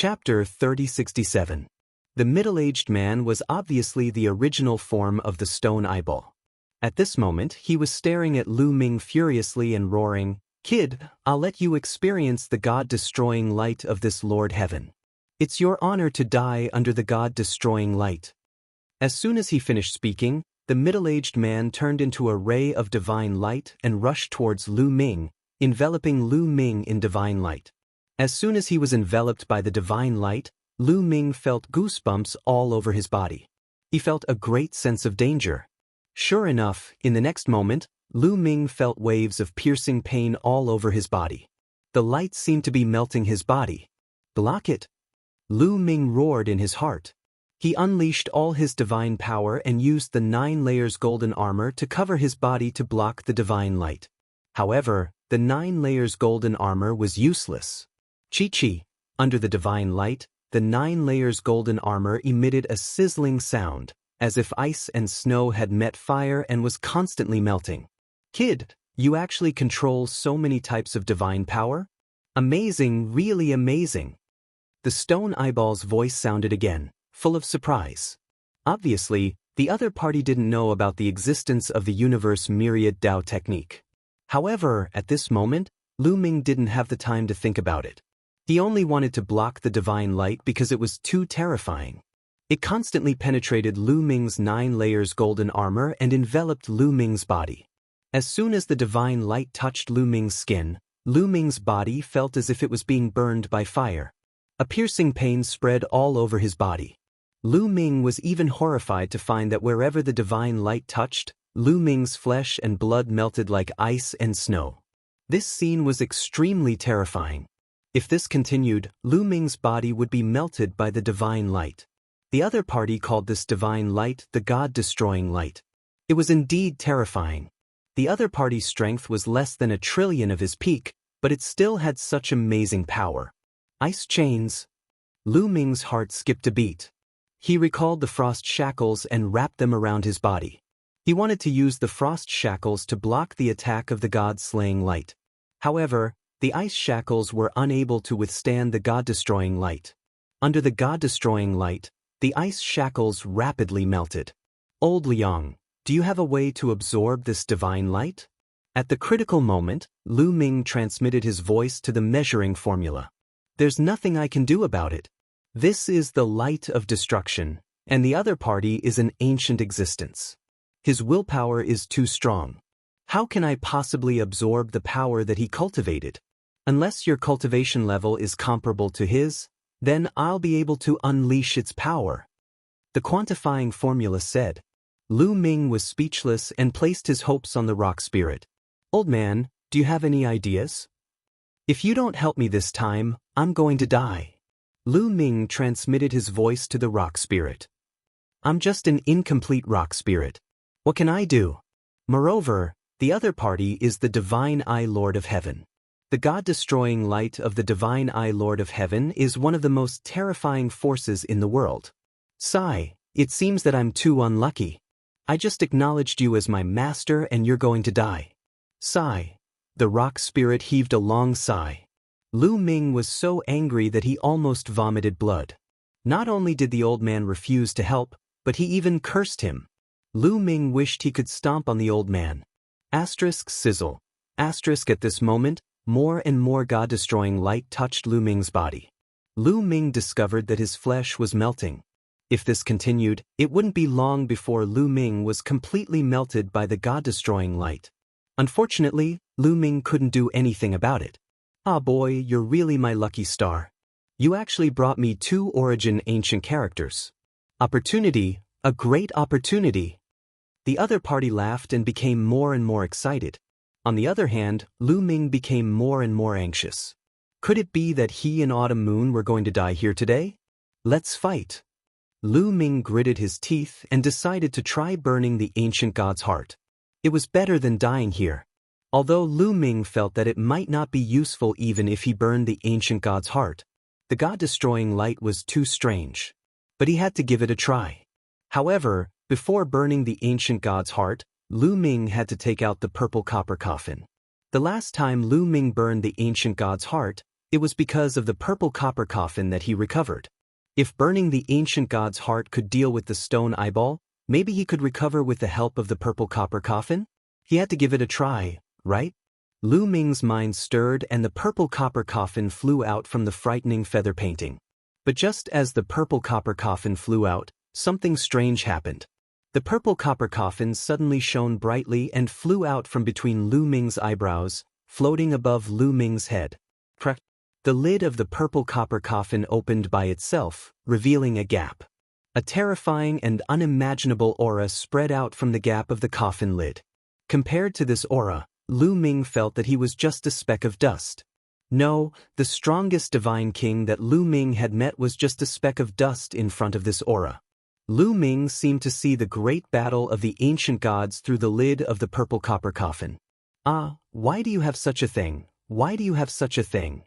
Chapter 3067. The middle-aged man was obviously the original form of the stone eyeball. At this moment, he was staring at Lu Ming furiously and roaring, "Kid, I'll let you experience the God-destroying light of this Lord Heaven. It's your honor to die under the God-destroying light." As soon as he finished speaking, the middle-aged man turned into a ray of divine light and rushed towards Lu Ming, enveloping Lu Ming in divine light. As soon as he was enveloped by the divine light, Lu Ming felt goosebumps all over his body. He felt a great sense of danger. Sure enough, in the next moment, Lu Ming felt waves of piercing pain all over his body. The light seemed to be melting his body. "Block it!" Lu Ming roared in his heart. He unleashed all his divine power and used the 9 layers golden armor to cover his body to block the divine light. However, the 9 layers golden armor was useless. Chi-chi, under the divine light, the 9 layers golden armor emitted a sizzling sound, as if ice and snow had met fire and was constantly melting. "Kid, you actually control so many types of divine power? Amazing, really amazing." The stone eyeball's voice sounded again, full of surprise. Obviously, the other party didn't know about the existence of the universe myriad Dao technique. However, at this moment, Lu Ming didn't have the time to think about it. He only wanted to block the divine light because it was too terrifying. It constantly penetrated Lu Ming's 9 layers golden armor and enveloped Lu Ming's body. As soon as the divine light touched Lu Ming's skin, Lu Ming's body felt as if it was being burned by fire. A piercing pain spread all over his body. Lu Ming was even horrified to find that wherever the divine light touched, Lu Ming's flesh and blood melted like ice and snow. This scene was extremely terrifying. If this continued, Lu Ming's body would be melted by the divine light. The other party called this divine light the God-destroying light. It was indeed terrifying. The other party's strength was less than 1,000,000,000,000 of his peak, but it still had such amazing power. Ice chains. Lu Ming's heart skipped a beat. He recalled the frost shackles and wrapped them around his body. He wanted to use the frost shackles to block the attack of the God-slaying light. However, the ice shackles were unable to withstand the God-destroying light. Under the God-destroying light, the ice shackles rapidly melted. "Old Liang, do you have a way to absorb this divine light?" At the critical moment, Lu Ming transmitted his voice to the measuring formula. "There's nothing I can do about it. This is the light of destruction, and the other party is an ancient existence. His willpower is too strong. How can I possibly absorb the power that he cultivated? Unless your cultivation level is comparable to his, then I'll be able to unleash its power." The quantifying formula said. Lu Ming was speechless and placed his hopes on the rock spirit. "Old man, do you have any ideas? If you don't help me this time, I'm going to die." Lu Ming transmitted his voice to the rock spirit. "I'm just an incomplete rock spirit. What can I do? Moreover, the other party is the Divine Eye Lord of Heaven. The God-destroying light of the Divine Eye Lord of Heaven is one of the most terrifying forces in the world. Sigh, it seems that I'm too unlucky. I just acknowledged you as my master and you're going to die." Sigh. The rock spirit heaved a long sigh. Lu Ming was so angry that he almost vomited blood. Not only did the old man refuse to help, but he even cursed him. Lu Ming wished he could stomp on the old man. Asterisk sizzle. Asterisk at this moment, more and more God-destroying light touched Lu Ming's body. Lu Ming discovered that his flesh was melting. If this continued, it wouldn't be long before Lu Ming was completely melted by the God-destroying light. Unfortunately, Lu Ming couldn't do anything about it. "Ah boy, you're really my lucky star. You actually brought me 2 origin ancient characters. Opportunity, a great opportunity." The other party laughed and became more and more excited. On the other hand, Lu Ming became more and more anxious. Could it be that he and Autumn Moon were going to die here today? Let's fight. Lu Ming gritted his teeth and decided to try burning the ancient god's heart. It was better than dying here. Although Lu Ming felt that it might not be useful even if he burned the ancient god's heart, the god-destroying light was too strange. But he had to give it a try. However, before burning the ancient god's heart, Lu Ming had to take out the purple copper coffin. The last time Lu Ming burned the ancient god's heart, It was because of the purple copper coffin that he recovered. If burning the ancient god's heart could deal with the stone eyeball, maybe he could recover with the help of the purple copper coffin? He had to give it a try, right? Lu Ming's mind stirred and the purple copper coffin flew out from the frightening feather painting. But just as the purple copper coffin flew out, something strange happened. The purple copper coffin suddenly shone brightly and flew out from between Lu Ming's eyebrows, floating above Lu Ming's head. The lid of the purple copper coffin opened by itself, revealing a gap. A terrifying and unimaginable aura spread out from the gap of the coffin lid. Compared to this aura, Lu Ming felt that he was just a speck of dust. No, the strongest divine king that Lu Ming had met was just a speck of dust in front of this aura. Lu Ming seemed to see the great battle of the ancient gods through the lid of the purple copper coffin. Ah, why do you have such a thing? Why do you have such a thing?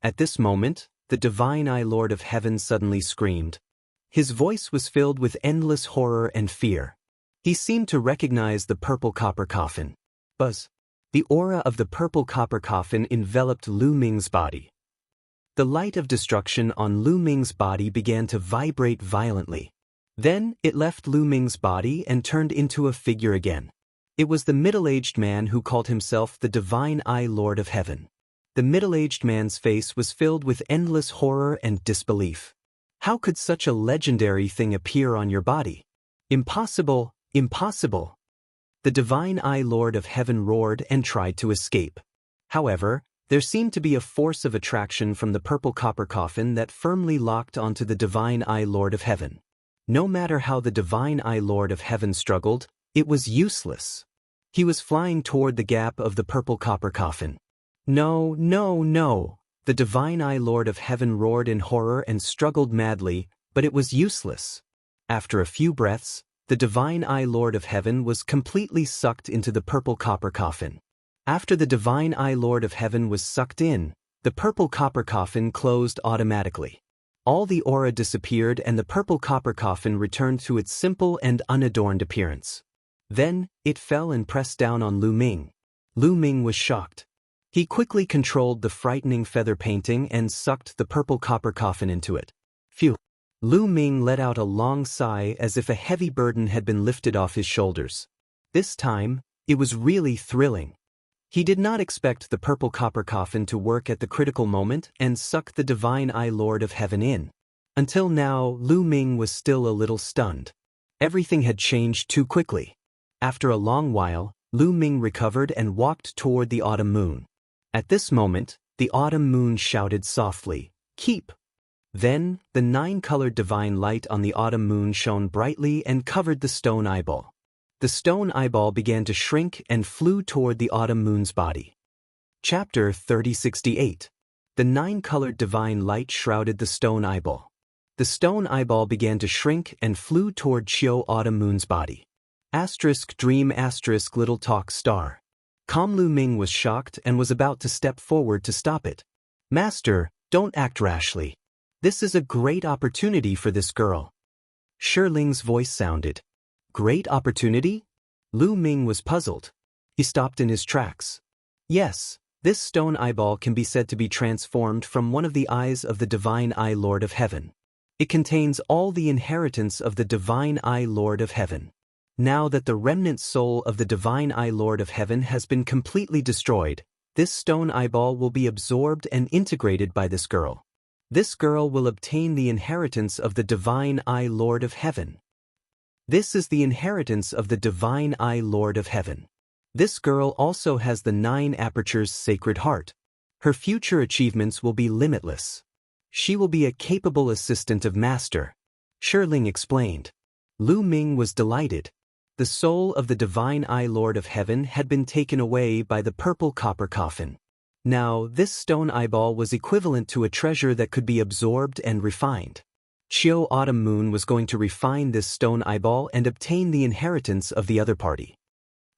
At this moment, the divine Eye Lord of Heaven suddenly screamed. His voice was filled with endless horror and fear. He seemed to recognize the purple copper coffin. Buzz. The aura of the purple copper coffin enveloped Lu Ming's body. The light of destruction on Lu Ming's body began to vibrate violently. Then, it left Lu Ming's body and turned into a figure again. It was the middle-aged man who called himself the Divine Eye Lord of Heaven. The middle-aged man's face was filled with endless horror and disbelief. How could such a legendary thing appear on your body? Impossible, impossible! The Divine Eye Lord of Heaven roared and tried to escape. However, there seemed to be a force of attraction from the purple copper coffin that firmly locked onto the Divine Eye Lord of Heaven. No matter how the Divine Eye Lord of Heaven struggled, it was useless. He was flying toward the gap of the purple copper coffin. No, no, no! The Divine Eye Lord of Heaven roared in horror and struggled madly, but it was useless. After a few breaths, the Divine Eye Lord of Heaven was completely sucked into the purple copper coffin. After the Divine Eye Lord of Heaven was sucked in, the purple copper coffin closed automatically. All the aura disappeared and the purple copper coffin returned to its simple and unadorned appearance. Then, it fell and pressed down on Lu Ming. Lu Ming was shocked. He quickly controlled the frightening feather painting and sucked the purple copper coffin into it. Phew! Lu Ming let out a long sigh as if a heavy burden had been lifted off his shoulders. This time, it was really thrilling. He did not expect the purple copper coffin to work at the critical moment and suck the Divine Eye Lord of Heaven in. Until now, Lu Ming was still a little stunned. Everything had changed too quickly. After a long while, Lu Ming recovered and walked toward the autumn moon. At this moment, the autumn moon shouted softly, "Keep!" Then, the 9-colored divine light on the autumn moon shone brightly and covered the stone eyeball. The stone eyeball began to shrink and flew toward the autumn moon's body. Chapter 3068. The 9-colored divine light shrouded the stone eyeball. The stone eyeball began to shrink and flew toward Chiu autumn moon's body. Dream little talk star. Calm Lu Ming was shocked and was about to step forward to stop it. Master, don't act rashly. This is a great opportunity for this girl. Shiling's voice sounded. Great opportunity? Lu Ming was puzzled. He stopped in his tracks. Yes, this stone eyeball can be said to be transformed from one of the eyes of the Divine Eye Lord of Heaven. It contains all the inheritance of the Divine Eye Lord of Heaven. Now that the remnant soul of the Divine Eye Lord of Heaven has been completely destroyed, this stone eyeball will be absorbed and integrated by this girl. This girl will obtain the inheritance of the Divine Eye Lord of Heaven. This is the inheritance of the Divine Eye Lord of Heaven. This girl also has the 9 apertures sacred heart. Her future achievements will be limitless. She will be a capable assistant of Master. Shiling explained. Lu Ming was delighted. The soul of the Divine Eye Lord of Heaven had been taken away by the purple copper coffin. Now, this stone eyeball was equivalent to a treasure that could be absorbed and refined. Chiu Autumn Moon was going to refine this stone eyeball and obtain the inheritance of the other party.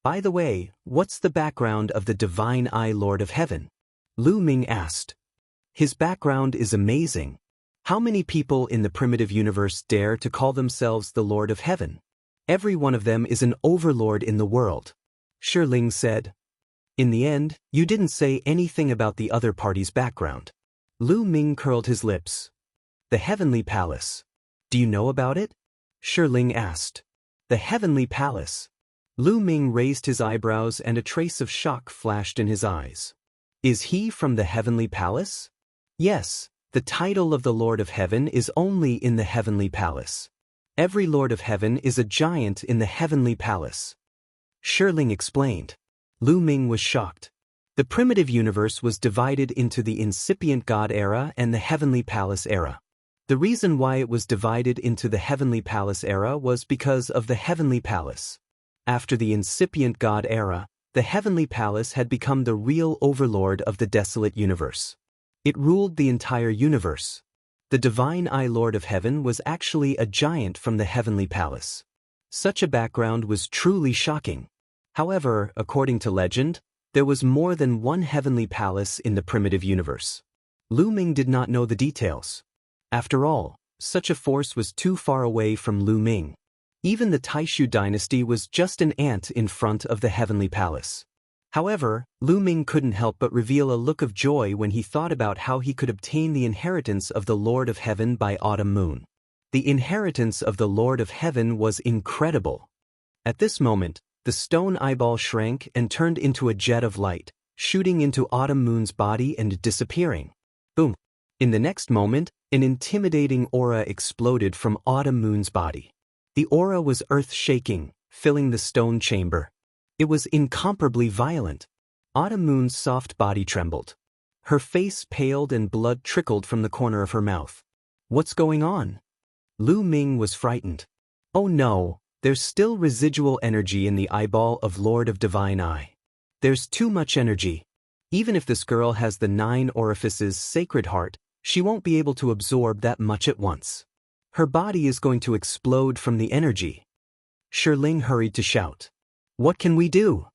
By the way, what's the background of the Divine Eye Lord of Heaven? Lu Ming asked. His background is amazing. How many people in the primitive universe dare to call themselves the Lord of Heaven? Every one of them is an overlord in the world. Shiling said. In the end, you didn't say anything about the other party's background. Lu Ming curled his lips. The Heavenly Palace. Do you know about it? Shiling asked. The Heavenly Palace. Lu Ming raised his eyebrows and a trace of shock flashed in his eyes. Is he from the Heavenly Palace? Yes, the title of the Lord of Heaven is only in the Heavenly Palace. Every Lord of Heaven is a giant in the Heavenly Palace. Shiling explained. Lu Ming was shocked. The primitive universe was divided into the incipient God era and the Heavenly Palace era. The reason why it was divided into the Heavenly Palace era was because of the Heavenly Palace. After the incipient God era, the Heavenly Palace had become the real overlord of the desolate universe. It ruled the entire universe. The Divine Eye Lord of Heaven was actually a giant from the Heavenly Palace. Such a background was truly shocking. However, according to legend, there was more than one Heavenly Palace in the primitive universe. Lu Ming did not know the details. After all, such a force was too far away from Lu Ming. Even the Taishu dynasty was just an ant in front of the Heavenly Palace. However, Lu Ming couldn't help but reveal a look of joy when he thought about how he could obtain the inheritance of the Lord of Heaven by autumn moon. The inheritance of the Lord of Heaven was incredible. At this moment, the stone eyeball shrank and turned into a jet of light, shooting into Autumn Moon's body and disappearing. Boom! In the next moment, an intimidating aura exploded from Autumn Moon's body. The aura was earth-shaking, filling the stone chamber. It was incomparably violent. Autumn Moon's soft body trembled. Her face paled and blood trickled from the corner of her mouth. What's going on? Lu Ming was frightened. Oh no, there's still residual energy in the eyeball of Lord of Divine Eye. There's too much energy. Even if this girl has the 9 orifices sacred heart, she won't be able to absorb that much at once. Her body is going to explode from the energy. Shiling hurried to shout. What can we do?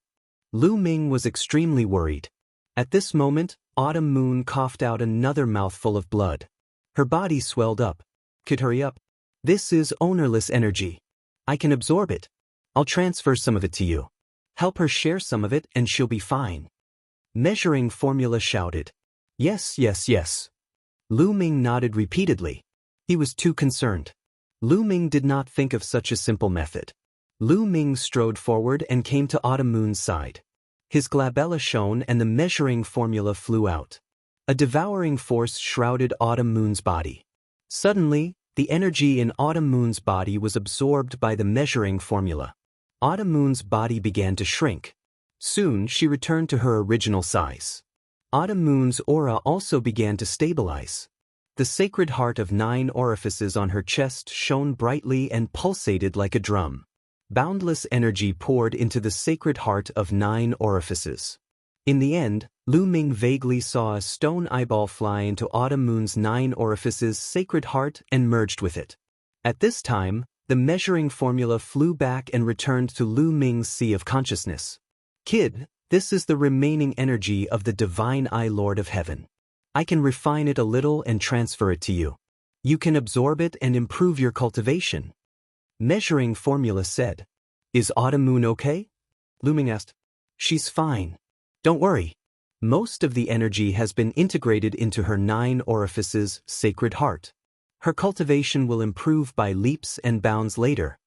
Lu Ming was extremely worried. At this moment, Autumn Moon coughed out another mouthful of blood. Her body swelled up. Kid, hurry up. This is ownerless energy. I can absorb it. I'll transfer some of it to you. Help her share some of it and she'll be fine. Measuring Formula shouted. Yes, yes, yes. Lu Ming nodded repeatedly. He was too concerned. Lu Ming did not think of such a simple method. Lu Ming strode forward and came to Autumn Moon's side. His glabella shone and the measuring formula flew out. A devouring force shrouded Autumn Moon's body. Suddenly, the energy in Autumn Moon's body was absorbed by the measuring formula. Autumn Moon's body began to shrink. Soon she returned to her original size. Autumn Moon's aura also began to stabilize. The sacred heart of 9 orifices on her chest shone brightly and pulsated like a drum. Boundless energy poured into the sacred heart of 9 orifices. In the end, Lu Ming vaguely saw a stone eyeball fly into Autumn Moon's 9 orifices' sacred heart and merged with it. At this time, the measuring formula flew back and returned to Lu Ming's sea of consciousness. Kid, this is the remaining energy of the Divine Eye Lord of Heaven. I can refine it a little and transfer it to you. You can absorb it and improve your cultivation. Measuring formula said. Is Autumn Moon okay? Lu Ming asked. She's fine. Don't worry. Most of the energy has been integrated into her 9 orifices' sacred heart. Her cultivation will improve by leaps and bounds later.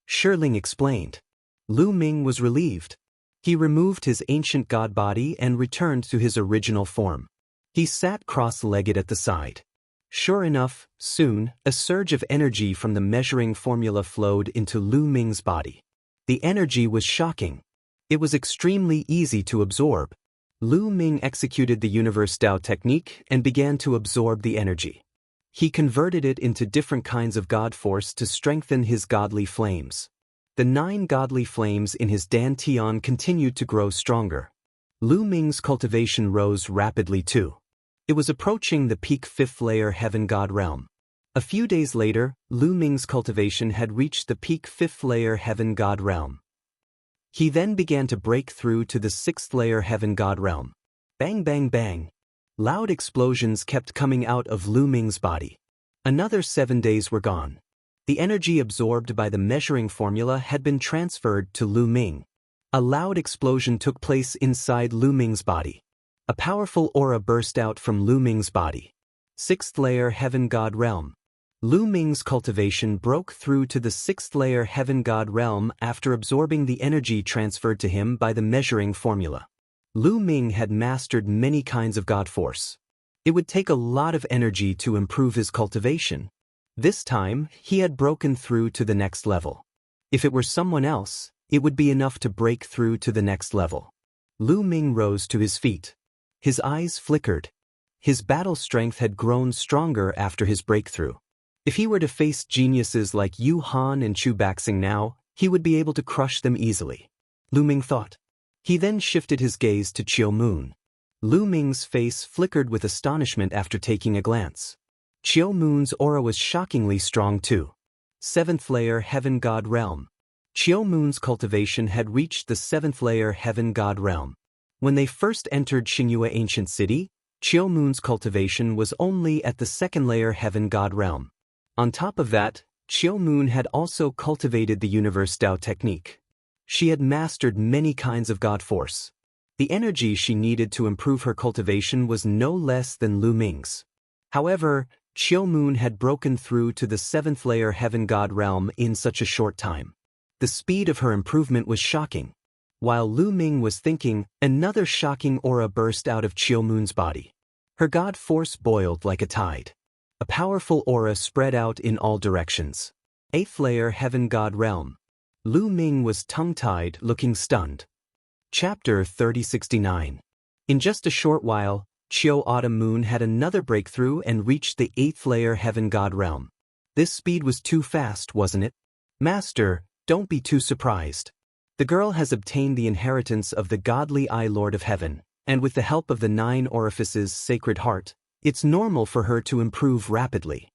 Shiling explained. Lu Ming was relieved. He removed his ancient god body and returned to his original form. He sat cross-legged at the side. Sure enough, soon, a surge of energy from the measuring formula flowed into Lu Ming's body. The energy was shocking. It was extremely easy to absorb. Lu Ming executed the Universe Dao technique and began to absorb the energy. He converted it into different kinds of god force to strengthen his godly flames. The 9 godly flames in his dantian continued to grow stronger. Lu Ming's cultivation rose rapidly too. It was approaching the peak 5th layer heaven god realm. A few days later, Lu Ming's cultivation had reached the peak 5th layer heaven god realm. He then began to break through to the 6th layer heaven god realm. Bang bang bang. Loud explosions kept coming out of Lu Ming's body. Another 7 days were gone. The energy absorbed by the measuring formula had been transferred to Lu Ming. A loud explosion took place inside Lu Ming's body. A powerful aura burst out from Lu Ming's body. 6th layer Heaven God Realm. Lu Ming's cultivation broke through to the 6th layer Heaven God Realm after absorbing the energy transferred to him by the measuring formula. Lu Ming had mastered many kinds of God force. It would take a lot of energy to improve his cultivation. This time, he had broken through to the next level. If it were someone else, it would be enough to break through to the next level. Lu Ming rose to his feet. His eyes flickered. His battle strength had grown stronger after his breakthrough. If he were to face geniuses like Yu Han and Chu Baxing now, he would be able to crush them easily. Lu Ming thought. He then shifted his gaze to Chiu Moon. Lu Ming's face flickered with astonishment after taking a glance. Chiu Moon's aura was shockingly strong too. 7th layer Heaven God Realm. Chiu Moon's cultivation had reached the 7th layer Heaven God Realm. When they first entered Xingyue Ancient City, Chiu Moon's cultivation was only at the 2nd layer Heaven God Realm. On top of that, Chiu Moon had also cultivated the Universe Dao technique. She had mastered many kinds of God force. The energy she needed to improve her cultivation was no less than Lu Ming's. However, Chiu Moon had broken through to the 7th layer Heaven God Realm in such a short time. The speed of her improvement was shocking. While Lu Ming was thinking, another shocking aura burst out of Chiu Moon's body. Her God force boiled like a tide. A powerful aura spread out in all directions. 8th layer Heaven God Realm. Lu Ming was tongue-tied, looking stunned. Chapter 3069. In just a short while, Chiu Autumn Moon had another breakthrough and reached the 8th layer Heaven God Realm. This speed was too fast, wasn't it? Master, don't be too surprised. The girl has obtained the inheritance of the godly Eye Lord of Heaven, and with the help of the 9 orifices Sacred Heart, it's normal for her to improve rapidly.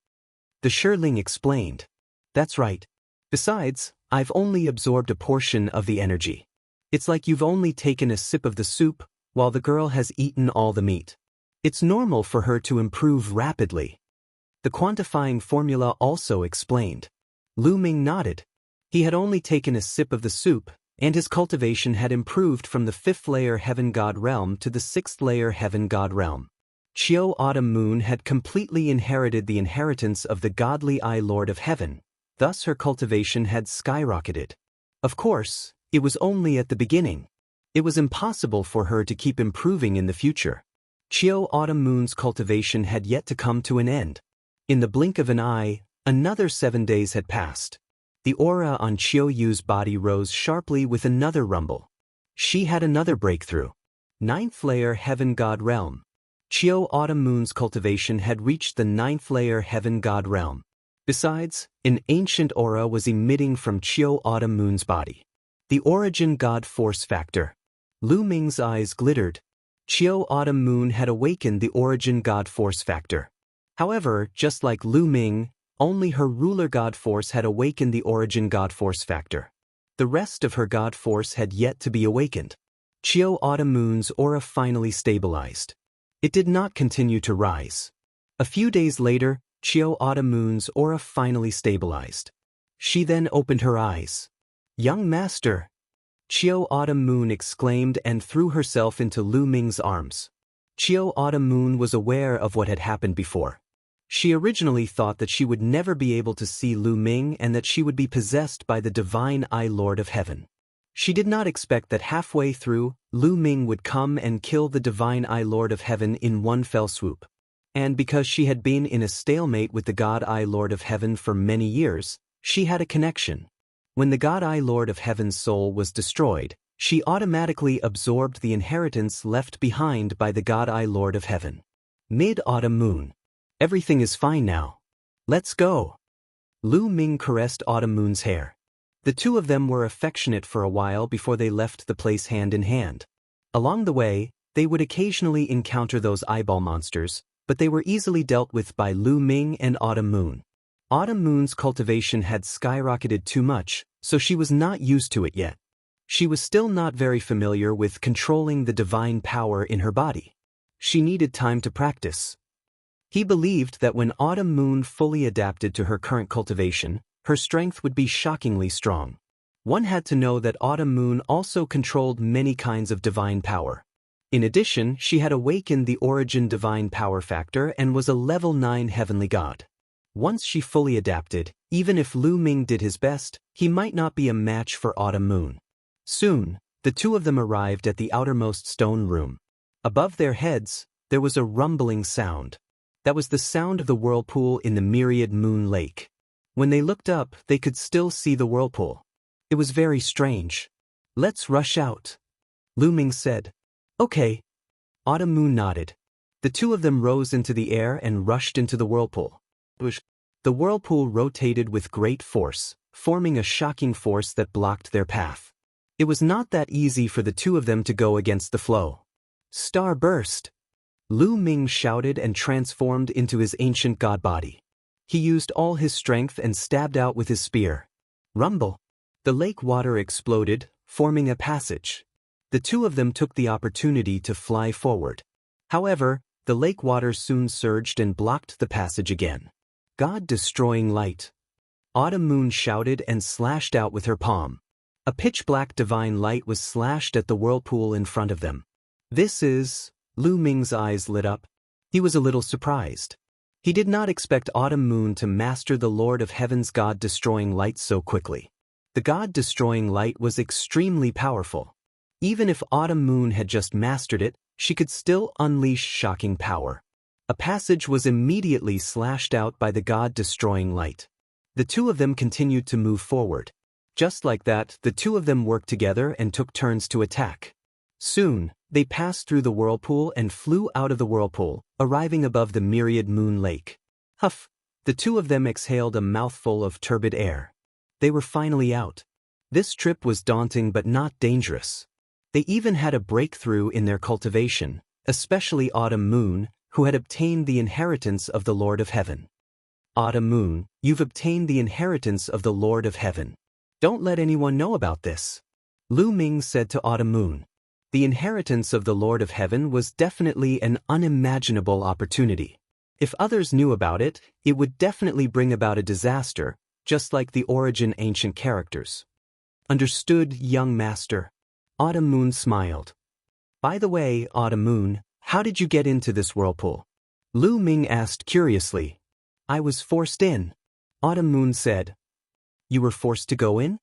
The Shirling explained. That's right. Besides, I've only absorbed a portion of the energy. It's like you've only taken a sip of the soup, while the girl has eaten all the meat. It's normal for her to improve rapidly. The quantifying formula also explained. Lu Ming nodded. He had only taken a sip of the soup, and his cultivation had improved from the 5th layer Heaven God Realm to the 6th layer Heaven God Realm. Chiu Autumn Moon had completely inherited the inheritance of the godly Eye Lord of Heaven, thus her cultivation had skyrocketed. Of course, it was only at the beginning. It was impossible for her to keep improving in the future. Chiu Autumn Moon's cultivation had yet to come to an end. In the blink of an eye, another 7 days had passed. The aura on Chiu Yu's body rose sharply with another rumble. She had another breakthrough. 9th layer Heaven God Realm. Chiu Autumn Moon's cultivation had reached the 9th layer Heaven God Realm. Besides, an ancient aura was emitting from Chiu Autumn Moon's body. The origin God force factor. Lu Ming's eyes glittered. Chiu Autumn Moon had awakened the origin God force factor. However, just like Lu Ming, only her ruler God force had awakened the origin God force factor. The rest of her God force had yet to be awakened. Chiu Autumn Moon's aura finally stabilized. It did not continue to rise. A few days later, Chiu Autumn Moon's aura finally stabilized. She then opened her eyes. Young Master! Chiu Autumn Moon exclaimed and threw herself into Lu Ming's arms. Chiu Autumn Moon was aware of what had happened before. She originally thought that she would never be able to see Lu Ming and that she would be possessed by the divine Eye Lord of Heaven. She did not expect that halfway through, Lu Ming would come and kill the divine Eye Lord of Heaven in one fell swoop. And because she had been in a stalemate with the God Eye Lord of Heaven for many years, she had a connection. When the God Eye Lord of Heaven's soul was destroyed, she automatically absorbed the inheritance left behind by the God Eye Lord of Heaven. Mid-Autumn Moon. Everything is fine now. Let's go. Lu Ming caressed Autumn Moon's hair. The two of them were affectionate for a while before they left the place hand in hand. Along the way, they would occasionally encounter those eyeball monsters, but they were easily dealt with by Lu Ming and Autumn Moon. Autumn Moon's cultivation had skyrocketed too much, so she was not used to it yet. She was still not very familiar with controlling the divine power in her body. She needed time to practice. He believed that when Autumn Moon fully adapted to her current cultivation, her strength would be shockingly strong. One had to know that Autumn Moon also controlled many kinds of divine power. In addition, she had awakened the origin divine power factor and was a level 9 heavenly god. Once she fully adapted, even if Lu Ming did his best, he might not be a match for Autumn Moon. Soon, the two of them arrived at the outermost stone room. Above their heads, there was a rumbling sound. That was the sound of the whirlpool in the myriad moon lake. When they looked up, they could still see the whirlpool. It was very strange. "Let's rush out," Lu Ming said. "Okay." Autumn Moon nodded. The two of them rose into the air and rushed into the whirlpool. The whirlpool rotated with great force, forming a shocking force that blocked their path. It was not that easy for the two of them to go against the flow. "Star burst!" Lu Ming shouted and transformed into his ancient god body. He used all his strength and stabbed out with his spear. Rumble! The lake water exploded, forming a passage. The two of them took the opportunity to fly forward. However, the lake water soon surged and blocked the passage again. "God-destroying light!" Autumn Moon shouted and slashed out with her palm. A pitch-black divine light was slashed at the whirlpool in front of them. "This is..." Lu Ming's eyes lit up. He was a little surprised. He did not expect Autumn Moon to master the Lord of Heaven's God-destroying light so quickly. The God-destroying light was extremely powerful. Even if Autumn Moon had just mastered it, she could still unleash shocking power. A passage was immediately slashed out by the God-destroying light. The two of them continued to move forward. Just like that, the two of them worked together and took turns to attack. Soon, they passed through the whirlpool and flew out of the whirlpool, arriving above the myriad moon lake. Huff! The two of them exhaled a mouthful of turbid air. They were finally out. This trip was daunting but not dangerous. They even had a breakthrough in their cultivation, especially Autumn Moon, who had obtained the inheritance of the Lord of Heaven. "Autumn Moon, you've obtained the inheritance of the Lord of Heaven. Don't let anyone know about this," Lu Ming said to Autumn Moon. The inheritance of the Lord of Heaven was definitely an unimaginable opportunity. If others knew about it, it would definitely bring about a disaster, just like the origin ancient characters. "Understood, young master." Autumn Moon smiled. "By the way, Autumn Moon, how did you get into this whirlpool?" Lu Ming asked curiously. "I was forced in," Autumn Moon said. "You were forced to go in?"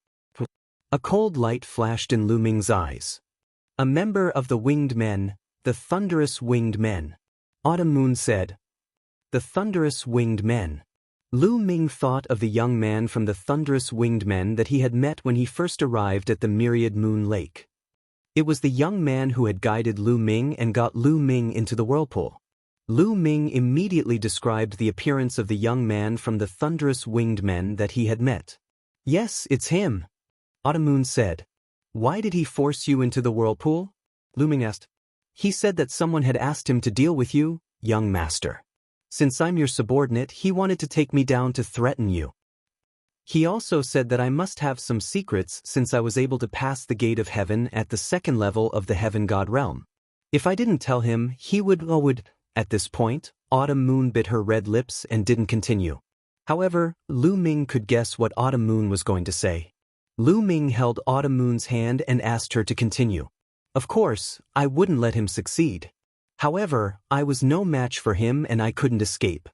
A cold light flashed in Lu Ming's eyes. "A member of the Winged Men, the Thunderous Winged Men," Autumn Moon said. "The Thunderous Winged Men." Lu Ming thought of the young man from the Thunderous Winged Men that he had met when he first arrived at the Myriad Moon Lake. It was the young man who had guided Lu Ming and got Lu Ming into the whirlpool. Lu Ming immediately described the appearance of the young man from the Thunderous Winged Men that he had met. "Yes, it's him," Autumn Moon said. "Why did he force you into the whirlpool?" Lu Ming asked. "He said that someone had asked him to deal with you, young master. Since I'm your subordinate, he wanted to take me down to threaten you. He also said that I must have some secrets since I was able to pass the gate of heaven at the second level of the heaven god realm. If I didn't tell him, he would. At this point, Autumn Moon bit her red lips and didn't continue. However, Lu Ming could guess what Autumn Moon was going to say. Lu Ming held Autumn Moon's hand and asked her to continue. "Of course, I wouldn't let him succeed. However, I was no match for him and I couldn't escape.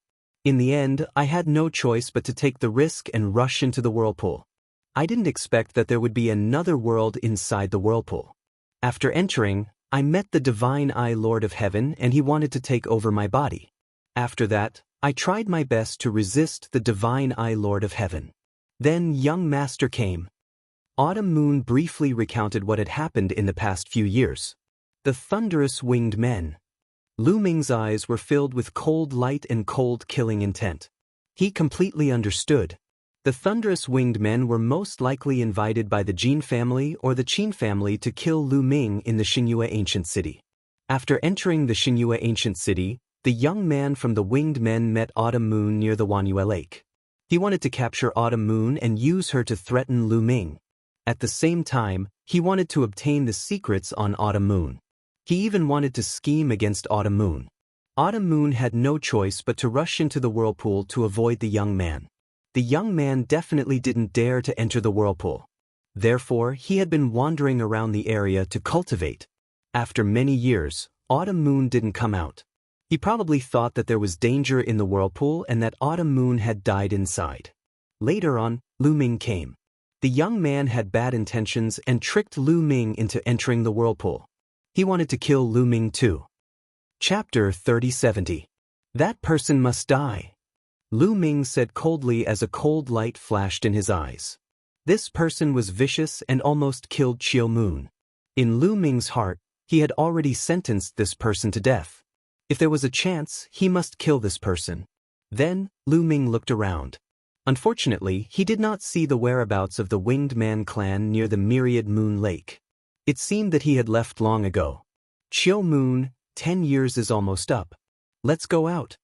In the end, I had no choice but to take the risk and rush into the whirlpool. I didn't expect that there would be another world inside the whirlpool. After entering, I met the Divine Eye Lord of Heaven and he wanted to take over my body. After that, I tried my best to resist the Divine Eye Lord of Heaven. Then young master came." Autumn Moon briefly recounted what had happened in the past few years. The Thunderous Winged Men. Lu Ming's eyes were filled with cold light and cold killing intent. He completely understood. The Thunderous Winged Men were most likely invited by the Jin family or the Qin family to kill Lu Ming in the Xianxia ancient city. After entering the Xianxia ancient city, the young man from the Winged Men met Autumn Moon near the Wanyue Lake. He wanted to capture Autumn Moon and use her to threaten Lu Ming. At the same time, he wanted to obtain the secrets on Autumn Moon. He even wanted to scheme against Autumn Moon. Autumn Moon had no choice but to rush into the whirlpool to avoid the young man. The young man definitely didn't dare to enter the whirlpool. Therefore, he had been wandering around the area to cultivate. After many years, Autumn Moon didn't come out. He probably thought that there was danger in the whirlpool and that Autumn Moon had died inside. Later on, Lu Ming came. The young man had bad intentions and tricked Lu Ming into entering the whirlpool. He wanted to kill Lu Ming too. Chapter 3070. That person must die. Lu Ming said coldly as a cold light flashed in his eyes. This person was vicious and almost killed Chiu Moon. In Lu Ming's heart, he had already sentenced this person to death. If there was a chance, he must kill this person. Then, Lu Ming looked around. Unfortunately, he did not see the whereabouts of the Winged Man clan near the Myriad Moon Lake. It seemed that he had left long ago. Chiu Moon, 10 years is almost up. Let's go out.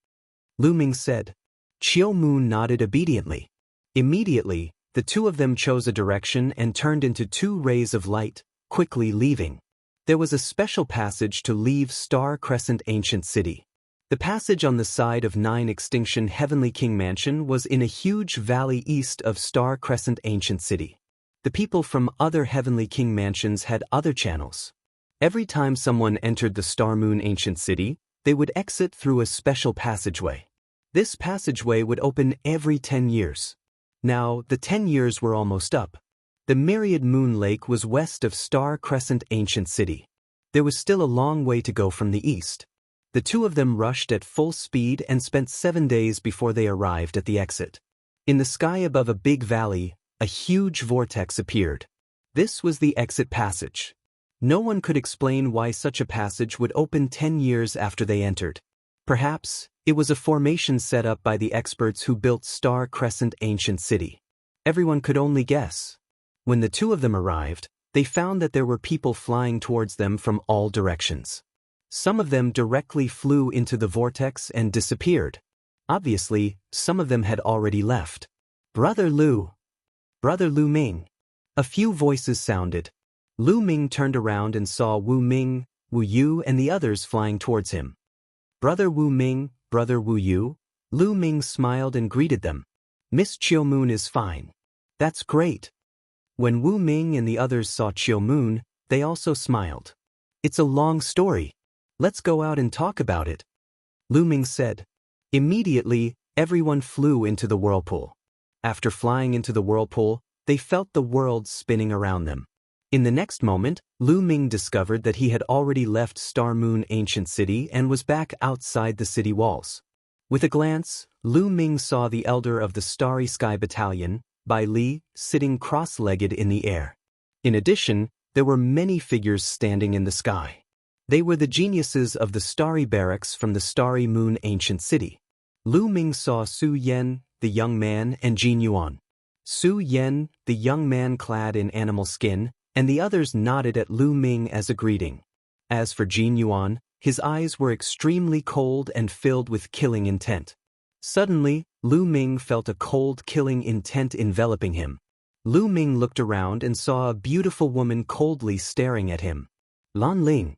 Lu Ming said. Chiu Moon nodded obediently. Immediately, the two of them chose a direction and turned into two rays of light, quickly leaving. There was a special passage to leave Star Crescent Ancient City. The passage on the side of 9 Extinction Heavenly King Mansion was in a huge valley east of Star Crescent Ancient City. The people from other Heavenly King Mansions had other channels. Every time someone entered the Star Moon Ancient City, they would exit through a special passageway. This passageway would open every 10 years. Now, the 10 years were almost up. The Myriad Moon Lake was west of Star Crescent Ancient City. There was still a long way to go from the east. The two of them rushed at full speed and spent 7 days before they arrived at the exit. In the sky above a big valley, a huge vortex appeared. This was the exit passage. No one could explain why such a passage would open 10 years after they entered. Perhaps, it was a formation set up by the experts who built Star Crescent Ancient City. Everyone could only guess. When the two of them arrived, they found that there were people flying towards them from all directions. Some of them directly flew into the vortex and disappeared. Obviously, some of them had already left. Brother Lu Ming. A few voices sounded. Lu Ming turned around and saw Wu Ming, Wu Yu and the others flying towards him. Brother Wu Ming, Brother Wu Yu. Lu Ming smiled and greeted them. Miss Chiu Moon is fine. That's great. When Wu Ming and the others saw Chiu Moon, they also smiled. It's a long story. Let's go out and talk about it. Lu Ming said. Immediately, everyone flew into the whirlpool. After flying into the whirlpool, they felt the world spinning around them. In the next moment, Lu Ming discovered that he had already left Star Moon Ancient City and was back outside the city walls. With a glance, Lu Ming saw the elder of the Starry Sky Battalion, Bai Li, sitting cross-legged in the air. In addition, there were many figures standing in the sky. They were the geniuses of the Starry Barracks from the Starry Moon Ancient City. Lu Ming saw Su Yan, the young man, and Jin Yuan. Su Yan, the young man clad in animal skin, and the others nodded at Lu Ming as a greeting. As for Jin Yuan, his eyes were extremely cold and filled with killing intent. Suddenly, Lu Ming felt a cold, killing intent enveloping him. Lu Ming looked around and saw a beautiful woman coldly staring at him. Lan Ling.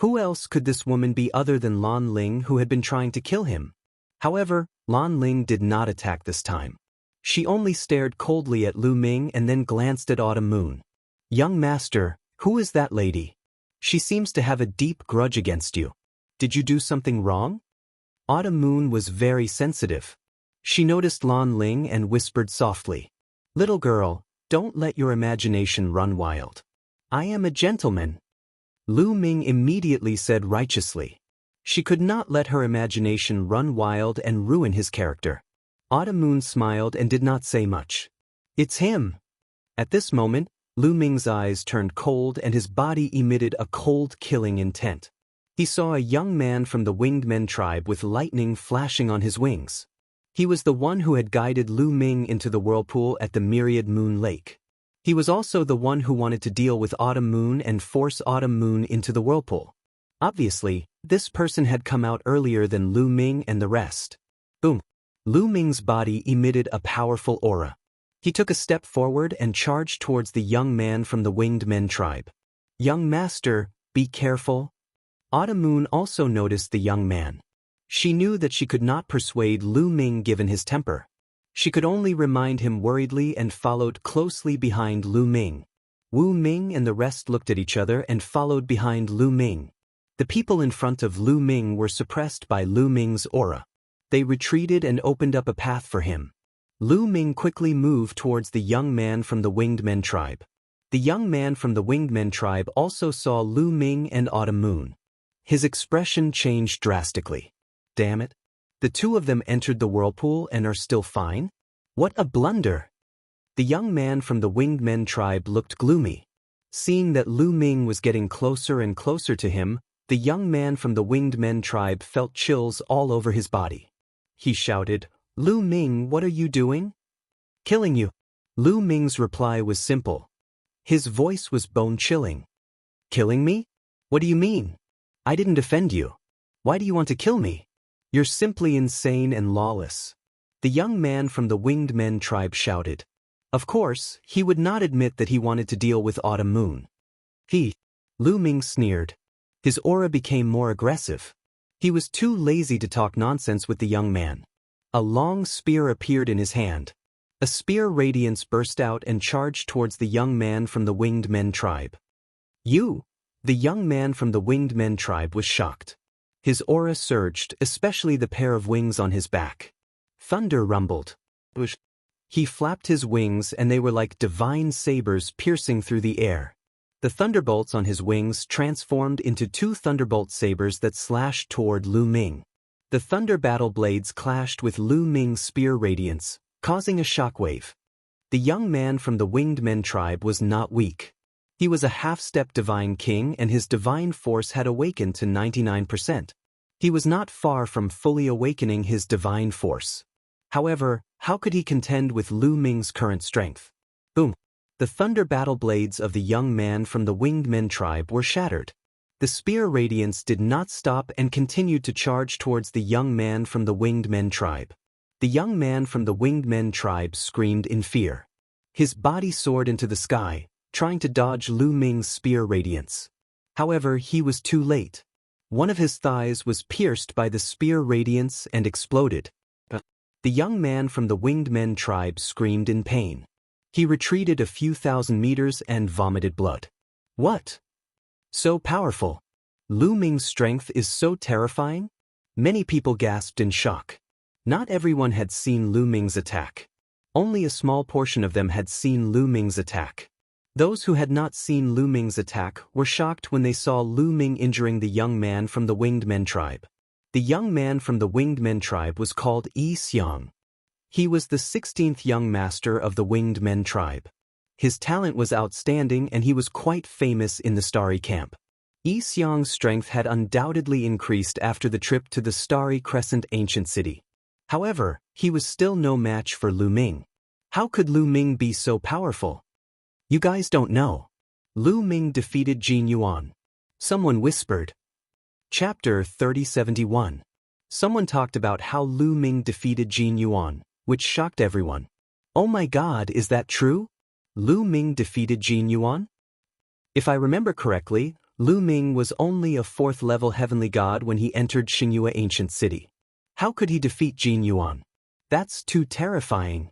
Who else could this woman be other than Lan Ling, who had been trying to kill him? However, Lan Ling did not attack this time. She only stared coldly at Lu Ming and then glanced at Autumn Moon. Young master, who is that lady? She seems to have a deep grudge against you. Did you do something wrong? Autumn Moon was very sensitive. She noticed Lan Ling and whispered softly. Little girl, don't let your imagination run wild. I am a gentleman. Lu Ming immediately said righteously. She could not let her imagination run wild and ruin his character. Autumn Moon smiled and did not say much. It's him. At this moment, Lu Ming's eyes turned cold and his body emitted a cold, killing intent. He saw a young man from the Winged Men tribe with lightning flashing on his wings. He was the one who had guided Lu Ming into the whirlpool at the Myriad Moon Lake. He was also the one who wanted to deal with Autumn Moon and force Autumn Moon into the whirlpool. Obviously, this person had come out earlier than Lu Ming and the rest. Boom! Lu Ming's body emitted a powerful aura. He took a step forward and charged towards the young man from the Winged Men tribe. Young master, be careful. Autumn Moon also noticed the young man. She knew that she could not persuade Lu Ming given his temper. She could only remind him worriedly and followed closely behind Lu Ming. Wu Ming and the rest looked at each other and followed behind Lu Ming. The people in front of Lu Ming were suppressed by Lu Ming's aura. They retreated and opened up a path for him. Lu Ming quickly moved towards the young man from the Winged Men tribe. The young man from the Winged Men tribe also saw Lu Ming and Autumn Moon. His expression changed drastically. Damn it. The two of them entered the whirlpool and are still fine? What a blunder! The young man from the Winged Men tribe looked gloomy. Seeing that Lu Ming was getting closer and closer to him, the young man from the Winged Men tribe felt chills all over his body. He shouted, "Lu Ming, what are you doing?" "Killing you." Lu Ming's reply was simple. His voice was bone-chilling. "Killing me? What do you mean? I didn't offend you. Why do you want to kill me? You're simply insane and lawless." The young man from the Winged Men tribe shouted. Of course, he would not admit that he wanted to deal with Autumn Moon. Lu Ming sneered. His aura became more aggressive. He was too lazy to talk nonsense with the young man. A long spear appeared in his hand. A spear radiance burst out and charged towards the young man from the Winged Men tribe. "You?" The young man from the Winged Men tribe was shocked. His aura surged, especially the pair of wings on his back. Thunder rumbled. He flapped his wings and they were like divine sabers piercing through the air. The thunderbolts on his wings transformed into two thunderbolt sabers that slashed toward Lu Ming. The thunder battle blades clashed with Lu Ming's spear radiance, causing a shockwave. The young man from the Winged Men tribe was not weak. He was a half-step divine king and his divine force had awakened to 99%. He was not far from fully awakening his divine force. However, how could he contend with Lu Ming's current strength? Boom! The thunder battle blades of the young man from the Winged Men tribe were shattered. The spear radiance did not stop and continued to charge towards the young man from the Winged Men tribe. The young man from the Winged Men tribe screamed in fear. His body soared into the sky, trying to dodge Lu Ming's spear radiance. However, he was too late. One of his thighs was pierced by the spear radiance and exploded. The young man from the Winged Men tribe screamed in pain. He retreated a few thousand meters and vomited blood. What? So powerful. Lu Ming's strength is so terrifying? Many people gasped in shock. Not everyone had seen Lu Ming's attack. Only a small portion of them had seen Lu Ming's attack. Those who had not seen Lu Ming's attack were shocked when they saw Lu Ming injuring the young man from the Winged Men tribe. The young man from the Winged Men tribe was called Xiang. He was the 16th young master of the Winged Men tribe. His talent was outstanding and he was quite famous in the Starry Camp. Xiang's strength had undoubtedly increased after the trip to the Starry Crescent ancient city. However, he was still no match for Lu Ming. How could Lu Ming be so powerful? You guys don't know. Lu Ming defeated Jin Yuan. Someone whispered. Chapter 3071. Someone talked about how Lu Ming defeated Jin Yuan, which shocked everyone. Oh my god, is that true? Lu Ming defeated Jin Yuan? If I remember correctly, Lu Ming was only a 4th-level heavenly god when he entered Xingyue ancient city. How could he defeat Jin Yuan? That's too terrifying.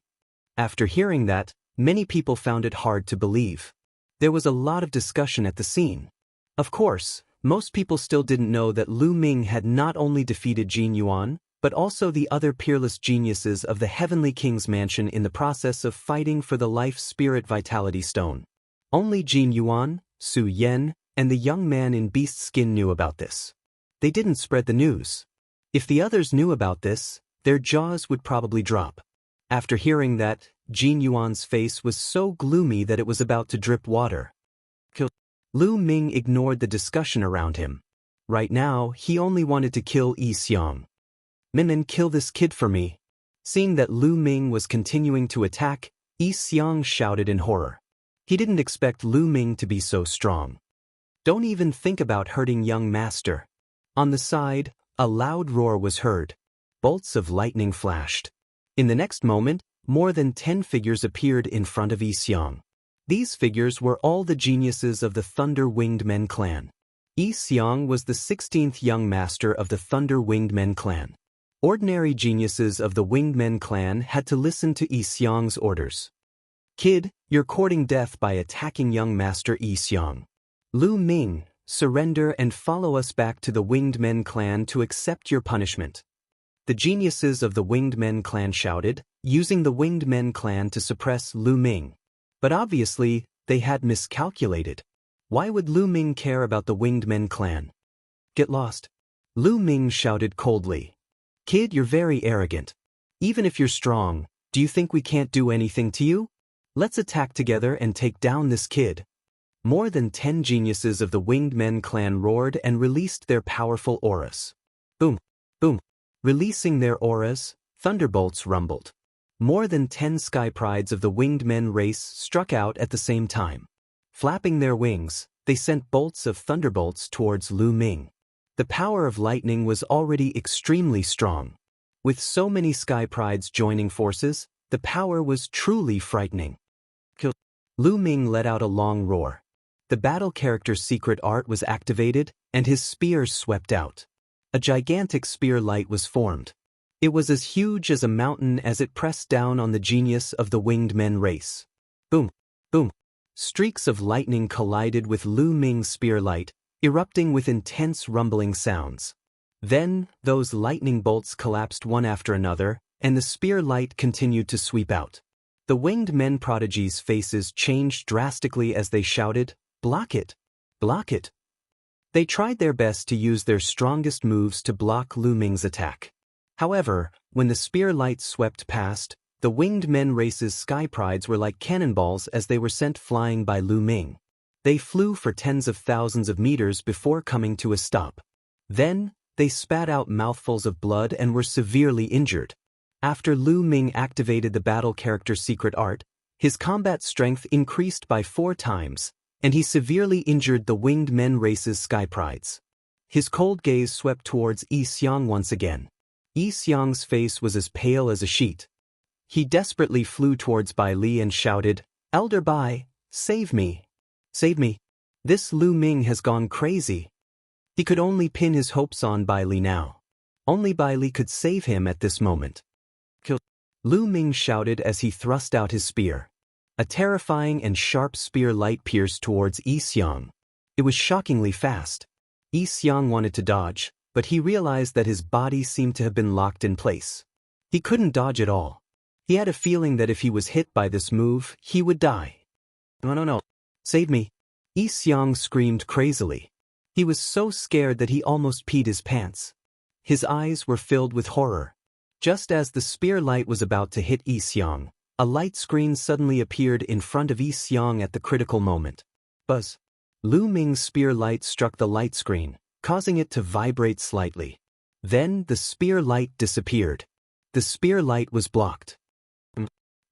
After hearing that, many people found it hard to believe. There was a lot of discussion at the scene. Of course, most people still didn't know that Lu Ming had not only defeated Jin Yuan, but also the other peerless geniuses of the Heavenly King's mansion in the process of fighting for the Life Spirit Vitality Stone. Only Jin Yuan, Su Yan, and the young man in beast skin knew about this. They didn't spread the news. If the others knew about this, their jaws would probably drop. After hearing that, Jin Yuan's face was so gloomy that it was about to drip water. Lu Ming ignored the discussion around him. Right now, he only wanted to kill Xiang. Min, kill this kid for me. Seeing that Lu Ming was continuing to attack, Xiang shouted in horror. He didn't expect Lu Ming to be so strong. Don't even think about hurting young master. On the side, a loud roar was heard. Bolts of lightning flashed. In the next moment, more than 10 figures appeared in front of Xiang. These figures were all the geniuses of the Thunder Winged Men clan. Xiang was the 16th young master of the Thunder Winged Men clan. Ordinary geniuses of the Winged Men clan had to listen to Xiang's orders. Kid, You're courting death by attacking young Master Yi Xiang. Lu Ming, surrender and follow us back to the Winged Men clan to accept your punishment. The geniuses of the Winged Men clan shouted, using the Winged Men clan to suppress Lu Ming. But obviously, they had miscalculated. Why would Lu Ming care about the Winged Men clan? Get lost. Lu Ming shouted coldly. Kid, you're very arrogant. Even if you're strong, do you think we can't do anything to you? Let's attack together and take down this kid. More than 10 geniuses of the Winged Men clan roared and released their powerful auras. Boom, boom. Releasing their auras, thunderbolts rumbled. More than 10 sky prides of the Winged Men race struck out at the same time. Flapping their wings, they sent bolts of thunderbolts towards Lu Ming. The power of lightning was already extremely strong. With so many sky prides joining forces, the power was truly frightening. Lu Ming let out a long roar. The battle character's secret art was activated, and his spear swept out. A gigantic spear light was formed. It was as huge as a mountain as it pressed down on the genius of the Winged Men race. Boom, boom. Streaks of lightning collided with Lu Ming's spear light, erupting with intense rumbling sounds. Then, those lightning bolts collapsed one after another, and the spear light continued to sweep out. The Winged Men prodigies' faces changed drastically as they shouted, "Block it! Block it!" They tried their best to use their strongest moves to block Lu Ming's attack. However, when the spear light swept past, the Winged Men race's sky prides were like cannonballs as they were sent flying by Lu Ming. They flew for tens of thousands of meters before coming to a stop. Then, they spat out mouthfuls of blood and were severely injured. After Lu Ming activated the battle character's secret art, his combat strength increased by 4 times, and he severely injured the Winged Men race's sky prides. His cold gaze swept towards Yi Xiang once again. Yi Xiang's face was as pale as a sheet. He desperately flew towards Bai Li and shouted, "Elder Bai, save me! Save me! This Lu Ming has gone crazy." He could only pin his hopes on Bai Li now. Only Bai Li could save him at this moment. "Kill!" Lu Ming shouted as he thrust out his spear. A terrifying and sharp spear light pierced towards Yi Xiang. It was shockingly fast. Yi Xiang wanted to dodge, but he realized that his body seemed to have been locked in place. He couldn't dodge at all. He had a feeling that if he was hit by this move, he would die. No. Save me! Yi Xiang screamed crazily. He was so scared that he almost peed his pants. His eyes were filled with horror. Just as the spear light was about to hit Yi Xiang, a light screen suddenly appeared in front of Yi Xiang at the critical moment. Buzz! Lu Ming's spear light struck the light screen, causing it to vibrate slightly. Then the spear light disappeared. The spear light was blocked.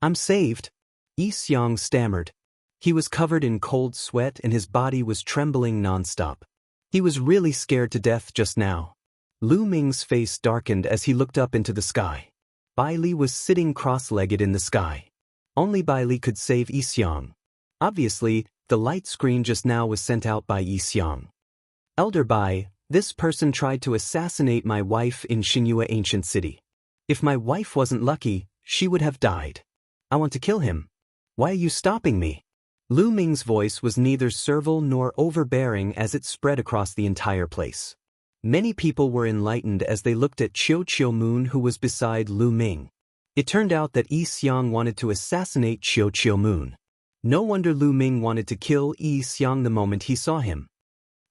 "I'm saved," Yi Xiang stammered. He was covered in cold sweat and his body was trembling nonstop. He was really scared to death just now. Lu Ming's face darkened as he looked up into the sky. Bai Li was sitting cross-legged in the sky. Only Bai Li could save Yi Xiang. Obviously, the light screen just now was sent out by Yi Xiang. "Elder Bai, this person tried to assassinate my wife in Xianxia Ancient City. If my wife wasn't lucky, she would have died. I want to kill him. Why are you stopping me?" Lu Ming's voice was neither servile nor overbearing as it spread across the entire place. Many people were enlightened as they looked at Qiu Moon who was beside Lu Ming. It turned out that Yi Xiang wanted to assassinate Qiu Moon. No wonder Lu Ming wanted to kill Yi Xiang the moment he saw him.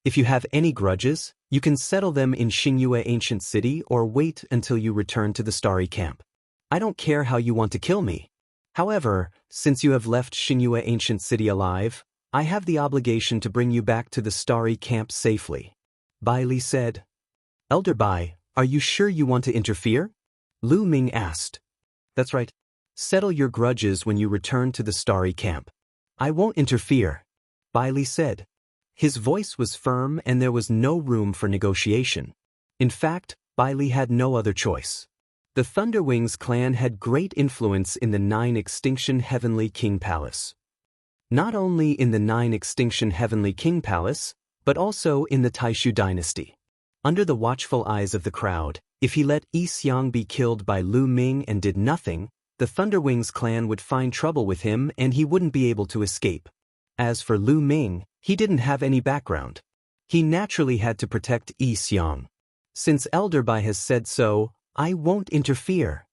If you have any grudges, you can settle them in Xianxia Ancient City or wait until you return to the Starry Camp. I don't care how you want to kill me. However, since you have left Xianxia Ancient City alive, I have the obligation to bring you back to the Starry Camp safely. Bai Li said. "Elder Bai, are you sure you want to interfere?" Lu Ming asked. "That's right. Settle your grudges when you return to the Starry Camp." "I won't interfere," Bai Li said. His voice was firm and there was no room for negotiation. In fact, Bai Li had no other choice. The Thunderwings clan had great influence in the 9 Extinction Heavenly King Palace. Not only in the 9 Extinction Heavenly King Palace, but also in the Taishu dynasty. Under the watchful eyes of the crowd, if he let Yi Xiang be killed by Lu Ming and did nothing, the Thunderwings clan would find trouble with him and he wouldn't be able to escape. As for Lu Ming, he didn't have any background. He naturally had to protect Yi Xiang. Since Elder Bai has said so, I won't interfere.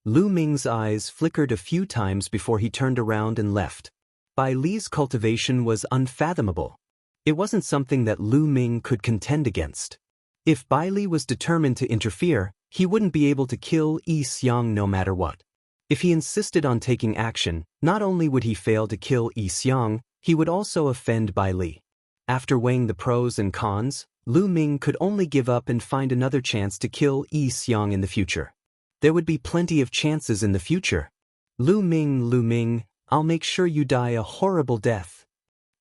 Lu Ming's eyes flickered a few times before he turned around and left. Bai Li's cultivation was unfathomable. It wasn't something that Lu Ming could contend against. If Bai Li was determined to interfere, he wouldn't be able to kill Yi Xiang no matter what. If he insisted on taking action, not only would he fail to kill Yi Xiang, he would also offend Bai Li. After weighing the pros and cons, Lu Ming could only give up and find another chance to kill Yi Xiang in the future. There would be plenty of chances in the future. Lu Ming, I'll make sure you die a horrible death.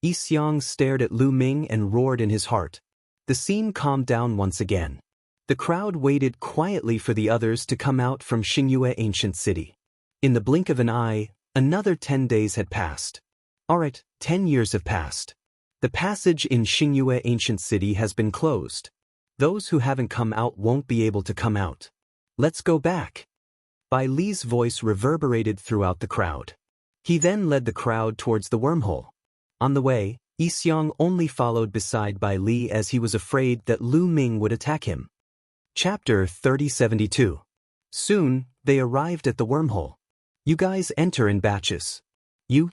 Yi Xiang stared at Lu Ming and roared in his heart. The scene calmed down once again. The crowd waited quietly for the others to come out from Xingyue Ancient City. In the blink of an eye, another 10 days had passed. Alright, 10 years have passed. The passage in Xingyue Ancient City has been closed. Those who haven't come out won't be able to come out. Let's go back. Bai Li's voice reverberated throughout the crowd. He then led the crowd towards the wormhole. On the way, Yi Xiang only followed beside Bai Li as he was afraid that Lu Ming would attack him. Chapter 3072. Soon, they arrived at the wormhole. You guys enter in batches. You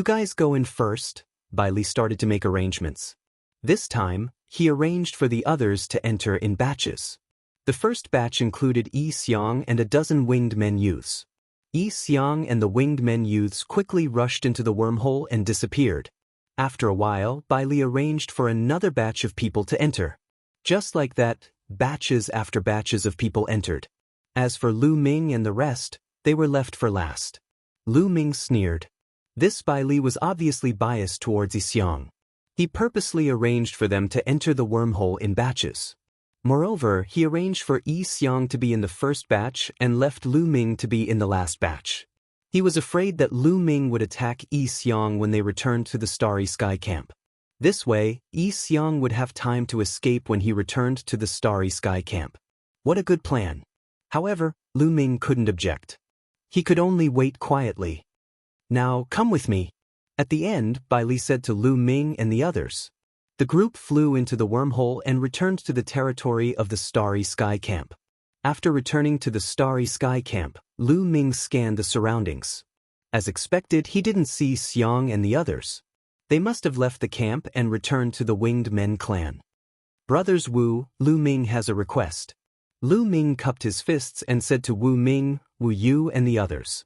guys go in first. Bai Li started to make arrangements. This time, he arranged for the others to enter in batches. The first batch included Yi Xiang and a dozen winged men youths. Yi Xiang and the winged men youths quickly rushed into the wormhole and disappeared. After a while, Bai Li arranged for another batch of people to enter. Just like that, batches after batches of people entered. As for Lu Ming and the rest, they were left for last. Lu Ming sneered. This Bai Li was obviously biased towards Yi Xiang. He purposely arranged for them to enter the wormhole in batches. Moreover, he arranged for Yi Xiang to be in the first batch and left Lu Ming to be in the last batch. He was afraid that Lu Ming would attack Yi Xiang when they returned to the Starry Sky Camp. This way, Yi Xiang would have time to escape when he returned to the Starry Sky Camp. What a good plan. However, Lu Ming couldn't object. He could only wait quietly. Now, come with me. At the end, Bai Li said to Lu Ming and the others. The group flew into the wormhole and returned to the territory of the Starry Sky Camp. After returning to the Starry Sky Camp, Lu Ming scanned the surroundings. As expected, he didn't see Xiang and the others. They must have left the camp and returned to the Winged Men clan. Brothers Wu, Lu Ming has a request. Lu Ming cupped his fists and said to Wu Ming, Wu Yu and the others.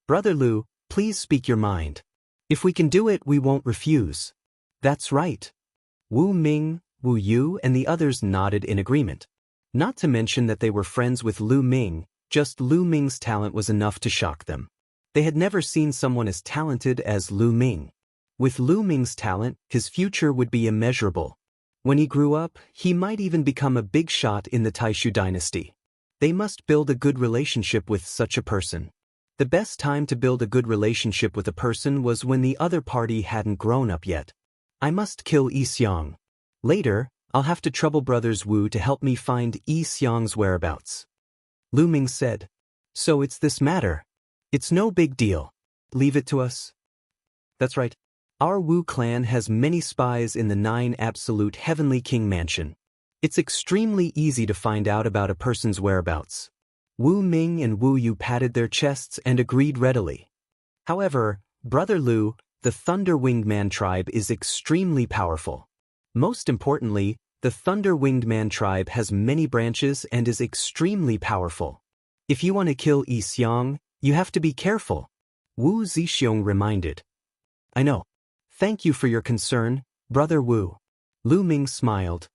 Brother Lu, please speak your mind. If we can do it, we won't refuse. That's right. Wu Ming, Wu Yu and the others nodded in agreement. Not to mention that they were friends with Lu Ming, just Lu Ming's talent was enough to shock them. They had never seen someone as talented as Lu Ming. With Lu Ming's talent, his future would be immeasurable. When he grew up, he might even become a big shot in the Taishu dynasty. They must build a good relationship with such a person. The best time to build a good relationship with a person was when the other party hadn't grown up yet. I must kill Yi Xiang. Later, I'll have to trouble Brothers Wu to help me find Yi Xiang's whereabouts. Lu Ming said. So it's this matter. It's no big deal. Leave it to us. That's right. Our Wu clan has many spies in the 9 Absolute Heavenly King Mansion. It's extremely easy to find out about a person's whereabouts. Wu Ming and Wu Yu patted their chests and agreed readily. However, Brother Lu, the Thunder Winged Man tribe is extremely powerful. Most importantly, the Thunder Winged Man tribe has many branches and is extremely powerful. If you want to kill Yi Xiang, you have to be careful. Wu Zixiong reminded. I know. Thank you for your concern, Brother Wu. Lu Ming smiled.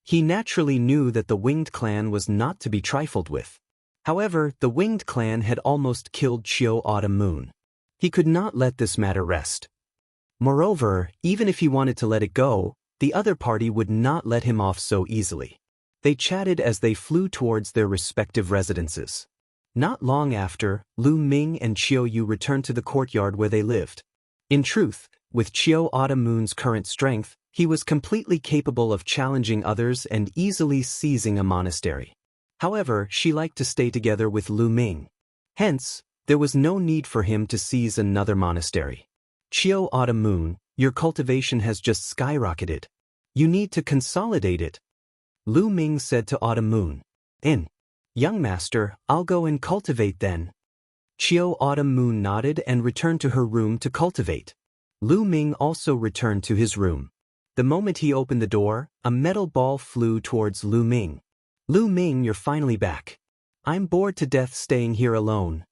He naturally knew that the Winged Clan was not to be trifled with. However, the Winged Clan had almost killed Chiu Autumn Moon. He could not let this matter rest. Moreover, even if he wanted to let it go, the other party would not let him off so easily. They chatted as they flew towards their respective residences. Not long after, Lu Ming and Chiu Yu returned to the courtyard where they lived. In truth, with Chiu Autumn Moon's current strength, he was completely capable of challenging others and easily seizing a monastery. However, she liked to stay together with Lu Ming. Hence, There was no need for him to seize another monastery. Qiu Autumn Moon, your cultivation has just skyrocketed. You need to consolidate it. Lu Ming said to Autumn Moon. Young master, I'll go and cultivate then. Qiu Autumn Moon nodded and returned to her room to cultivate. Lu Ming also returned to his room. The moment he opened the door, a metal ball flew towards Lu Ming. Lu Ming, you're finally back. I'm bored to death staying here alone.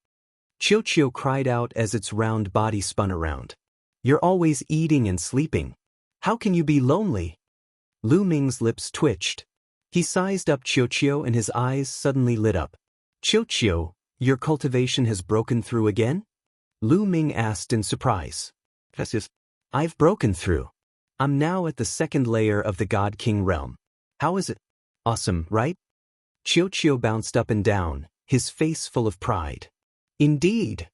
Qiu cried out as its round body spun around. You're always eating and sleeping. How can you be lonely? Lu Ming's lips twitched. He sized up Qiu and his eyes suddenly lit up. Qiu, your cultivation has broken through again? Lu Ming asked in surprise. Yes, I've broken through. I'm now at the second layer of the God King realm. How is it? Awesome, right? Qiu bounced up and down, his face full of pride. Indeed.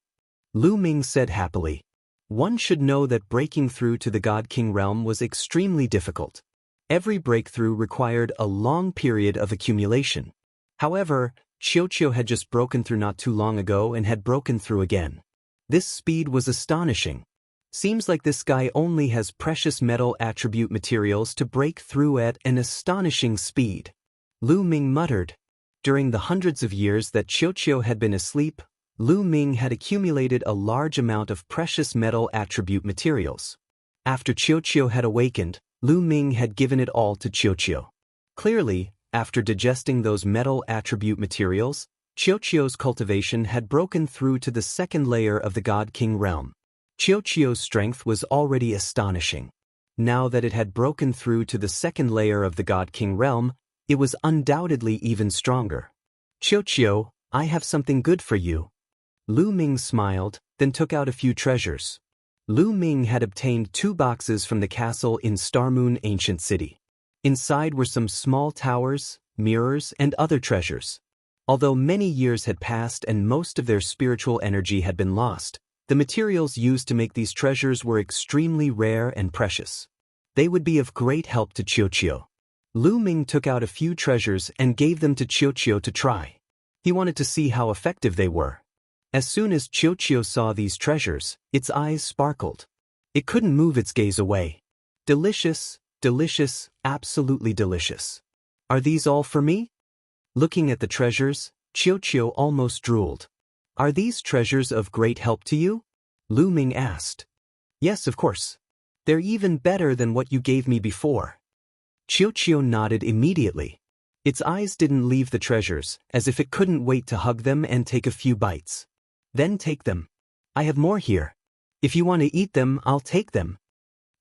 Lu Ming said happily. One should know that breaking through to the God King realm was extremely difficult. Every breakthrough required a long period of accumulation. However, Qiu had just broken through not too long ago and had broken through again. This speed was astonishing. Seems like this guy only has precious metal attribute materials to break through at an astonishing speed. Lu Ming muttered. During the hundreds of years that Qiu had been asleep, Lu Ming had accumulated a large amount of precious metal attribute materials. After Qiu had awakened, Lu Ming had given it all to Qiu. Clearly, after digesting those metal attribute materials, Qiu's cultivation had broken through to the second layer of the God King realm. Qiu's strength was already astonishing. Now that it had broken through to the second layer of the God King realm, it was undoubtedly even stronger. Qiu, I have something good for you. Lu Ming smiled, then took out a few treasures. Lu Ming had obtained 2 boxes from the castle in Starmoon Ancient City. Inside were some small towers, mirrors, and other treasures. Although many years had passed and most of their spiritual energy had been lost, the materials used to make these treasures were extremely rare and precious. They would be of great help to Qiu. Lu Ming took out a few treasures and gave them to Qiu to try. He wanted to see how effective they were. As soon as Qiu saw these treasures, its eyes sparkled. It couldn't move its gaze away. Delicious, delicious, absolutely delicious. Are these all for me? Looking at the treasures, Qiu almost drooled. Are these treasures of great help to you? Lu Ming asked. Yes, of course. They're even better than what you gave me before. Qiu nodded immediately. Its eyes didn't leave the treasures, as if it couldn't wait to hug them and take a few bites. Then take them. I have more here. If you want to eat them, I'll take them.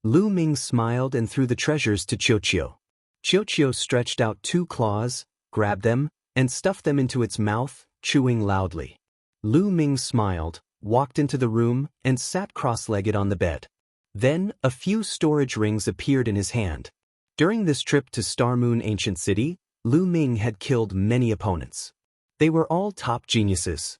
Lu Ming smiled and threw the treasures to Qiu. Qiu stretched out 2 claws, grabbed them, and stuffed them into its mouth, chewing loudly. Lu Ming smiled, walked into the room, and sat cross-legged on the bed. Then, a few storage rings appeared in his hand. During this trip to Starmoon Ancient City, Lu Ming had killed many opponents. They were all top geniuses.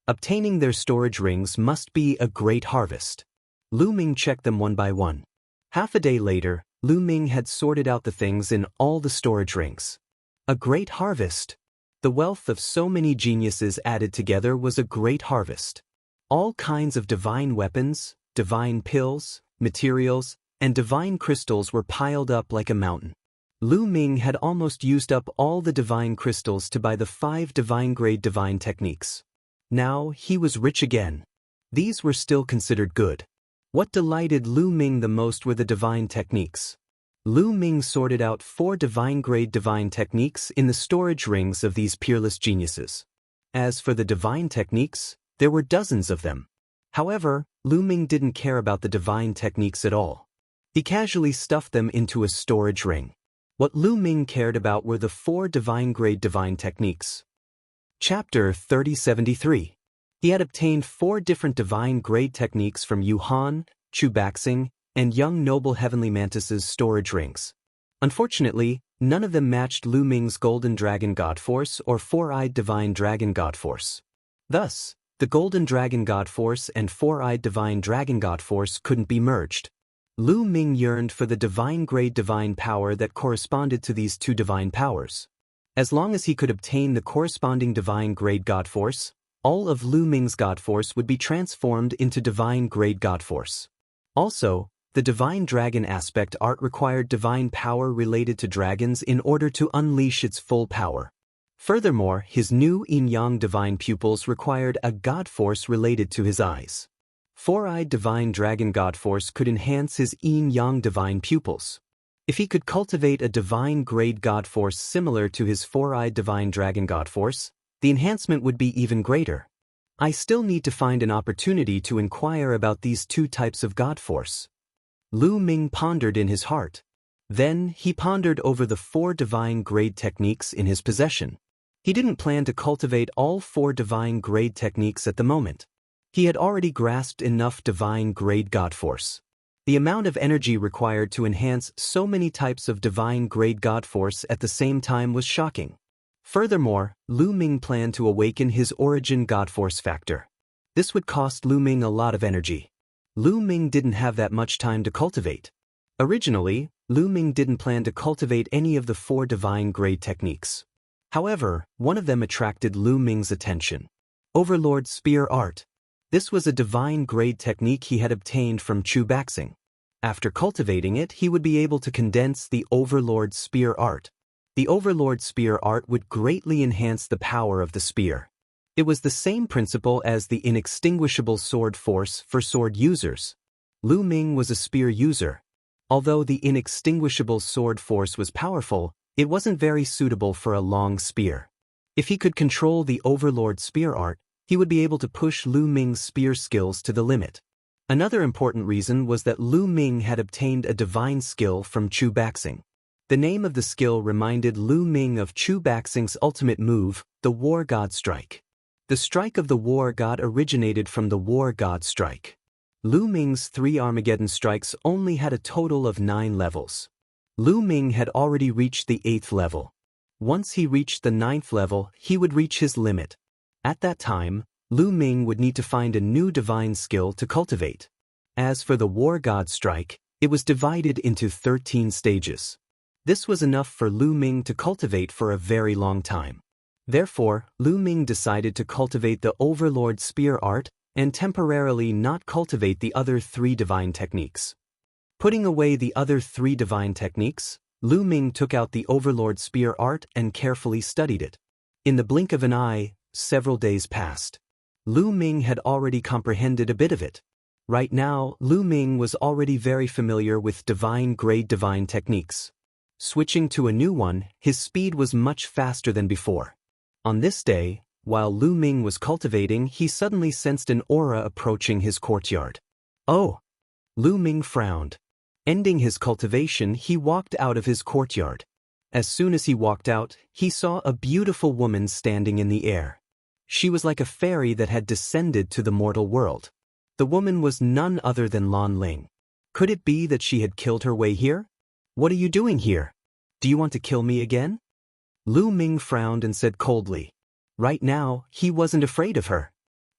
Obtaining their storage rings must be a great harvest. Lu Ming checked them one by one. Half a day later, Lu Ming had sorted out the things in all the storage rings. A great harvest. The wealth of so many geniuses added together was a great harvest. All kinds of divine weapons, divine pills, materials, and divine crystals were piled up like a mountain. Lu Ming had almost used up all the divine crystals to buy the 5 divine-grade divine techniques. Now he was rich again. These were still considered good. What delighted Lu Ming the most were the divine techniques. Lu Ming sorted out 4 divine-grade divine techniques in the storage rings of these peerless geniuses. As for the divine techniques, there were dozens of them. However, Lu Ming didn't care about the divine techniques at all. He casually stuffed them into a storage ring. What Lu Ming cared about were the 4 divine-grade divine techniques. Chapter 3073. He had obtained 4 different divine-grade techniques from Yuhan, Chu Baxing, and young noble heavenly mantis's storage rings. Unfortunately, none of them matched Lu Ming's Golden Dragon God Force or 4-eyed Divine Dragon God Force. Thus, the Golden Dragon God Force and 4-eyed Divine Dragon God Force couldn't be merged. Lu Ming yearned for the divine-grade divine power that corresponded to these 2 divine powers. As long as he could obtain the corresponding divine-grade God Force, all of Lu Ming's God Force would be transformed into divine grade God Force. Also, the divine dragon aspect art required divine power related to dragons in order to unleash its full power. Furthermore, his new yin-yang divine pupils required a God Force related to his eyes. Four-eyed divine dragon God Force could enhance his yin-yang divine pupils. If he could cultivate a divine grade God Force similar to his four-eyed divine dragon God Force, the enhancement would be even greater. I still need to find an opportunity to inquire about these two types of God Force. Lu Ming pondered in his heart. Then, he pondered over the 4 divine grade techniques in his possession. He didn't plan to cultivate all 4 divine grade techniques at the moment. He had already grasped enough divine grade God Force. The amount of energy required to enhance so many types of divine grade God Force at the same time was shocking. Furthermore, Lu Ming planned to awaken his origin God Force factor. This would cost Lu Ming a lot of energy. Lu Ming didn't have that much time to cultivate. Originally, Lu Ming didn't plan to cultivate any of the 4 divine grade techniques. However, one of them attracted Lu Ming's attention. Overlord Spear Art. This was a divine grade technique he had obtained from Chu Baxing. After cultivating it, he would be able to condense the Overlord Spear Art. The Overlord Spear Art would greatly enhance the power of the spear. It was the same principle as the inextinguishable sword force for sword users. Lu Ming was a spear user. Although the inextinguishable sword force was powerful, it wasn't very suitable for a long spear. If he could control the Overlord Spear Art, he would be able to push Lu Ming's spear skills to the limit. Another important reason was that Lu Ming had obtained a divine skill from Chu Baxing. The name of the skill reminded Lu Ming of Chu Baxing's ultimate move, the War God Strike. The strike of the War God originated from the War God Strike. Lu Ming's 3 Armageddon strikes only had a total of 9 levels. Lu Ming had already reached the 8th level. Once he reached the 9th level, he would reach his limit. At that time, Lu Ming would need to find a new divine skill to cultivate. As for the War God Strike, it was divided into 13 stages. This was enough for Lu Ming to cultivate for a very long time. Therefore, Lu Ming decided to cultivate the Overlord Spear Art and temporarily not cultivate the other 3 divine techniques. Putting away the other 3 divine techniques, Lu Ming took out the Overlord Spear Art and carefully studied it. In the blink of an eye, several days passed. Lu Ming had already comprehended a bit of it. Right now, Lu Ming was already very familiar with divine grade divine techniques. Switching to a new one, his speed was much faster than before. On this day, while Lu Ming was cultivating, he suddenly sensed an aura approaching his courtyard. Oh! Lu Ming frowned. Ending his cultivation, he walked out of his courtyard. As soon as he walked out, he saw a beautiful woman standing in the air. She was like a fairy that had descended to the mortal world. The woman was none other than Wang Lin. Could it be that she had killed her way here? What are you doing here? Do you want to kill me again? Lu Ming frowned and said coldly. Right now, he wasn't afraid of her.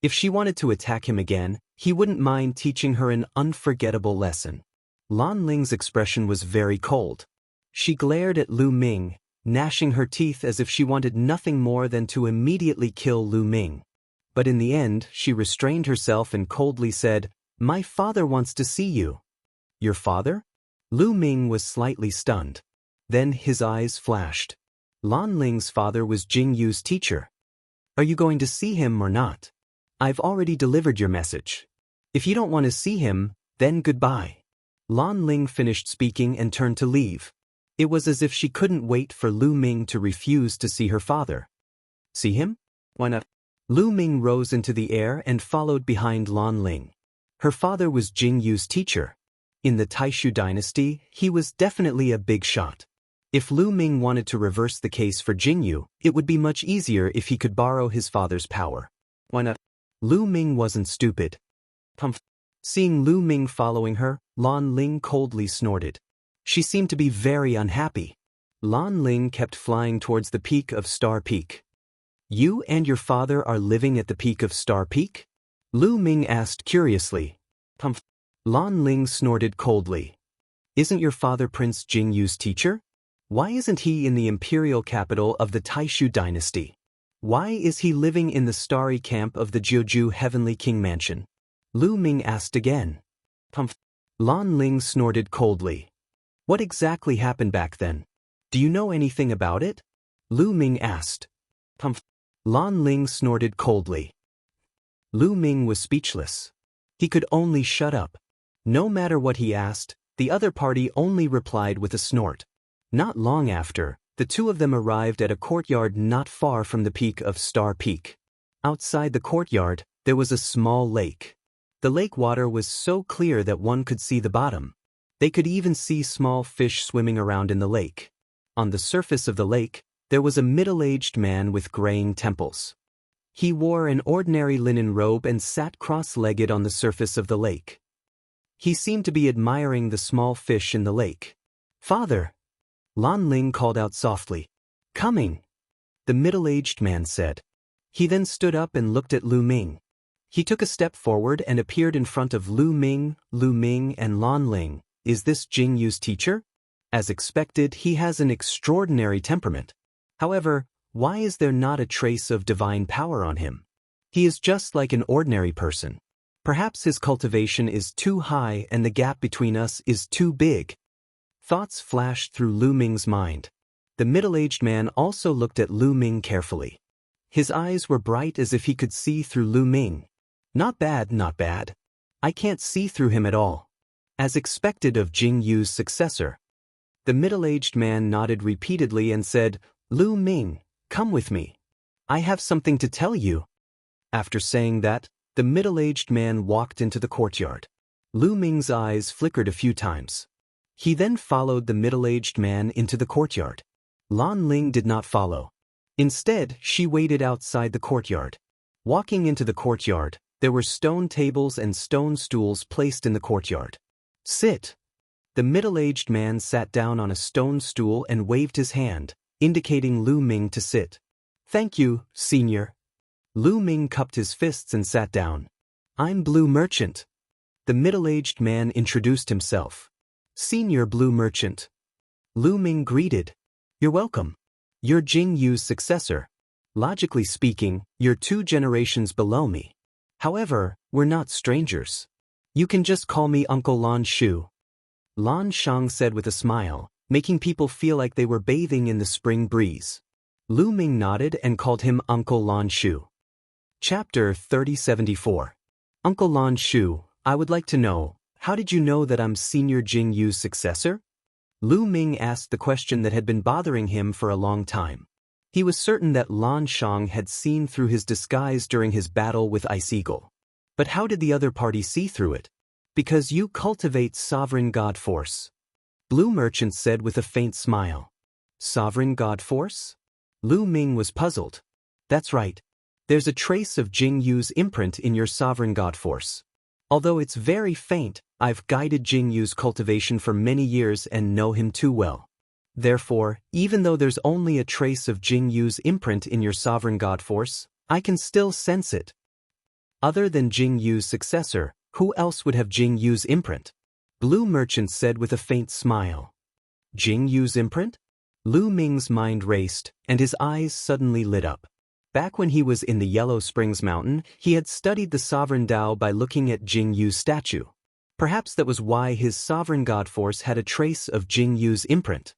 If she wanted to attack him again, he wouldn't mind teaching her an unforgettable lesson. Lan Ling's expression was very cold. She glared at Lu Ming, gnashing her teeth as if she wanted nothing more than to immediately kill Lu Ming. But in the end, she restrained herself and coldly said, "My father wants to see you." Your father? Lu Ming was slightly stunned. Then his eyes flashed. Lan Ling's father was Jing Yu's teacher. Are you going to see him or not? I've already delivered your message. If you don't want to see him, then goodbye. Lan Ling finished speaking and turned to leave. It was as if she couldn't wait for Lu Ming to refuse to see her father. See him? Why not? Lu Ming rose into the air and followed behind Lan Ling. Her father was Jing Yu's teacher. In the Taishu dynasty, he was definitely a big shot. If Lu Ming wanted to reverse the case for Jing Yu, it would be much easier if he could borrow his father's power. Why not? Lu Ming wasn't stupid. Seeing Lu Ming following her, Lan Ling coldly snorted. She seemed to be very unhappy. Lan Ling kept flying towards the peak of Star Peak. You and your father are living at the peak of Star Peak? Lu Ming asked curiously. Lan Ling snorted coldly. Isn't your father Prince Jing Yu's teacher? Why isn't he in the imperial capital of the Taishu dynasty? Why is he living in the starry camp of the Jiuju Heavenly King Mansion? Lu Ming asked again. Humph. Lan Ling snorted coldly. What exactly happened back then? Do you know anything about it? Lu Ming asked. Humph. Lan Ling snorted coldly. Lu Ming was speechless. He could only shut up. No matter what he asked, the other party only replied with a snort. Not long after, the two of them arrived at a courtyard not far from the peak of Star Peak. Outside the courtyard, there was a small lake. The lake water was so clear that one could see the bottom. They could even see small fish swimming around in the lake. On the surface of the lake, there was a middle-aged man with graying temples. He wore an ordinary linen robe and sat cross-legged on the surface of the lake. He seemed to be admiring the small fish in the lake. Father! Lan Ling called out softly. Coming! The middle-aged man said. He then stood up and looked at Lu Ming. He took a step forward and appeared in front of Lu Ming, and Lan Ling. Is this Jing Yu's teacher? As expected, he has an extraordinary temperament. However, why is there not a trace of divine power on him? He is just like an ordinary person. Perhaps his cultivation is too high and the gap between us is too big. Thoughts flashed through Lu Ming's mind. The middle-aged man also looked at Lu Ming carefully. His eyes were bright as if he could see through Lu Ming. Not bad, not bad. I can't see through him at all. As expected of Jing Yu's successor. The middle-aged man nodded repeatedly and said, Lu Ming, come with me. I have something to tell you. After saying that, the middle-aged man walked into the courtyard. Lu Ming's eyes flickered a few times. He then followed the middle-aged man into the courtyard. Lan Ling did not follow. Instead, she waited outside the courtyard. Walking into the courtyard, there were stone tables and stone stools placed in the courtyard. Sit. The middle-aged man sat down on a stone stool and waved his hand, indicating Lu Ming to sit. Thank you, senior. Lu Ming cupped his fists and sat down. I'm Blue Merchant. The middle-aged man introduced himself. Senior Blue Merchant. Lu Ming greeted. You're welcome. You're Jing Yu's successor. Logically speaking, you're 2 generations below me. However, we're not strangers. You can just call me Uncle Lan Shu. Lan Shang said with a smile, making people feel like they were bathing in the spring breeze. Lu Ming nodded and called him Uncle Lan Shu. Chapter 3074. Uncle Lan Shu, I would like to know, how did you know that I'm Senior Jing Yu's successor? Lu Ming asked the question that had been bothering him for a long time. He was certain that Lan Shang had seen through his disguise during his battle with Ice Eagle. But how did the other party see through it? Because you cultivate sovereign god force. Blue Merchant said with a faint smile. Sovereign god force? Lu Ming was puzzled. That's right. There's a trace of Jing Yu's imprint in your sovereign god force. Although it's very faint, I've guided Jing Yu's cultivation for many years and know him too well. Therefore, even though there's only a trace of Jing Yu's imprint in your sovereign god force, I can still sense it. Other than Jing Yu's successor, who else would have Jing Yu's imprint? Blue Merchant said with a faint smile. Jing Yu's imprint? Lu Ming's mind raced, and his eyes suddenly lit up. Back when he was in the Yellow Springs Mountain, he had studied the Sovereign Dao by looking at Jing Yu's statue. Perhaps that was why his sovereign god force had a trace of Jing Yu's imprint.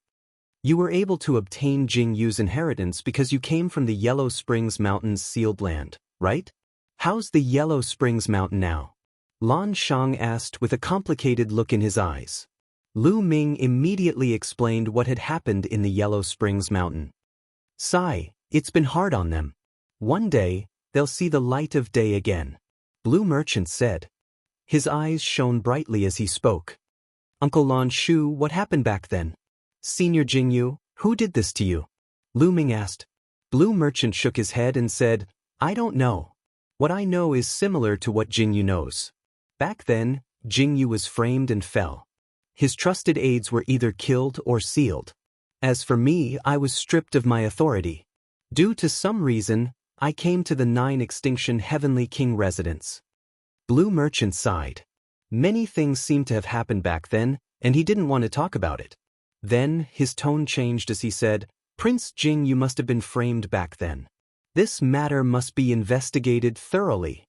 You were able to obtain Jing Yu's inheritance because you came from the Yellow Springs Mountain's sealed land, right? How's the Yellow Springs Mountain now? Lan Shang asked with a complicated look in his eyes. Lu Ming immediately explained what had happened in the Yellow Springs Mountain. Sigh, it's been hard on them. One day, they'll see the light of day again. Blue Merchant said. His eyes shone brightly as he spoke. Uncle Lan Shu, what happened back then? Senior Jing Yu, who did this to you? Lu Ming asked. Blue Merchant shook his head and said, I don't know. What I know is similar to what Jing Yu knows. Back then, Jing Yu was framed and fell. His trusted aides were either killed or sealed. As for me, I was stripped of my authority. Due to some reason, I came to the 9 Extinction Heavenly King residence. Blue Merchant sighed. Many things seemed to have happened back then, and he didn't want to talk about it. Then, his tone changed as he said, Prince Jing, you must have been framed back then. This matter must be investigated thoroughly.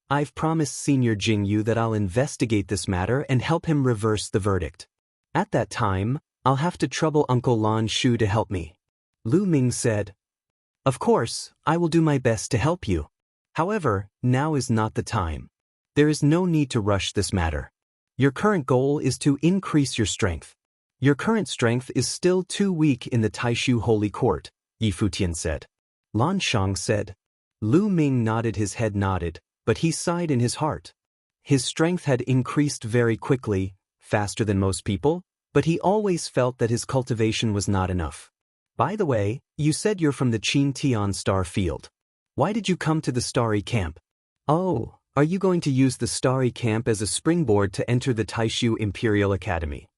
I've promised Senior Jingyu that I'll investigate this matter and help him reverse the verdict. At that time, I'll have to trouble Uncle Lan Shu to help me. Lu Ming said. Of course, I will do my best to help you. However, now is not the time. There is no need to rush this matter. Your current goal is to increase your strength. Your current strength is still too weak in the Taishu Holy Court, Yi Futian said. Lan Shang said. Lu Ming nodded, his head nodded, but he sighed in his heart. His strength had increased very quickly, faster than most people, but he always felt that his cultivation was not enough. By the way, you said you're from the Qin Tian Star Field. Why did you come to the Starry Camp? Oh, are you going to use the Starry Camp as a springboard to enter the Taishu Imperial Academy?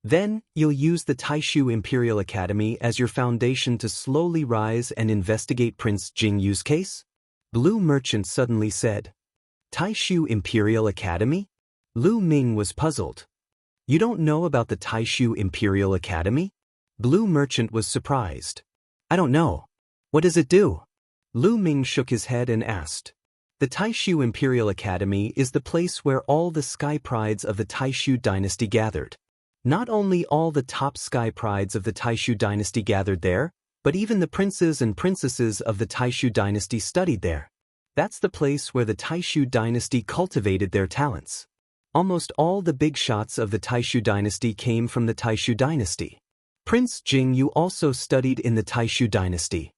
Then, you'll use the Taishu Imperial Academy as your foundation to slowly rise and investigate Prince Jingyu's case? Blue Merchant suddenly said. Taishu Imperial Academy? Lu Ming was puzzled. You don't know about the Taishu Imperial Academy? Blue Merchant was surprised. I don't know. What does it do? Lu Ming shook his head and asked. The Taishu Imperial Academy is the place where all the sky prides of the Taishu dynasty gathered. Not only all the top sky prides of the Taishu dynasty gathered there, but even the princes and princesses of the Taishu dynasty studied there. That's the place where the Taishu dynasty cultivated their talents. Almost all the big shots of the Taishu dynasty came from the Taishu dynasty. Prince Jingyu also studied in the Taishu dynasty.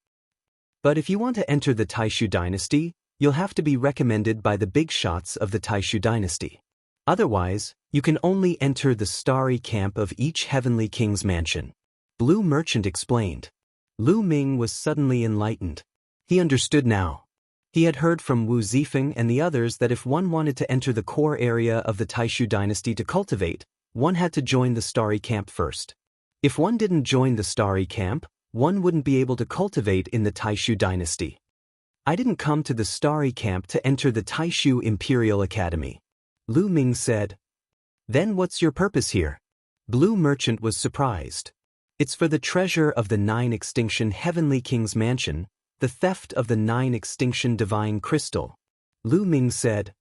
But if you want to enter the Taishu dynasty, you'll have to be recommended by the big shots of the Taishu dynasty. Otherwise, you can only enter the starry camp of each heavenly king's mansion. Blue Merchant explained. Lu Ming was suddenly enlightened. He understood now. He had heard from Wu Zifeng and the others that if one wanted to enter the core area of the Taishu dynasty to cultivate, one had to join the starry camp first. If one didn't join the starry camp, one wouldn't be able to cultivate in the Taishu dynasty. I didn't come to the starry camp to enter the Taishu Imperial Academy. Lu Ming said. Then what's your purpose here? Blue Merchant was surprised. It's for the treasure of the 9 extinction heavenly king's mansion, the theft of the 9 extinction divine crystal. Lu Ming said.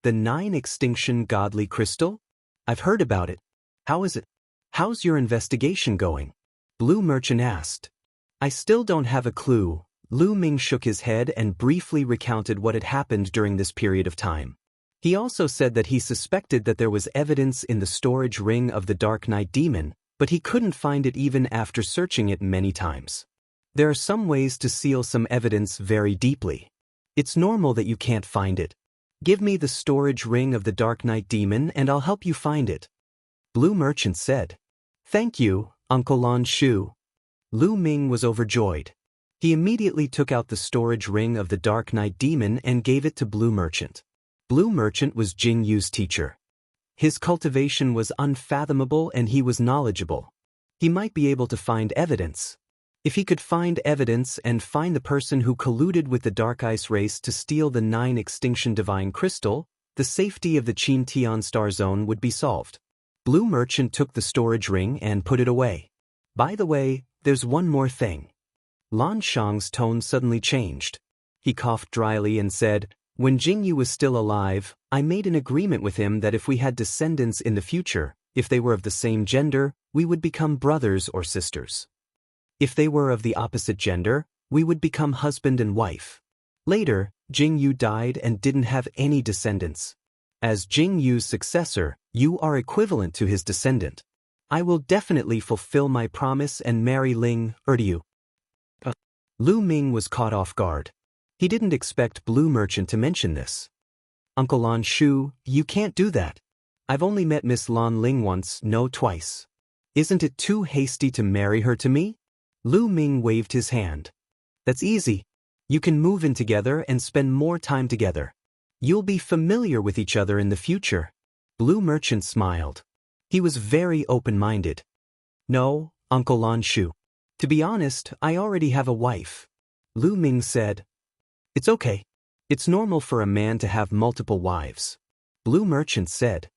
The 9 extinction godly crystal? I've heard about it. How is it? How's your investigation going? Blue Merchant asked. I still don't have a clue. Lu Ming shook his head and briefly recounted what had happened during this period of time. He also said that he suspected that there was evidence in the storage ring of the Dark Knight demon, but he couldn't find it even after searching it many times. There are some ways to seal some evidence very deeply. It's normal that you can't find it. Give me the storage ring of the Dark Knight demon and I'll help you find it. Blue Merchant said. Thank you, Uncle Lan Shu. Lu Ming was overjoyed. He immediately took out the storage ring of the Dark Knight demon and gave it to Blue Merchant. Blue Merchant was Jingyu's teacher. His cultivation was unfathomable and he was knowledgeable. He might be able to find evidence. If he could find evidence and find the person who colluded with the Dark Ice race to steal the 9 extinction divine crystal, the safety of the Qin Tian Star Zone would be solved. Blue Merchant took the storage ring and put it away. By the way, there's one more thing. Lan Shang's tone suddenly changed. He coughed dryly and said, when Jingyu was still alive, I made an agreement with him that if we had descendants in the future, if they were of the same gender, we would become brothers or sisters. If they were of the opposite gender, we would become husband and wife. Later, Jingyu died and didn't have any descendants. As Jingyu's successor, you are equivalent to his descendant. I will definitely fulfill my promise and marry Ling Erdiu. Lu Ming was caught off guard. He didn't expect Blue Merchant to mention this. Uncle Lan Shu, you can't do that. I've only met Miss Lan Ling once, no twice. Isn't it too hasty to marry her to me? Lu Ming waved his hand. That's easy. You can move in together and spend more time together. You'll be familiar with each other in the future. Blue Merchant smiled. He was very open-minded. No, Uncle Lan Shu. To be honest, I already have a wife. Lu Ming said. It's okay. It's normal for a man to have multiple wives. Blue Merchant said.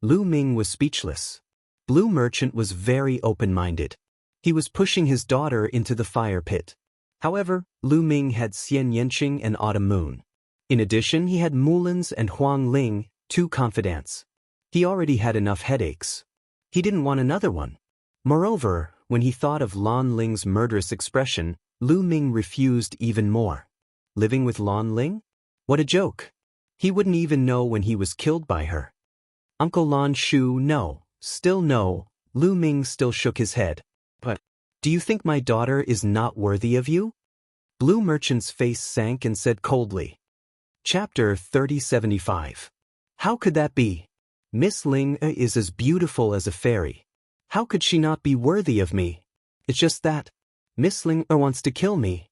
Lu Ming was speechless. Blue Merchant was very open-minded. He was pushing his daughter into the fire pit. However, Lu Ming had Xianxia and Autumn Moon. In addition, he had Mulan's and Wang Lin, 2 confidants. He already had enough headaches. He didn't want another one. Moreover, when he thought of Lan Ling's murderous expression, Lu Ming refused even more. Living with Lan Ling? What a joke. He wouldn't even know when he was killed by her. Uncle Lan Shu, no, still no. Lu Ming still shook his head. But, do you think my daughter is not worthy of you? Blue Merchant's face sank and said coldly. Chapter 3075. How could that be? Miss Ling is as beautiful as a fairy. How could she not be worthy of me? It's just that Miss Ling wants to kill me.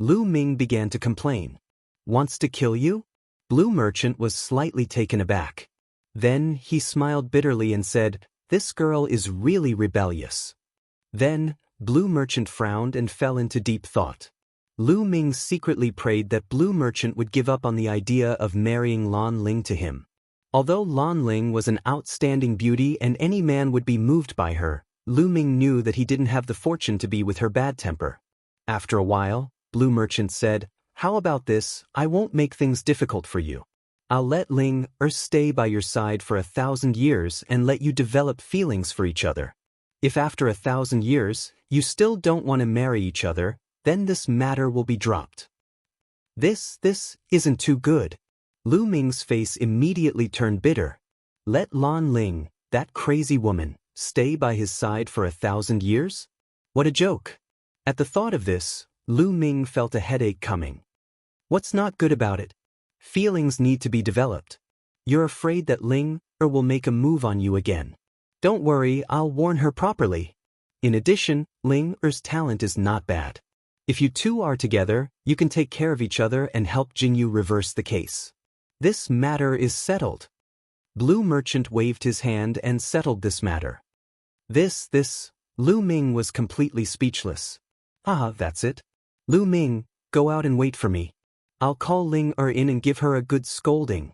Lu Ming began to complain. Wants to kill you? Blue Merchant was slightly taken aback. Then he smiled bitterly and said, "This girl is really rebellious." Then, Blue Merchant frowned and fell into deep thought. Lu Ming secretly prayed that Blue Merchant would give up on the idea of marrying Lan Ling to him. Although Lan Ling was an outstanding beauty and any man would be moved by her, Lu Ming knew that he didn't have the fortune to be with her bad temper. After a while, Blue Merchant said, "How about this? I won't make things difficult for you. I'll let Ling stay by your side for 1,000 years and let you develop feelings for each other. If after 1,000 years, you still don't want to marry each other, then this matter will be dropped." This isn't too good. Lu Ming's face immediately turned bitter. Let Lan Ling, that crazy woman, stay by his side for 1,000 years? What a joke. At the thought of this, Lu Ming felt a headache coming. What's not good about it? Feelings need to be developed. You're afraid that Ling will make a move on you again. Don't worry, I'll warn her properly. In addition, Ling's talent is not bad. If you two are together, you can take care of each other and help Jingyu reverse the case. This matter is settled. Blue Merchant waved his hand and settled this matter. Lu Ming was completely speechless. That's it. Lu Ming, go out and wait for me. I'll call Ling in and give her a good scolding.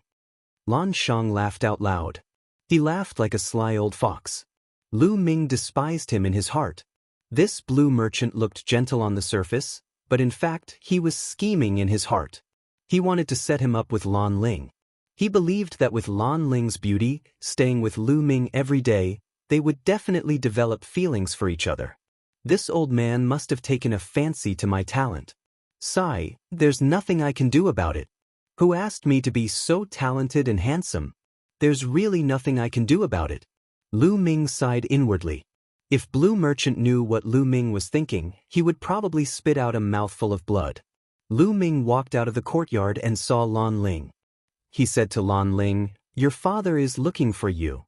Lan Shang laughed out loud. He laughed like a sly old fox. Lu Ming despised him in his heart. This Blue Merchant looked gentle on the surface, but in fact he was scheming in his heart. He wanted to set him up with Lan Ling. He believed that with Lan Ling's beauty, staying with Lu Ming every day, they would definitely develop feelings for each other. This old man must have taken a fancy to my talent. Sigh, there's nothing I can do about it. Who asked me to be so talented and handsome? There's really nothing I can do about it. Lu Ming sighed inwardly. If Blue Merchant knew what Lu Ming was thinking, he would probably spit out a mouthful of blood. Lu Ming walked out of the courtyard and saw Lan Ling. He said to Lan Ling, "Your father is looking for you."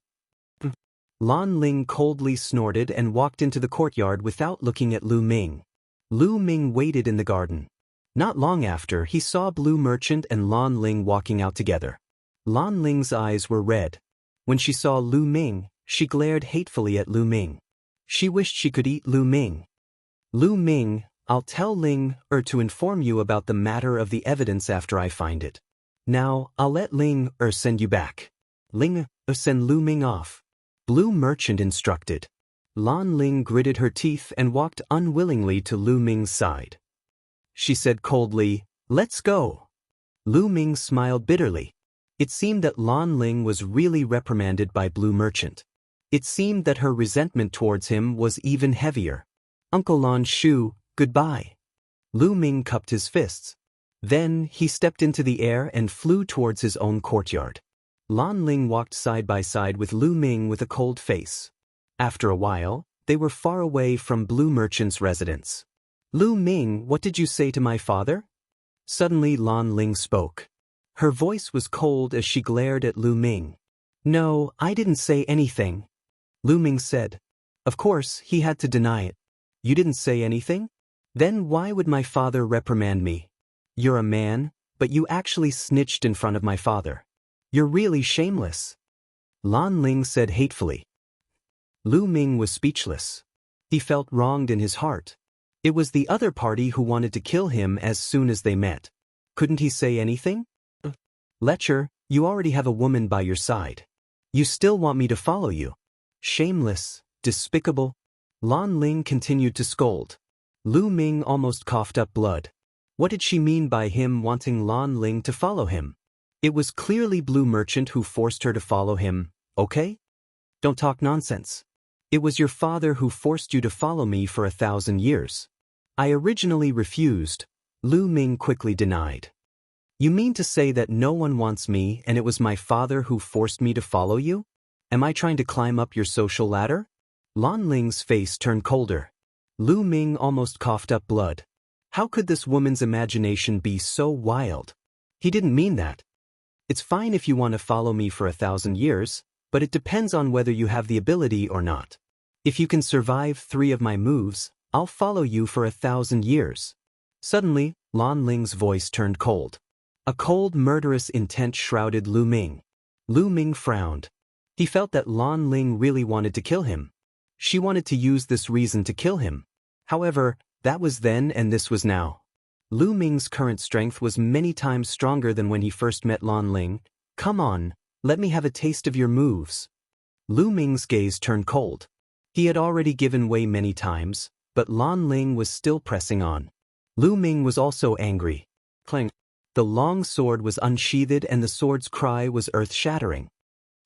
Lan Ling coldly snorted and walked into the courtyard without looking at Lu Ming. Lu Ming waited in the garden. Not long after, he saw Blue Merchant and Lan Ling walking out together. Lan Ling's eyes were red. When she saw Lu Ming, she glared hatefully at Lu Ming. She wished she could eat Lu Ming. "Lu Ming, I'll tell Ling to inform you about the matter of the evidence after I find it. Now, I'll let Ling send you back. Ling send Lu Ming off." Blue Merchant instructed. Lan Ling gritted her teeth and walked unwillingly to Lu Ming's side. She said coldly, "Let's go." Lu Ming smiled bitterly. It seemed that Lan Ling was really reprimanded by Blue Merchant. It seemed that her resentment towards him was even heavier. "Uncle Lan Shu, goodbye." Lu Ming cupped his fists. Then he stepped into the air and flew towards his own courtyard. Lan Ling walked side by side with Lu Ming with a cold face. After a while, they were far away from Blue Merchant's residence. "Lu Ming, what did you say to my father?" Suddenly Lan Ling spoke. Her voice was cold as she glared at Lu Ming. "No, I didn't say anything." Lu Ming said. "Of course, he had to deny it. You didn't say anything? Then why would my father reprimand me? You're a man, but you actually snitched in front of my father. You're really shameless." Lan Ling said hatefully. Lu Ming was speechless. He felt wronged in his heart. It was the other party who wanted to kill him as soon as they met. Couldn't he say anything? "Lecher, you already have a woman by your side. You still want me to follow you? Shameless, despicable." Lan Ling continued to scold. Lu Ming almost coughed up blood. What did she mean by him wanting Lan Ling to follow him? It was clearly Blue Merchant who forced her to follow him, okay? Don't talk nonsense. It was your father who forced you to follow me for 1,000 years. I originally refused, Lu Ming quickly denied. You mean to say that no one wants me and it was my father who forced me to follow you? Am I trying to climb up your social ladder? Lan Ling's face turned colder. Lu Ming almost coughed up blood. How could this woman's imagination be so wild? He didn't mean that. It's fine if you want to follow me for 1,000 years, but it depends on whether you have the ability or not. If you can survive 3 of my moves, I'll follow you for 1,000 years. Suddenly, Lan Ling's voice turned cold. A cold, murderous intent shrouded Lu Ming. Lu Ming frowned. He felt that Lan Ling really wanted to kill him. She wanted to use this reason to kill him. However, that was then and this was now. Lu Ming's current strength was many times stronger than when he first met Lan Ling. Come on, let me have a taste of your moves. Lu Ming's gaze turned cold. He had already given way many times, but Lan Ling was still pressing on. Lu Ming was also angry. Clang. The long sword was unsheathed and the sword's cry was earth-shattering.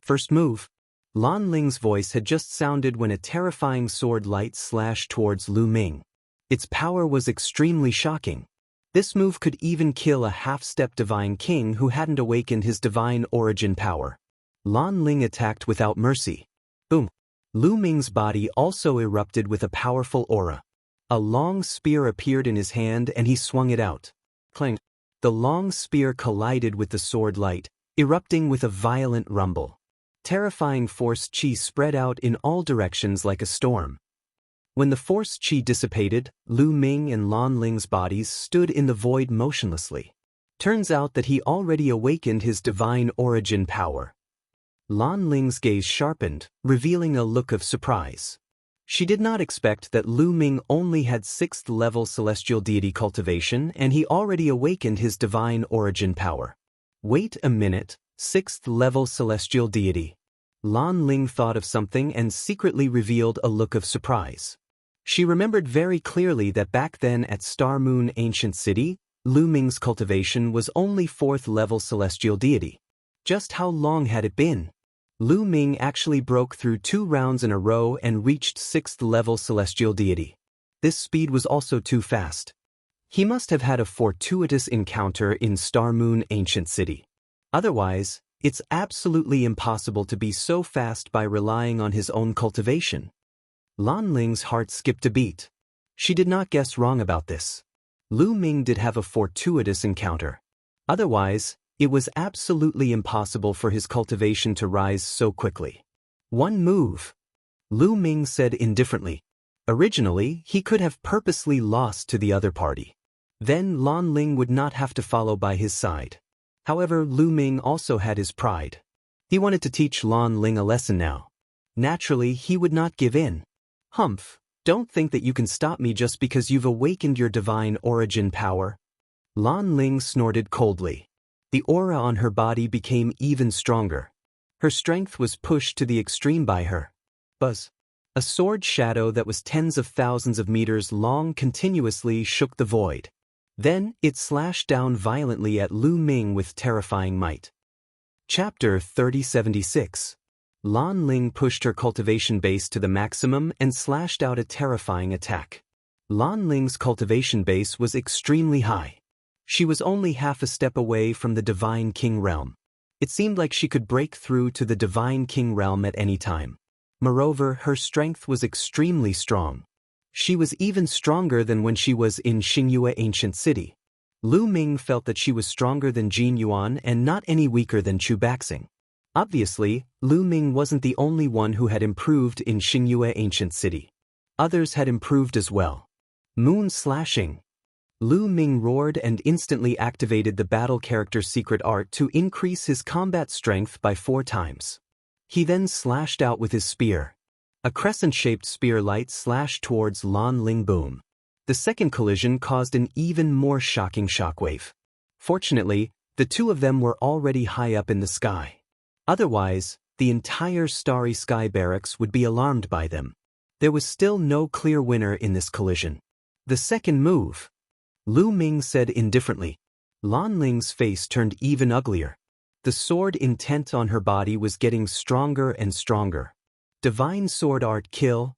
First move. Lan Ling's voice had just sounded when a terrifying sword light slashed towards Lu Ming. Its power was extremely shocking. This move could even kill a half-step divine king who hadn't awakened his divine origin power. Lan Ling attacked without mercy. Boom. Lu Ming's body also erupted with a powerful aura. A long spear appeared in his hand and he swung it out. Clang. The long spear collided with the sword light, erupting with a violent rumble. Terrifying force chi spread out in all directions like a storm. When the force chi dissipated, Lu Ming and Lan Ling's bodies stood in the void motionlessly. Turns out that he already awakened his divine origin power. Lan Ling's gaze sharpened, revealing a look of surprise. She did not expect that Lu Ming only had 6th-level celestial deity cultivation and he already awakened his divine origin power. Wait a minute, 6th-level celestial deity. Lan Ling thought of something and secretly revealed a look of surprise. She remembered very clearly that back then at Star Moon Ancient City, Lu Ming's cultivation was only 4th-level celestial deity. Just how long had it been? Lu Ming actually broke through 2 rounds in a row and reached 6th-level celestial deity. This speed was also too fast. He must have had a fortuitous encounter in Star Moon Ancient City. Otherwise, it's absolutely impossible to be so fast by relying on his own cultivation. Lan Ling's heart skipped a beat. She did not guess wrong about this. Lu Ming did have a fortuitous encounter. Otherwise, it was absolutely impossible for his cultivation to rise so quickly. One move. Lu Ming said indifferently. Originally, he could have purposely lost to the other party. Then Lan Ling would not have to follow by his side. However, Lu Ming also had his pride. He wanted to teach Lan Ling a lesson now. Naturally, he would not give in. Humph, don't think that you can stop me just because you've awakened your divine origin power. Lan Ling snorted coldly. The aura on her body became even stronger. Her strength was pushed to the extreme by her. Buzz. A sword shadow that was tens of thousands of meters long continuously shook the void. Then, it slashed down violently at Lu Ming with terrifying might. Chapter 3076. Lan Ling pushed her cultivation base to the maximum and slashed out a terrifying attack. Lan Ling's cultivation base was extremely high. She was only half a step away from the Divine King realm. It seemed like she could break through to the Divine King realm at any time. Moreover, her strength was extremely strong. She was even stronger than when she was in Xingyue Ancient City. Lu Ming felt that she was stronger than Jin Yuan and not any weaker than Chu Baxing. Obviously, Lu Ming wasn't the only one who had improved in Xingyue Ancient City. Others had improved as well. Moon slashing. Lu Ming roared and instantly activated the battle character secret art to increase his combat strength by 4 times. He then slashed out with his spear. A crescent-shaped spear light slashed towards Lan Ling. Boom. The second collision caused an even more shocking shockwave. Fortunately, the 2 of them were already high up in the sky. Otherwise, the entire Starry Sky barracks would be alarmed by them. There was still no clear winner in this collision. The second move, Lu Ming said indifferently. Lan Ling's face turned even uglier. The sword intent on her body was getting stronger and stronger. Divine sword art kill?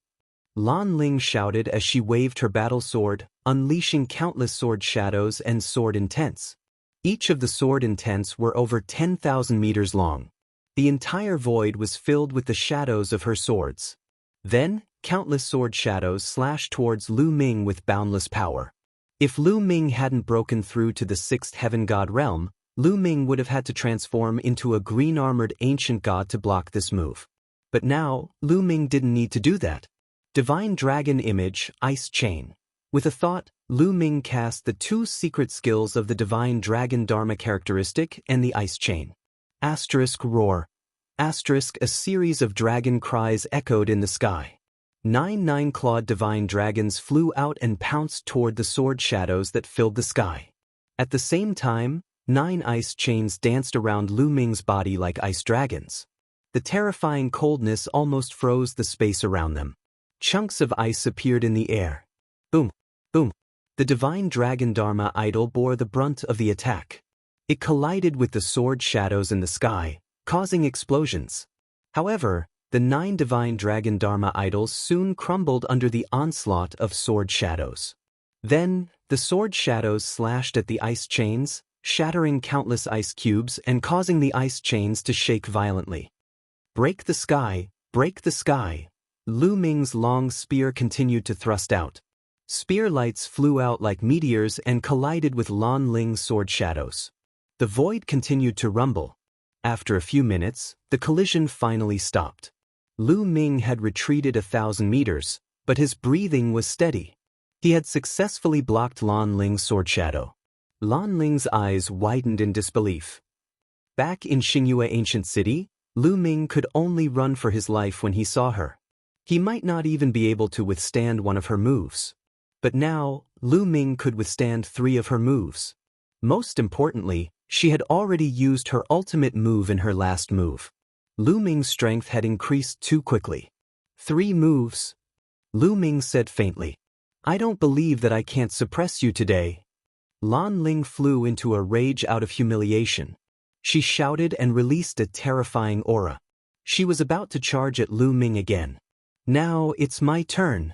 Lan Ling shouted as she waved her battle sword, unleashing countless sword shadows and sword intents. Each of the sword intents were over 10,000 meters long. The entire void was filled with the shadows of her swords. Then, countless sword shadows slashed towards Lu Ming with boundless power. If Lu Ming hadn't broken through to the sixth heaven god realm, Lu Ming would have had to transform into a green-armored ancient god to block this move. But now, Lu Ming didn't need to do that. Divine Dragon Image, Ice Chain. With a thought, Lu Ming cast the two secret skills of the Divine Dragon Dharma characteristic and the Ice Chain. Asterisk roar. Asterisk a series of dragon cries echoed in the sky. 9 nine-clawed divine dragons flew out and pounced toward the sword shadows that filled the sky. At the same time, 9 ice chains danced around Lu Ming's body like ice dragons. The terrifying coldness almost froze the space around them. Chunks of ice appeared in the air. Boom, boom. The divine dragon Dharma idol bore the brunt of the attack. It collided with the sword shadows in the sky, causing explosions. However, the 9 divine dragon Dharma idols soon crumbled under the onslaught of sword shadows. Then, the sword shadows slashed at the ice chains, shattering countless ice cubes and causing the ice chains to shake violently. Break the sky, break the sky. Lu Ming's long spear continued to thrust out. Spear lights flew out like meteors and collided with Lan Ling's sword shadows. The void continued to rumble. After a few minutes, the collision finally stopped. Lu Ming had retreated 1,000 meters, but his breathing was steady. He had successfully blocked Lan Ling's sword shadow. Lan Ling's eyes widened in disbelief. Back in Xianxia Ancient City, Lu Ming could only run for his life when he saw her. He might not even be able to withstand one of her moves. But now, Lu Ming could withstand 3 of her moves. Most importantly, she had already used her ultimate move in her last move. Lu Ming's strength had increased too quickly. 3 moves. Lu Ming said faintly. I don't believe that I can't suppress you today. Lan Ling flew into a rage out of humiliation. She shouted and released a terrifying aura. She was about to charge at Lu Ming again. Now it's my turn.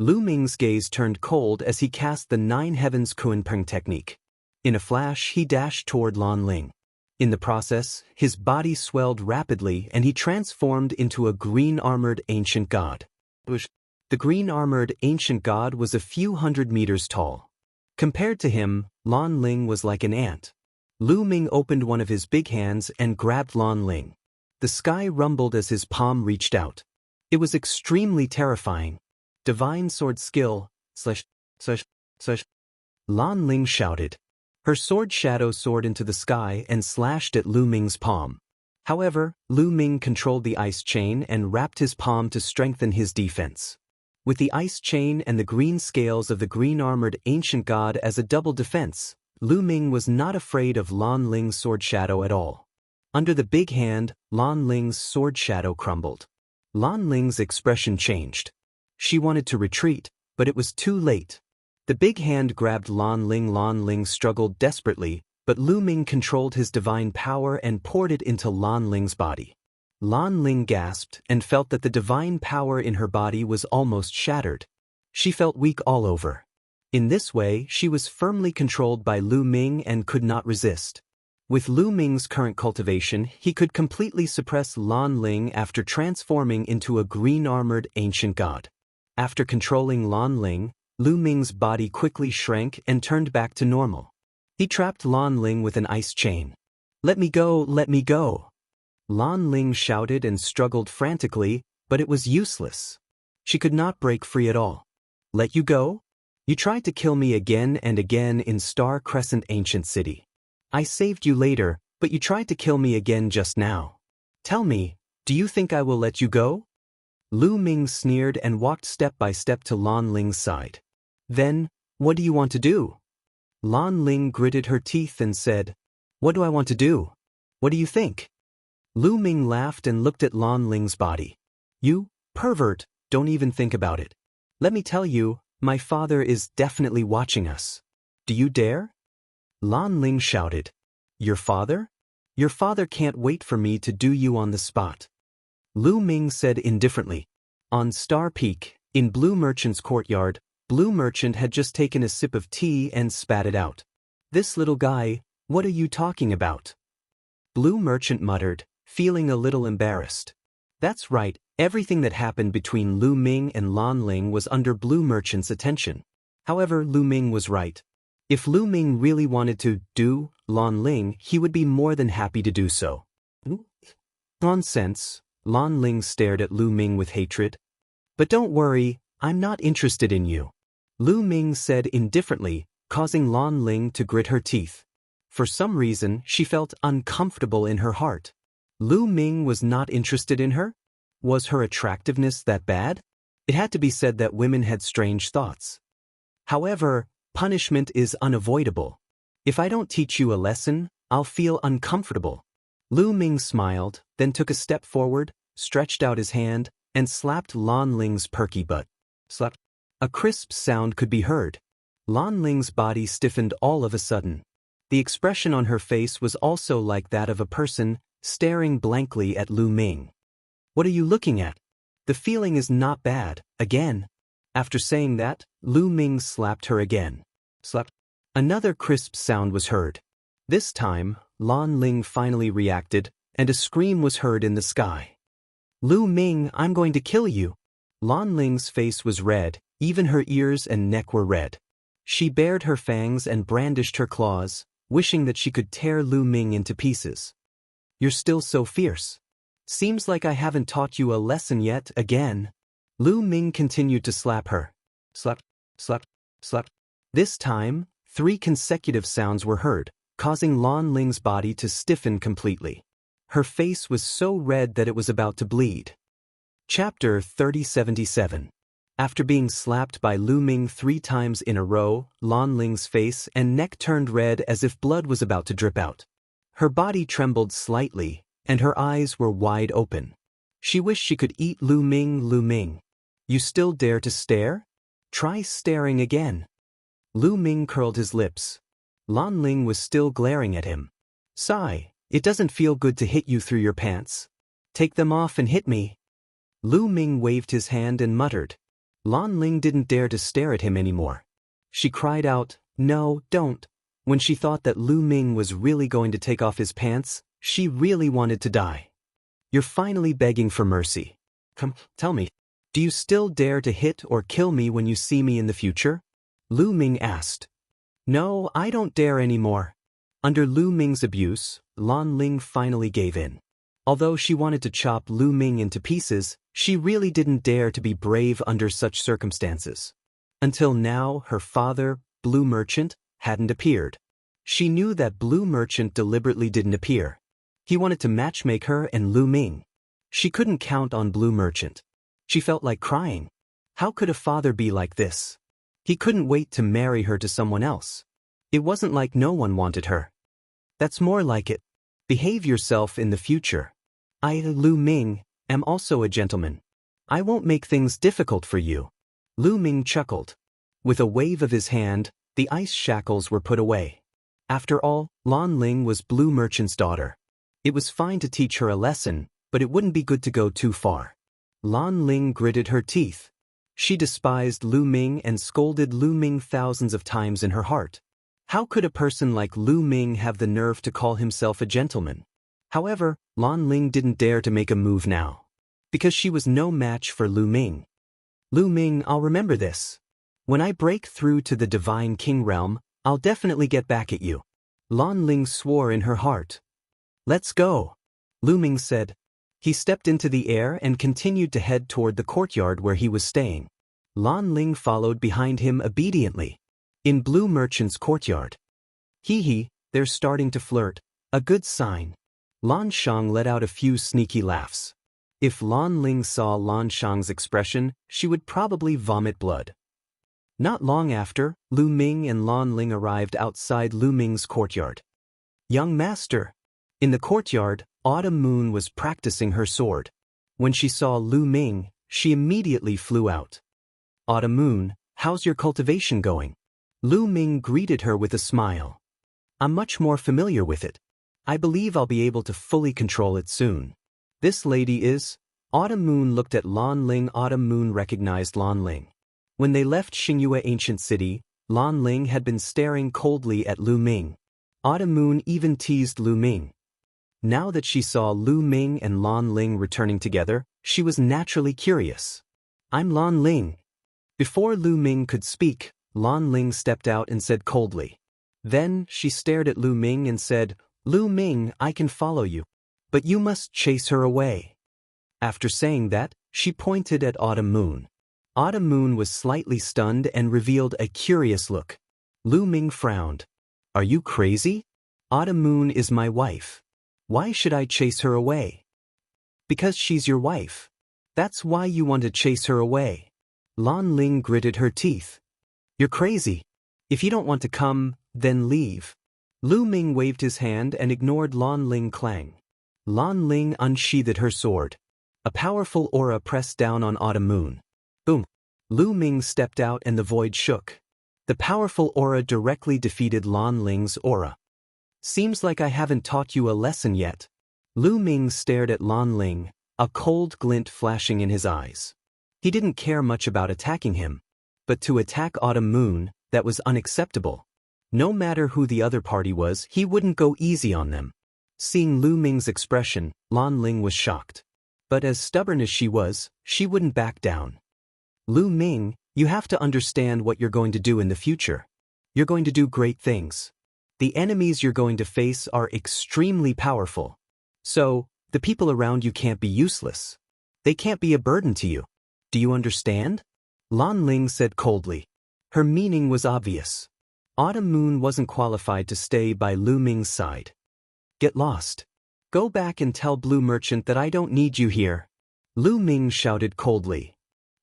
Lu Ming's gaze turned cold as he cast the 9 Heavens Kunpeng technique. In a flash, he dashed toward Lan Ling. In the process, his body swelled rapidly and he transformed into a green-armored ancient god. The green-armored ancient god was a few hundred meters tall. Compared to him, Lan Ling was like an ant. Lu Ming opened one of his big hands and grabbed Lan Ling. The sky rumbled as his palm reached out. It was extremely terrifying. Divine sword skill, Lan Ling shouted. Her sword shadow soared into the sky and slashed at Lu Ming's palm. However, Lu Ming controlled the ice chain and wrapped his palm to strengthen his defense. With the ice chain and the green scales of the green-armored ancient god as a double defense, Lu Ming was not afraid of Lan Ling's sword shadow at all. Under the big hand, Lan Ling's sword shadow crumbled. Lan Ling's expression changed. She wanted to retreat, but it was too late. The big hand grabbed Lan Ling. Lan Ling struggled desperately, but Lu Ming controlled his divine power and poured it into Lan Ling's body. Lan Ling gasped and felt that the divine power in her body was almost shattered. She felt weak all over. In this way, she was firmly controlled by Lu Ming and could not resist. With Lu Ming's current cultivation, he could completely suppress Lan Ling after transforming into a green-armored ancient god. After controlling Lan Ling, Lu Ming's body quickly shrank and turned back to normal. He trapped Lan Ling with an ice chain. Let me go, let me go. Lan Ling shouted and struggled frantically, but it was useless. She could not break free at all. Let you go? You tried to kill me again and again in Star Crescent Ancient City. I saved you later, but you tried to kill me again just now. Tell me, do you think I will let you go? Lu Ming sneered and walked step by step to Lan Ling's side. Then, what do you want to do? Lan Ling gritted her teeth and said, What do I want to do? What do you think? Lu Ming laughed and looked at Lan Ling's body. You, pervert, don't even think about it. Let me tell you, My father is definitely watching us. Do you dare? Lan Ling shouted. Your father? Your father can't wait for me to do you on the spot. Lu Ming said indifferently. On Star Peak, in Blue Merchant's courtyard, Blue Merchant had just taken a sip of tea and spat it out. This little guy, what are you talking about? Blue Merchant muttered, feeling a little embarrassed. That's right, everything that happened between Lu Ming and Lan Ling was under Blue Merchant's attention. However, Lu Ming was right. If Lu Ming really wanted to do Lan Ling, he would be more than happy to do so. Nonsense, Lan Ling stared at Lu Ming with hatred. But don't worry, I'm not interested in you. Lu Ming said indifferently, causing Lan Ling to grit her teeth. For some reason, she felt uncomfortable in her heart. Lu Ming was not interested in her? Was her attractiveness that bad? It had to be said that women had strange thoughts. However, punishment is unavoidable. If I don't teach you a lesson, I'll feel uncomfortable. Lu Ming smiled, then took a step forward, stretched out his hand, and slapped Lan Ling's perky butt. Slap. A crisp sound could be heard. Lan Ling's body stiffened all of a sudden. The expression on her face was also like that of a person staring blankly at Lu Ming. What are you looking at? The feeling is not bad, again. After saying that, Lu Ming slapped her again. Slap. Another crisp sound was heard. This time, Lan Ling finally reacted, and a scream was heard in the sky. Lu Ming, I'm going to kill you. Lan Ling's face was red, even her ears and neck were red. She bared her fangs and brandished her claws, wishing that she could tear Lu Ming into pieces. You're still so fierce. Seems like I haven't taught you a lesson yet, again. Lu Ming continued to slap her. Slap, slap, slap. This time, 3 consecutive sounds were heard, causing Lan Ling's body to stiffen completely. Her face was so red that it was about to bleed. Chapter 3077. After being slapped by Lu Ming 3 times in a row, Lan Ling's face and neck turned red as if blood was about to drip out. Her body trembled slightly, and her eyes were wide open. She wished she could eat Lu Ming. Lu Ming. You still dare to stare? Try staring again. Lu Ming curled his lips. Lan Ling was still glaring at him. Sigh, it doesn't feel good to hit you through your pants. Take them off and hit me. Lu Ming waved his hand and muttered. Lan Ling didn't dare to stare at him anymore. She cried out, no, don't. When she thought that Lu Ming was really going to take off his pants, she really wanted to die. You're finally begging for mercy. Come, tell me, do you still dare to hit or kill me when you see me in the future? Lu Ming asked. No, I don't dare anymore. Under Lu Ming's abuse, Lan Ling finally gave in. Although she wanted to chop Lu Ming into pieces, she really didn't dare to be brave under such circumstances. Until now, her father, Blue Merchant, hadn't appeared. She knew that Blue Merchant deliberately didn't appear. He wanted to matchmake her and Lu Ming. She couldn't count on Blue Merchant. She felt like crying. How could a father be like this? He couldn't wait to marry her to someone else. It wasn't like no one wanted her. That's more like it. Behave yourself in the future. I, Lu Ming, am also a gentleman. I won't make things difficult for you. Lu Ming chuckled. With a wave of his hand, the ice shackles were put away. After all, Lan Ling was Blue Merchant's daughter. It was fine to teach her a lesson, but it wouldn't be good to go too far. Lan Ling gritted her teeth. She despised Lu Ming and scolded Lu Ming thousands of times in her heart. How could a person like Lu Ming have the nerve to call himself a gentleman? However, Lan Ling didn't dare to make a move now, because she was no match for Lu Ming. Lu Ming, I'll remember this. When I break through to the Divine King realm, I'll definitely get back at you. Lan Ling swore in her heart. Let's go, Lu Ming said. He stepped into the air and continued to head toward the courtyard where he was staying. Lan Ling followed behind him obediently. In Blue Merchant's courtyard. Hee, they're starting to flirt. A good sign. Lan Shang let out a few sneaky laughs. If Lan Ling saw Lan Shang's expression, she would probably vomit blood. Not long after, Lu Ming and Lan Ling arrived outside Lu Ming's courtyard. Young master. In the courtyard, Autumn Moon was practicing her sword. When she saw Lu Ming, she immediately flew out. Autumn Moon, how's your cultivation going? Lu Ming greeted her with a smile. I'm much more familiar with it. I believe I'll be able to fully control it soon. This lady is... Autumn Moon looked at Lan Ling. Autumn Moon recognized Lan Ling. When they left Xingyue Ancient City, Lan Ling had been staring coldly at Lu Ming. Autumn Moon even teased Lu Ming. Now that she saw Lu Ming and Lan Ling returning together, she was naturally curious. I'm Lan Ling. Before Lu Ming could speak, Lan Ling stepped out and said coldly. Then she stared at Lu Ming and said, Lu Ming, I can follow you. But you must chase her away. After saying that, she pointed at Autumn Moon. Autumn Moon was slightly stunned and revealed a curious look. Lu Ming frowned. Are you crazy? Autumn Moon is my wife. Why should I chase her away? Because she's your wife. That's why you want to chase her away. Lan Ling gritted her teeth. You're crazy. If you don't want to come, then leave. Lu Ming waved his hand and ignored Lan Ling Clang. Lan Ling unsheathed her sword. A powerful aura pressed down on Autumn Moon. Boom. Lu Ming stepped out and the void shook. The powerful aura directly defeated Lan Ling's aura. Seems like I haven't taught you a lesson yet. Lu Ming stared at Lan Ling, a cold glint flashing in his eyes. He didn't care much about attacking him. But to attack Autumn Moon, that was unacceptable. No matter who the other party was, he wouldn't go easy on them. Seeing Lu Ming's expression, Lan Ling was shocked. But as stubborn as she was, she wouldn't back down. Lu Ming, you have to understand what you're going to do in the future. You're going to do great things. The enemies you're going to face are extremely powerful. So, the people around you can't be useless. They can't be a burden to you. Do you understand? Lan Ling said coldly. Her meaning was obvious. Autumn Moon wasn't qualified to stay by Lu Ming's side. Get lost. Go back and tell Blue Merchant that I don't need you here. Lu Ming shouted coldly.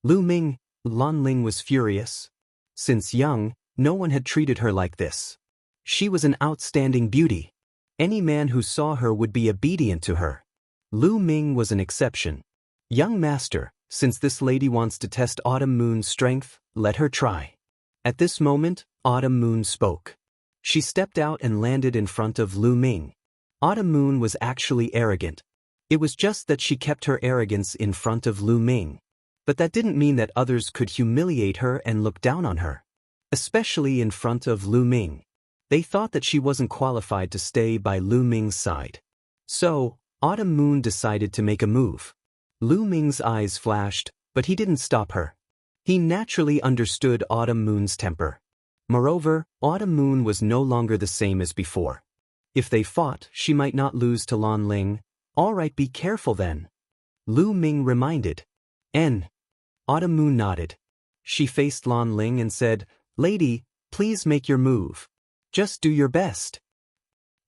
Lu Ming, Lan Ling was furious. Since young, no one had treated her like this. She was an outstanding beauty. Any man who saw her would be obedient to her. Lu Ming was an exception. Young master, since this lady wants to test Autumn Moon's strength, let her try. At this moment, Autumn Moon spoke. She stepped out and landed in front of Lu Ming. Autumn Moon was actually arrogant. It was just that she kept her arrogance in front of Lu Ming. But that didn't mean that others could humiliate her and look down on her. Especially in front of Lu Ming. They thought that she wasn't qualified to stay by Lu Ming's side. So, Autumn Moon decided to make a move. Lu Ming's eyes flashed, but he didn't stop her. He naturally understood Autumn Moon's temper. Moreover, Autumn Moon was no longer the same as before. If they fought, she might not lose to Lan Ling. All right, be careful then. Lu Ming reminded. Autumn Moon nodded. She faced Lan Ling and said, Lady, please make your move. Just do your best.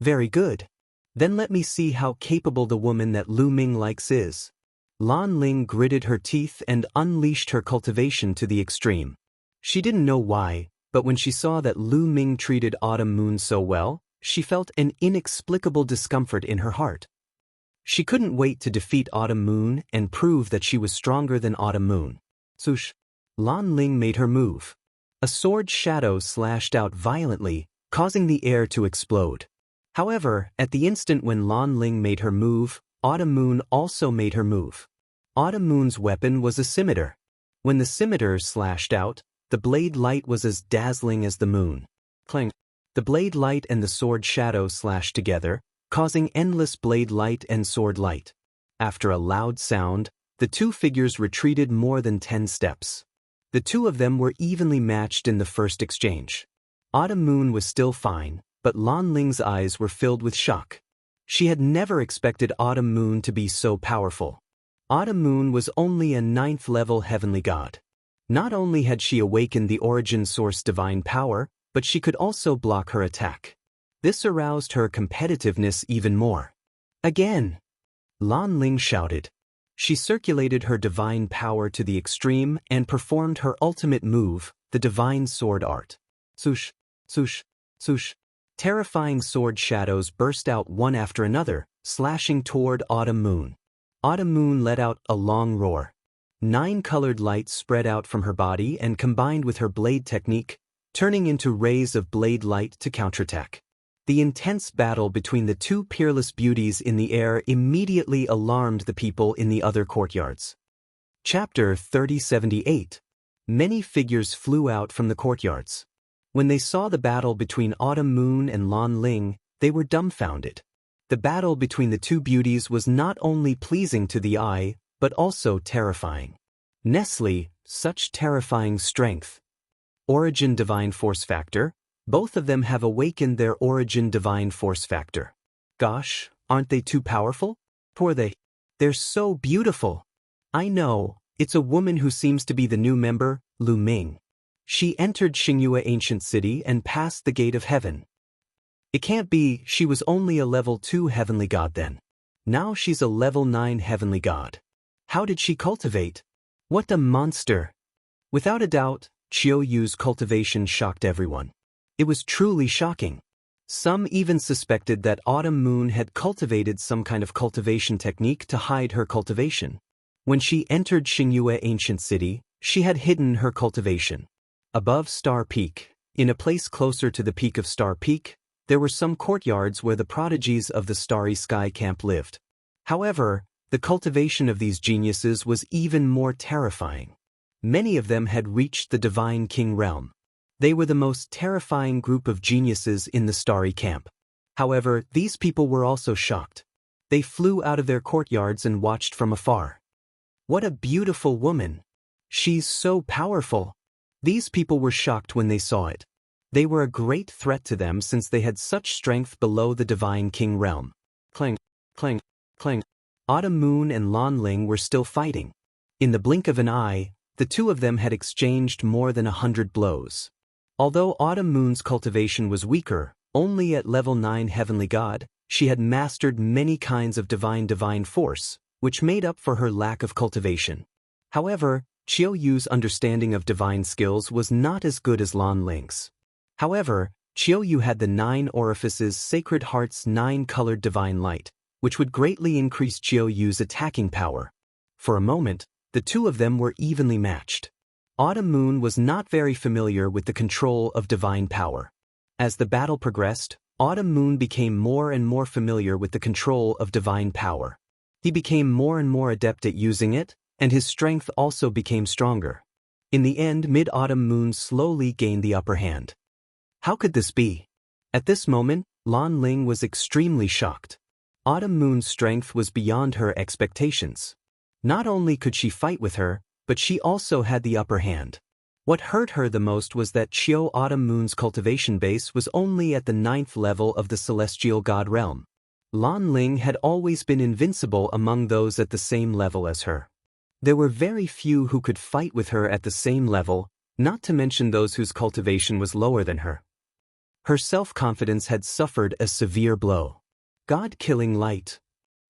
Very good. Then let me see how capable the woman that Lu Ming likes is. Lan Ling gritted her teeth and unleashed her cultivation to the extreme. She didn't know why, but when she saw that Lu Ming treated Autumn Moon so well, she felt an inexplicable discomfort in her heart. She couldn't wait to defeat Autumn Moon and prove that she was stronger than Autumn Moon. Swoosh! Lan Ling made her move. A sword shadow slashed out violently, causing the air to explode. However, at the instant when Lan Ling made her move, Autumn Moon also made her move. Autumn Moon's weapon was a scimitar. When the scimitar slashed out, the blade light was as dazzling as the moon. Clang! The blade light and the sword shadow slashed together, causing endless blade light and sword light. After a loud sound, the two figures retreated more than 10 steps. The two of them were evenly matched in the first exchange. Autumn Moon was still fine, but Lan Ling's eyes were filled with shock. She had never expected Autumn Moon to be so powerful. Autumn Moon was only a 9th-level heavenly god. Not only had she awakened the origin source divine power, but she could also block her attack. This aroused her competitiveness even more. Again! Lan Ling shouted. She circulated her divine power to the extreme and performed her ultimate move, the divine sword art. Swoosh, swoosh, swoosh. Terrifying sword shadows burst out one after another, slashing toward Autumn Moon. Autumn Moon let out a long roar. 9 colored lights spread out from her body and combined with her blade technique, turning into rays of blade light to counterattack. The intense battle between the two peerless beauties in the air immediately alarmed the people in the other courtyards. Chapter 3078. Many figures flew out from the courtyards. When they saw the battle between Autumn Moon and Lan Ling, they were dumbfounded. The battle between the two beauties was not only pleasing to the eye, but also terrifying. Nestle, such terrifying strength. Origin Divine Force Factor. Both of them have awakened their Origin Divine Force Factor. Gosh, aren't they too powerful? Poor they. They're so beautiful. I know, it's a woman who seems to be the new member, Lu Ming. She entered Xianxia Ancient City and passed the Gate of Heaven. It can't be, she was only a level 2 Heavenly God then. Now she's a level 9 Heavenly God. How did she cultivate? What a monster! Without a doubt, Qiu Yu's cultivation shocked everyone. It was truly shocking. Some even suspected that Autumn Moon had cultivated some kind of cultivation technique to hide her cultivation. When she entered Xianxia Ancient City, she had hidden her cultivation. Above Star Peak, in a place closer to the peak of Star Peak, there were some courtyards where the prodigies of the Starry Sky Camp lived. However, the cultivation of these geniuses was even more terrifying. Many of them had reached the Divine King realm. They were the most terrifying group of geniuses in the Starry Camp. However, these people were also shocked. They flew out of their courtyards and watched from afar. What a beautiful woman! She's so powerful! These people were shocked when they saw it. They were a great threat to them since they had such strength below the Divine King realm. Clang, clang, clang. Autumn Moon and Lan Ling were still fighting. In the blink of an eye, the two of them had exchanged more than 100 blows. Although Autumn Moon's cultivation was weaker, only at level 9 Heavenly God, she had mastered many kinds of divine force, which made up for her lack of cultivation. However, Qiu Yu's understanding of divine skills was not as good as Lan Ling's. However, Qiu Yu had the 9 orifices Sacred Heart's 9-colored divine light, which would greatly increase Qiu Yu's attacking power. For a moment, the two of them were evenly matched. Autumn Moon was not very familiar with the control of divine power. As the battle progressed, Autumn Moon became more and more familiar with the control of divine power. He became more and more adept at using it, and his strength also became stronger. In the end, Mid-Autumn Moon slowly gained the upper hand. How could this be? At this moment, Lan Ling was extremely shocked. Autumn Moon's strength was beyond her expectations. Not only could she fight with her, but she also had the upper hand. What hurt her the most was that Qiu Autumn Moon's cultivation base was only at the 9th level of the Celestial God realm. Lan Ling had always been invincible among those at the same level as her. There were very few who could fight with her at the same level, not to mention those whose cultivation was lower than her. Her self-confidence had suffered a severe blow. God-killing light.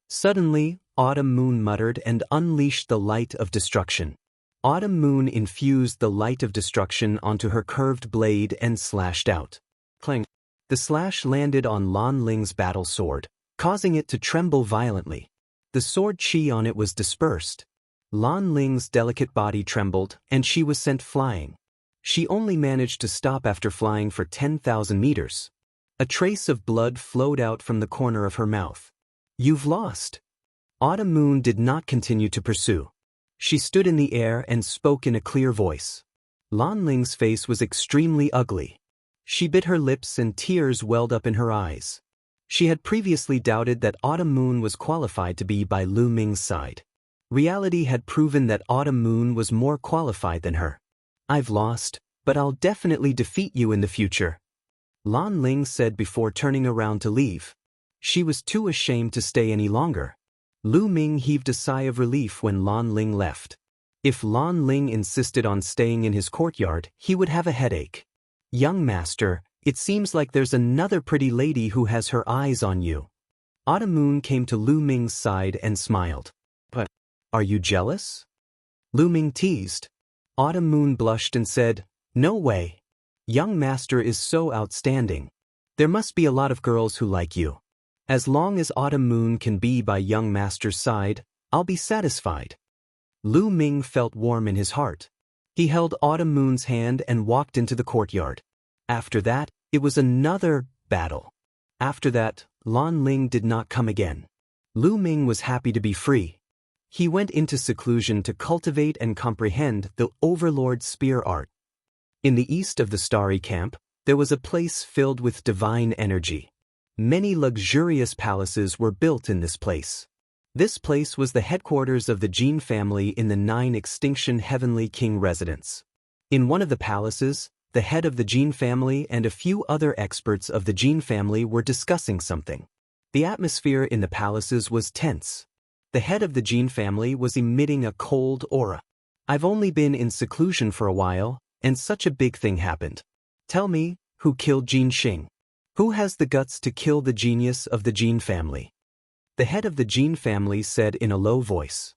Suddenly, Autumn Moon muttered and unleashed the light of destruction. Autumn Moon infused the light of destruction onto her curved blade and slashed out. Clang. The slash landed on Lan Ling's battle sword, causing it to tremble violently. The sword chi on it was dispersed. Lan Ling's delicate body trembled, and she was sent flying. She only managed to stop after flying for 10,000 meters. A trace of blood flowed out from the corner of her mouth. You've lost. Autumn Moon did not continue to pursue. She stood in the air and spoke in a clear voice. Lan Ling's face was extremely ugly. She bit her lips and tears welled up in her eyes. She had previously doubted that Autumn Moon was qualified to be by Lu Ming's side. Reality had proven that Autumn Moon was more qualified than her. I've lost, but I'll definitely defeat you in the future, Lan Ling said before turning around to leave. She was too ashamed to stay any longer. Lu Ming heaved a sigh of relief when Lan Ling left. If Lan Ling insisted on staying in his courtyard, he would have a headache. Young master, it seems like there's another pretty lady who has her eyes on you. Autumn Moon came to Lu Ming's side and smiled. But, are you jealous? Lu Ming teased. Autumn Moon blushed and said, no way. Young master is so outstanding. There must be a lot of girls who like you. As long as Autumn Moon can be by young master's side, I'll be satisfied. Lu Ming felt warm in his heart. He held Autumn Moon's hand and walked into the courtyard. After that, it was another battle. After that, Lan Ling did not come again. Lu Ming was happy to be free. He went into seclusion to cultivate and comprehend the Overlord spear art. In the east of the starry camp, there was a place filled with divine energy. Many luxurious palaces were built in this place. This place was the headquarters of the Jin family in the 9 extinction Heavenly King residence. In one of the palaces, the head of the Jin family and a few other experts of the Jin family were discussing something. The atmosphere in the palaces was tense. The head of the Jin family was emitting a cold aura. I've only been in seclusion for a while, and such a big thing happened. Tell me, who killed Jin Xing? Who has the guts to kill the genius of the Jin family? The head of the Jin family said in a low voice.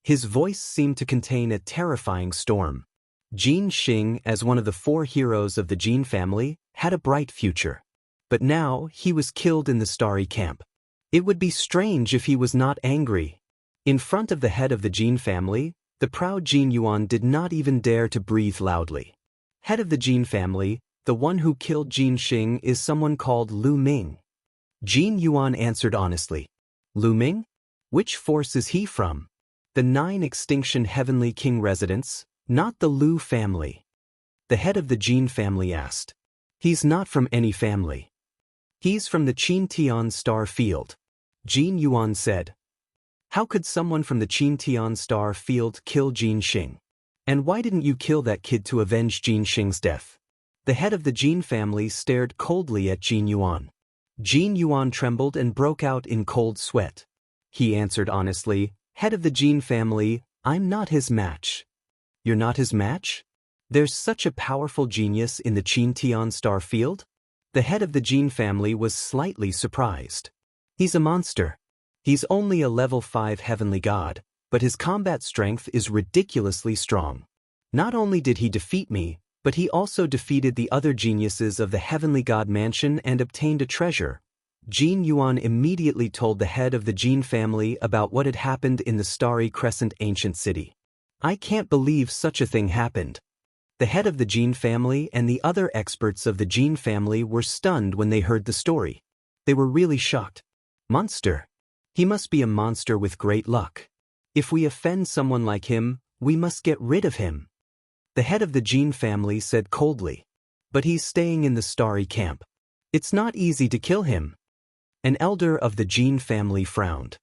His voice seemed to contain a terrifying storm. Jin Xing, as one of the 4 heroes of the Jin family, had a bright future. But now he was killed in the starry camp. It would be strange if he was not angry. In front of the head of the Jin family, the proud Jin Yuan did not even dare to breathe loudly. Head of the Jin family, the one who killed Jin Xing is someone called Lu Ming. Jin Yuan answered honestly. Lu Ming? Which force is he from? The 9 extinction Heavenly King residence, not the Lu family. The head of the Jin family asked. He's not from any family. He's from the Qin star field. Jin Yuan said. How could someone from the Qin star field kill Jin Xing? And why didn't you kill that kid to avenge Jin Xing's death? The head of the Jin family stared coldly at Jin Yuan. Jin Yuan trembled and broke out in cold sweat. He answered honestly, Head of the Jin family, I'm not his match. You're not his match? There's such a powerful genius in the Qin star field? The head of the Jin family was slightly surprised. He's a monster. He's only a level 5 heavenly god, but his combat strength is ridiculously strong. Not only did he defeat me, but he also defeated the other geniuses of the Heavenly God Mansion and obtained a treasure. Jin Yuan immediately told the head of the Jin family about what had happened in the Starry Crescent ancient city. I can't believe such a thing happened. The head of the Jin family and the other experts of the Jin family were stunned when they heard the story. They were really shocked. Monster. He must be a monster with great luck. If we offend someone like him, we must get rid of him. The head of the Jin family said coldly. But he's staying in the starry camp. It's not easy to kill him. An elder of the Jin family frowned.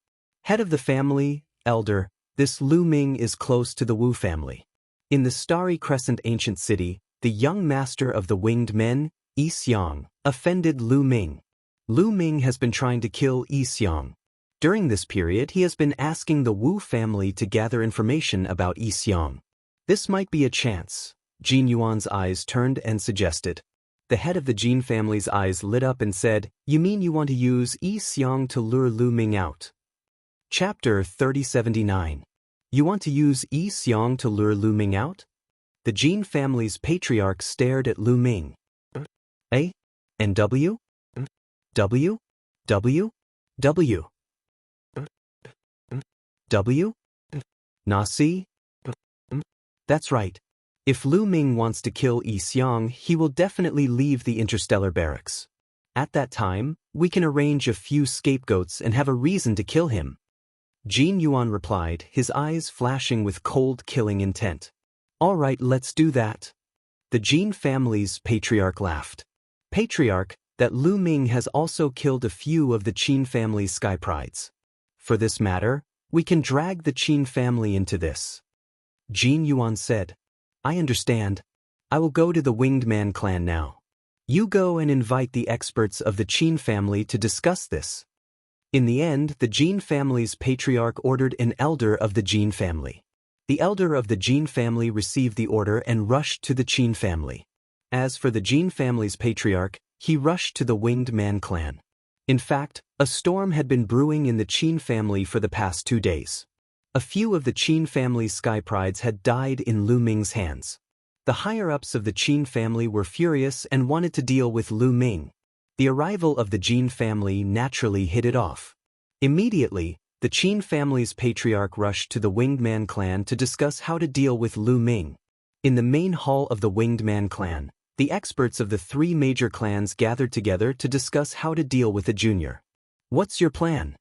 Head of the family, elder, this Lu Ming is close to the Wu family. In the Starry Crescent ancient city, the young master of the winged men, Yi Xiang, offended Lu Ming. Lu Ming has been trying to kill Yi Xiang. During this period, he has been asking the Wu family to gather information about Yi Xiang. This might be a chance. Jin Yuan's eyes turned and suggested. The head of the Jin family's eyes lit up and said, You mean you want to use Yi Xiang to lure Lu Ming out? Chapter 3079. You want to use Yi Xiang to lure Lu Ming out? The Jin family's patriarch stared at Lu Ming. A? N W? W? W? W? W? Nasi? That's right. If Lu Ming wants to kill Yi Xiang, he will definitely leave the interstellar barracks. At that time, we can arrange a few scapegoats and have a reason to kill him. Jin Yuan replied, his eyes flashing with cold killing intent. All right, let's do that. The Jin family's patriarch laughed. Patriarch, that Lu Ming has also killed a few of the Qin family's sky prides. For this matter, we can drag the Qin family into this. Jin Yuan said, I understand. I will go to the Winged Man clan now. You go and invite the experts of the Qin family to discuss this. In the end, the Jin family's patriarch ordered an elder of the Jin family. The elder of the Jin family received the order and rushed to the Qin family. As for the Jin family's patriarch, he rushed to the Winged Man clan. In fact, a storm had been brewing in the Qin family for the past 2 days. A few of the Qin family's sky prides had died in Lu Ming's hands. The higher-ups of the Qin family were furious and wanted to deal with Lu Ming. The arrival of the Jin family naturally hit it off. Immediately, the the Qin family's patriarch rushed to the Winged Man clan to discuss how to deal with Lu Ming. In the main hall of the Winged Man clan, the experts of the three major clans gathered together to discuss how to deal with the junior. What's your plan?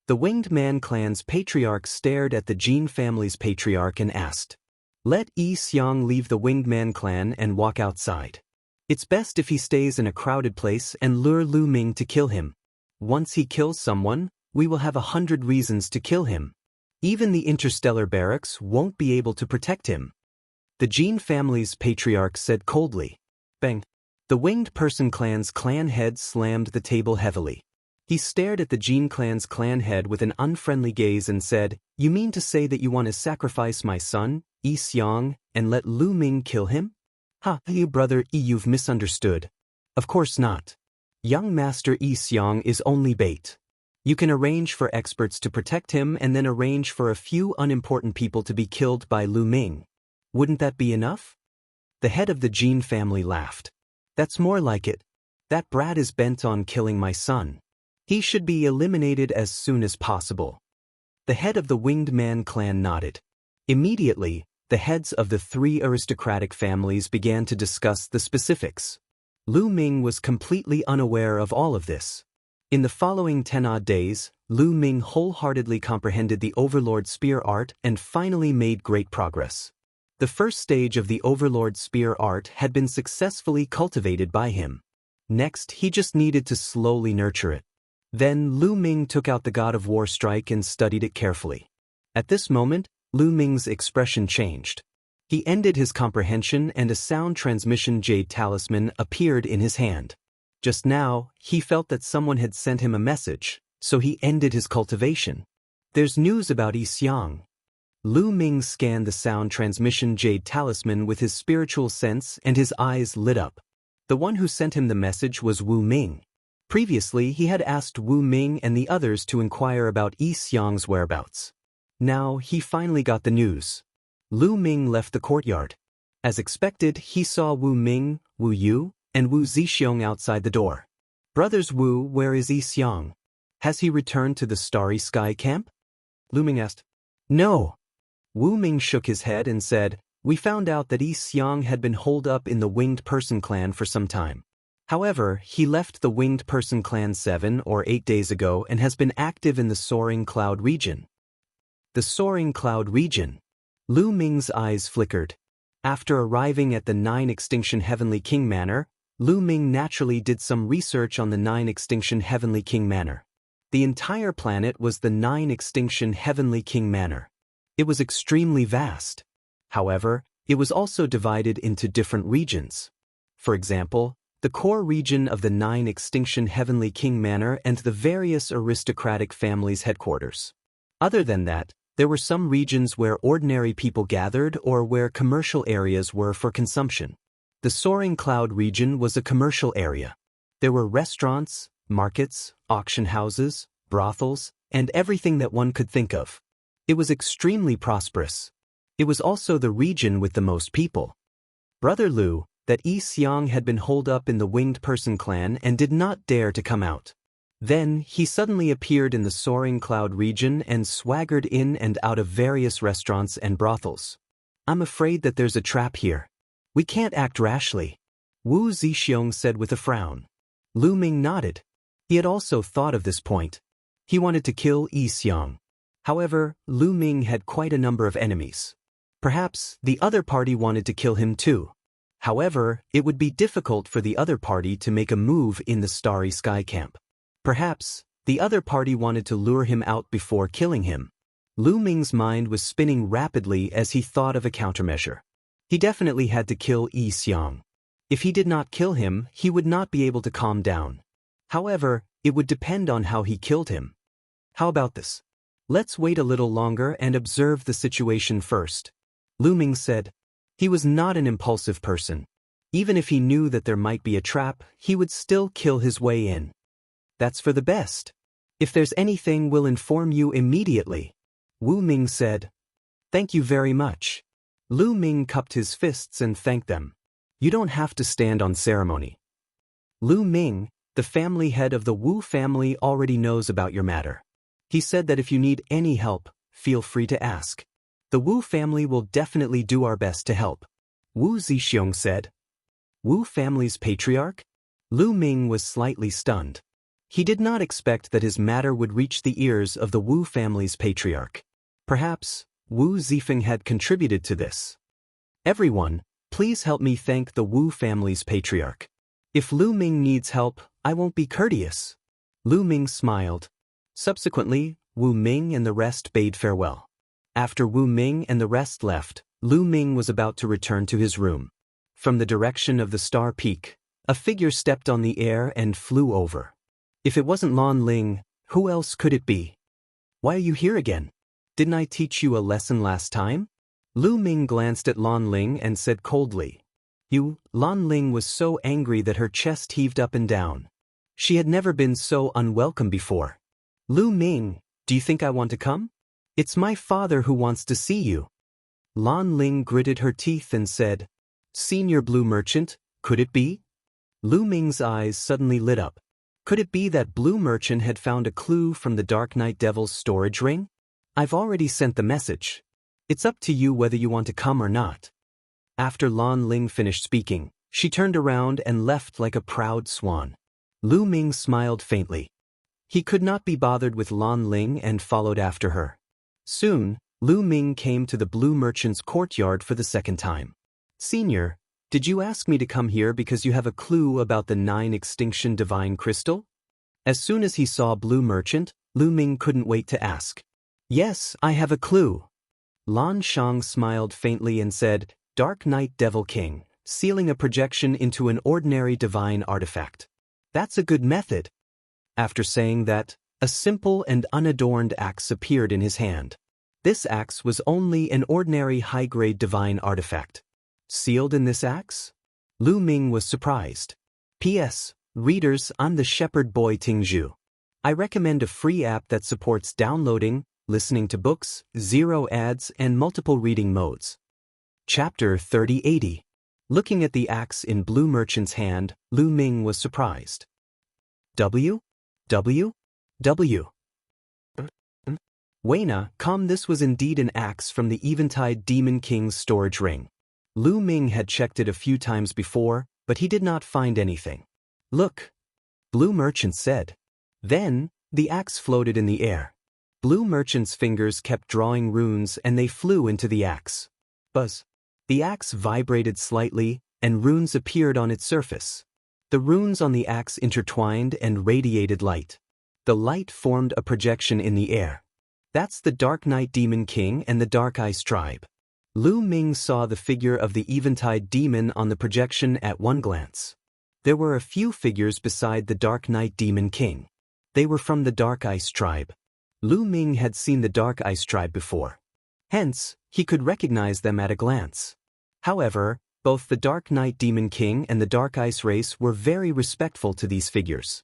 The Winged Man clan's patriarch stared at the Qin family's patriarch and asked. Let Yi Xiang leave the Winged Man clan and walk outside. It's best if he stays in a crowded place and lure Lu Ming to kill him. Once he kills someone, we will have 100 reasons to kill him. Even the interstellar barracks won't be able to protect him. The Qin family's patriarch said coldly. Bang! The Winged Person clan's clan head slammed the table heavily. He stared at the Qin clan's clan head with an unfriendly gaze and said, You mean to say that you want to sacrifice my son, Yi Xiang, and let Lu Ming kill him? Ha, you brother Yi, you've misunderstood. Of course not. Young Master Yi Xiang is only bait. You can arrange for experts to protect him and then arrange for a few unimportant people to be killed by Lu Ming. Wouldn't that be enough? The head of the Qin family laughed. That's more like it. That brat is bent on killing my son. He should be eliminated as soon as possible. The head of the Winged Man clan nodded. Immediately, the heads of the three aristocratic families began to discuss the specifics. Lu Ming was completely unaware of all of this. In the following 10-odd days, Lu Ming wholeheartedly comprehended the Overlord spear art and finally made great progress. The first stage of the Overlord spear art had been successfully cultivated by him. Next, he just needed to slowly nurture it. Then Lu Ming took out the God of War strike and studied it carefully. At this moment, Lu Ming's expression changed. He ended his comprehension and a sound transmission jade talisman appeared in his hand. Just now, he felt that someone had sent him a message, so he ended his cultivation. There's news about Yi Xiang. Lu Ming scanned the sound transmission jade talisman with his spiritual sense and his eyes lit up. The one who sent him the message was Wu Ming. Previously, he had asked Wu Ming and the others to inquire about Yi Xiang's whereabouts. Now, he finally got the news. Lu Ming left the courtyard. As expected, he saw Wu Ming, Wu Yu, and Wu Zixiong outside the door. Brothers Wu, where is Yi Xiang? Has he returned to the Starry Sky camp? Lu Ming asked. No. Wu Ming shook his head and said, We found out that Yi Xiang had been holed up in the Winged Person clan for some time. However, he left the Winged Person clan 7 or 8 days ago and has been active in the Soaring Cloud region. The Soaring Cloud region. Lu Ming's eyes flickered. After arriving at the 9 Extinction Heavenly King Manor, Lu Ming naturally did some research on the 9 Extinction Heavenly King Manor. The entire planet was the 9 Extinction Heavenly King Manor. It was extremely vast. However, it was also divided into different regions. For example, the core region of the 9 Extinction Heavenly King Manor and the various aristocratic families' headquarters. Other than that, there were some regions where ordinary people gathered or where commercial areas were for consumption. The Soaring Cloud region was a commercial area. There were restaurants, markets, auction houses, brothels, and everything that one could think of. It was extremely prosperous. It was also the region with the most people. Brother Lu, that Yi Xiang had been holed up in the Winged Person clan and did not dare to come out. Then, he suddenly appeared in the Soaring Cloud region and swaggered in and out of various restaurants and brothels. I'm afraid that there's a trap here. We can't act rashly, Wu Zixiong said with a frown. Lu Ming nodded. He had also thought of this point. He wanted to kill Yi Xiang. However, Lu Ming had quite a number of enemies. Perhaps the other party wanted to kill him too. However, it would be difficult for the other party to make a move in the Starry Sky camp. Perhaps the other party wanted to lure him out before killing him. Lu Ming's mind was spinning rapidly as he thought of a countermeasure. He definitely had to kill Yi Xiang. If he did not kill him, he would not be able to calm down. However, it would depend on how he killed him. How about this? Let's wait a little longer and observe the situation first, Lu Ming said. He was not an impulsive person. Even if he knew that there might be a trap, he would still kill his way in. That's for the best. If there's anything, we'll inform you immediately, Wu Ming said. Thank you very much. Lu Ming cupped his fists and thanked them. You don't have to stand on ceremony. Lu Ming, the family head of the Wu family, already knows about your matter. He said that if you need any help, feel free to ask. The Wu family will definitely do our best to help. Wu Zixiong said. Wu family's patriarch? Lu Ming was slightly stunned. He did not expect that his matter would reach the ears of the Wu family's patriarch. Perhaps Wu Zifeng had contributed to this. Everyone, please help me thank the Wu family's patriarch. If Lu Ming needs help, I won't be courteous. Lu Ming smiled. Subsequently, Wu Ming and the rest bade farewell. After Wu Ming and the rest left, Lu Ming was about to return to his room. From the direction of the Star Peak, a figure stepped on the air and flew over. If it wasn't Lan Ling, who else could it be? Why are you here again? Didn't I teach you a lesson last time? Lu Ming glanced at Lan Ling and said coldly. Lan Ling was so angry that her chest heaved up and down. She had never been so unwelcome before. Lu Ming, do you think I want to come? It's my father who wants to see you. Lan Ling gritted her teeth and said, Senior Blue Merchant, could it be? Lu Ming's eyes suddenly lit up. Could it be that Blue Merchant had found a clue from the Dark Knight Devil's storage ring? I've already sent the message. It's up to you whether you want to come or not. After Lan Ling finished speaking, she turned around and left like a proud swan. Lu Ming smiled faintly. He could not be bothered with Lan Ling and followed after her. Soon, Lu Ming came to the Blue Merchant's courtyard for the second time. Senior, did you ask me to come here because you have a clue about the 9 extinction divine crystal? As soon as he saw Blue Merchant, Lu Ming couldn't wait to ask. Yes, I have a clue. Lan Shang smiled faintly and said, Dark Knight Devil King, sealing a projection into an ordinary divine artifact. That's a good method. After saying that, a simple and unadorned axe appeared in his hand. This axe was only an ordinary high-grade divine artifact. Sealed in this axe? Lu Ming was surprised. P.S. Readers, I'm the shepherd boy Tingzhu. I recommend a free app that supports downloading, listening to books, 0 ads, and multiple reading modes. Chapter 3080. Looking at the axe in Blue Merchant's hand, Lu Ming was surprised. W? Weina, this was indeed an axe from the Eventide Demon King's storage ring. Lu Ming had checked it a few times before, but he did not find anything. Look, Blue Merchant said. Then, the axe floated in the air. Blue Merchant's fingers kept drawing runes and they flew into the axe. Buzz. The axe vibrated slightly, and runes appeared on its surface. The runes on the axe intertwined and radiated light. The light formed a projection in the air. That's the Dark Knight Demon King and the Dark Ice Tribe. Lu Ming saw the figure of the Eventide Demon on the projection at one glance. There were a few figures beside the Dark Knight Demon King. They were from the Dark Ice Tribe. Lu Ming had seen the Dark Ice Tribe before. Hence, he could recognize them at a glance. However, both the Dark Knight Demon King and the Dark Ice race were very respectful to these figures.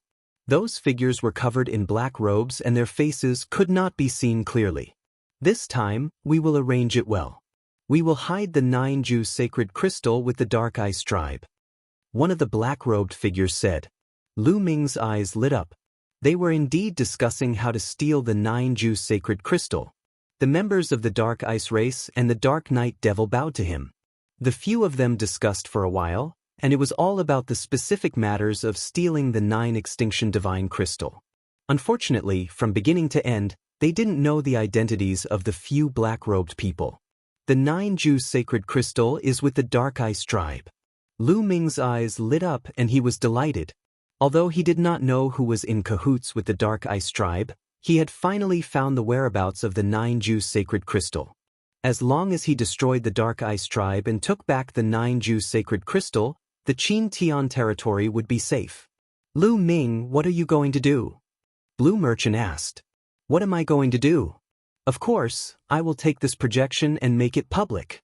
Those figures were covered in black robes and their faces could not be seen clearly. This time, we will arrange it well. We will hide the 9-Ju sacred crystal with the Dark Ice Tribe. One of the black-robed figures said. Lu Ming's eyes lit up. They were indeed discussing how to steal the 9-Ju sacred crystal. The members of the Dark Ice race and the Dark Knight Devil bowed to him. The few of them discussed for a while, and it was all about the specific matters of stealing the 9 extinction divine crystal. Unfortunately, from beginning to end, they didn't know the identities of the few black-robed people. The 9-Ju sacred crystal is with the Dark Ice Tribe. Lu Ming's eyes lit up and he was delighted. Although he did not know who was in cahoots with the Dark Ice Tribe, he had finally found the whereabouts of the 9-Ju sacred crystal. As long as he destroyed the Dark Ice Tribe and took back the 9-Ju sacred crystal, the Qin Tian territory would be safe. Lu Ming, what are you going to do? Blue Merchant asked. What am I going to do? Of course, I will take this projection and make it public.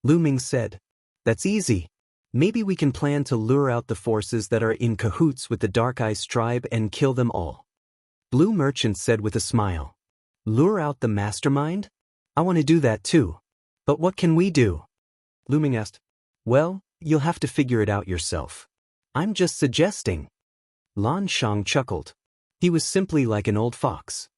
Lu Ming said. That's easy. Maybe we can plan to lure out the forces that are in cahoots with the Dark Ice Tribe and kill them all. Blue Merchant said with a smile. Lure out the mastermind? I want to do that too. But what can we do? Lu Ming asked. Well, you'll have to figure it out yourself. I'm just suggesting. Lan Shang chuckled. He was simply like an old fox.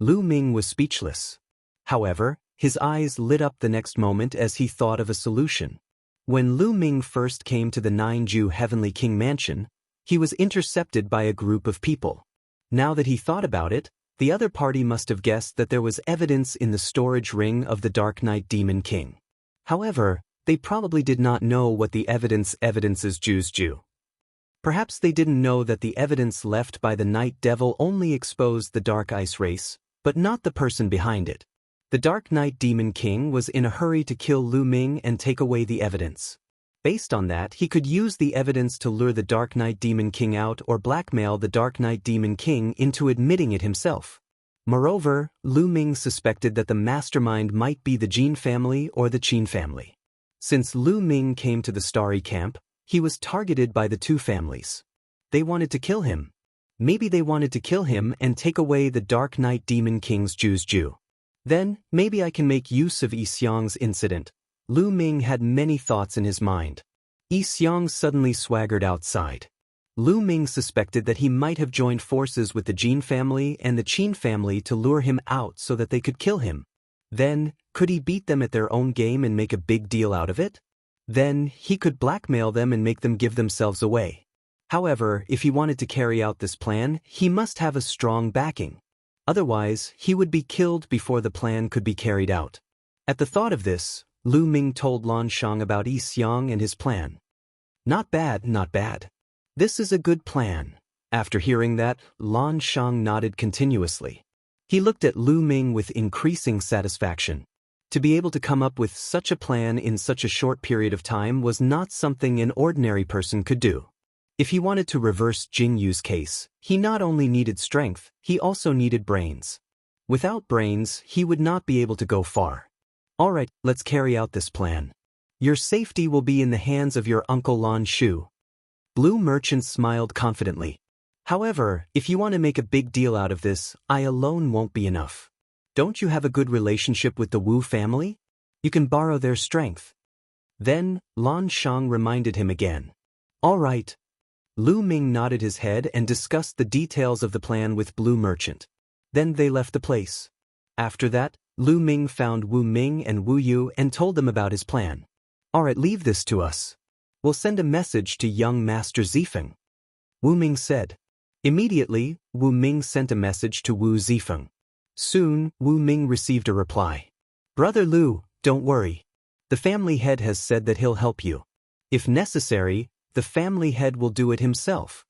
Lu Ming was speechless. However, his eyes lit up the next moment as he thought of a solution. When Lu Ming first came to the Nine-Ju Heavenly King Mansion, he was intercepted by a group of people. Now that he thought about it, the other party must have guessed that there was evidence in the storage ring of the Dark Knight Demon King. However, they probably did not know what the evidences Ju's Ju. Perhaps they didn't know that the evidence left by the Night Devil only exposed the Dark Ice race, but not the person behind it. The Dark Knight Demon King was in a hurry to kill Lu Ming and take away the evidence. Based on that, he could use the evidence to lure the Dark Knight Demon King out or blackmail the Dark Knight Demon King into admitting it himself. Moreover, Lu Ming suspected that the mastermind might be the Jin family or the Qin family. Since Lu Ming came to the Starry Camp, he was targeted by the two families. They wanted to kill him. Maybe they wanted to kill him and take away the Dark Knight Demon King's Ju's Ju. Then, maybe I can make use of Xiang's incident. Lu Ming had many thoughts in his mind. Xiang suddenly swaggered outside. Lu Ming suspected that he might have joined forces with the Jin family and the Qin family to lure him out so that they could kill him. Then, could he beat them at their own game and make a big deal out of it? Then, he could blackmail them and make them give themselves away. However, if he wanted to carry out this plan, he must have a strong backing. Otherwise, he would be killed before the plan could be carried out. At the thought of this, Lu Ming told Lan Shang about Xiang and his plan. Not bad, not bad. This is a good plan. After hearing that, Lan Shang nodded continuously. He looked at Lu Ming with increasing satisfaction. To be able to come up with such a plan in such a short period of time was not something an ordinary person could do. If he wanted to reverse Jing Yu's case, he not only needed strength, he also needed brains. Without brains, he would not be able to go far. Alright, let's carry out this plan. Your safety will be in the hands of your uncle Lan Shu. Blue Merchant smiled confidently. However, if you want to make a big deal out of this, I alone won't be enough. Don't you have a good relationship with the Wu family? You can borrow their strength. Then, Lan Shang reminded him again. Alright. Lu Ming nodded his head and discussed the details of the plan with Blue Merchant. Then they left the place. After that, Lu Ming found Wu Ming and Wu Yu and told them about his plan. Alright, leave this to us. We'll send a message to young Master Zifeng. Wu Ming said. Immediately, Wu Ming sent a message to Wu Zifeng. Soon, Wu Ming received a reply. Brother Lu, don't worry. The family head has said that he'll help you. If necessary, the family head will do it himself.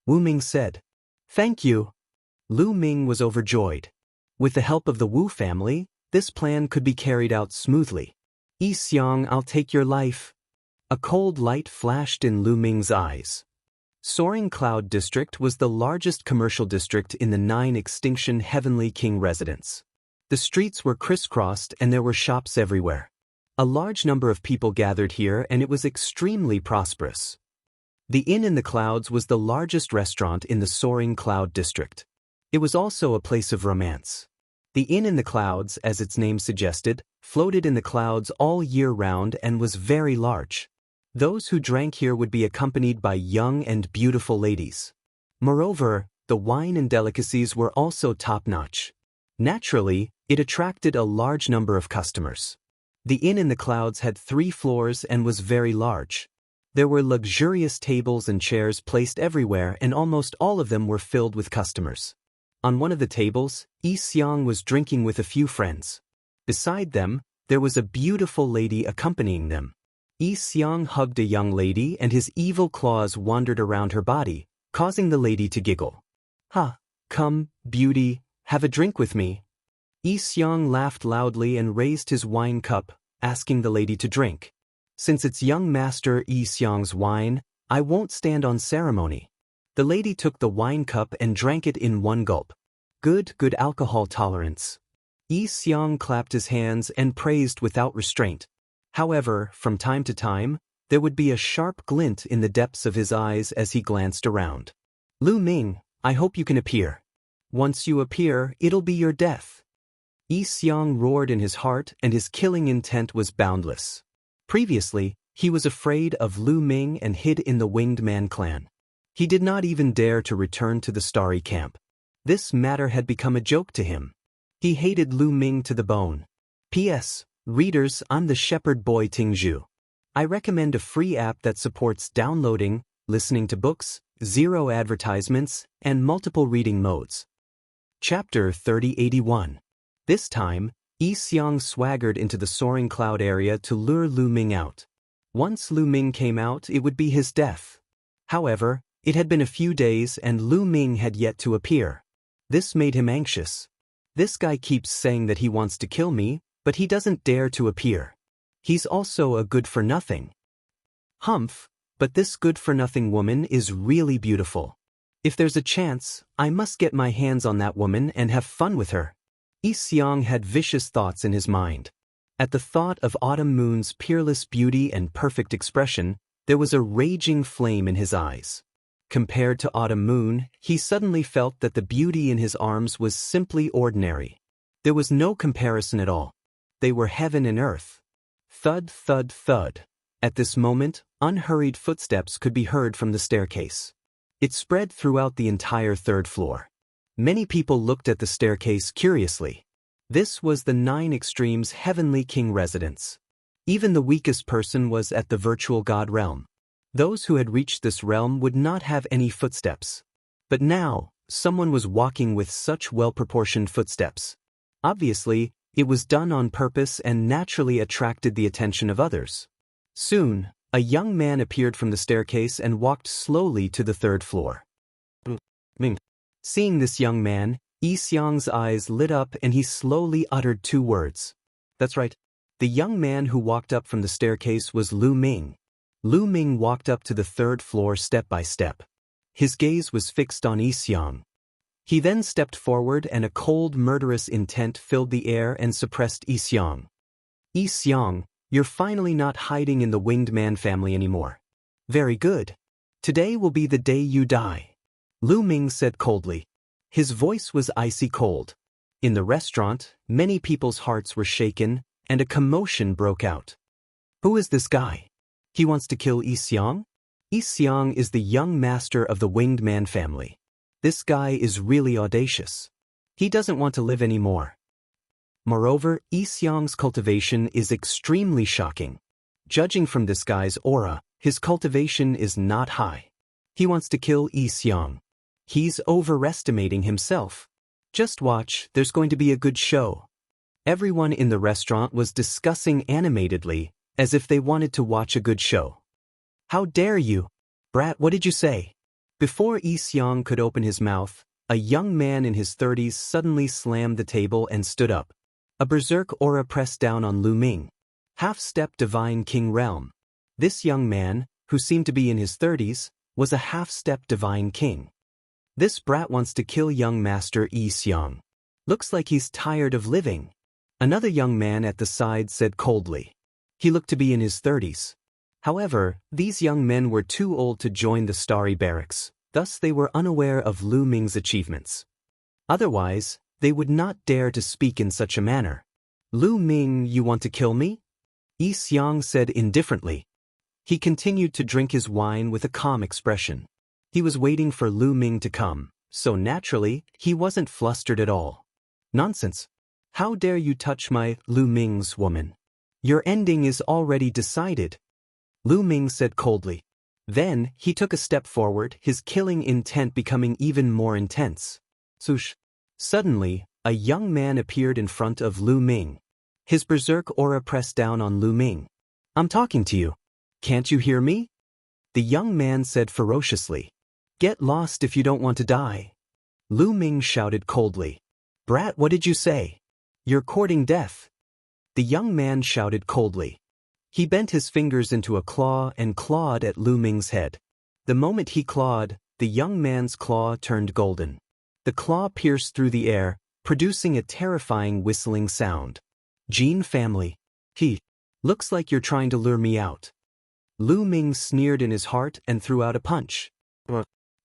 Wu Ming said. Thank you. Lu Ming was overjoyed. With the help of the Wu family, this plan could be carried out smoothly. Xiang, I'll take your life. A cold light flashed in Lu Ming's eyes. Soaring Cloud District was the largest commercial district in the 9 Extinction Heavenly King residence. The streets were crisscrossed and there were shops everywhere. A large number of people gathered here and it was extremely prosperous. The Inn in the Clouds was the largest restaurant in the Soaring Cloud District. It was also a place of romance. The Inn in the Clouds, as its name suggested, floated in the clouds all year round and was very large. Those who drank here would be accompanied by young and beautiful ladies. Moreover, the wine and delicacies were also top-notch. Naturally, it attracted a large number of customers. The Inn in the Clouds had 3 floors and was very large. There were luxurious tables and chairs placed everywhere and almost all of them were filled with customers. On one of the tables, Xiang was drinking with a few friends. Beside them, there was a beautiful lady accompanying them. Xiang hugged a young lady and his evil claws wandered around her body, causing the lady to giggle. Ha, come, beauty, have a drink with me. Xiang laughed loudly and raised his wine cup, asking the lady to drink. Since it's young master Xiang's wine, I won't stand on ceremony. The lady took the wine cup and drank it in one gulp. Good alcohol tolerance. Xiang clapped his hands and praised without restraint. However, from time to time, there would be a sharp glint in the depths of his eyes as he glanced around. Lu Ming, I hope you can appear. Once you appear, it'll be your death. Xiang roared in his heart and his killing intent was boundless. Previously, he was afraid of Lu Ming and hid in the Winged Man clan. He did not even dare to return to the Starry Camp. This matter had become a joke to him. He hated Lu Ming to the bone. P.S. Readers, I'm the shepherd boy Tingzhu. I recommend a free app that supports downloading, listening to books, 0 advertisements, and multiple reading modes. Chapter 3081. This time, Yi Xiang swaggered into the soaring cloud area to lure Lu Ming out. Once Lu Ming came out, it would be his death. However, it had been a few days and Lu Ming had yet to appear. This made him anxious. This guy keeps saying that he wants to kill me, but he doesn't dare to appear. He's also a good-for-nothing. Humph, but this good-for-nothing woman is really beautiful. If there's a chance, I must get my hands on that woman and have fun with her. Yi Xiang had vicious thoughts in his mind. At the thought of Autumn Moon's peerless beauty and perfect expression, there was a raging flame in his eyes. Compared to Autumn Moon, he suddenly felt that the beauty in his arms was simply ordinary. There was no comparison at all. They were heaven and earth. Thud, thud, thud. At this moment, unhurried footsteps could be heard from the staircase. It spread throughout the entire 3rd floor. Many people looked at the staircase curiously. This was the 9 Extremes Heavenly King residence. Even the weakest person was at the virtual god realm. Those who had reached this realm would not have any footsteps. But now, someone was walking with such well-proportioned footsteps. Obviously, it was done on purpose and naturally attracted the attention of others. Soon, a young man appeared from the staircase and walked slowly to the 3rd floor. Seeing this young man, Yi Xiang's eyes lit up and he slowly uttered 2 words. That's right. The young man who walked up from the staircase was Lu Ming. Lu Ming walked up to the 3rd floor step by step. His gaze was fixed on Yi Xiang. He then stepped forward and a cold, murderous intent filled the air and suppressed Yi Xiang. Yi Xiang, you're finally not hiding in the winged man family anymore. Very good. Today will be the day you die. Lu Ming said coldly. His voice was icy cold. In the restaurant, many people's hearts were shaken, and a commotion broke out. Who is this guy? He wants to kill Yi Xiang? Yi Xiang is the young master of the winged man family. This guy is really audacious. He doesn't want to live anymore. Moreover, Yi Xiang's cultivation is extremely shocking. Judging from this guy's aura, his cultivation is not high. He wants to kill Yi Xiang. He's overestimating himself. Just watch, there's going to be a good show. Everyone in the restaurant was discussing animatedly, as if they wanted to watch a good show. How dare you? Brat, what did you say? Before Yi Xiang could open his mouth, a young man in his 30s suddenly slammed the table and stood up. A berserk aura pressed down on Lu Ming. Half-step divine king realm. This young man, who seemed to be in his 30s, was a half-step divine king. This brat wants to kill young master Yi Xiang. Looks like he's tired of living. Another young man at the side said coldly. He looked to be in his 30s. However, these young men were too old to join the Starry Barracks, thus they were unaware of Lu Ming's achievements. Otherwise, they would not dare to speak in such a manner. Lu Ming, you want to kill me? Yi Xiang said indifferently. He continued to drink his wine with a calm expression. He was waiting for Lu Ming to come, so naturally, he wasn't flustered at all. Nonsense. How dare you touch my Lu Ming's woman? Your ending is already decided. Lu Ming said coldly. Then, he took a step forward, his killing intent becoming even more intense. Swoosh. Suddenly, a young man appeared in front of Lu Ming. His berserk aura pressed down on Lu Ming. I'm talking to you. Can't you hear me? The young man said ferociously. Get lost if you don't want to die. Lu Ming shouted coldly. Brat, what did you say? You're courting death. The young man shouted coldly. He bent his fingers into a claw and clawed at Lu Ming's head. The moment he clawed, the young man's claw turned golden. The claw pierced through the air, producing a terrifying whistling sound. Jin family. Looks like you're trying to lure me out. Lu Ming sneered in his heart and threw out a punch.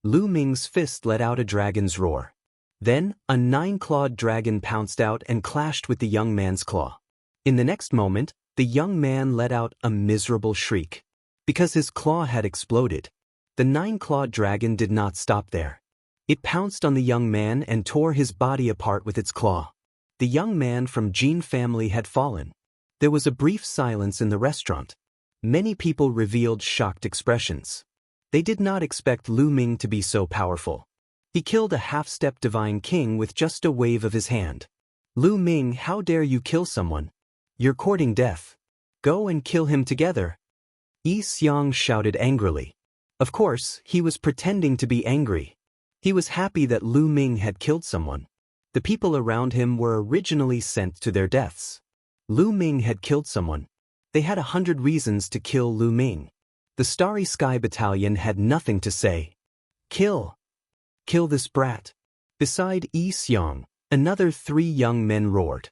Lu Ming's fist let out a dragon's roar. Then, a 9-clawed dragon pounced out and clashed with the young man's claw. In the next moment, the young man let out a miserable shriek. Because his claw had exploded. The 9-clawed dragon did not stop there. It pounced on the young man and tore his body apart with its claw. The young man from Jin family had fallen. There was a brief silence in the restaurant. Many people revealed shocked expressions. They did not expect Lu Ming to be so powerful. He killed a half-step divine king with just a wave of his hand. Lu Ming, how dare you kill someone? You're courting death. Go and kill him together. Yi Xiang shouted angrily. Of course, he was pretending to be angry. He was happy that Lu Ming had killed someone. The people around him were originally sent to their deaths. Lu Ming had killed someone. They had 100 reasons to kill Lu Ming. The Starry Sky Battalion had nothing to say. Kill. Kill this brat. Beside Yi Xiang, another 3 young men roared.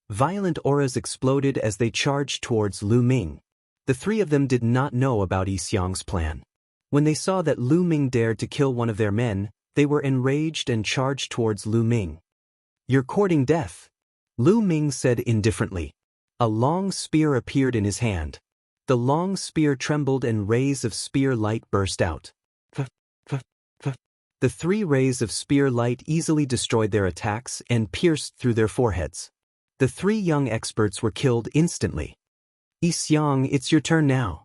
Violent auras exploded as they charged towards Lu Ming. The 3 of them did not know about Yi Xiang's plan. When they saw that Lu Ming dared to kill one of their men, they were enraged and charged towards Lu Ming. You're courting death, Lu Ming said indifferently. A long spear appeared in his hand. The long spear trembled and rays of spear light burst out. The 3 rays of spear light easily destroyed their attacks and pierced through their foreheads. The 3 young experts were killed instantly. Yi Xiang, it's your turn now.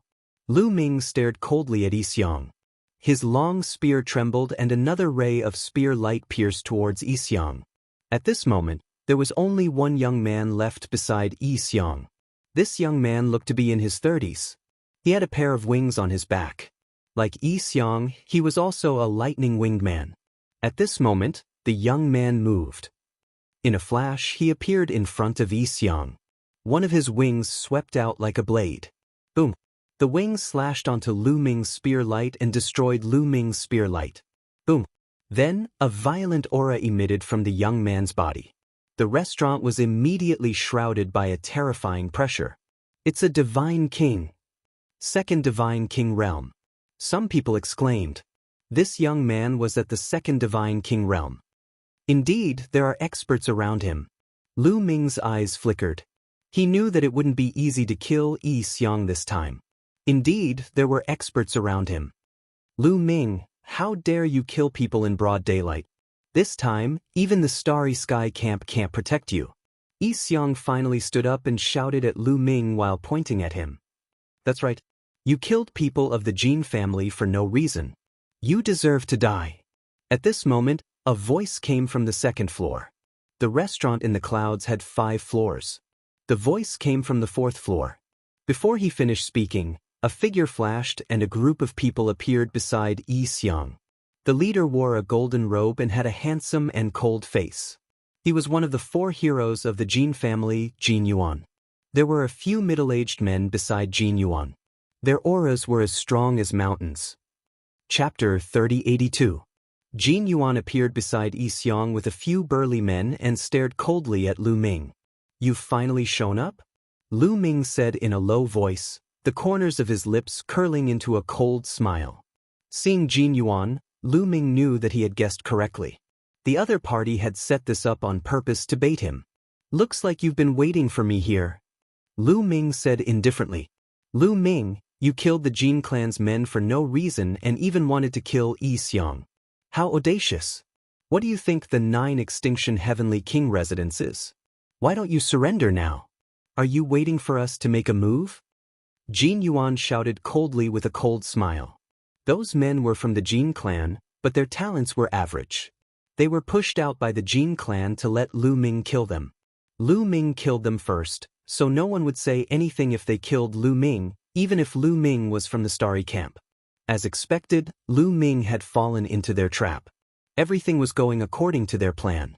Lu Ming stared coldly at Yi Xiang. His long spear trembled and another ray of spear light pierced towards Yi Xiang. At this moment, there was only one young man left beside Yi Xiang. This young man looked to be in his 30s. He had a pair of wings on his back. Like Yi Xiang, he was also a lightning-winged man. At this moment, the young man moved. In a flash, he appeared in front of Yi Xiang. One of his wings swept out like a blade. Boom! The wings slashed onto Lu Ming's spear light and destroyed Lu Ming's spear light. Boom! Then, a violent aura emitted from the young man's body. The restaurant was immediately shrouded by a terrifying pressure. It's a divine king. Second divine king realm. Some people exclaimed. This young man was at the second divine king realm. Indeed, there are experts around him. Lu Ming's eyes flickered. He knew that it wouldn't be easy to kill Yi Xiang this time. Indeed, there were experts around him. Lu Ming, how dare you kill people in broad daylight? This time, even the Starry Sky Camp can't protect you. Yi Xiang finally stood up and shouted at Lu Ming while pointing at him. That's right. You killed people of the Jin family for no reason. You deserve to die. At this moment, a voice came from the second floor. The restaurant in the clouds had 5 floors. The voice came from the 4th floor. Before he finished speaking, a figure flashed and a group of people appeared beside Yi Xiang. The leader wore a golden robe and had a handsome and cold face. He was one of the 4 heroes of the Jin family, Jin Yuan. There were a few middle-aged men beside Jin Yuan. Their auras were as strong as mountains. Chapter 3082. Jin Yuan appeared beside Yi Xiang with a few burly men and stared coldly at Lu Ming. You've finally shown up? Lu Ming said in a low voice, the corners of his lips curling into a cold smile. Seeing Jin Yuan, Lu Ming knew that he had guessed correctly. The other party had set this up on purpose to bait him. Looks like you've been waiting for me here. Lu Ming said indifferently. Lu Ming, you killed the Jin clan's men for no reason and even wanted to kill Yi Xiang. How audacious. What do you think the 9 Extinction Heavenly King residence is? Why don't you surrender now? Are you waiting for us to make a move? Jin Yuan shouted coldly with a cold smile. Those men were from the Jin clan, but their talents were average. They were pushed out by the Jin clan to let Lu Ming kill them. Lu Ming killed them first, so no one would say anything if they killed Lu Ming, even if Lu Ming was from the Starry Camp. As expected, Lu Ming had fallen into their trap. Everything was going according to their plan.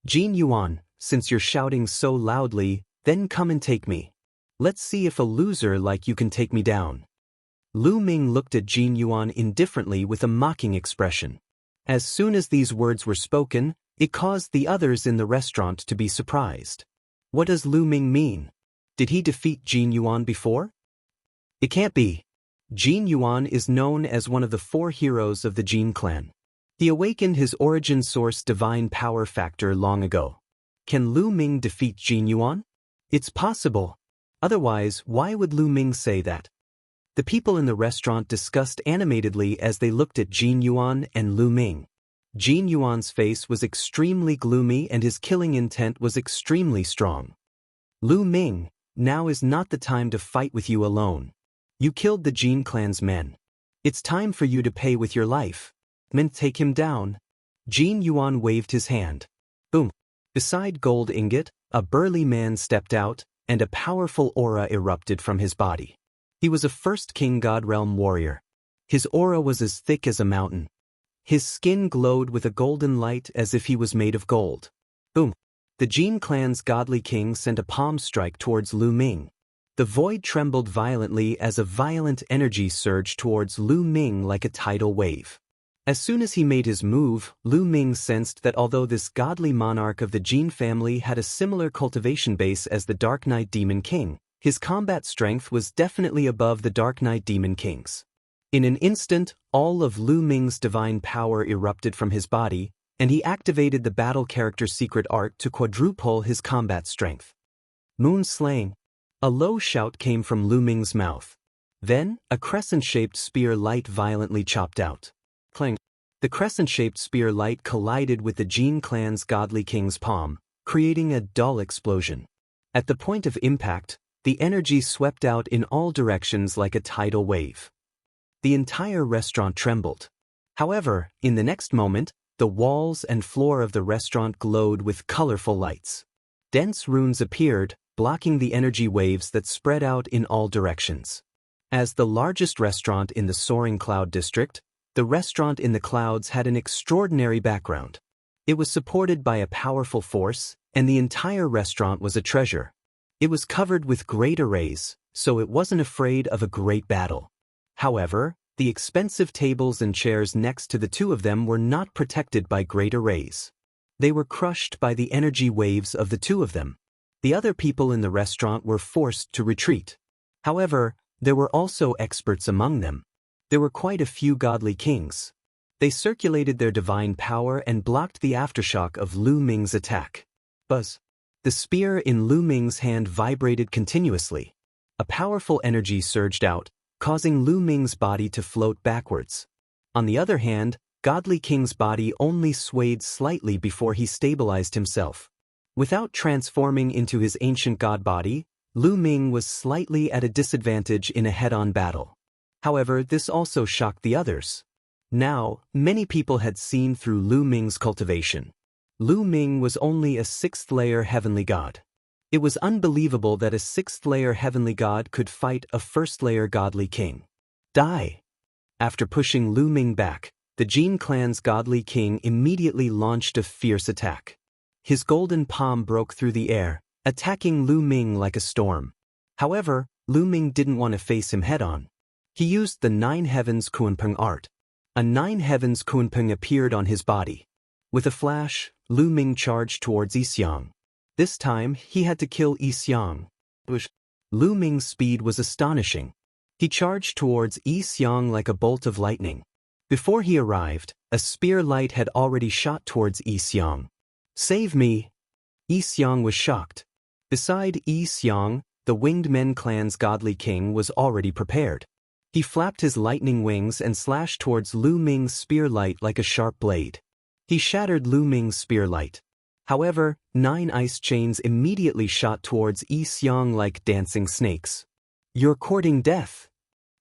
Jin Yuan, since you're shouting so loudly, then come and take me. Let's see if a loser like you can take me down. Lu Ming looked at Jin Yuan indifferently with a mocking expression. As soon as these words were spoken, it caused the others in the restaurant to be surprised. What does Lu Ming mean? Did he defeat Jin Yuan before? It can't be. Jin Yuan is known as one of the 4 heroes of the Jin clan. He awakened his origin source divine power factor long ago. Can Lu Ming defeat Jin Yuan? It's possible. Otherwise, why would Lu Ming say that? The people in the restaurant discussed animatedly as they looked at Jin Yuan and Lu Ming. Jin Yuan's face was extremely gloomy and his killing intent was extremely strong. Lu Ming, now is not the time to fight with you alone. You killed the Jin clan's men. It's time for you to pay with your life. Take him down. Jin Yuan waved his hand. Boom. Beside Gold Ingot, a burly man stepped out, and a powerful aura erupted from his body. He was a first King God Realm warrior. His aura was as thick as a mountain. His skin glowed with a golden light as if he was made of gold. Boom. The Jin clan's godly king sent a palm strike towards Lu Ming. The void trembled violently as a violent energy surged towards Lu Ming like a tidal wave. As soon as he made his move, Lu Ming sensed that although this godly monarch of the Jin family had a similar cultivation base as the Dark Knight Demon King, his combat strength was definitely above the Dark Knight Demon King's. In an instant, all of Lu Ming's divine power erupted from his body, and he activated the battle character's secret art to quadruple his combat strength. Moon slaying. A low shout came from Lu Ming's mouth. Then, a crescent-shaped spear light violently chopped out. Clang. The crescent-shaped spear light collided with the Jin clan's godly king's palm, creating a dull explosion. At the point of impact, the energy swept out in all directions like a tidal wave. The entire restaurant trembled. However, in the next moment, the walls and floor of the restaurant glowed with colorful lights. Dense runes appeared, blocking the energy waves that spread out in all directions. As the largest restaurant in the soaring cloud district, the restaurant in the clouds had an extraordinary background. It was supported by a powerful force, and the entire restaurant was a treasure. It was covered with great arrays, so it wasn't afraid of a great battle. However, the expensive tables and chairs next to the two of them were not protected by great arrays. They were crushed by the energy waves of the two of them. The other people in the restaurant were forced to retreat. However, there were also experts among them. There were quite a few godly kings. They circulated their divine power and blocked the aftershock of Lu Ming's attack. Buzz. The spear in Lu Ming's hand vibrated continuously. A powerful energy surged out, causing Lu Ming's body to float backwards. On the other hand, Godly King's body only swayed slightly before he stabilized himself. Without transforming into his ancient god body, Lu Ming was slightly at a disadvantage in a head-on battle. However, this also shocked the others. Now, many people had seen through Lu Ming's cultivation. Lu Ming was only a 6th-layer heavenly god. It was unbelievable that a 6th-layer heavenly god could fight a 1st-layer godly king. Die! After pushing Lu Ming back, the Jin clan's godly king immediately launched a fierce attack. His golden palm broke through the air, attacking Lu Ming like a storm. However, Lu Ming didn't want to face him head-on. He used the 9 Heavens Kunpeng art. A 9 Heavens Kunpeng appeared on his body. With a flash, Lu Ming charged towards Xiang. This time, he had to kill Xiang. Lu Ming's speed was astonishing. He charged towards Xiang like a bolt of lightning. Before he arrived, a spear light had already shot towards Xiang. Save me! Xiang was shocked. Beside Xiang, the Winged Men clan's godly king was already prepared. He flapped his lightning wings and slashed towards Lu Ming's spear light like a sharp blade. He shattered Lu Ming's spear light. However, 9 ice chains immediately shot towards Xiang like dancing snakes. You're courting death!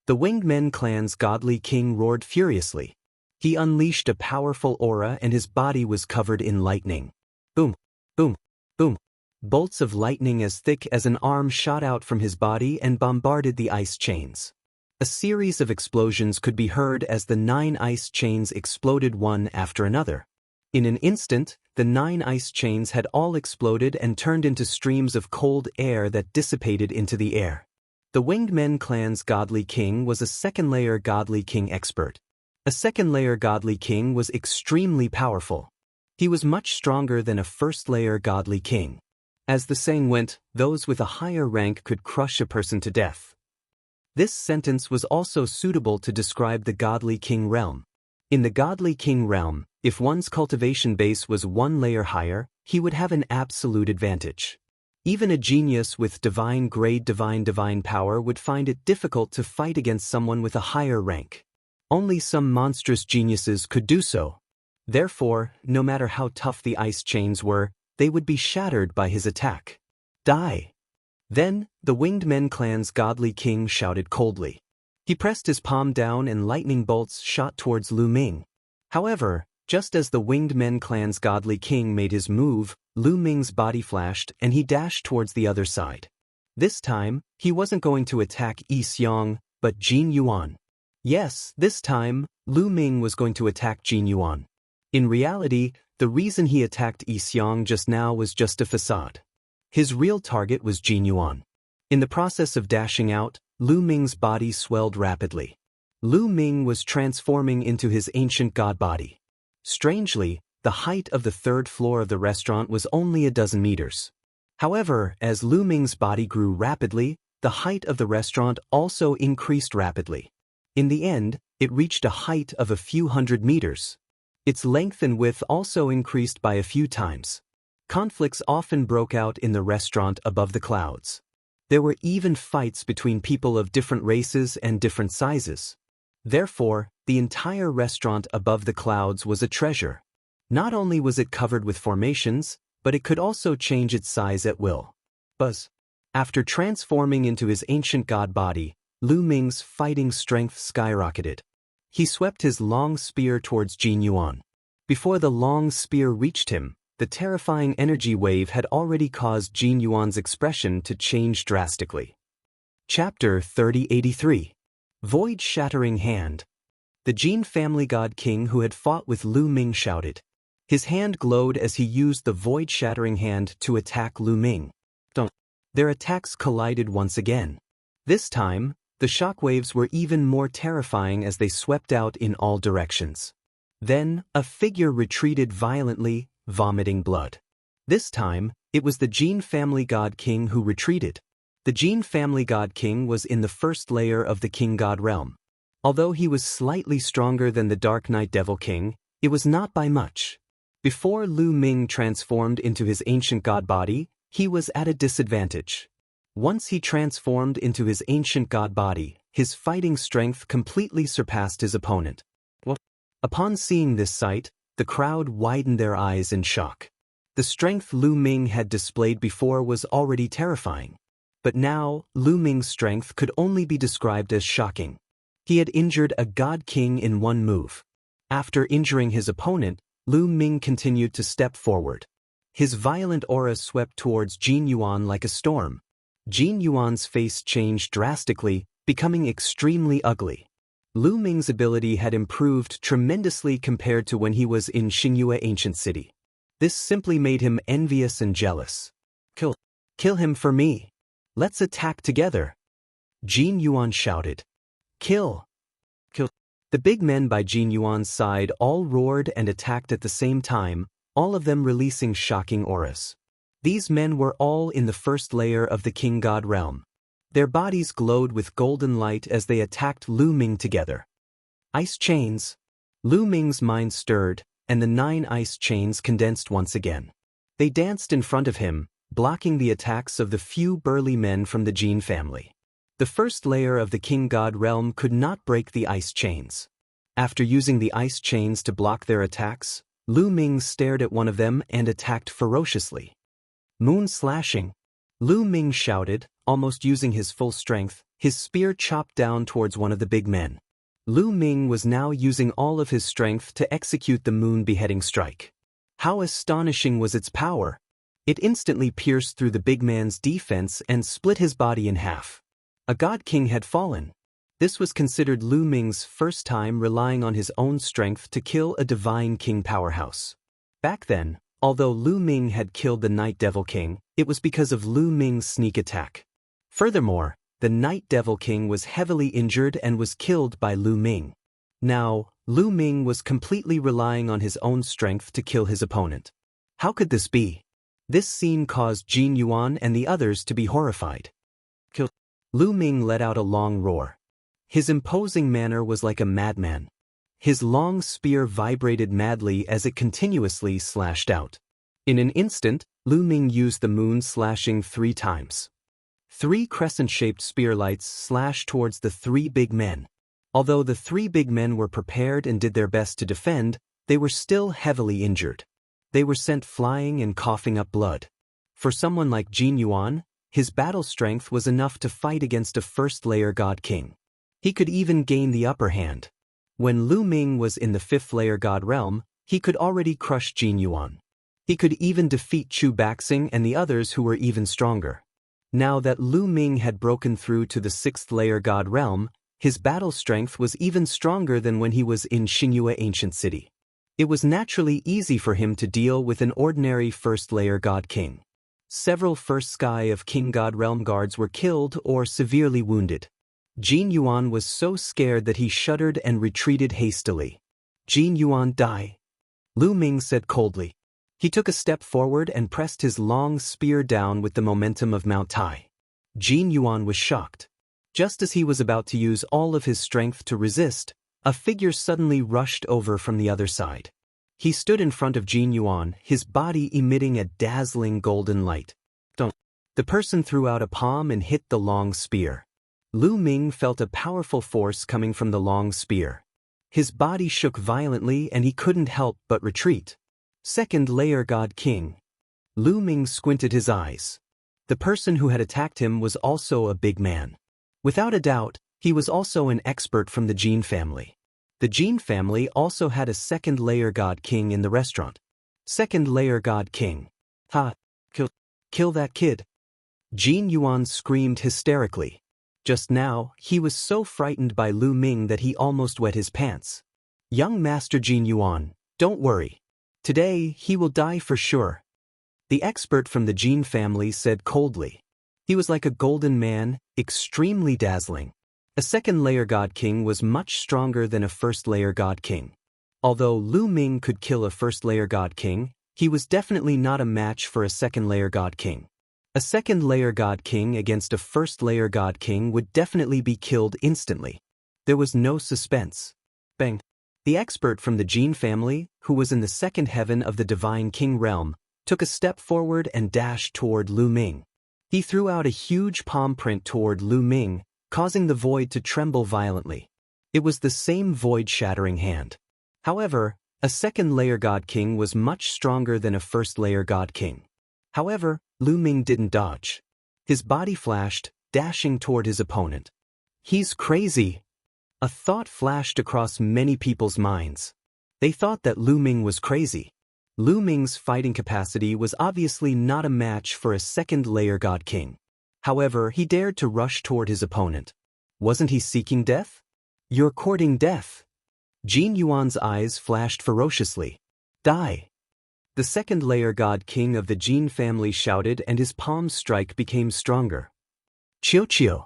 The Winged Men clan's godly king roared furiously. He unleashed a powerful aura and his body was covered in lightning. Boom! Boom! Boom! Bolts of lightning as thick as an arm shot out from his body and bombarded the ice chains. A series of explosions could be heard as the 9 ice chains exploded one after another. In an instant, the 9 ice chains had all exploded and turned into streams of cold air that dissipated into the air. The Winged Men clan's godly king was a 2nd-layer godly king expert. A 2nd-layer godly king was extremely powerful. He was much stronger than a 1st-layer godly king. As the saying went, those with a higher rank could crush a person to death. This sentence was also suitable to describe the godly king realm. In the godly king realm, if one's cultivation base was 1 layer higher, he would have an absolute advantage. Even a genius with divine power would find it difficult to fight against someone with a higher rank. Only some monstrous geniuses could do so. Therefore, no matter how tough the ice chains were, they would be shattered by his attack. Die! Then, the Winged Men clan's godly king shouted coldly. He pressed his palm down and lightning bolts shot towards Lu Ming. However, just as the Winged Men clan's godly king made his move, Lu Ming's body flashed and he dashed towards the other side. This time, he wasn't going to attack Yi Xiang, but Jin Yuan. Yes, this time, Lu Ming was going to attack Jin Yuan. In reality, the reason he attacked Yi Xiang just now was just a facade. His real target was Jin Yuan. In the process of dashing out, Lu Ming's body swelled rapidly. Lu Ming was transforming into his ancient god body. Strangely, the height of the third floor of the restaurant was only a dozen meters. However, as Lu Ming's body grew rapidly, the height of the restaurant also increased rapidly. In the end, it reached a height of a few hundred meters. Its length and width also increased by a few times. Conflicts often broke out in the restaurant above the clouds. There were even fights between people of different races and different sizes. Therefore, the entire restaurant above the clouds was a treasure. Not only was it covered with formations, but it could also change its size at will. Buzz. After transforming into his ancient god body, Lu Ming's fighting strength skyrocketed. He swept his long spear towards Jin Yuan. Before the long spear reached him, the terrifying energy wave had already caused Jin Yuan's expression to change drastically. Chapter 3083. Void-Shattering Hand. The Jin family god king who had fought with Lu Ming shouted. His hand glowed as he used the Void-Shattering Hand to attack Lu Ming. Their attacks collided once again. This time, the shockwaves were even more terrifying as they swept out in all directions. Then, a figure retreated violently, vomiting blood. This time, it was the Jin family god king who retreated. The Jin family god king was in the first layer of the king god realm. Although he was slightly stronger than the Dark Knight Devil King, it was not by much. Before Lu Ming transformed into his ancient god body, he was at a disadvantage. Once he transformed into his ancient god body, his fighting strength completely surpassed his opponent. Upon seeing this sight, the crowd widened their eyes in shock. The strength Lu Ming had displayed before was already terrifying. But now, Lu Ming's strength could only be described as shocking. He had injured a god king in one move. After injuring his opponent, Lu Ming continued to step forward. His violent aura swept towards Jin Yuan like a storm. Jin Yuan's face changed drastically, becoming extremely ugly. Lu Ming's ability had improved tremendously compared to when he was in Xingyue Ancient City. This simply made him envious and jealous. Kill him for me. Let's attack together. Jin Yuan shouted. Kill. The big men by Jin Yuan's side all roared and attacked at the same time, all of them releasing shocking auras. These men were all in the first layer of the King God realm. Their bodies glowed with golden light as they attacked Lu Ming together. Ice chains. Lu Ming's mind stirred, and the 9 ice chains condensed once again. They danced in front of him, blocking the attacks of the few burly men from the Jin family. The first layer of the King God realm could not break the ice chains. After using the ice chains to block their attacks, Lu Ming stared at one of them and attacked ferociously. Moon slashing. Lu Ming shouted, almost using his full strength. His spear chopped down towards one of the big men. Lu Ming was now using all of his strength to execute the moon beheading strike. How astonishing was its power! It instantly pierced through the big man's defense and split his body in half. A god king had fallen. This was considered Lu Ming's first time relying on his own strength to kill a divine king powerhouse. Back then, although Lu Ming had killed the Night Devil King, it was because of Lu Ming's sneak attack. Furthermore, the Night Devil King was heavily injured and was killed by Lu Ming. Now, Lu Ming was completely relying on his own strength to kill his opponent. How could this be? This scene caused Jin Yuan and the others to be horrified. Lu Ming let out a long roar. His imposing manner was like a madman. His long spear vibrated madly as it continuously slashed out. In an instant, Lu Ming used the moon slashing 3 times. 3 crescent-shaped spear lights slashed towards the 3 big men. Although the 3 big men were prepared and did their best to defend, They were still heavily injured. They were sent flying and coughing up blood. For someone like Jin Yuan, his battle strength was enough to fight against a first-layer God King. He could even gain the upper hand. When Lu Ming was in the fifth-layer God realm, he could already crush Jin Yuan. He could even defeat Chu Baxing and the others who were even stronger. Now that Lu Ming had broken through to the sixth-layer God realm, his battle strength was even stronger than when he was in Xianxia Ancient City. It was naturally easy for him to deal with an ordinary first-layer God King. Several First Sky of King God Realm guards were killed or severely wounded. Jin Yuan was so scared that he shuddered and retreated hastily. Jin Yuan, die, Lu Ming said coldly. He took a step forward and pressed his long spear down with the momentum of Mount Tai. Jin Yuan was shocked. Just as he was about to use all of his strength to resist, a figure suddenly rushed over from the other side. He stood in front of Jin Yuan, his body emitting a dazzling golden light. The person threw out a palm and hit the long spear. Lu Ming felt a powerful force coming from the long spear. His body shook violently and he couldn't help but retreat. Second-layer God King. Lu Ming squinted his eyes. The person who had attacked him was also a big man. Without a doubt, he was also an expert from the Jin family. The Jin family also had a second-layer God King in the restaurant. Second-layer God King. Ha! Kill that kid. Jin Yuan screamed hysterically. Just now, he was so frightened by Lu Ming that he almost wet his pants. Young Master Jin Yuan, don't worry. Today, he will die for sure. The expert from the Jin family said coldly. He was like a golden man, extremely dazzling. A second-layer God King was much stronger than a first-layer God King. Although Lu Ming could kill a first-layer God King, he was definitely not a match for a second-layer God King. A second-layer God King against a first-layer God King would definitely be killed instantly. There was no suspense. Bang! The expert from the Jin family, who was in the second heaven of the Divine King realm, took a step forward and dashed toward Lu Ming. He threw out a huge palm print toward Lu Ming, causing the void to tremble violently. It was the same void-shattering hand. However, a second-layer God King was much stronger than a first-layer God King. However, Lu Ming didn't dodge. His body flashed, dashing toward his opponent. He's crazy. A thought flashed across many people's minds. They thought that Lu Ming was crazy. Lu Ming's fighting capacity was obviously not a match for a second-layer God King. However, he dared to rush toward his opponent. Wasn't he seeking death? You're courting death. Jin Yuan's eyes flashed ferociously. Die. The second-layer God King of the Jin family shouted and his palm strike became stronger. Qiu.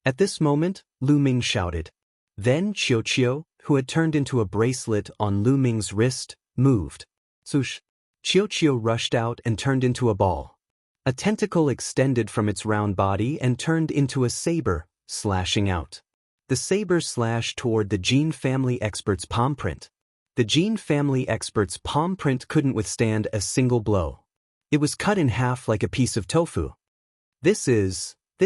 At this moment, Lu Ming shouted. Then Qiu, who had turned into a bracelet on Lu Ming's wrist, moved. Swoosh. Qiu rushed out and turned into a ball. A tentacle extended from its round body and turned into a saber, slashing out. The saber slashed toward the Jin family expert's palm print. The Jin family expert's palm print couldn't withstand a single blow. It was cut in half like a piece of tofu. This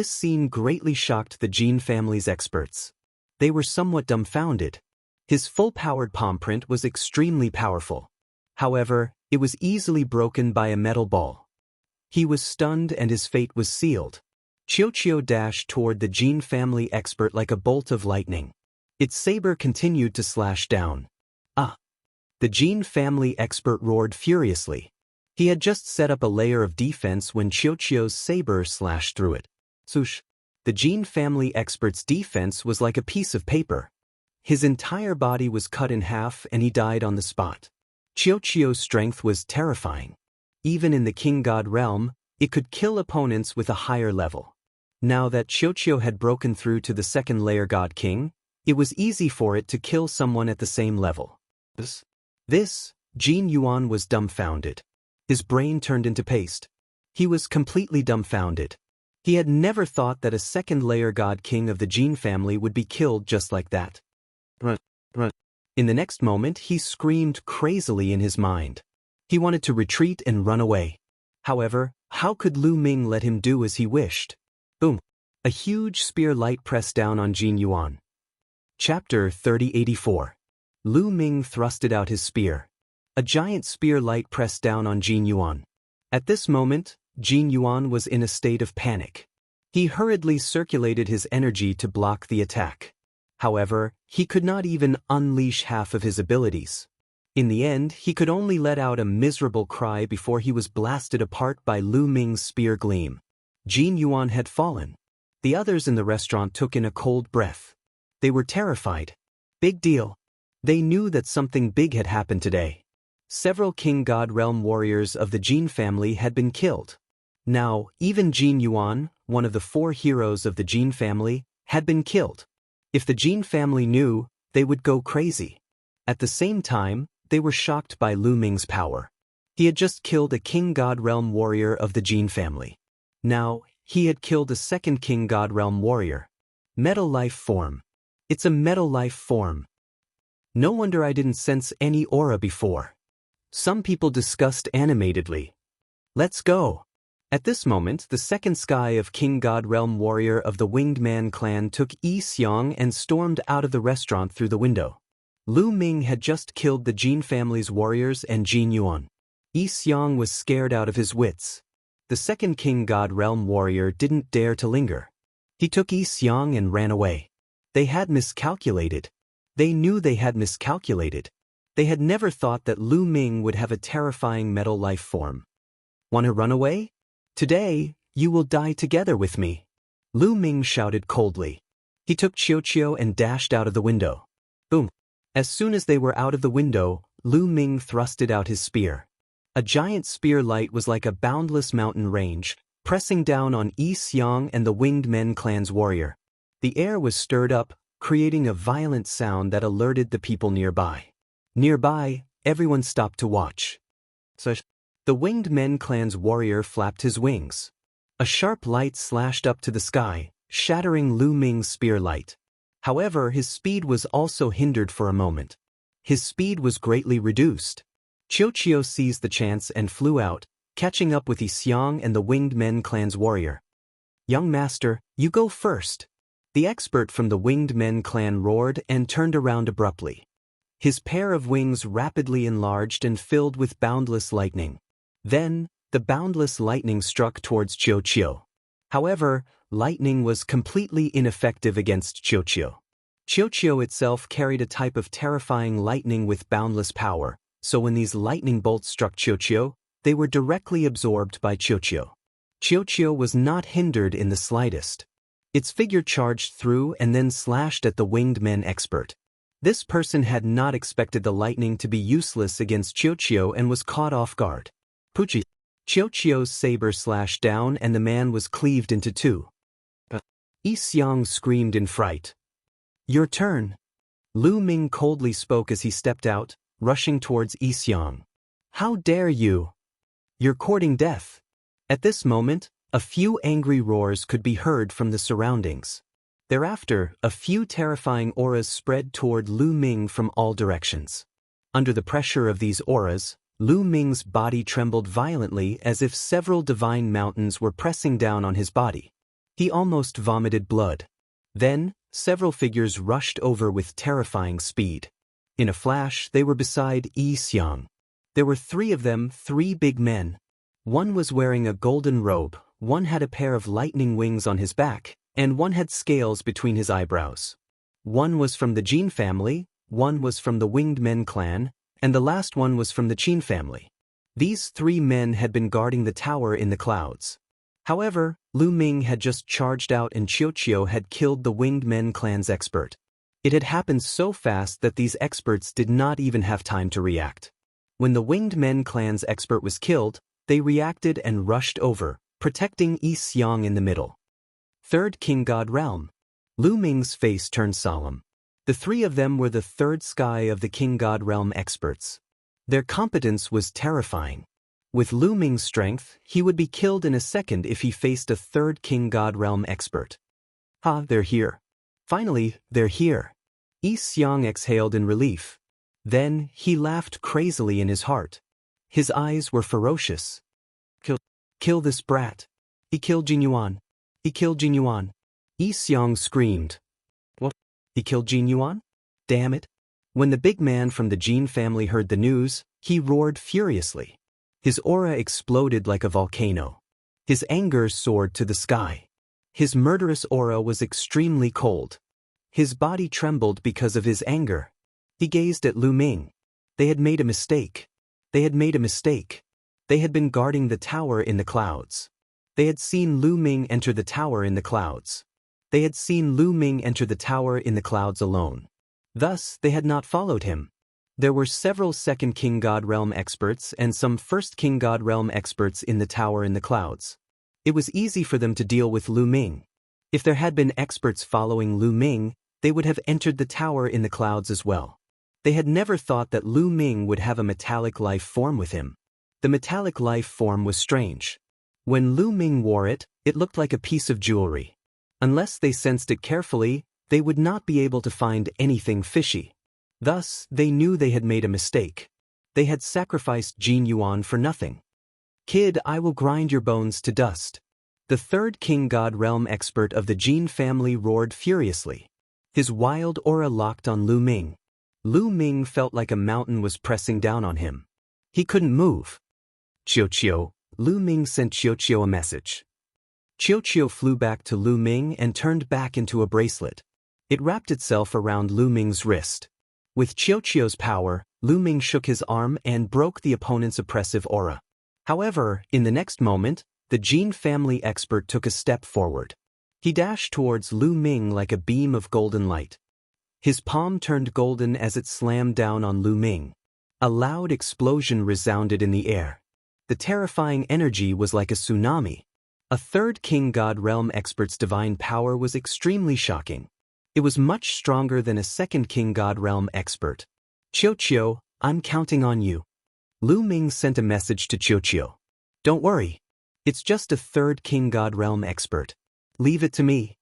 scene greatly shocked the Jin family's experts. They were somewhat dumbfounded. His full-powered palm print was extremely powerful. However, it was easily broken by a metal ball. He was stunned and his fate was sealed. Qiu dashed toward the Jin family expert like a bolt of lightning. Its saber continued to slash down. Ah! The Jin family expert roared furiously. He had just set up a layer of defense when Qiu's saber slashed through it. Swoosh! The Jin family expert's defense was like a piece of paper. His entire body was cut in half and he died on the spot. Qiu's strength was terrifying. Even in the King God realm, it could kill opponents with a higher level. Now that Qiu had broken through to the second-layer God King, it was easy for it to kill someone at the same level. Jin Yuan was dumbfounded. His brain turned into paste. He was completely dumbfounded. He had never thought that a second-layer God King of the Jin family would be killed just like that. In the next moment, he screamed crazily in his mind. He wanted to retreat and run away. However, how could Lu Ming let him do as he wished? Boom! A huge spear light pressed down on Jin Yuan. Chapter 3084. Lu Ming thrusted out his spear. A giant spear light pressed down on Jin Yuan. At this moment, Jin Yuan was in a state of panic. He hurriedly circulated his energy to block the attack. However, he could not even unleash half of his abilities. In the end, he could only let out a miserable cry before he was blasted apart by Lu Ming's spear gleam. Jin Yuan had fallen. The others in the restaurant took in a cold breath. They were terrified. Big deal. They knew that something big had happened today. Several King God Realm warriors of the Jin family had been killed. Now, even Jin Yuan, one of the 4 heroes of the Jin family, had been killed. If the Jin family knew, they would go crazy. At the same time, they were shocked by Lu Ming's power. He had just killed a King God Realm warrior of the Jin family. Now, he had killed a second King God Realm warrior. Metal life form. It's a metal life form. No wonder I didn't sense any aura before. Some people discussed animatedly. Let's go. At this moment, the second sky of King God Realm warrior of the Winged Man clan took Yi Xiang and stormed out of the restaurant through the window. Lu Ming had just killed the Jin family's warriors and Jin Yuan. Yi Xiang was scared out of his wits. The second King God Realm warrior didn't dare to linger. He took Yi Xiang and ran away. They had miscalculated. They knew they had miscalculated. They had never thought that Lu Ming would have a terrifying metal life form. Want to run away? Today, you will die together with me. Lu Ming shouted coldly. He took Xiao and dashed out of the window. Boom. As soon as they were out of the window, Lu Ming thrusted out his spear. A giant spear light was like a boundless mountain range, pressing down on Yi Xiang and the Winged Men clan's warrior. The air was stirred up, creating a violent sound that alerted the people nearby. Nearby, everyone stopped to watch. The Winged Men clan's warrior flapped his wings. A sharp light slashed up to the sky, shattering Lu Ming's spear light. However, his speed was also hindered for a moment. His speed was greatly reduced. Xiao seized the chance and flew out, catching up with Yi Xiang and the Winged Men clan's warrior. Young master, you go first. The expert from the Winged Men clan roared and turned around abruptly. His pair of wings rapidly enlarged and filled with boundless lightning. Then, the boundless lightning struck towards Xiao. However, lightning was completely ineffective against Xiao. Xiao itself carried a type of terrifying lightning with boundless power, so when these lightning bolts struck Xiao, they were directly absorbed by Xiao. Xiao was not hindered in the slightest. Its figure charged through and then slashed at the Winged Men expert. This person had not expected the lightning to be useless against Xiao and was caught off guard. Pucci. Xiao's saber slashed down and the man was cleaved into 2. Yi Xiang screamed in fright. Your turn. Lu Ming coldly spoke as he stepped out, rushing towards Yi Xiang. How dare you? You're courting death. At this moment, a few angry roars could be heard from the surroundings. Thereafter, a few terrifying auras spread toward Lu Ming from all directions. Under the pressure of these auras, Lu Ming's body trembled violently as if several divine mountains were pressing down on his body. He almost vomited blood. Then, several figures rushed over with terrifying speed. In a flash, they were beside Yi Xiang. There were 3 of them, 3 big men. One was wearing a golden robe, one had a pair of lightning wings on his back, and one had scales between his eyebrows. One was from the Jin family, one was from the Winged Men clan, and the last one was from the Qin family. These 3 men had been guarding the tower in the clouds. However, Lu Ming had just charged out and Xiao had killed the Winged Men clan's expert. It had happened so fast that these experts did not even have time to react. When the Winged Men clan's expert was killed, they reacted and rushed over, protecting Yi Xiang in the middle. Third King God Realm. Lu Ming's face turned solemn. The 3 of them were the 3rd sky of the King God Realm experts. Their competence was terrifying. With Lu Ming's strength, he would be killed in a second if he faced a 3rd King God Realm expert. They're here. Finally, they're here. Yi Xiang exhaled in relief. Then, he laughed crazily in his heart. His eyes were ferocious. Kill this brat. He killed Jin Yuan. He killed Jin Yuan. Yi Xiang screamed. What? He killed Jin Yuan? Damn it. When the big man from the Jin family heard the news, He roared furiously. His aura exploded like a volcano. His anger soared to the sky. His murderous aura was extremely cold. His body trembled because of his anger. He gazed at Lu Ming. They had made a mistake. They had made a mistake. They had been guarding the tower in the clouds. They had seen Lu Ming enter the tower in the clouds. They had seen Lu Ming enter the tower in the clouds alone. Thus, they had not followed him. There were several Second King God Realm experts and some First King God Realm experts in the tower in the clouds. It was easy for them to deal with Lu Ming. If there had been experts following Lu Ming, they would have entered the tower in the clouds as well. They had never thought that Lu Ming would have a metallic life form with him. The metallic life form was strange. When Lu Ming wore it, it looked like a piece of jewelry. Unless they sensed it carefully, they would not be able to find anything fishy. Thus, they knew they had made a mistake. They had sacrificed Jin Yuan for nothing. Kid, I will grind your bones to dust. The third King God Realm expert of the Jin family roared furiously. His wild aura locked on Lu Ming. Lu Ming felt like a mountain was pressing down on him. He couldn't move. Qiu, Lu Ming sent Qiu a message. Qiu flew back to Lu Ming and turned back into a bracelet. It wrapped itself around Lu Ming's wrist. With Qiu's power, Lu Ming shook his arm and broke the opponent's oppressive aura. However, in the next moment, the Jin family expert took a step forward. He dashed towards Lu Ming like a beam of golden light. His palm turned golden as it slammed down on Lu Ming. A loud explosion resounded in the air. The terrifying energy was like a tsunami. A third King God Realm expert's divine power was extremely shocking. It was much stronger than a second King God Realm expert. Qiu, I'm counting on you. Lu Ming sent a message to Qiu. Don't worry. It's just a third King God Realm expert. Leave it to me.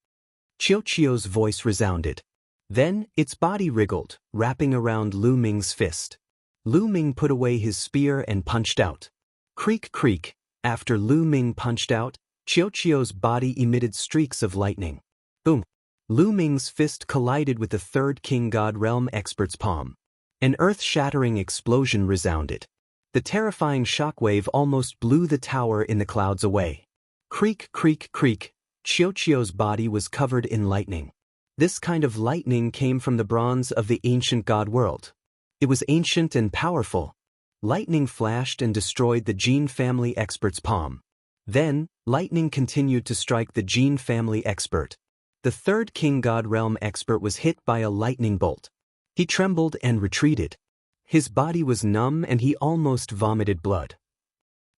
Qiu's voice resounded. Then, its body wriggled, wrapping around Lu Ming's fist. Lu Ming put away his spear and punched out. Creak creak. After Lu Ming punched out, Qiu's body emitted streaks of lightning. Boom. Lu Ming's fist collided with the third King God Realm expert's palm. An earth-shattering explosion resounded. The terrifying shockwave almost blew the tower in the clouds away. Creak creak creak. Qiu's body was covered in lightning. This kind of lightning came from the bronze of the ancient god world. It was ancient and powerful. Lightning flashed and destroyed the Jin family expert's palm. Then, lightning continued to strike the Jin family expert. The third King God Realm expert was hit by a lightning bolt. He trembled and retreated. His body was numb and he almost vomited blood.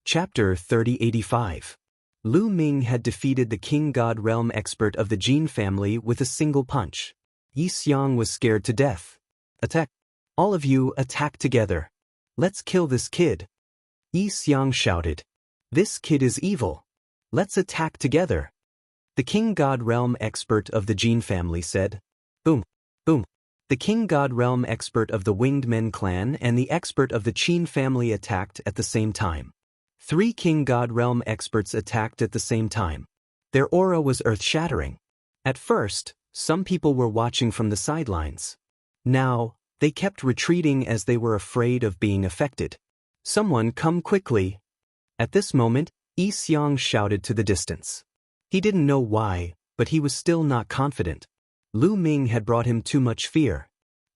Chapter 3085. Lu Ming had defeated the King God Realm expert of the Jin family with a single punch. Yi Xiang was scared to death. Attack! All of you attack together. Let's kill this kid. Yi Xiang shouted. This kid is evil. Let's attack together. The King God Realm expert of the Jin family said. Boom, boom. The King God Realm expert of the Winged Men clan and the expert of the Qin family attacked at the same time. 3 King God Realm experts attacked at the same time. Their aura was earth-shattering. At first, some people were watching from the sidelines. Now, they kept retreating as they were afraid of being affected. Someone come quickly. At this moment, Yi Xiang shouted to the distance. He didn't know why, but he was still not confident. Lu Ming had brought him too much fear.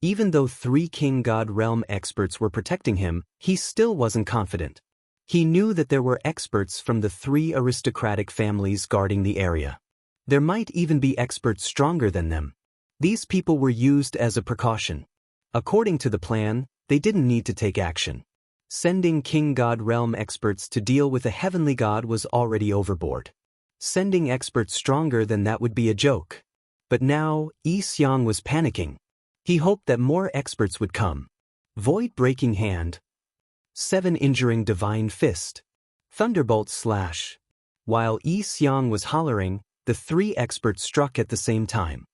Even though 3 King God Realm experts were protecting him, he still wasn't confident. He knew that there were experts from the 3 aristocratic families guarding the area. There might even be experts stronger than them. These people were used as a precaution. According to the plan, they didn't need to take action. Sending King God Realm experts to deal with a heavenly god was already overboard. Sending experts stronger than that would be a joke. But now, Yi Xiang was panicking. He hoped that more experts would come. Void-breaking hand. 7 injuring divine fist. Thunderbolt slash. While Yi Xiang was hollering, the 3 experts struck at the same time.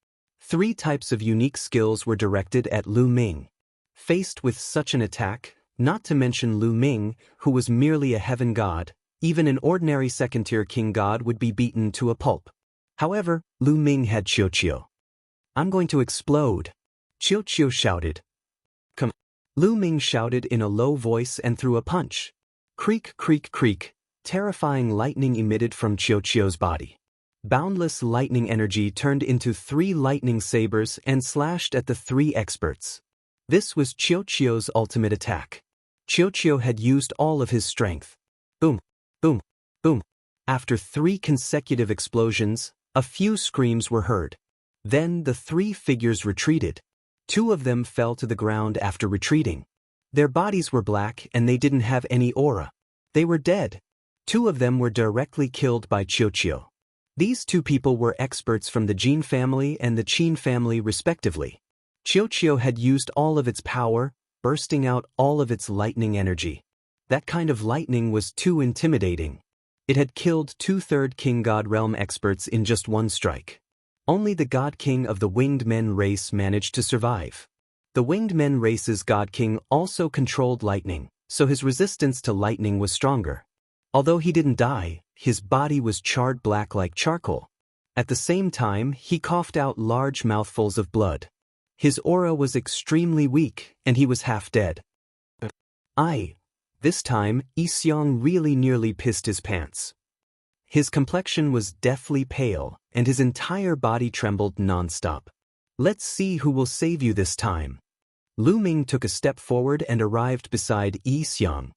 3 types of unique skills were directed at Lu Ming. Faced with such an attack, not to mention Lu Ming, who was merely a heaven god, even an ordinary second-tier king god would be beaten to a pulp. However, Lu Ming had Qiu. I'm going to explode. Qiu shouted. Come. Lu Ming shouted in a low voice and threw a punch. Creak, creak, creak. Terrifying lightning emitted from Qiuqiu's body. Boundless lightning energy turned into 3 lightning sabers and slashed at the 3 experts. This was Qiuqiu's ultimate attack. Qiuqiu had used all of his strength. Boom, boom, boom. After 3 consecutive explosions, a few screams were heard. Then the 3 figures retreated. 2 of them fell to the ground after retreating. Their bodies were black and they didn't have any aura. They were dead. 2 of them were directly killed by Qiuqiu. These 2 people were experts from the Jin family and the Qin family respectively. Qiuqiu had used all of its power, bursting out all of its lightning energy. That kind of lightning was too intimidating. It had killed 2/3 King God Realm experts in just 1 strike. Only the God King of the Winged Men race managed to survive. The Winged Men race's God King also controlled lightning, so his resistance to lightning was stronger. Although he didn't die, his body was charred black like charcoal. At the same time, he coughed out large mouthfuls of blood. His aura was extremely weak, and he was half dead. This time, Xiang really nearly pissed his pants. His complexion was deathly pale, and his entire body trembled non-stop. Let's see who will save you this time. Lu Ming took a step forward and arrived beside Xiang.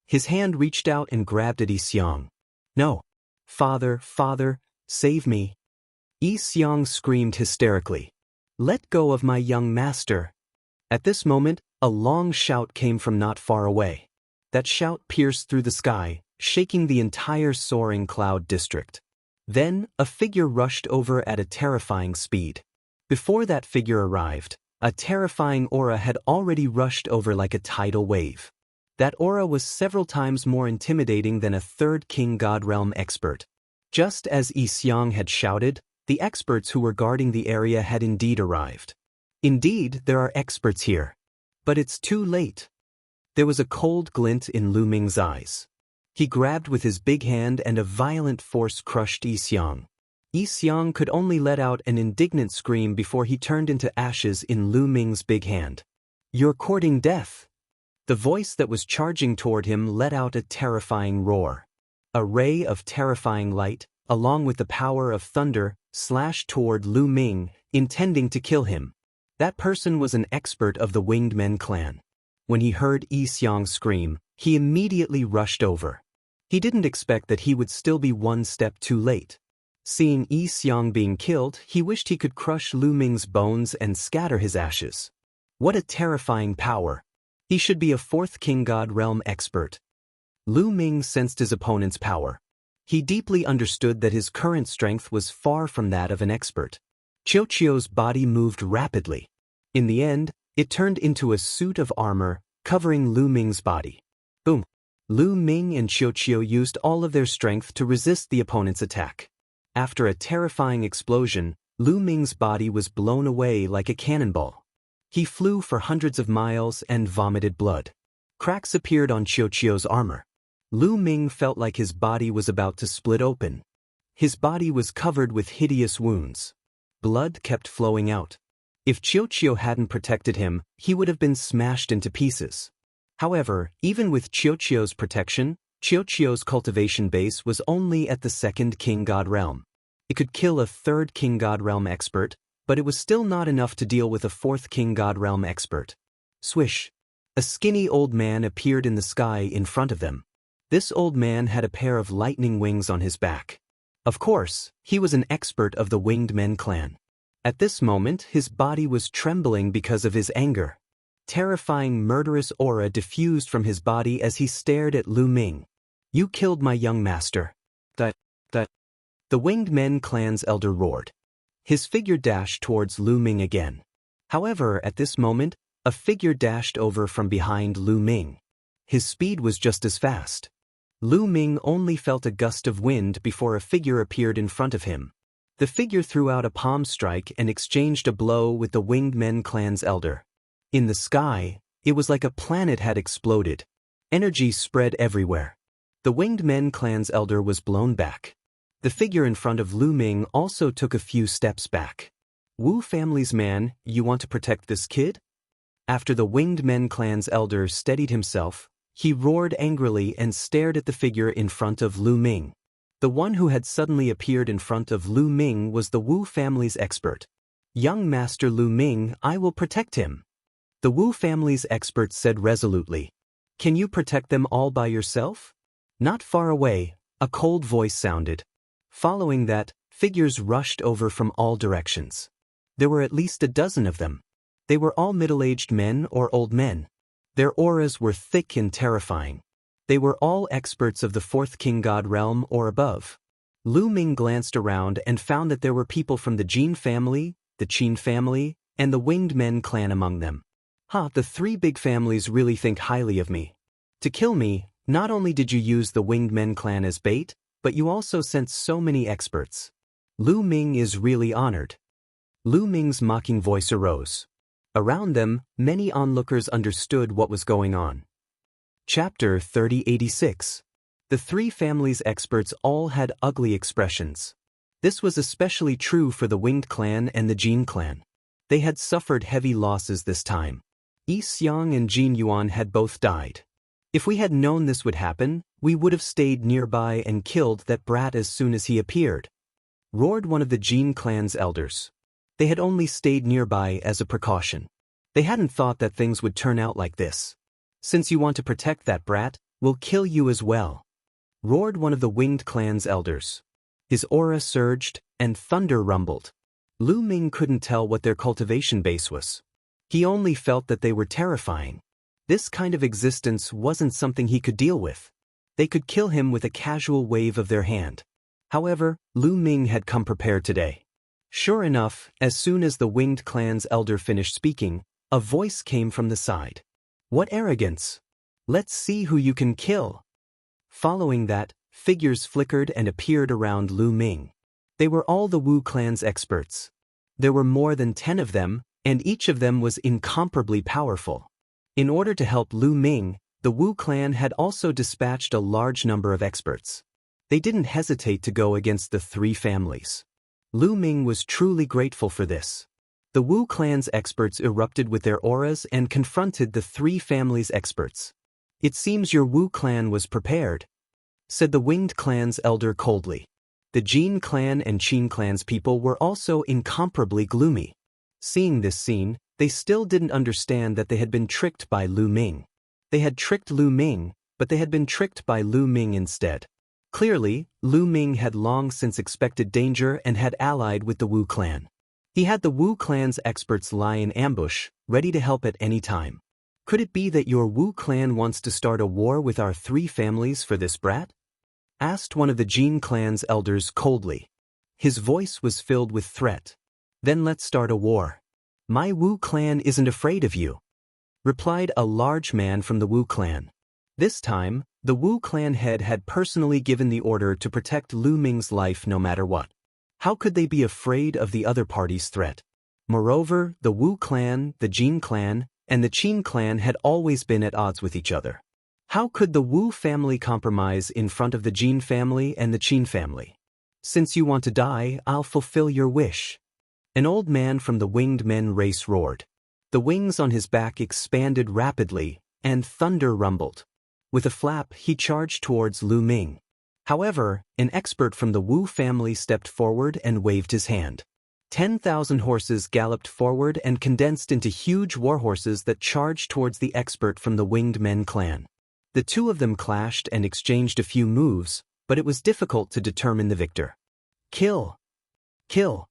His hand reached out and grabbed at Xiang. No. Father, father, save me. Xiang screamed hysterically. Let go of my young master. At this moment, a long shout came from not far away. That shout pierced through the sky, shaking the entire soaring cloud district. Then, a figure rushed over at a terrifying speed. Before that figure arrived, a terrifying aura had already rushed over like a tidal wave. That aura was several times more intimidating than a 3rd King God Realm expert. Just as Xiang had shouted, the experts who were guarding the area had indeed arrived. Indeed, there are experts here. But it's too late. There was a cold glint in Lu Ming's eyes. He grabbed with his big hand and a violent force crushed Xiang. Xiang could only let out an indignant scream before he turned into ashes in Lu Ming's big hand. You're courting death. The voice that was charging toward him let out a terrifying roar. A ray of terrifying light, along with the power of thunder, slashed toward Lu Ming, intending to kill him. That person was an expert of the Winged Men clan. When he heard Xiang scream, he immediately rushed over. He didn't expect that he would still be 1 step too late. Seeing Xiang being killed, he wished he could crush Lu Ming's bones and scatter his ashes. What a terrifying power! He should be a 4th King God Realm expert. Lu Ming sensed his opponent's power. He deeply understood that his current strength was far from that of an expert. Qiuqiu's body moved rapidly. In the end, it turned into a suit of armor, covering Lu Ming's body. Boom! Lu Ming and Qiuqiu used all of their strength to resist the opponent's attack. After a terrifying explosion, Lu Ming's body was blown away like a cannonball. He flew for hundreds of miles and vomited blood. Cracks appeared on Qiuqiu's armor. Lu Ming felt like his body was about to split open. His body was covered with hideous wounds. Blood kept flowing out. If Qiuqiu hadn't protected him, he would have been smashed into pieces. However, even with Qiuqiu's protection, Qiuqiu's cultivation base was only at the 2nd King God Realm. It could kill a 3rd King God Realm expert, but it was still not enough to deal with a 4th King God Realm expert. Swish! A skinny old man appeared in the sky in front of them. This old man had a pair of lightning wings on his back. Of course, he was an expert of the Winged Men clan. At this moment, his body was trembling because of his anger. Terrifying murderous aura diffused from his body as he stared at Lu Ming. You killed my young master. The Winged Men clan's elder roared. His figure dashed towards Lu Ming again. However, at this moment, a figure dashed over from behind Lu Ming. His speed was just as fast. Lu Ming only felt a gust of wind before a figure appeared in front of him. The figure threw out a palm strike and exchanged a blow with the Winged Men clan's elder. In the sky, it was like a planet had exploded. Energy spread everywhere. The Winged Men clan's elder was blown back. The figure in front of Lu Ming also took a few steps back. Wu family's man, you want to protect this kid? After the Winged Men clan's elder steadied himself, he roared angrily and stared at the figure in front of Lu Ming. The one who had suddenly appeared in front of Lu Ming was the Wu family's expert. "Young Master Lu Ming, I will protect him," the Wu family's expert said resolutely. "Can you protect them all by yourself?" Not far away, a cold voice sounded. Following that, figures rushed over from all directions. There were at least a dozen of them. They were all middle-aged men or old men. Their auras were thick and terrifying. They were all experts of the fourth king god realm or above. Lu Ming glanced around and found that there were people from the Jin family, the Qin family, and the Winged Men clan among them. The three big families really think highly of me. To kill me, not only did you use the Winged Men clan as bait, but you also sent so many experts. Lu Ming is really honored. Lu Ming's mocking voice arose. Around them, many onlookers understood what was going on. Chapter 3086. The three families' experts all had ugly expressions. This was especially true for the Winged clan and the Jin clan. They had suffered heavy losses this time. Yi Xiang and Jin Yuan had both died. If we had known this would happen, we would have stayed nearby and killed that brat as soon as he appeared, roared one of the Jin clan's elders. They had only stayed nearby as a precaution. They hadn't thought that things would turn out like this. "Since you want to protect that brat, we'll kill you as well," roared one of the Winged clan's elders. His aura surged, and thunder rumbled. Lu Ming couldn't tell what their cultivation base was. He only felt that they were terrifying. This kind of existence wasn't something he could deal with. They could kill him with a casual wave of their hand. However, Lu Ming had come prepared today. Sure enough, as soon as the Winged clan's elder finished speaking, a voice came from the side. "What arrogance! Let's see who you can kill." Following that, figures flickered and appeared around Lu Ming. They were all the Wu clan's experts. There were more than 10 of them, and each of them was incomparably powerful. In order to help Lu Ming, the Wu clan had also dispatched a large number of experts. They didn't hesitate to go against the three families. Lu Ming was truly grateful for this. The Wu clan's experts erupted with their auras and confronted the three families' experts. "It seems your Wu clan was prepared," said the Winged clan's elder coldly. The Jin clan and Qin clan's people were also incomparably gloomy. Seeing this scene, they still didn't understand that they had been tricked by Lu Ming. They had tricked Lu Ming, but they had been tricked by Lu Ming instead. Clearly, Lu Ming had long since expected danger and had allied with the Wu clan. He had the Wu clan's experts lie in ambush, ready to help at any time. "Could it be that your Wu clan wants to start a war with our three families for this brat?" asked one of the Jin clan's elders coldly. His voice was filled with threat. "Then let's start a war. My Wu clan isn't afraid of you," replied a large man from the Wu clan. This time, the Wu clan head had personally given the order to protect Lu Ming's life no matter what. How could they be afraid of the other party's threat? Moreover, the Wu clan, the Jin clan, and the Qin clan had always been at odds with each other. How could the Wu family compromise in front of the Jin family and the Qin family? "Since you want to die, I'll fulfill your wish," an old man from the Winged Men race roared. The wings on his back expanded rapidly, and thunder rumbled. With a flap, he charged towards Lu Ming. However, an expert from the Wu family stepped forward and waved his hand. 10,000 horses galloped forward and condensed into huge warhorses that charged towards the expert from the Winged Men clan. The two of them clashed and exchanged a few moves, but it was difficult to determine the victor. "Kill! Kill!"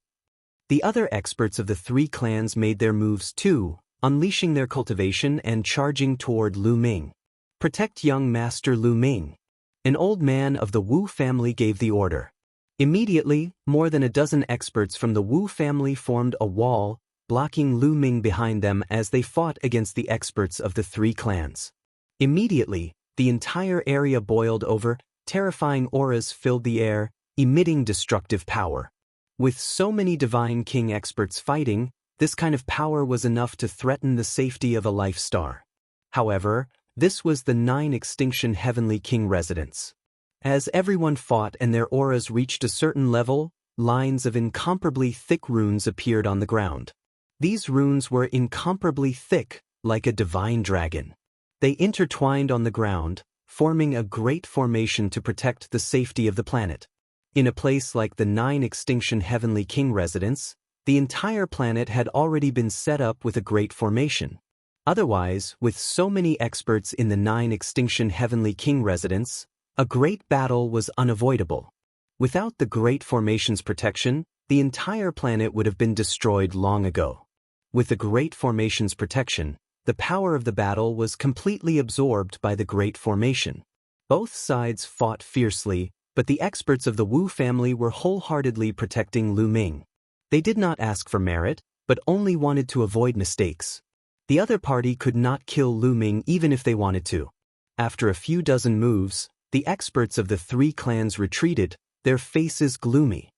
The other experts of the three clans made their moves too, unleashing their cultivation and charging toward Lu Ming. "Protect young Master Lu Ming," an old man of the Wu family gave the order. Immediately, more than a dozen experts from the Wu family formed a wall, blocking Lu Ming behind them as they fought against the experts of the three clans. Immediately, the entire area boiled over, terrifying auras filled the air, emitting destructive power. With so many Divine King experts fighting, this kind of power was enough to threaten the safety of a life star. However, this was the 9 Extinction Heavenly King residence. As everyone fought and their auras reached a certain level, lines of incomparably thick runes appeared on the ground. These runes were incomparably thick, like a divine dragon. They intertwined on the ground, forming a great formation to protect the safety of the planet. In a place like the 9 Extinction Heavenly King residence, the entire planet had already been set up with a great formation. Otherwise, with so many experts in the 9 Extinction Heavenly King residence, a great battle was unavoidable. Without the Great Formation's protection, the entire planet would have been destroyed long ago. With the Great Formation's protection, the power of the battle was completely absorbed by the Great Formation. Both sides fought fiercely, but the experts of the Wu family were wholeheartedly protecting Lu Ming. They did not ask for merit, but only wanted to avoid mistakes. The other party could not kill Lu Ming even if they wanted to. After a few dozen moves, the experts of the 3 clans retreated, their faces gloomy.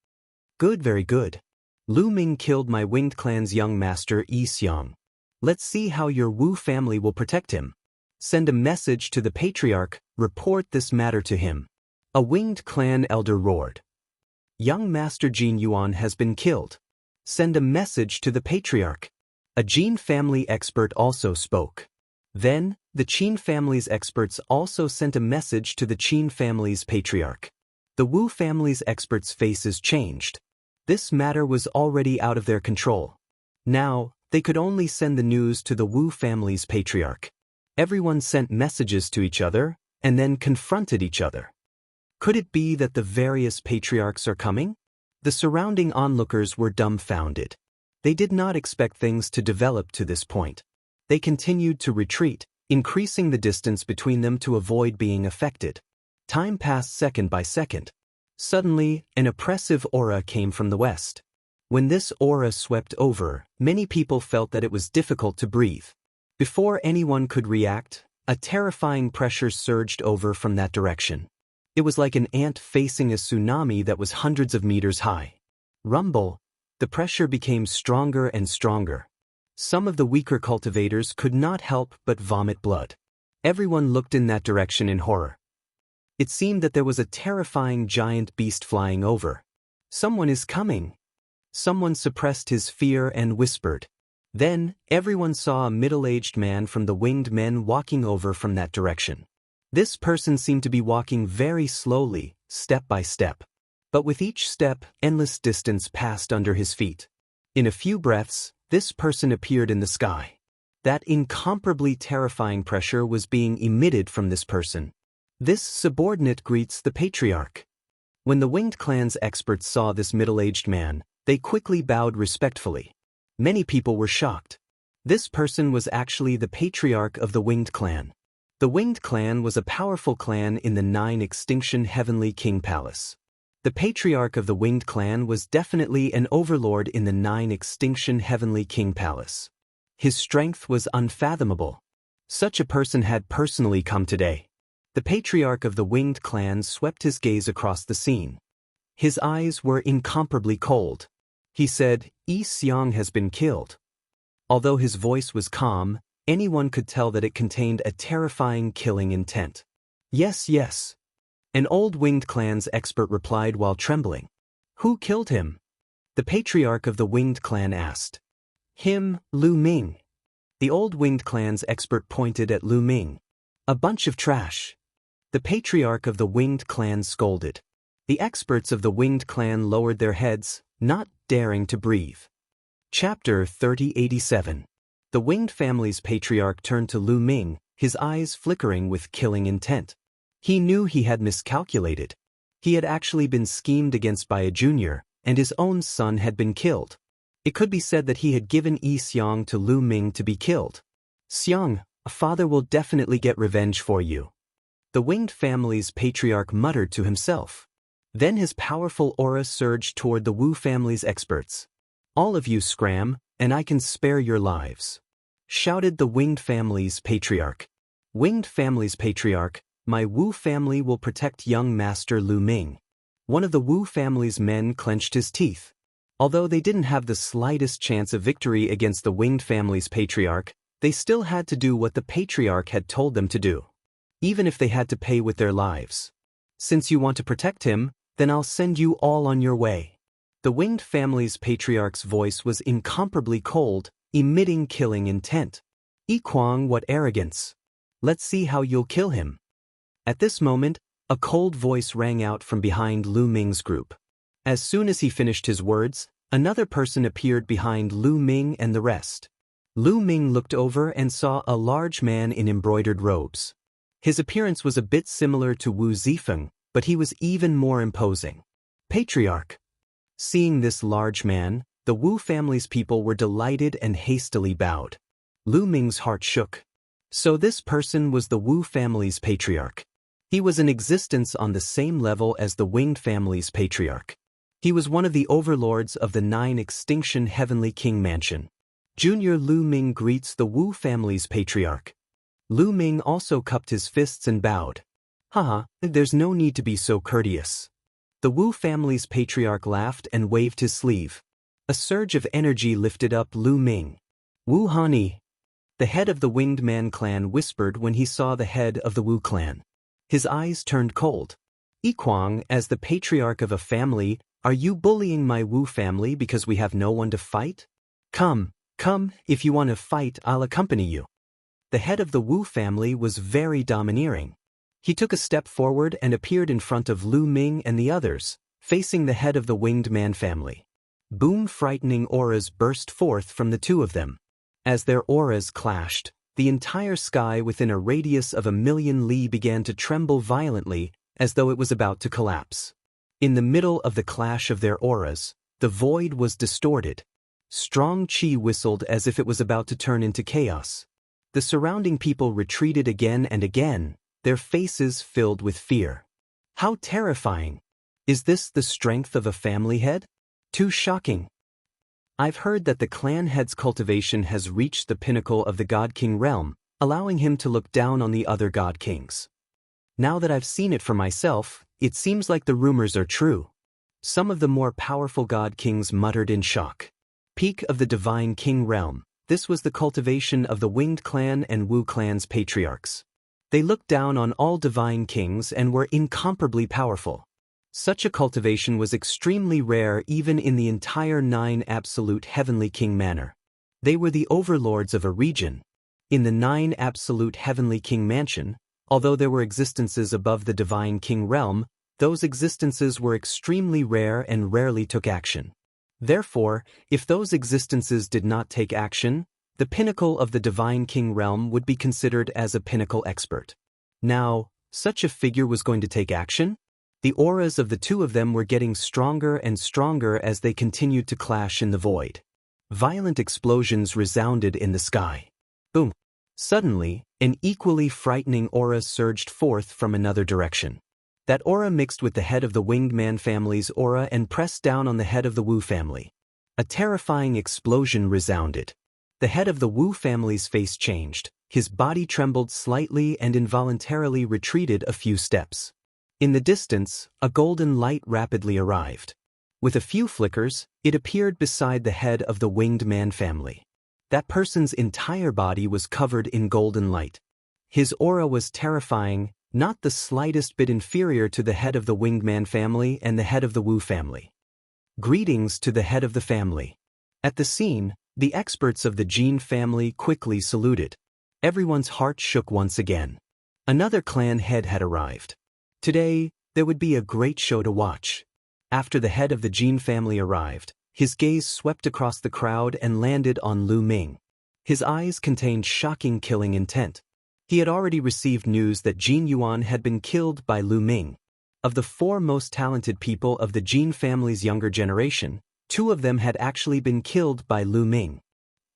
Good, very good. Lu Ming killed my winged clan's young master Yi Xiang. Let's see how your Wu family will protect him. Send a message to the patriarch, report this matter to him. A winged clan elder roared. Young master Jin Yuan has been killed. Send a message to the patriarch. A Jin family expert also spoke. Then, the Qin family's experts also sent a message to the Qin family's patriarch. The Wu family's experts' faces changed. This matter was already out of their control. Now, they could only send the news to the Wu family's patriarch. Everyone sent messages to each other, and then confronted each other. Could it be that the various patriarchs are coming? The surrounding onlookers were dumbfounded. They did not expect things to develop to this point. They continued to retreat, increasing the distance between them to avoid being affected. Time passed second by second. Suddenly, an oppressive aura came from the west. When this aura swept over, many people felt that it was difficult to breathe. Before anyone could react, a terrifying pressure surged over from that direction. It was like an ant facing a tsunami that was hundreds of meters high. Rumble, the pressure became stronger and stronger. Some of the weaker cultivators could not help but vomit blood. Everyone looked in that direction in horror. It seemed that there was a terrifying giant beast flying over. Someone is coming. Someone suppressed his fear and whispered. Then, everyone saw a middle-aged man from the winged men walking over from that direction. This person seemed to be walking very slowly, step by step. But with each step, endless distance passed under his feet. In a few breaths, this person appeared in the sky. That incomparably terrifying pressure was being emitted from this person. This subordinate greets the patriarch. When the winged clan's experts saw this middle-aged man, they quickly bowed respectfully. Many people were shocked. This person was actually the patriarch of the winged clan. The Winged Clan was a powerful clan in the 9 Extinction Heavenly King Palace. The patriarch of the Winged Clan was definitely an overlord in the 9 Extinction Heavenly King Palace. His strength was unfathomable. Such a person had personally come today. The patriarch of the Winged Clan swept his gaze across the scene. His eyes were incomparably cold. He said, Yi Xiang has been killed. Although his voice was calm, anyone could tell that it contained a terrifying killing intent. Yes, yes. An old Winged Clan's expert replied while trembling. Who killed him? The patriarch of the Winged Clan asked. Him, Lu Ming. The old Winged Clan's expert pointed at Lu Ming. A bunch of trash. The patriarch of the Winged Clan scolded. The experts of the Winged Clan lowered their heads, not daring to breathe. Chapter 3087. The Winged family's patriarch turned to Lu Ming, his eyes flickering with killing intent. He knew he had miscalculated. He had actually been schemed against by a junior, and his own son had been killed. It could be said that he had given Yi Xiang to Lu Ming to be killed. Xiang, a father will definitely get revenge for you. The Winged family's patriarch muttered to himself. Then his powerful aura surged toward the Wu family's experts. All of you scram, and I can spare your lives, shouted the Winged family's patriarch. Winged family's patriarch, my Wu family will protect young master Lu Ming. One of the Wu family's men clenched his teeth. Although they didn't have the slightest chance of victory against the Winged family's patriarch, they still had to do what the patriarch had told them to do, even if they had to pay with their lives. Since you want to protect him, then I'll send you all on your way. The Winged family's patriarch's voice was incomparably cold, emitting killing intent. Kwang, what arrogance! Let's see how you'll kill him. At this moment, a cold voice rang out from behind Lu Ming's group. As soon as he finished his words, another person appeared behind Lu Ming and the rest. Lu Ming looked over and saw a large man in embroidered robes. His appearance was a bit similar to Wu Zifeng, but he was even more imposing. Patriarch. Seeing this large man, the Wu family's people were delighted and hastily bowed. Lu Ming's heart shook. So this person was the Wu family's patriarch. He was in existence on the same level as the Winged family's patriarch. He was one of the overlords of the 9 extinction Heavenly King Mansion. Junior Lu Ming greets the Wu family's patriarch. Lu Ming also cupped his fists and bowed. Haha, there's no need to be so courteous. The Wu family's patriarch laughed and waved his sleeve. A surge of energy lifted up Lu Ming. Wu Hani. The head of the Winged Man clan whispered when he saw the head of the Wu clan. His eyes turned cold. Kwang, as the patriarch of a family, are you bullying my Wu family because we have no one to fight? Come, if you want to fight, I'll accompany you. The head of the Wu family was very domineering. He took a step forward and appeared in front of Lu Ming and the others, facing the head of the Winged Man family. Boom! Frightening auras burst forth from the two of them. As their auras clashed, the entire sky within a radius of 1,000,000 li began to tremble violently, as though it was about to collapse. In the middle of the clash of their auras, the void was distorted. Strong qi whistled as if it was about to turn into chaos. The surrounding people retreated again and again, their faces filled with fear. How terrifying! Is this the strength of a family head? Too shocking. I've heard that the clan head's cultivation has reached the pinnacle of the God King realm, allowing him to look down on the other God Kings. Now that I've seen it for myself, it seems like the rumors are true. Some of the more powerful God Kings muttered in shock. Peak of the Divine King realm, this was the cultivation of the Winged clan and Wu clan's patriarchs. They looked down on all Divine Kings and were incomparably powerful. Such a cultivation was extremely rare even in the entire 9 absolute Heavenly King manor. They were the overlords of a region. In the 9 absolute Heavenly King mansion, although there were existences above the Divine King realm, those existences were extremely rare and rarely took action. Therefore, if those existences did not take action, the pinnacle of the Divine King realm would be considered as a pinnacle expert. Now, such a figure was going to take action? The auras of the two of them were getting stronger and stronger as they continued to clash in the void. Violent explosions resounded in the sky. Boom! Suddenly, an equally frightening aura surged forth from another direction. That aura mixed with the head of the Winged Man family's aura and pressed down on the head of the Wu family. A terrifying explosion resounded. The head of the Wu family's face changed, his body trembled slightly and involuntarily retreated a few steps. In the distance, a golden light rapidly arrived. With a few flickers, it appeared beside the head of the Winged Man family. That person's entire body was covered in golden light. His aura was terrifying, not the slightest bit inferior to the head of the Winged Man family and the head of the Wu family. Greetings to the head of the family. At the scene, the experts of the Jin family quickly saluted. Everyone's heart shook once again. Another clan head had arrived. Today, there would be a great show to watch. After the head of the Jin family arrived, his gaze swept across the crowd and landed on Lu Ming. His eyes contained shocking killing intent. He had already received news that Jin Yuan had been killed by Lu Ming. Of the 4 most talented people of the Jin family's younger generation, 2 of them had actually been killed by Lu Ming.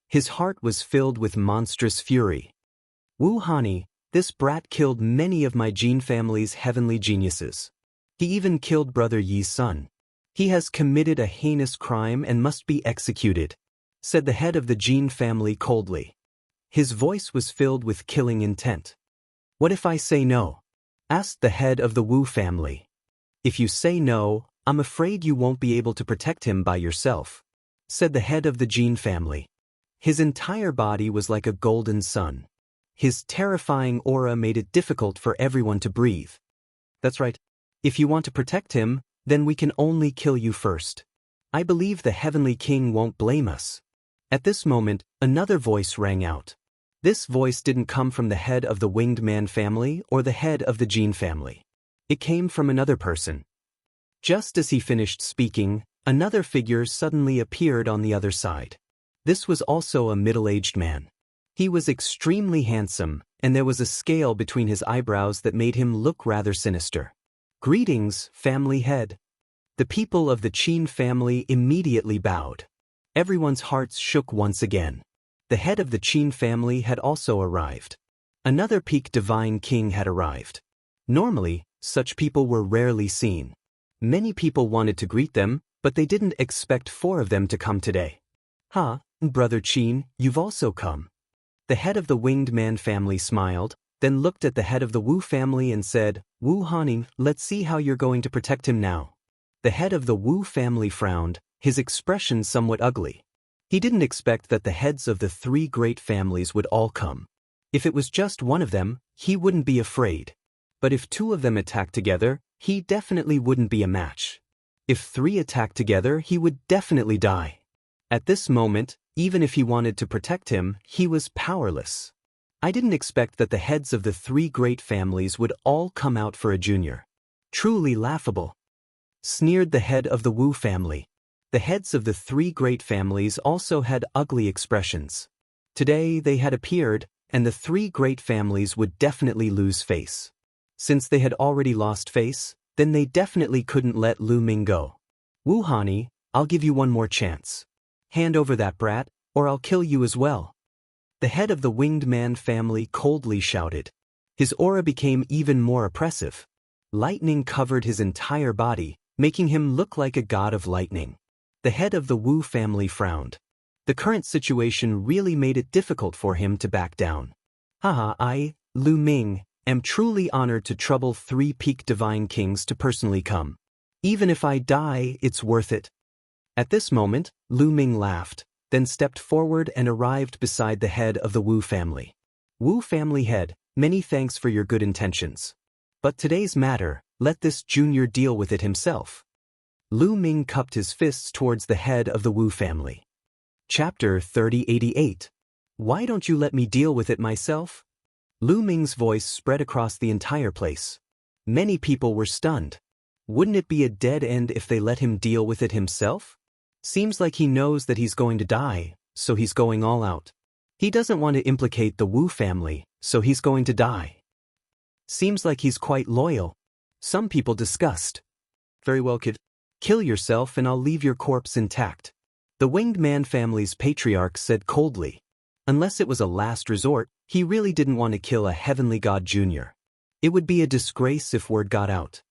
His heart was filled with monstrous fury. Wu Hani, this brat killed many of my Jin family's heavenly geniuses. He even killed Brother Yi's son. He has committed a heinous crime and must be executed, said the head of the Jin family coldly. His voice was filled with killing intent. What if I say no? Asked the head of the Wu family. If you say no, I'm afraid you won't be able to protect him by yourself, said the head of the Jin family. His entire body was like a golden sun. His terrifying aura made it difficult for everyone to breathe. That's right. If you want to protect him, then we can only kill you first. I believe the Heavenly King won't blame us. At this moment, another voice rang out. This voice didn't come from the head of the winged man family or the head of the Jin family. It came from another person. Just as he finished speaking, another figure suddenly appeared on the other side. This was also a middle-aged man. He was extremely handsome, and there was a scale between his eyebrows that made him look rather sinister. "Greetings, family head." The people of the Qin family immediately bowed. Everyone's hearts shook once again. The head of the Qin family had also arrived. Another peak divine king had arrived. Normally, such people were rarely seen. Many people wanted to greet them, but they didn't expect 4 of them to come today. "Ha, Brother Qin, you've also come." The head of the winged man family smiled, then looked at the head of the Wu family and said, "Wu Haning, let's see how you're going to protect him now." The head of the Wu family frowned, his expression somewhat ugly. He didn't expect that the heads of the 3 great families would all come. If it was just one of them, he wouldn't be afraid. But if 2 of them attacked together, he definitely wouldn't be a match. If 3 attacked together, he would definitely die. At this moment, even if he wanted to protect him, he was powerless. I didn't expect that the heads of the 3 great families would all come out for a junior. Truly laughable. Sneered the head of the Wu family. The heads of the 3 great families also had ugly expressions. Today they had appeared, and the 3 great families would definitely lose face. Since they had already lost face, then they definitely couldn't let Lu Ming go. "Wu Hani, I'll give you one more chance. Hand over that brat, or I'll kill you as well." The head of the winged man family coldly shouted. His aura became even more oppressive. Lightning covered his entire body, making him look like a god of lightning. The head of the Wu family frowned. The current situation really made it difficult for him to back down. "Haha, I, Lu Ming, am truly honored to trouble 3 peak divine kings to personally come. Even if I die, it's worth it." At this moment, Lu Ming laughed, then stepped forward and arrived beside the head of the Wu family. "Wu family head, many thanks for your good intentions. But today's matter, let this junior deal with it himself." Lu Ming cupped his fists towards the head of the Wu family. Chapter 3088. Why don't you let me deal with it myself? Lu Ming's voice spread across the entire place. Many people were stunned. Wouldn't it be a dead end if they let him deal with it himself? Seems like he knows that he's going to die, so he's going all out. He doesn't want to implicate the Wu family, so he's going to die. Seems like he's quite loyal. Some people discussed. "Very well, kid. Kill yourself and I'll leave your corpse intact." The winged man family's patriarch said coldly. Unless it was a last resort, he really didn't want to kill a heavenly god junior. It would be a disgrace if word got out.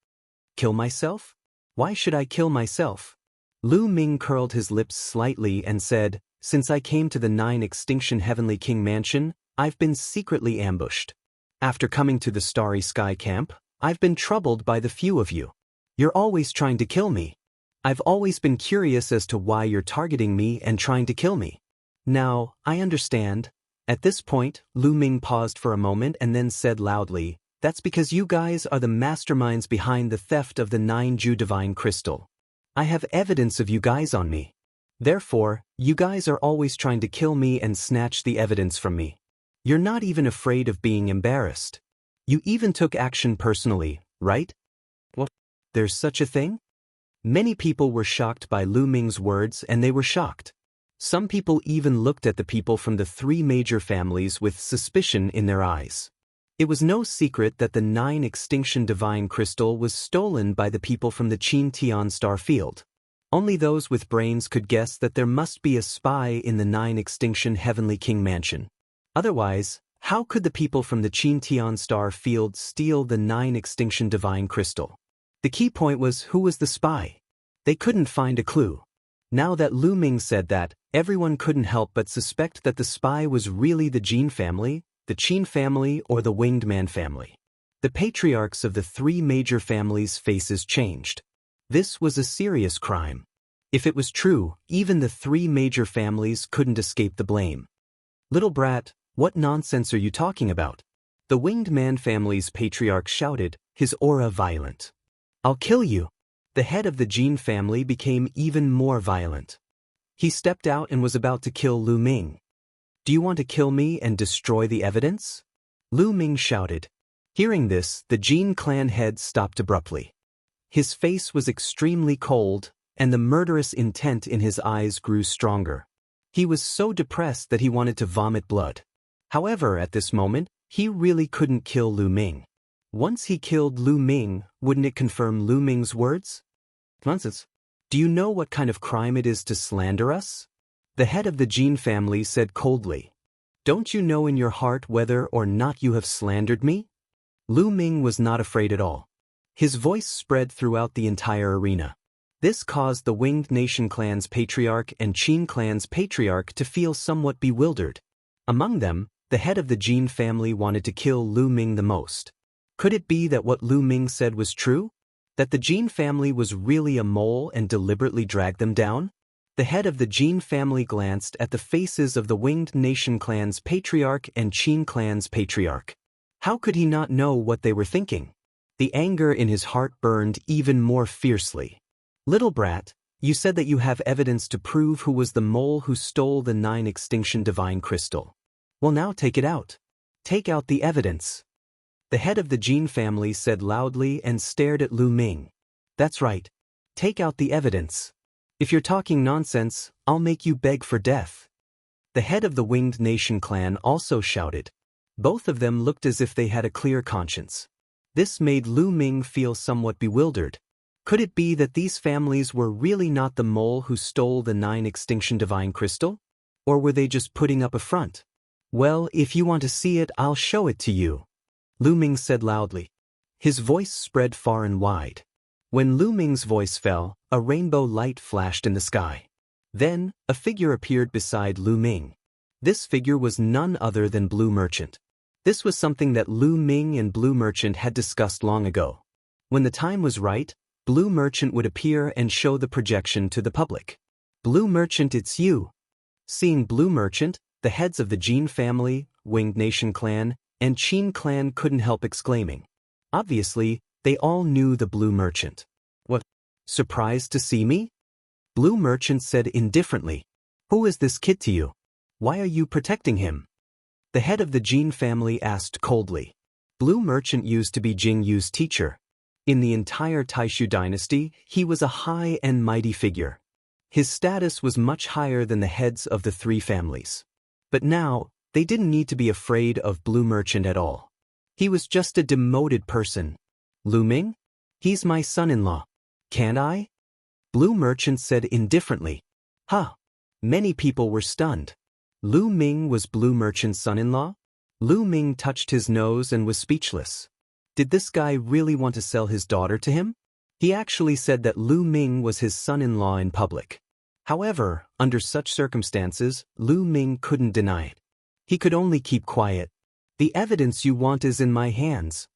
"Kill myself? Why should I kill myself?" Lu Ming curled his lips slightly and said, "Since I came to the 9 Extinction Heavenly King Mansion, I've been secretly ambushed. After coming to the Starry Sky Camp, I've been troubled by the few of you. You're always trying to kill me. I've always been curious as to why you're targeting me and trying to kill me. Now, I understand." At this point, Lu Ming paused for a moment and then said loudly, "That's because you guys are the masterminds behind the theft of the 9 Ju Divine Crystal. I have evidence of you guys on me. Therefore, you guys are always trying to kill me and snatch the evidence from me. You're not even afraid of being embarrassed. You even took action personally, right?" "What? There's such a thing?" Many people were shocked by Lu Ming's words, and they were shocked. Some people even looked at the people from the 3 major families with suspicion in their eyes. It was no secret that the 9 Extinction Divine Crystal was stolen by the people from the Qin Tian Star Field. Only those with brains could guess that there must be a spy in the 9 Extinction Heavenly King Mansion. Otherwise, how could the people from the Qin Tian Star Field steal the 9 Extinction Divine Crystal? The key point was who was the spy. They couldn't find a clue. Now that Lu Ming said that, everyone couldn't help but suspect that the spy was really the Jin family, the Qin family, or the winged man family. The patriarchs of the 3 major families' faces changed. This was a serious crime. If it was true, even the 3 major families couldn't escape the blame. "Little brat, what nonsense are you talking about?" The winged man family's patriarch shouted, his aura violent. "I'll kill you." The head of the Jin family became even more violent. He stepped out and was about to kill Lu Ming. Do you want to kill me and destroy the evidence? Lu Ming shouted. Hearing this, the Jin clan head stopped abruptly. His face was extremely cold, and the murderous intent in his eyes grew stronger. He was so depressed that he wanted to vomit blood. However, at this moment, he really couldn't kill Lu Ming. Once he killed Lu Ming, wouldn't it confirm Lu Ming's words? Nonsense. Do you know what kind of crime it is to slander us? The head of the Jin family said coldly. Don't you know in your heart whether or not you have slandered me? Lu Ming was not afraid at all. His voice spread throughout the entire arena. This caused the Winged Nation clan's patriarch and Qin clan's patriarch to feel somewhat bewildered. Among them, the head of the Jin family wanted to kill Lu Ming the most. Could it be that what Lu Ming said was true? That the Jin family was really a mole and deliberately dragged them down? The head of the Jin family glanced at the faces of the Winged Nation clan's patriarch and Qin clan's patriarch. How could he not know what they were thinking? The anger in his heart burned even more fiercely. Little brat, you said that you have evidence to prove who was the mole who stole the 9 extinction divine crystal. Well, now take it out. Take out the evidence. The head of the Jin family said loudly and stared at Lu Ming. That's right. Take out the evidence. If you're talking nonsense, I'll make you beg for death. The head of the Winged Nation clan also shouted. Both of them looked as if they had a clear conscience. This made Lu Ming feel somewhat bewildered. Could it be that these families were really not the mole who stole the 9 extinction divine crystal? Or were they just putting up a front? Well, if you want to see it, I'll show it to you. Lu Ming said loudly. His voice spread far and wide. When Lu Ming's voice fell, a rainbow light flashed in the sky. Then, a figure appeared beside Lu Ming. This figure was none other than Blue Merchant. This was something that Lu Ming and Blue Merchant had discussed long ago. When the time was right, Blue Merchant would appear and show the projection to the public. Blue Merchant, it's you. Seeing Blue Merchant, the heads of the Jin family, Winged Nation clan, and Qin clan couldn't help exclaiming. Obviously, they all knew the Blue Merchant. What? Surprised to see me? Blue Merchant said indifferently. Who is this kid to you? Why are you protecting him? The head of the Jin family asked coldly. Blue Merchant used to be Jing Yu's teacher. In the entire Taishu dynasty, he was a high and mighty figure. His status was much higher than the heads of the 3 families. But now, they didn't need to be afraid of Blue Merchant at all. He was just a demoted person. Lu Ming? He's my son-in-law. Can't I? Blue Merchant said indifferently. Huh. Many people were stunned. Lu Ming was Blue Merchant's son-in-law? Lu Ming touched his nose and was speechless. Did this guy really want to sell his daughter to him? He actually said that Lu Ming was his son-in-law in public. However, under such circumstances, Lu Ming couldn't deny it. He could only keep quiet. The evidence you want is in my hands.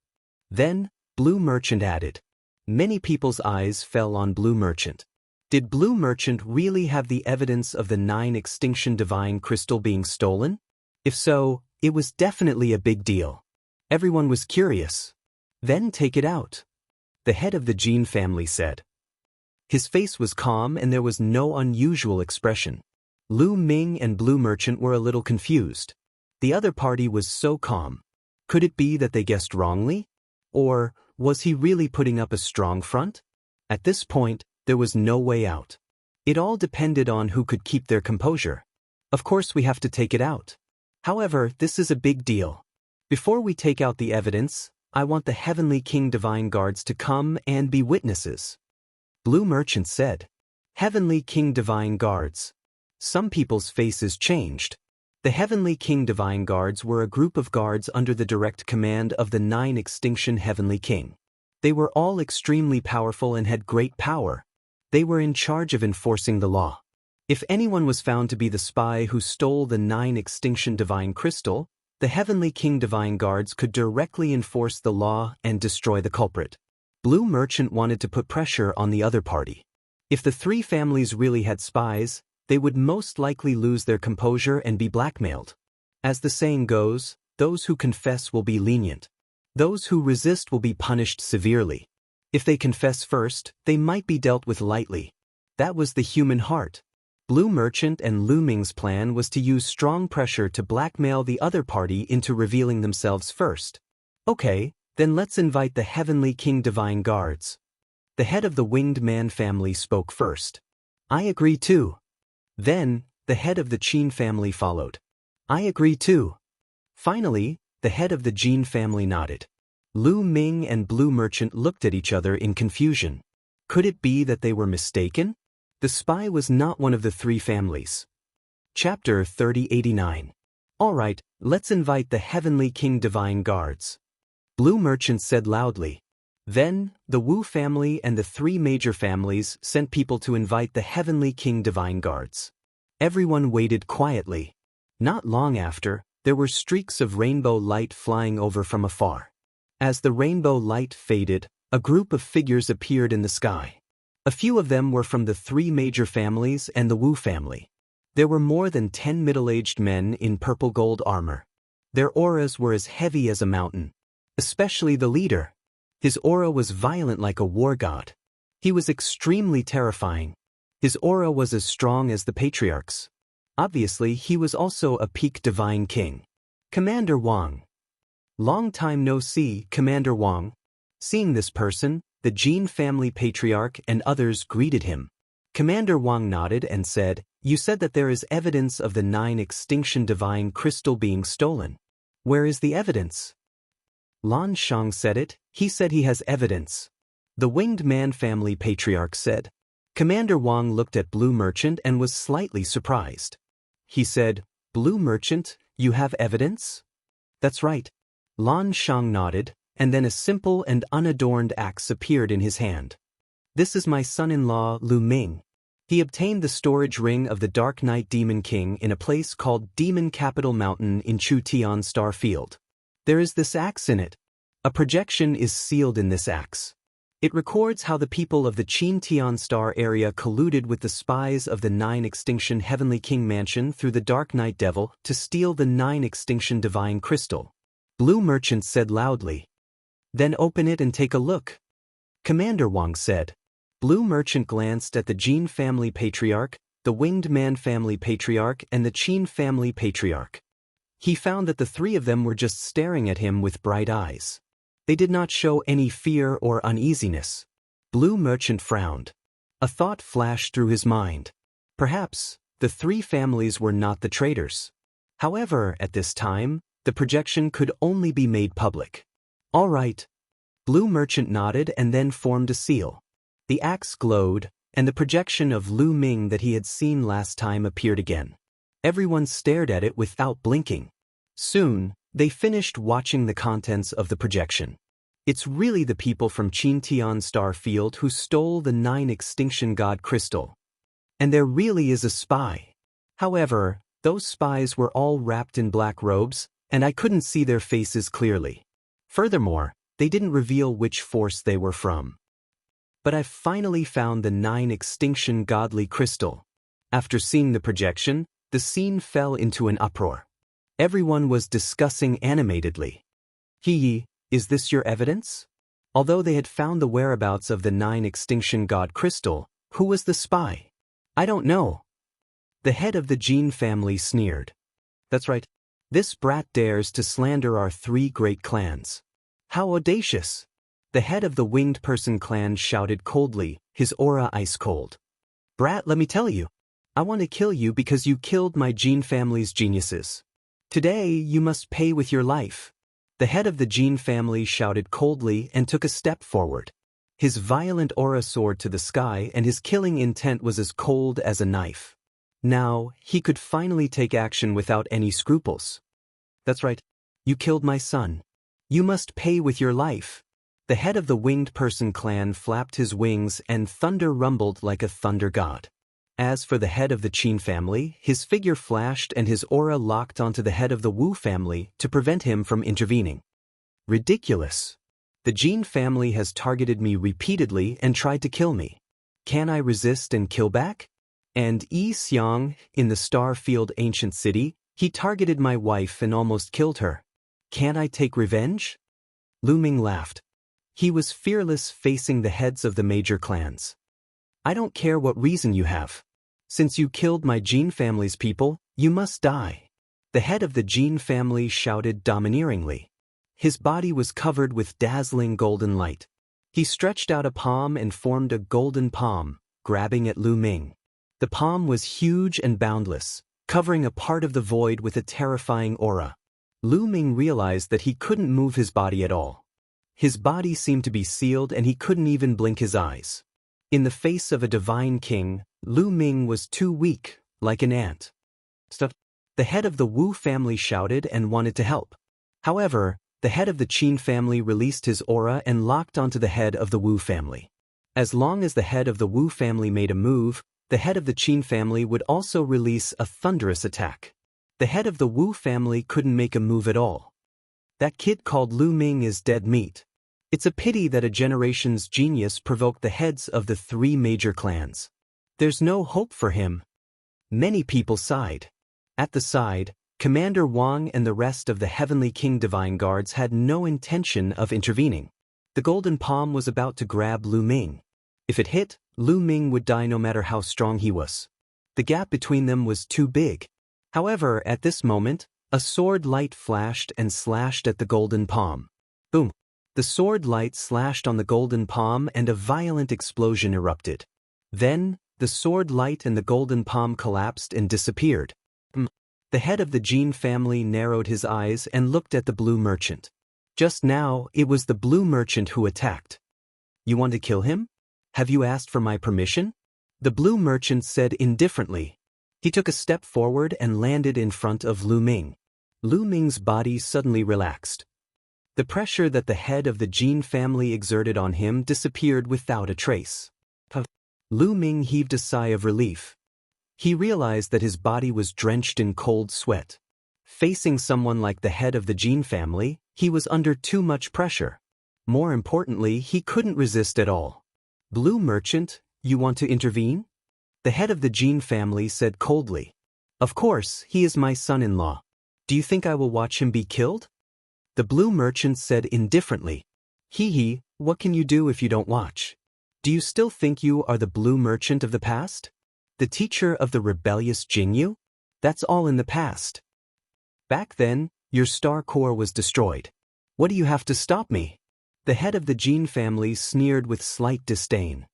Then, Blue Merchant added. Many people's eyes fell on Blue Merchant. Did Blue Merchant really have the evidence of the 9 extinction divine crystal being stolen? If so, it was definitely a big deal. Everyone was curious. Then take it out. The head of the Jin family said. His face was calm and there was no unusual expression. Lu Ming and Blue Merchant were a little confused. The other party was so calm. Could it be that they guessed wrongly? Or was he really putting up a strong front? At this point, there was no way out. It all depended on who could keep their composure. Of course we have to take it out. However, this is a big deal. Before we take out the evidence, I want the Heavenly King Divine Guards to come and be witnesses. Blue Merchant said. Heavenly King Divine Guards. Some people's faces changed. The Heavenly King Divine Guards were a group of guards under the direct command of the 9 extinction Heavenly King. They were all extremely powerful and had great power. They were in charge of enforcing the law. If anyone was found to be the spy who stole the 9 extinction divine crystal, the Heavenly King Divine Guards could directly enforce the law and destroy the culprit. Blue Merchant wanted to put pressure on the other party. If the 3 families really had spies, they would most likely lose their composure and be blackmailed. As the saying goes, those who confess will be lenient. Those who resist will be punished severely. If they confess first, they might be dealt with lightly. That was the human heart. Blue Merchant and Lu Ming's plan was to use strong pressure to blackmail the other party into revealing themselves first. Okay, then let's invite the Heavenly King Divine Guards. The head of the Winged Man family spoke first. I agree too. Then, the head of the Qin family followed. I agree too. Finally, the head of the Jin family nodded. Lu Ming and Blue Merchant looked at each other in confusion. Could it be that they were mistaken? The spy was not one of the three families. Chapter 3089. Alright, let's invite the Heavenly King Divine Guards. Blue Merchant said loudly. Then, the Wu family and the three major families sent people to invite the Heavenly King Divine Guards. Everyone waited quietly. Not long after, there were streaks of rainbow light flying over from afar. As the rainbow light faded, a group of figures appeared in the sky. A few of them were from the three major families and the Wu family. There were more than 10 middle-aged men in purple gold armor. Their auras were as heavy as a mountain. Especially the leader. His aura was violent like a war god. He was extremely terrifying. His aura was as strong as the patriarch's. Obviously, he was also a peak divine king. Commander Wang. Long time no see, Commander Wang. Seeing this person, the Jin family patriarch and others greeted him. Commander Wang nodded and said, You said that there is evidence of the 9 extinction divine crystal being stolen. Where is the evidence? Lan Shang said it. He said he has evidence. The Winged Man family patriarch said. Commander Wang looked at Blue Merchant and was slightly surprised. He said, Blue Merchant, you have evidence? That's right. Lan Shang nodded, and then a simple and unadorned axe appeared in his hand. This is my son-in-law, Lu Ming. He obtained the storage ring of the Dark Knight Demon King in a place called Demon Capital Mountain in Chu Tian Star Field. There is this axe in it. A projection is sealed in this axe. It records how the people of the Qin Tian Star area colluded with the spies of the 9 Extinction Heavenly King Mansion through the Dark Knight Devil to steal the 9 Extinction Divine Crystal. Blue Merchant said loudly. Then open it and take a look. Commander Wang said. Blue Merchant glanced at the Jin family patriarch, the Winged Man family patriarch and the Qin family patriarch. He found that the three of them were just staring at him with bright eyes. They did not show any fear or uneasiness. Blue Merchant frowned. A thought flashed through his mind. Perhaps, the three families were not the traitors. However, at this time, the projection could only be made public. All right. Blue Merchant nodded and then formed a seal. The axe glowed, and the projection of Lu Ming that he had seen last time appeared again. Everyone stared at it without blinking. Soon, they finished watching the contents of the projection. It's really the people from Qin Tian Star Field who stole the 9 Extinction God Crystal. And there really is a spy. However, those spies were all wrapped in black robes, and I couldn't see their faces clearly. Furthermore, they didn't reveal which force they were from. But I've finally found the 9 Extinction Godly Crystal. After seeing the projection, the scene fell into an uproar. Everyone was discussing animatedly. Is this your evidence? Although they had found the whereabouts of the 9 Extinction God Crystal, who was the spy? I don't know. The head of the Jin family sneered. That's right. This brat dares to slander our 3 great clans. How audacious! The head of the Winged Person clan shouted coldly, his aura ice cold. Brat, let me tell you. I want to kill you because you killed my Jin family's geniuses. Today, you must pay with your life. The head of the Jin family shouted coldly and took a step forward. His violent aura soared to the sky and his killing intent was as cold as a knife. Now, he could finally take action without any scruples. That's right. You killed my son. You must pay with your life. The head of the Winged Person clan flapped his wings and thunder rumbled like a thunder god. As for the head of the Qin family, his figure flashed and his aura locked onto the head of the Wu family to prevent him from intervening. Ridiculous. The Jin family has targeted me repeatedly and tried to kill me. Can I resist and kill back? And Yi Xiang, in the Star Field ancient city, he targeted my wife and almost killed her. Can I take revenge? Lu Ming laughed. He was fearless facing the heads of the major clans. I don't care what reason you have. Since you killed my Jin family's people, you must die. The head of the Jin family shouted domineeringly. His body was covered with dazzling golden light. He stretched out a palm and formed a golden palm, grabbing at Lu Ming. The palm was huge and boundless, covering a part of the void with a terrifying aura. Lu Ming realized that he couldn't move his body at all. His body seemed to be sealed and he couldn't even blink his eyes. In the face of a divine king, Lu Ming was too weak, like an ant. Stop. The head of the Wu family shouted and wanted to help. However, the head of the Qin family released his aura and locked onto the head of the Wu family. As long as the head of the Wu family made a move, the head of the Qin family would also release a thunderous attack. The head of the Wu family couldn't make a move at all. That kid called Lu Ming is dead meat. It's a pity that a generation's genius provoked the heads of the 3 major clans. There's no hope for him. Many people sighed. At the side, Commander Wang and the rest of the Heavenly King Divine Guards had no intention of intervening. The golden palm was about to grab Lu Ming. If it hit, Lu Ming would die no matter how strong he was. The gap between them was too big. However, at this moment, a sword light flashed and slashed at the golden palm. Boom! The sword light slashed on the golden palm and a violent explosion erupted. Then, the sword light and the golden palm collapsed and disappeared. The head of the Jin family narrowed his eyes and looked at the blue merchant. Just now, it was the blue merchant who attacked. You want to kill him? Have you asked for my permission? The blue merchant said indifferently. He took a step forward and landed in front of Lu Ming. Lu Ming's body suddenly relaxed. The pressure that the head of the Jin family exerted on him disappeared without a trace. Lu Ming heaved a sigh of relief. He realized that his body was drenched in cold sweat. Facing someone like the head of the Jin family, he was under too much pressure. More importantly, he couldn't resist at all. Blue merchant, you want to intervene? The head of the Jin family said coldly. Of course, he is my son-in-law. Do you think I will watch him be killed? The blue merchant said indifferently. Hee, what can you do if you don't watch? Do you still think you are the blue merchant of the past? The teacher of the rebellious Jingyu? That's all in the past. Back then, your star core was destroyed. What do you have to stop me? The head of the Jin family sneered with slight disdain.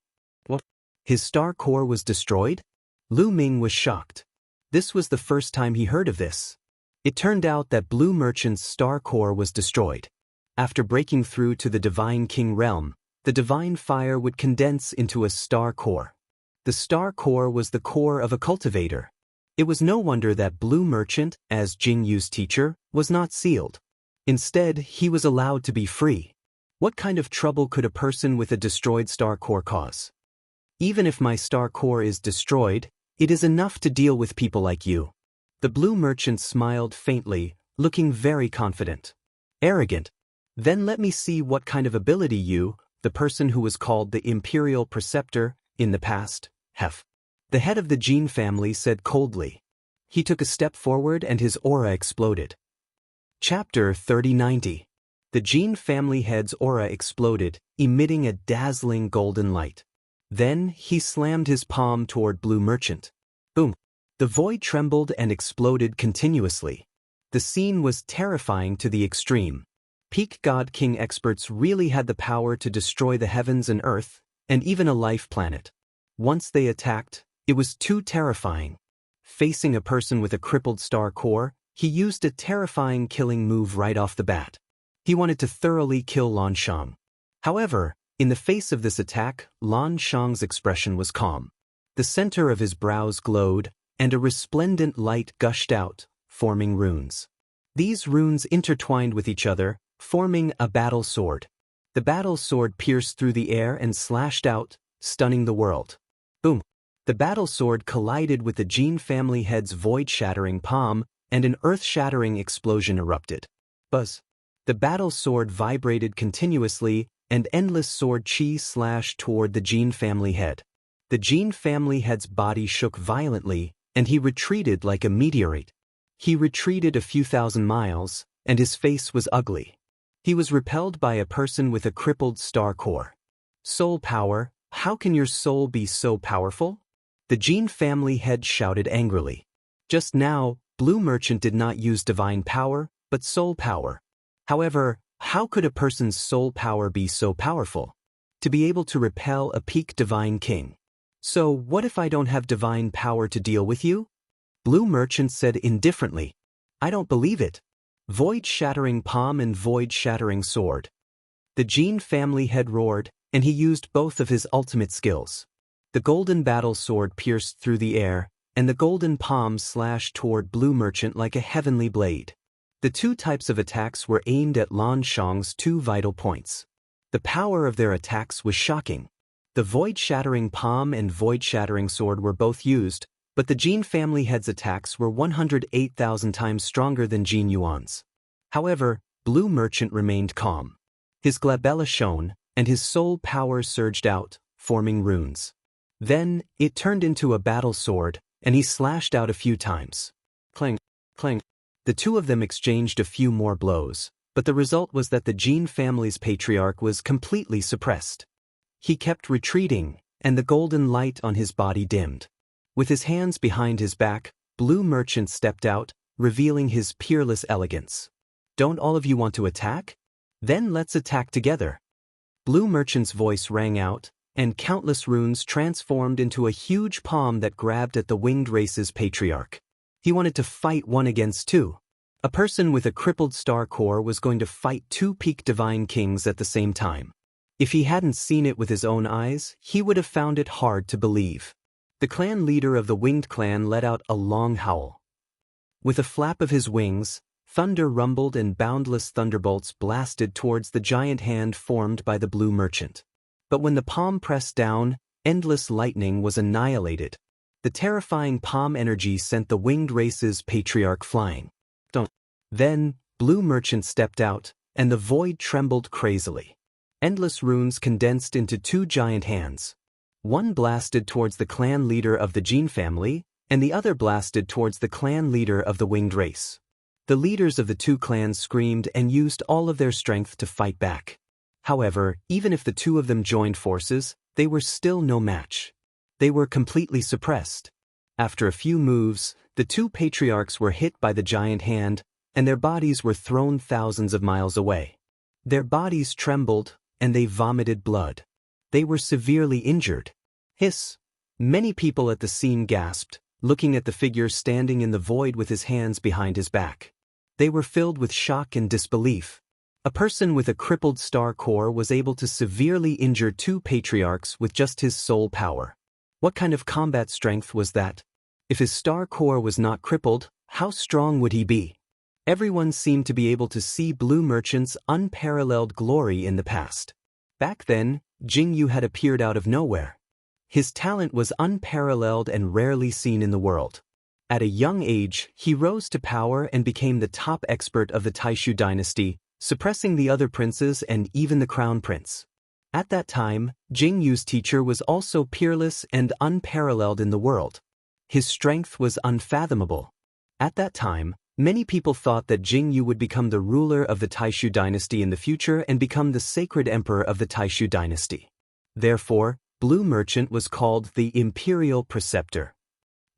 What? His star core was destroyed? Lu Ming was shocked. This was the first time he heard of this. It turned out that Blue Merchant's star core was destroyed. After breaking through to the Divine King realm, the divine fire would condense into a star core. The star core was the core of a cultivator. It was no wonder that Blue Merchant, as Jingyu's teacher, was not sealed. Instead, he was allowed to be free. What kind of trouble could a person with a destroyed star core cause? Even if my star core is destroyed, it is enough to deal with people like you. The Blue Merchant smiled faintly, looking very confident. Arrogant. Then let me see what kind of ability you, the person who was called the Imperial Preceptor, in the past, have. The head of the Jin family said coldly. He took a step forward and his aura exploded. Chapter 3090. The Jin family head's aura exploded, emitting a dazzling golden light. Then, he slammed his palm toward Blue Merchant. Boom! The void trembled and exploded continuously. The scene was terrifying to the extreme. Peak God King experts really had the power to destroy the heavens and earth, and even a life planet. Once they attacked, it was too terrifying. Facing a person with a crippled star core, he used a terrifying killing move right off the bat. He wanted to thoroughly kill Lan Shang. However, in the face of this attack, Lan Shang's expression was calm. The center of his brows glowed, and a resplendent light gushed out, forming runes. These runes intertwined with each other, forming a battle sword. The battle sword pierced through the air and slashed out, stunning the world. Boom! The battle sword collided with the Jin family head's void-shattering palm, and an earth-shattering explosion erupted. Buzz! The battle sword vibrated continuously, and endless sword chi slashed toward the Jin family head. The Jin family head's body shook violently, and he retreated like a meteorite. He retreated a few thousand miles, and his face was ugly. He was repelled by a person with a crippled star core. Soul power, how can your soul be so powerful? The Jin family head shouted angrily. Just now, Blue Merchant did not use divine power, but soul power. However, how could a person's soul power be so powerful? To be able to repel a peak divine king. So what if I don't have divine power to deal with you? Blue Merchant said indifferently. I don't believe it. Void-shattering palm and void-shattering sword. The Jin family head roared, and he used both of his ultimate skills. The golden battle sword pierced through the air, and the golden palm slashed toward Blue Merchant like a heavenly blade. The two types of attacks were aimed at Lan Shang's two vital points. The power of their attacks was shocking. The void-shattering palm and void-shattering sword were both used, but the Jin family head's attacks were 108,000 times stronger than Jin Yuan's. However, Blue Merchant remained calm. His glabella shone, and his soul power surged out, forming runes. Then, it turned into a battle sword, and he slashed out a few times. Clang, clang. The two of them exchanged a few more blows, but the result was that the Jin family's patriarch was completely suppressed. He kept retreating, and the golden light on his body dimmed. With his hands behind his back, Blue Merchant stepped out, revealing his peerless elegance. Don't all of you want to attack? Then let's attack together. Blue Merchant's voice rang out, and countless runes transformed into a huge palm that grabbed at the winged race's patriarch. He wanted to fight one against two. A person with a crippled star core was going to fight two peak divine kings at the same time. If he hadn't seen it with his own eyes, he would have found it hard to believe. The clan leader of the winged clan let out a long howl. With a flap of his wings, thunder rumbled and boundless thunderbolts blasted towards the giant hand formed by the Blue Merchant. But when the palm pressed down, endless lightning was annihilated. The terrifying palm energy sent the winged race's patriarch flying. Then, Blue Merchant stepped out, and the void trembled crazily. Endless runes condensed into two giant hands. One blasted towards the clan leader of the Jin family, and the other blasted towards the clan leader of the winged race. The leaders of the two clans screamed and used all of their strength to fight back. However, even if the two of them joined forces, they were still no match. They were completely suppressed. After a few moves, the two patriarchs were hit by the giant hand, and their bodies were thrown thousands of miles away. Their bodies trembled, and they vomited blood. They were severely injured. Hiss! Many people at the scene gasped, looking at the figure standing in the void with his hands behind his back. They were filled with shock and disbelief. A person with a crippled star core was able to severely injure two patriarchs with just his soul power. What kind of combat strength was that? If his star core was not crippled, how strong would he be? Everyone seemed to be able to see Blue Merchant's unparalleled glory in the past. Back then, Jing Yu had appeared out of nowhere. His talent was unparalleled and rarely seen in the world. At a young age, he rose to power and became the top expert of the Taishu dynasty, suppressing the other princes and even the crown prince. At that time, Jing Yu's teacher was also peerless and unparalleled in the world. His strength was unfathomable. At that time, many people thought that Jing Yu would become the ruler of the Taishu dynasty in the future and become the sacred emperor of the Taishu dynasty. Therefore, Blue Merchant was called the Imperial Preceptor.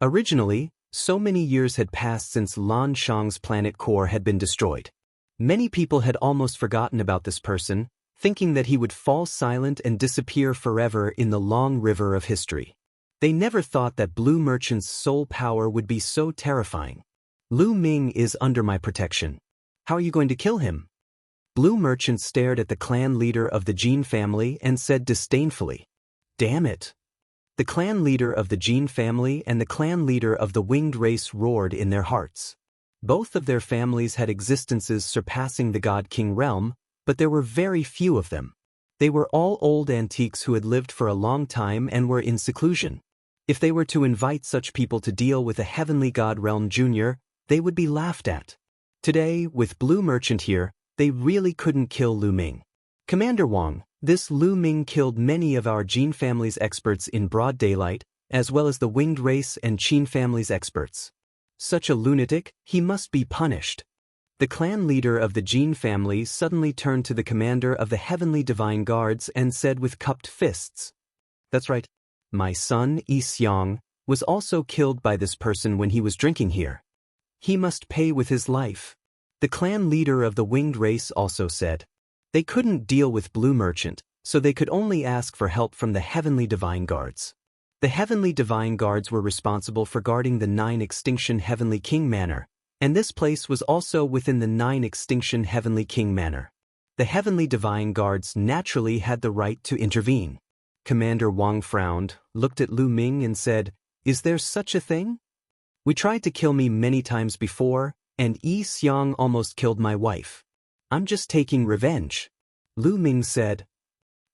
Originally, so many years had passed since Lan Shang's planet core had been destroyed. Many people had almost forgotten about this person, thinking that he would fall silent and disappear forever in the long river of history. They never thought that Blue Merchant's soul power would be so terrifying. Lu Ming is under my protection. How are you going to kill him? Blue Merchant stared at the clan leader of the Jin family and said disdainfully, "Damn it." The clan leader of the Jin family and the clan leader of the winged race roared in their hearts. Both of their families had existences surpassing the God King realm, but there were very few of them. They were all old antiques who had lived for a long time and were in seclusion. If they were to invite such people to deal with a heavenly God realm junior, they would be laughed at. Today, with Blue Merchant here, they really couldn't kill Lu Ming. Commander Wang, this Lu Ming killed many of our Jin family's experts in broad daylight, as well as the winged race and Qin family's experts. Such a lunatic, he must be punished. The clan leader of the Jin family suddenly turned to the commander of the heavenly divine guards and said with cupped fists, "That's right. My son, Yi Xiang, was also killed by this person when he was drinking here. He must pay with his life. The clan leader of the winged race also said. They couldn't deal with Blue Merchant, so they could only ask for help from the Heavenly Divine Guards. The Heavenly Divine Guards were responsible for guarding the 9 Extinction Heavenly King Manor, and this place was also within the 9 Extinction Heavenly King Manor. The Heavenly Divine Guards naturally had the right to intervene. Commander Wang frowned, looked at Lu Ming and said, "Is there such a thing? We tried to kill me many times before, and Yi Xiang almost killed my wife. I'm just taking revenge." Lu Ming said,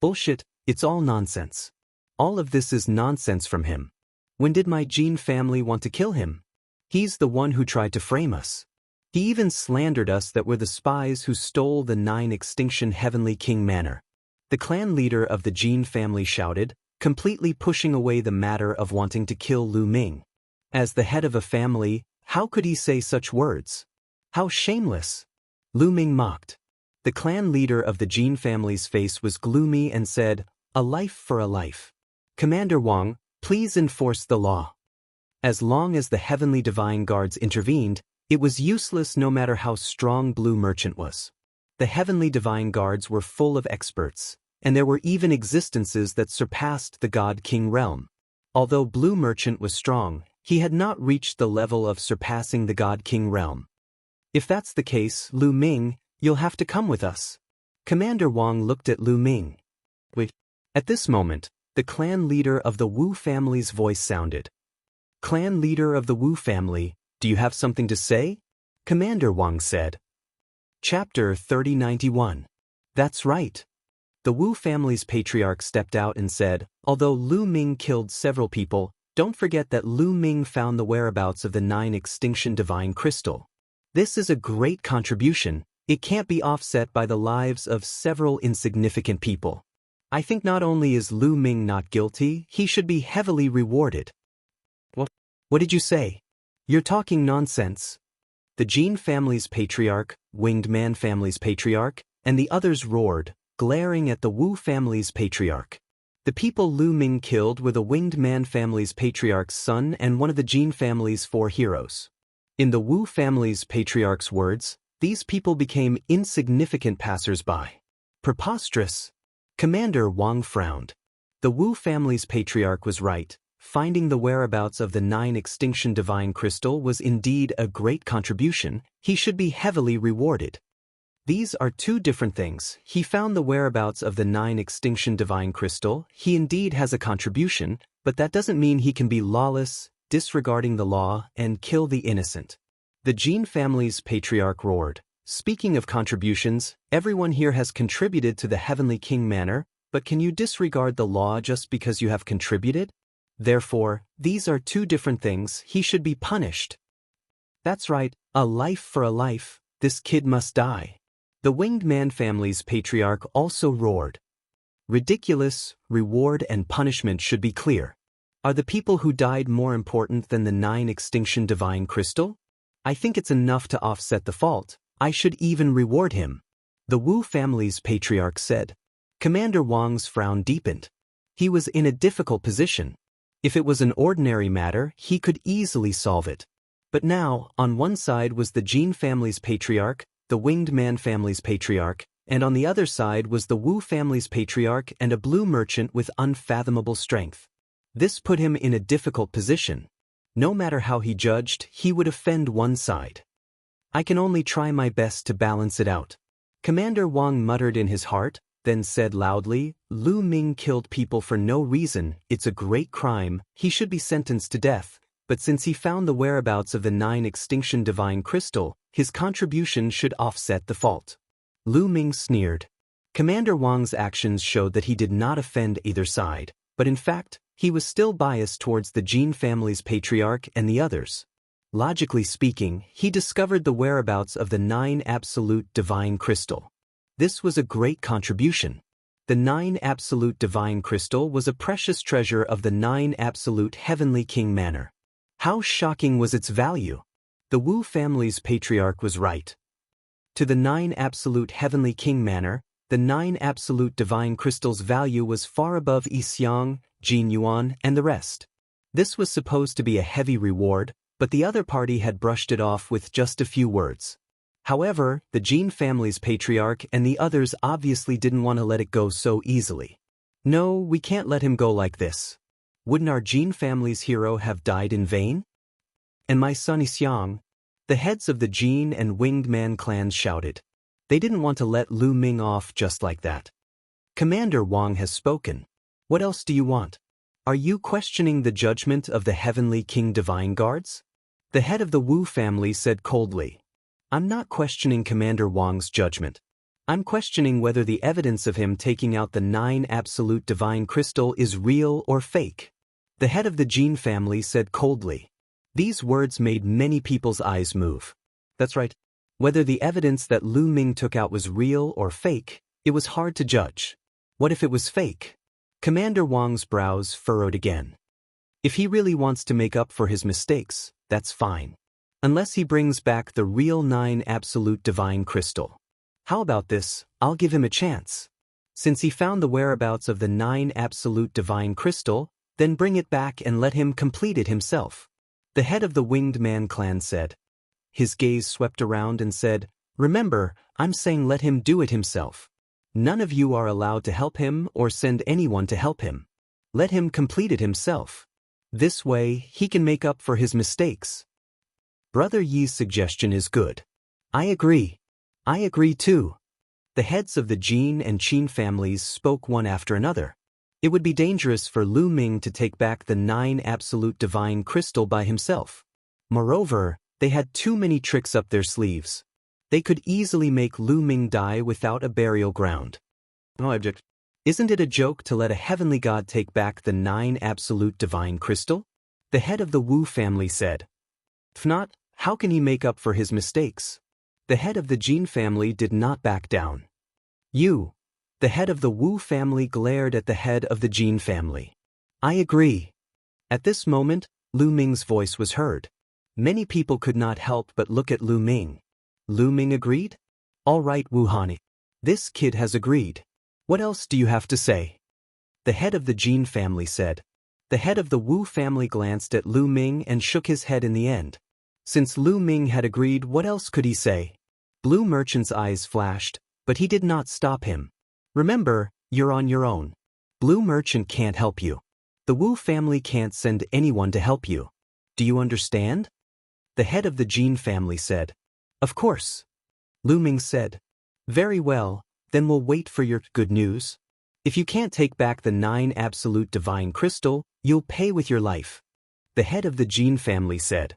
"Bullshit, it's all nonsense. All of this is nonsense from him. When did my Jin family want to kill him? He's the one who tried to frame us. He even slandered us that we're the spies who stole the 9 Extinction Heavenly King Manor." The clan leader of the Jin family shouted, completely pushing away the matter of wanting to kill Lu Ming. As the head of a family, how could he say such words? How shameless! Lu Ming mocked. The clan leader of the Jin family's face was gloomy and said, "A life for a life. Commander Wang, please enforce the law." As long as the Heavenly Divine Guards intervened, it was useless no matter how strong Blue Merchant was. The Heavenly Divine Guards were full of experts, and there were even existences that surpassed the God King realm. Although Blue Merchant was strong, he had not reached the level of surpassing the God King realm. "If that's the case, Lu Ming, you'll have to come with us." Commander Wang looked at Lu Ming. Wait. At this moment, the clan leader of the Wu family's voice sounded. "Clan leader of the Wu family, do you have something to say?" Commander Wang said. Chapter 3091. That's right. The Wu family's patriarch stepped out and said, "Although Lu Ming killed several people, don't forget that Lu Ming found the whereabouts of the 9 Extinction Divine Crystal. This is a great contribution. It can't be offset by the lives of several insignificant people. I think not only is Lu Ming not guilty, he should be heavily rewarded." What did you say? You're talking nonsense. The Jin family's patriarch, Winged Man family's patriarch, and the others roared, glaring at the Wu family's patriarch. The people Lu Ming killed were the Winged Man family's patriarch's son and one of the Jin family's 4 heroes. In the Wu family's patriarch's words, these people became insignificant passers-by. Preposterous. Commander Wang frowned. The Wu family's patriarch was right. Finding the whereabouts of the 9 Extinction Divine Crystal was indeed a great contribution. He should be heavily rewarded. These are 2 different things. He found the whereabouts of the 9 Extinction Divine Crystal. He indeed has a contribution, but that doesn't mean he can be lawless, disregarding the law, and kill the innocent. The Jin family's patriarch roared. "Speaking of contributions, everyone here has contributed to the Heavenly King Manor, but can you disregard the law just because you have contributed? Therefore, these are 2 different things. He should be punished." "That's right, a life for a life. This kid must die." The Winged Man family's patriarch also roared. "Ridiculous. Reward and punishment should be clear. Are the people who died more important than the 9 Extinction Divine Crystal? I think it's enough to offset the fault. I should even reward him." The Wu family's patriarch said. Commander Wang's frown deepened. He was in a difficult position. If it was an ordinary matter, he could easily solve it. But now, on one side was the Jin family's patriarch, the Winged Man family's patriarch, and on the other side was the Wu family's patriarch and a Blue Merchant with unfathomable strength. This put him in a difficult position. No matter how he judged, he would offend one side. "I can only try my best to balance it out." Commander Wang muttered in his heart, then said loudly, "Lu Ming killed people for no reason. It's a great crime. He should be sentenced to death. But since he found the whereabouts of the 9 Extinction Divine Crystal, his contribution should offset the fault." Lu Ming sneered. Commander Wang's actions showed that he did not offend either side, but in fact, he was still biased towards the Jin family's patriarch and the others. Logically speaking, he discovered the whereabouts of the 9 Absolute Divine Crystal. This was a great contribution. The 9 Absolute Divine Crystal was a precious treasure of the 9 Absolute Heavenly King Manor. How shocking was its value! The Wu family's patriarch was right. To the 9 Absolute Heavenly King Manor, the 9 Absolute Divine Crystal's value was far above Yi Xiang, Jin Yuan, and the rest. This was supposed to be a heavy reward, but the other party had brushed it off with just a few words. However, the Jin family's patriarch and the others obviously didn't want to let it go so easily. No, we can't let him go like this. Wouldn't our Jin family's hero have died in vain? And my son Xiang? The heads of the Jin and Winged Man clans shouted. They didn't want to let Lu Ming off just like that. Commander Wang has spoken. What else do you want? Are you questioning the judgment of the Heavenly King Divine Guards? The head of the Wu family said coldly. I'm not questioning Commander Wang's judgment. I'm questioning whether the evidence of him taking out the 9 absolute divine crystal is real or fake. The head of the Jin family said coldly. These words made many people's eyes move. That's right. Whether the evidence that Lu Ming took out was real or fake, it was hard to judge. What if it was fake? Commander Wang's brows furrowed again. If he really wants to make up for his mistakes, that's fine. Unless he brings back the real 9 absolute divine crystal. How about this? I'll give him a chance. Since he found the whereabouts of the 9 absolute divine crystal, then bring it back and let him complete it himself. The head of the Winged Man clan said. His gaze swept around and said, Remember, I'm saying let him do it himself. None of you are allowed to help him or send anyone to help him. Let him complete it himself. This way, he can make up for his mistakes. Brother Yi's suggestion is good. I agree. I agree too. The heads of the Jin and Qin families spoke one after another. It would be dangerous for Lu Ming to take back the 9 absolute divine crystal by himself. Moreover, they had too many tricks up their sleeves. They could easily make Lu Ming die without a burial ground. No object. Isn't it a joke to let a heavenly god take back the 9 absolute divine crystal? The head of the Wu family said. If not, how can he make up for his mistakes? The head of the Jin family did not back down. You. The head of the Wu family glared at the head of the Jin family. I agree. At this moment, Lu Ming's voice was heard. Many people could not help but look at Lu Ming. Lu Ming agreed? All right, Wu Hani. This kid has agreed. What else do you have to say? The head of the Jin family said. The head of the Wu family glanced at Lu Ming and shook his head in the end. Since Lu Ming had agreed, what else could he say? Blue Merchant's eyes flashed, but he did not stop him. Remember, you're on your own. Blue Merchant can't help you. The Wu family can't send anyone to help you. Do you understand? The head of the Jin family said. Of course. Lu Ming said. Very well, then we'll wait for your good news. If you can't take back the 9 absolute divine crystal, you'll pay with your life. The head of the Jin family said.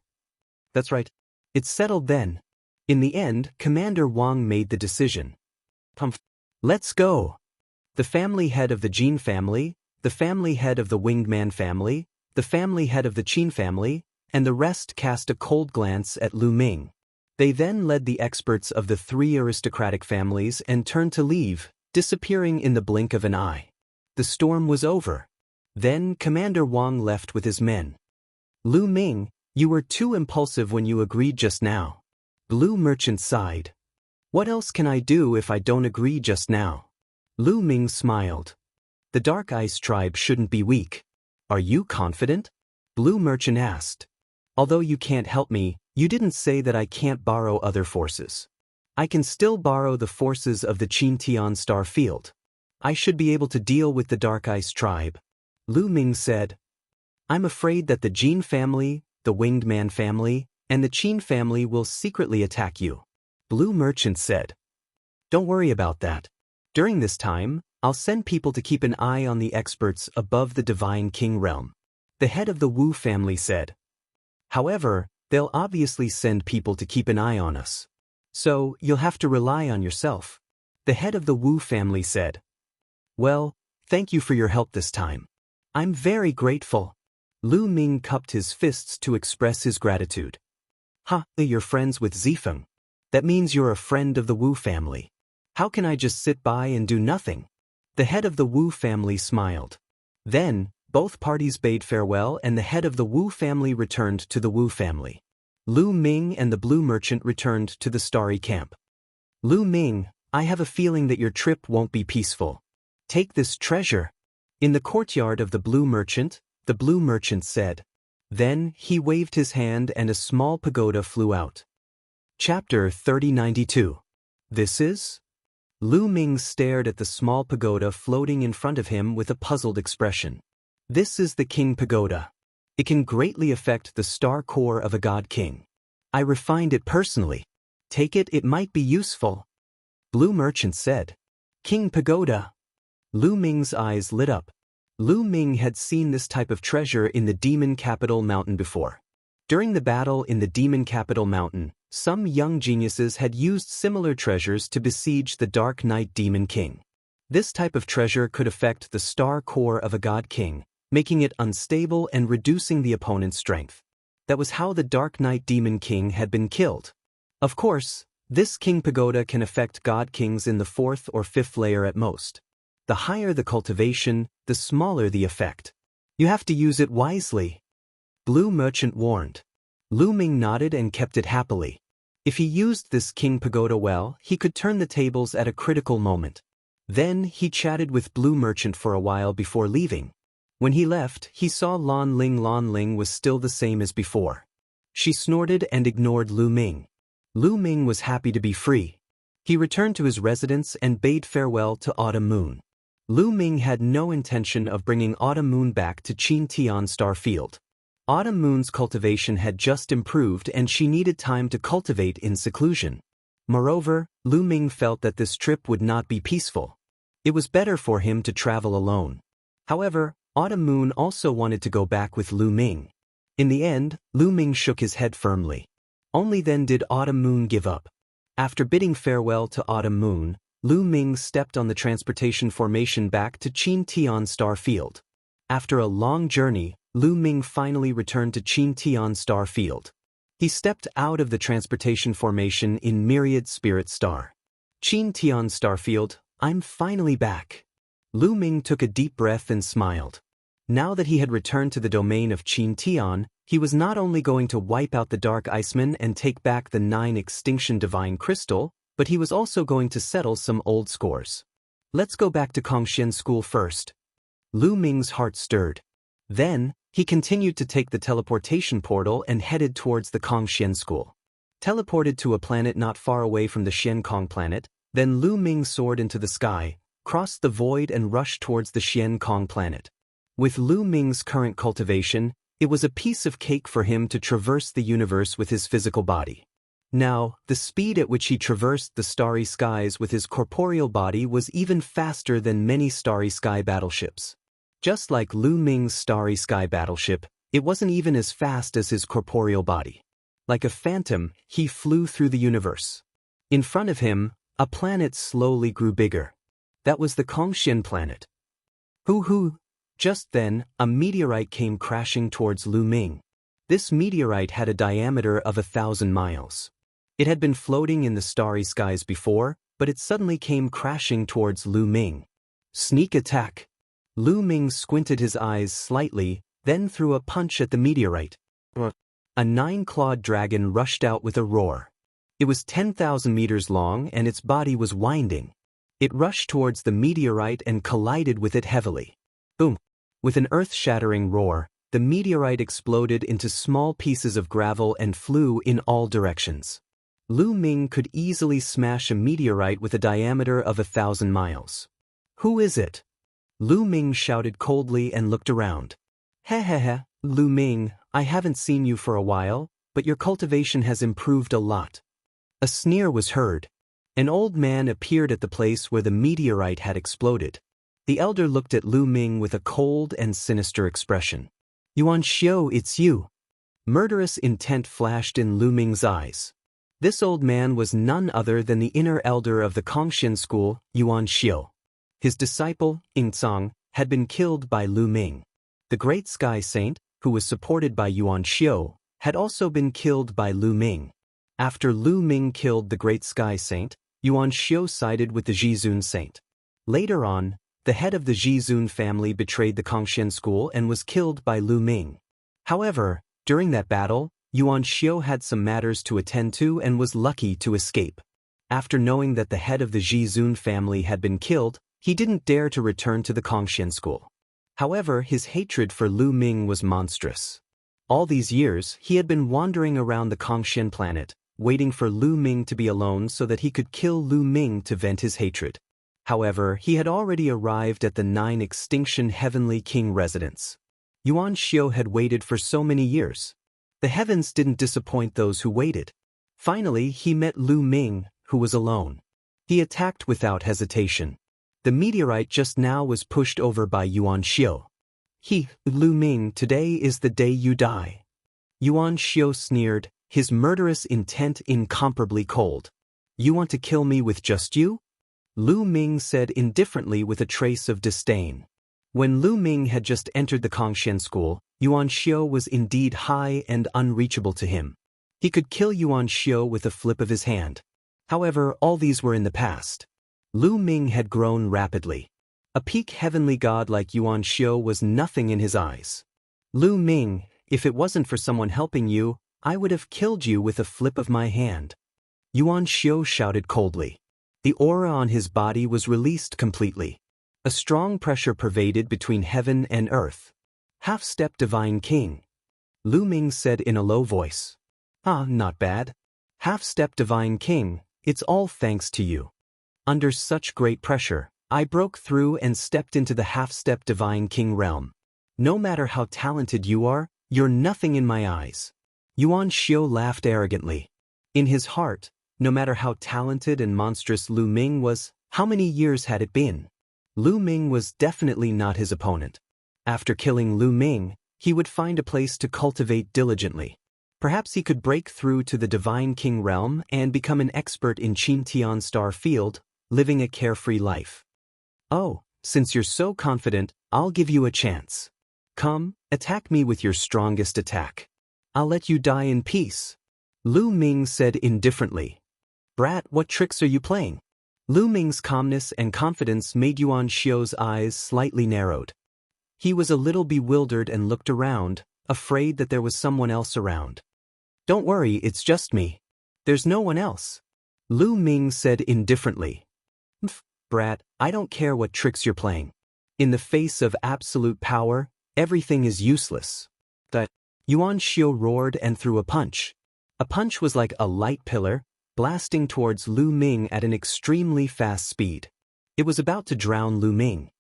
That's right. It's settled then. In the end, Commander Wang made the decision. Let's go. The family head of the Jin family, the family head of the Winged Man family, the family head of the Qin family, and the rest cast a cold glance at Lu Ming. They then led the experts of the 3 aristocratic families and turned to leave, disappearing in the blink of an eye. The storm was over. Then Commander Wang left with his men. Lu Ming, you were too impulsive when you agreed just now. Blue Merchant sighed. What else can I do if I don't agree just now? Lu Ming smiled. The Dark Ice tribe shouldn't be weak. Are you confident? Blue Merchant asked. Although you can't help me, you didn't say that I can't borrow other forces. I can still borrow the forces of the Qintian Star Field. I should be able to deal with the Dark Ice tribe. Lu Ming said. I'm afraid that the Jin family, the Winged Man family, and the Qin family will secretly attack you. Blue Merchant said. Don't worry about that. During this time, I'll send people to keep an eye on the experts above the Divine King realm. The head of the Wu family said. However, they'll obviously send people to keep an eye on us. So, you'll have to rely on yourself. The head of the Wu family said. Well, thank you for your help this time. I'm very grateful. Lu Ming cupped his fists to express his gratitude. Ha, you're friends with Zifeng. That means you're a friend of the Wu family. How can I just sit by and do nothing? The head of the Wu family smiled. Then, both parties bade farewell and the head of the Wu family returned to the Wu family. Lu Ming and the Blue Merchant returned to the Starry Camp. Lu Ming, I have a feeling that your trip won't be peaceful. Take this treasure. In the courtyard of the Blue Merchant, the blue merchant said. Then he waved his hand and a small pagoda flew out. Chapter 3092. This is? Lu Ming stared at the small pagoda floating in front of him with a puzzled expression. This is the King Pagoda. It can greatly affect the star core of a god king. I refined it personally. Take it, it might be useful. Blue merchant said. King Pagoda. Lu Ming's eyes lit up. Lu Ming had seen this type of treasure in the demon capital mountain before. During the battle in the demon capital mountain, some young geniuses had used similar treasures to besiege the Dark Knight Demon King. This type of treasure could affect the star core of a god king, making it unstable and reducing the opponent's strength. That was how the Dark Knight Demon King had been killed. Of course, this King Pagoda can affect god kings in the 4th or 5th layer at most. The higher the cultivation, the smaller the effect. You have to use it wisely. Blue merchant warned. Lu Ming nodded and kept it happily. If he used this King Pagoda well, he could turn the tables at a critical moment. Then he chatted with Blue merchant for a while before leaving. When he left, he saw Lan Ling was still the same as before. She snorted and ignored Lu Ming. Lu Ming was happy to be free. He returned to his residence and bade farewell to Autumn Moon. Lu Ming had no intention of bringing Autumn Moon back to Qin Tian Star Field. Autumn Moon's cultivation had just improved and she needed time to cultivate in seclusion. Moreover, Lu Ming felt that this trip would not be peaceful. It was better for him to travel alone. However, Autumn Moon also wanted to go back with Lu Ming. In the end, Lu Ming shook his head firmly. Only then did Autumn Moon give up. After bidding farewell to Autumn Moon, Lu Ming stepped on the transportation formation back to Qin Tian Star Field. After a long journey, Lu Ming finally returned to Qin Tian Star Field. He stepped out of the transportation formation in Myriad Spirit Star. Qin Tian Star Field, I'm finally back. Lu Ming took a deep breath and smiled. Now that he had returned to the domain of Qin Tian, he was not only going to wipe out the Dark Iceman and take back the 9 Extinction Divine Crystal, but he was also going to settle some old scores. Let's go back to Kongxian School first. Lu Ming's heart stirred. Then, he continued to take the teleportation portal and headed towards the Kongxian School. Teleported to a planet not far away from the Xian Kong planet, then Lu Ming soared into the sky, crossed the void and rushed towards the Xian Kong planet. With Lu Ming's current cultivation, it was a piece of cake for him to traverse the universe with his physical body. Now, the speed at which he traversed the starry skies with his corporeal body was even faster than many starry sky battleships. Just like Lu Ming's starry sky battleship, it wasn't even as fast as his corporeal body. Like a phantom, he flew through the universe. In front of him, a planet slowly grew bigger. That was the Kongxian planet. Hoo! Just then, a meteorite came crashing towards Lu Ming. This meteorite had a diameter of 1,000 miles. It had been floating in the starry skies before, but it suddenly came crashing towards Lu Ming. Sneak attack! Lu Ming squinted his eyes slightly, then threw a punch at the meteorite. A 9-clawed dragon rushed out with a roar. It was 10,000 meters long and its body was winding. It rushed towards the meteorite and collided with it heavily. Boom! With an earth-shattering roar, the meteorite exploded into small pieces of gravel and flew in all directions. Lu Ming could easily smash a meteorite with a diameter of 1,000 miles. Who is it? Lu Ming shouted coldly and looked around. Hehehe, Lu Ming, I haven't seen you for a while, but your cultivation has improved a lot. A sneer was heard. An old man appeared at the place where the meteorite had exploded. The elder looked at Lu Ming with a cold and sinister expression. Yuan Xiu, it's you. Murderous intent flashed in Lu Ming's eyes. This old man was none other than the inner elder of the Kongxian School, Yuan Xiu. His disciple, Yingzang, had been killed by Lu Ming. The Great Sky Saint, who was supported by Yuan Xiu, had also been killed by Lu Ming. After Lu Ming killed the Great Sky Saint, Yuan Xiu sided with the Jizun Saint. Later on, the head of the Jizun family betrayed the Kongxian School and was killed by Lu Ming. However, during that battle, Yuan Xiu had some matters to attend to and was lucky to escape. After knowing that the head of the Jizun family had been killed, he didn't dare to return to the Kongxian School. However, his hatred for Lu Ming was monstrous. All these years, he had been wandering around the Kongshan planet, waiting for Lu Ming to be alone so that he could kill Lu Ming to vent his hatred. However, he had already arrived at the 9 Extinction Heavenly King residence. Yuan Xiu had waited for so many years. The heavens didn't disappoint those who waited. Finally, he met Lu Ming, who was alone. He attacked without hesitation. The meteorite just now was pushed over by Yuan Xiu. Lu Ming, today is the day you die. Yuan Xiu sneered, his murderous intent incomparably cold. You want to kill me with just you? Lu Ming said indifferently with a trace of disdain. When Lu Ming had just entered the Kongshan school, Yuan Xiu was indeed high and unreachable to him. He could kill Yuan Xiu with a flip of his hand. However, all these were in the past. Lu Ming had grown rapidly. A peak heavenly god like Yuan Xiu was nothing in his eyes. Lu Ming, if it wasn't for someone helping you, I would have killed you with a flip of my hand. Yuan Xiu shouted coldly. The aura on his body was released completely. A strong pressure pervaded between heaven and earth. Half-step divine king. Lu Ming said in a low voice. Not bad. Half-step divine king, it's all thanks to you. Under such great pressure, I broke through and stepped into the half-step divine king realm. No matter how talented you are, you're nothing in my eyes. Yuan Xiu laughed arrogantly. In his heart, no matter how talented and monstrous Lu Ming was, how many years had it been? Lu Ming was definitely not his opponent. After killing Lu Ming, he would find a place to cultivate diligently. Perhaps he could break through to the Divine King realm and become an expert in Qintian Star Field, living a carefree life. Oh, since you're so confident, I'll give you a chance. Come, attack me with your strongest attack. I'll let you die in peace. Lu Ming said indifferently. Brat, what tricks are you playing? Lu Ming's calmness and confidence made Yuan Xiu's eyes slightly narrowed. He was a little bewildered and looked around, afraid that there was someone else around. Don't worry, it's just me. There's no one else. Lu Ming said indifferently. Brat, I don't care what tricks you're playing. In the face of absolute power, everything is useless. Yuan Xiu roared and threw a punch. A punch was like a light pillar, blasting towards Lu Ming at an extremely fast speed. It was about to drown Lu Ming.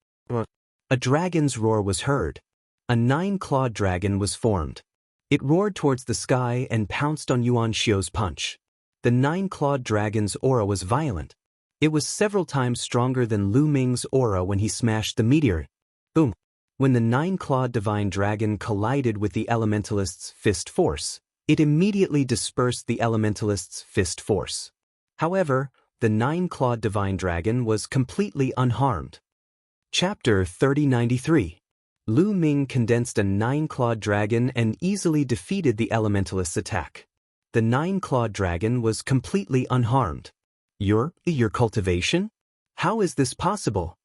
A dragon's roar was heard. A 9-clawed dragon was formed. It roared towards the sky and pounced on Yuan Xiu's punch. The 9-clawed dragon's aura was violent. It was several times stronger than Lu Ming's aura when he smashed the meteor. Boom! When the 9-clawed divine dragon collided with the elementalist's fist force, it immediately dispersed the elementalist's fist force. However, the 9-clawed divine dragon was completely unharmed. Chapter 3093. Lu Ming condensed a 9-clawed dragon and easily defeated the elementalist's attack. The 9-clawed dragon was completely unharmed. Your cultivation? How is this possible?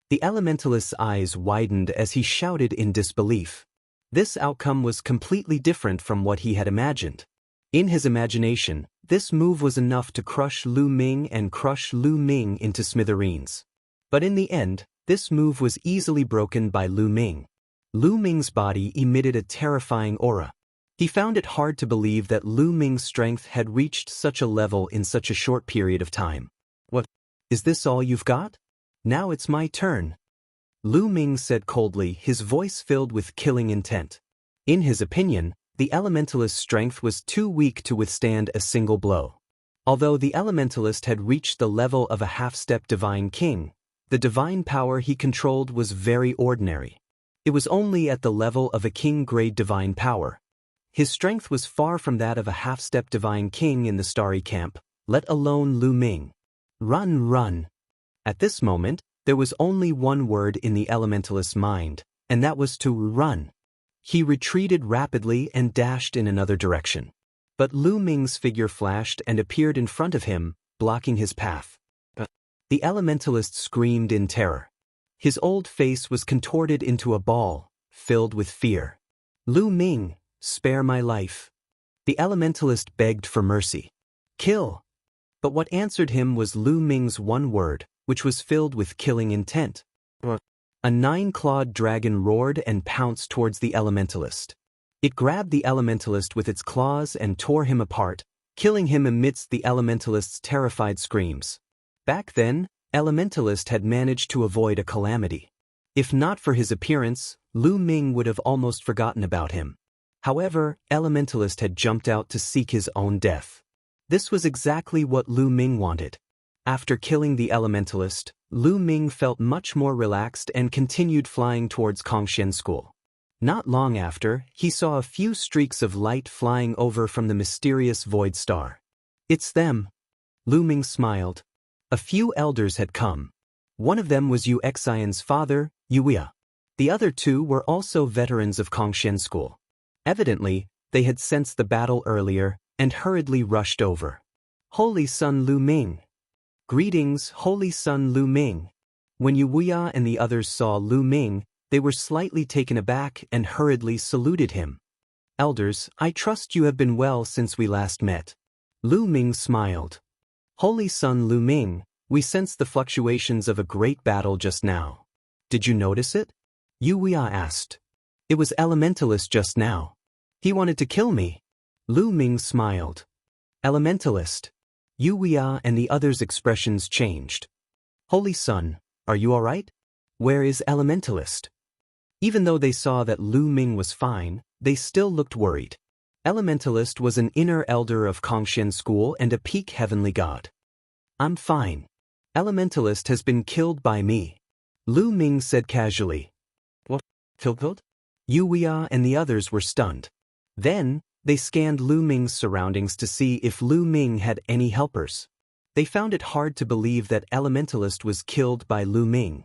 The elementalist's eyes widened as he shouted in disbelief. This outcome was completely different from what he had imagined. In his imagination, this move was enough to crush Lu Ming and crush Lu Ming into smithereens. But in the end, this move was easily broken by Lu Ming. Lu Ming's body emitted a terrifying aura. He found it hard to believe that Lu Ming's strength had reached such a level in such a short period of time. What? Is this all you've got? Now it's my turn. Lu Ming said coldly, his voice filled with killing intent. In his opinion, the elementalist's strength was too weak to withstand a single blow. Although the elementalist had reached the level of a half-step divine king, the divine power he controlled was very ordinary. It was only at the level of a king-grade divine power. His strength was far from that of a half-step divine king in the starry camp, let alone Lu Ming. Run, run. At this moment, there was only one word in the elementalist's mind, and that was to run. He retreated rapidly and dashed in another direction. But Lu Ming's figure flashed and appeared in front of him, blocking his path. The elementalist screamed in terror. His old face was contorted into a ball, filled with fear. Lu Ming, spare my life. The elementalist begged for mercy. Kill. But what answered him was Lu Ming's one word, which was filled with killing intent. A 9-clawed dragon roared and pounced towards the elementalist. It grabbed the elementalist with its claws and tore him apart, killing him amidst the elementalist's terrified screams. Back then, Elementalist had managed to avoid a calamity. If not for his appearance, Lu Ming would have almost forgotten about him. However, Elementalist had jumped out to seek his own death. This was exactly what Lu Ming wanted. After killing the Elementalist, Lu Ming felt much more relaxed and continued flying towards Kongxian School. Not long after, he saw a few streaks of light flying over from the mysterious void star. "It's them." Lu Ming smiled. A few elders had come. One of them was Yu Xian's father, Wuxia. The other two were also veterans of Kongxian School. Evidently, they had sensed the battle earlier and hurriedly rushed over. "Holy Son Lu Ming." "Greetings, Holy Son Lu Ming." When Wuxia and the others saw Lu Ming, they were slightly taken aback and hurriedly saluted him. "Elders, I trust you have been well since we last met." Lu Ming smiled. "Holy Son Lu Ming, we sensed the fluctuations of a great battle just now. Did you notice it?" Wuxia asked. "It was Elementalist just now. He wanted to kill me." Lu Ming smiled. "Elementalist." Wuxia and the others' expressions changed. "Holy Son, are you all right? Where is Elementalist?" Even though they saw that Lu Ming was fine, they still looked worried. Elementalist was an inner elder of Kongxian School and a peak heavenly god. "I'm fine. Elementalist has been killed by me," Lu Ming said casually. "What? Killed?" Wuxia and the others were stunned. Then, they scanned Lu Ming's surroundings to see if Lu Ming had any helpers. They found it hard to believe that Elementalist was killed by Lu Ming.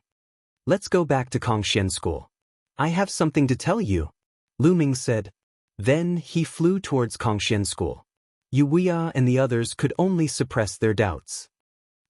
"Let's go back to Kongxian School. I have something to tell you," Lu Ming said. Then he flew towards Kongxian School. Wuxia and the others could only suppress their doubts.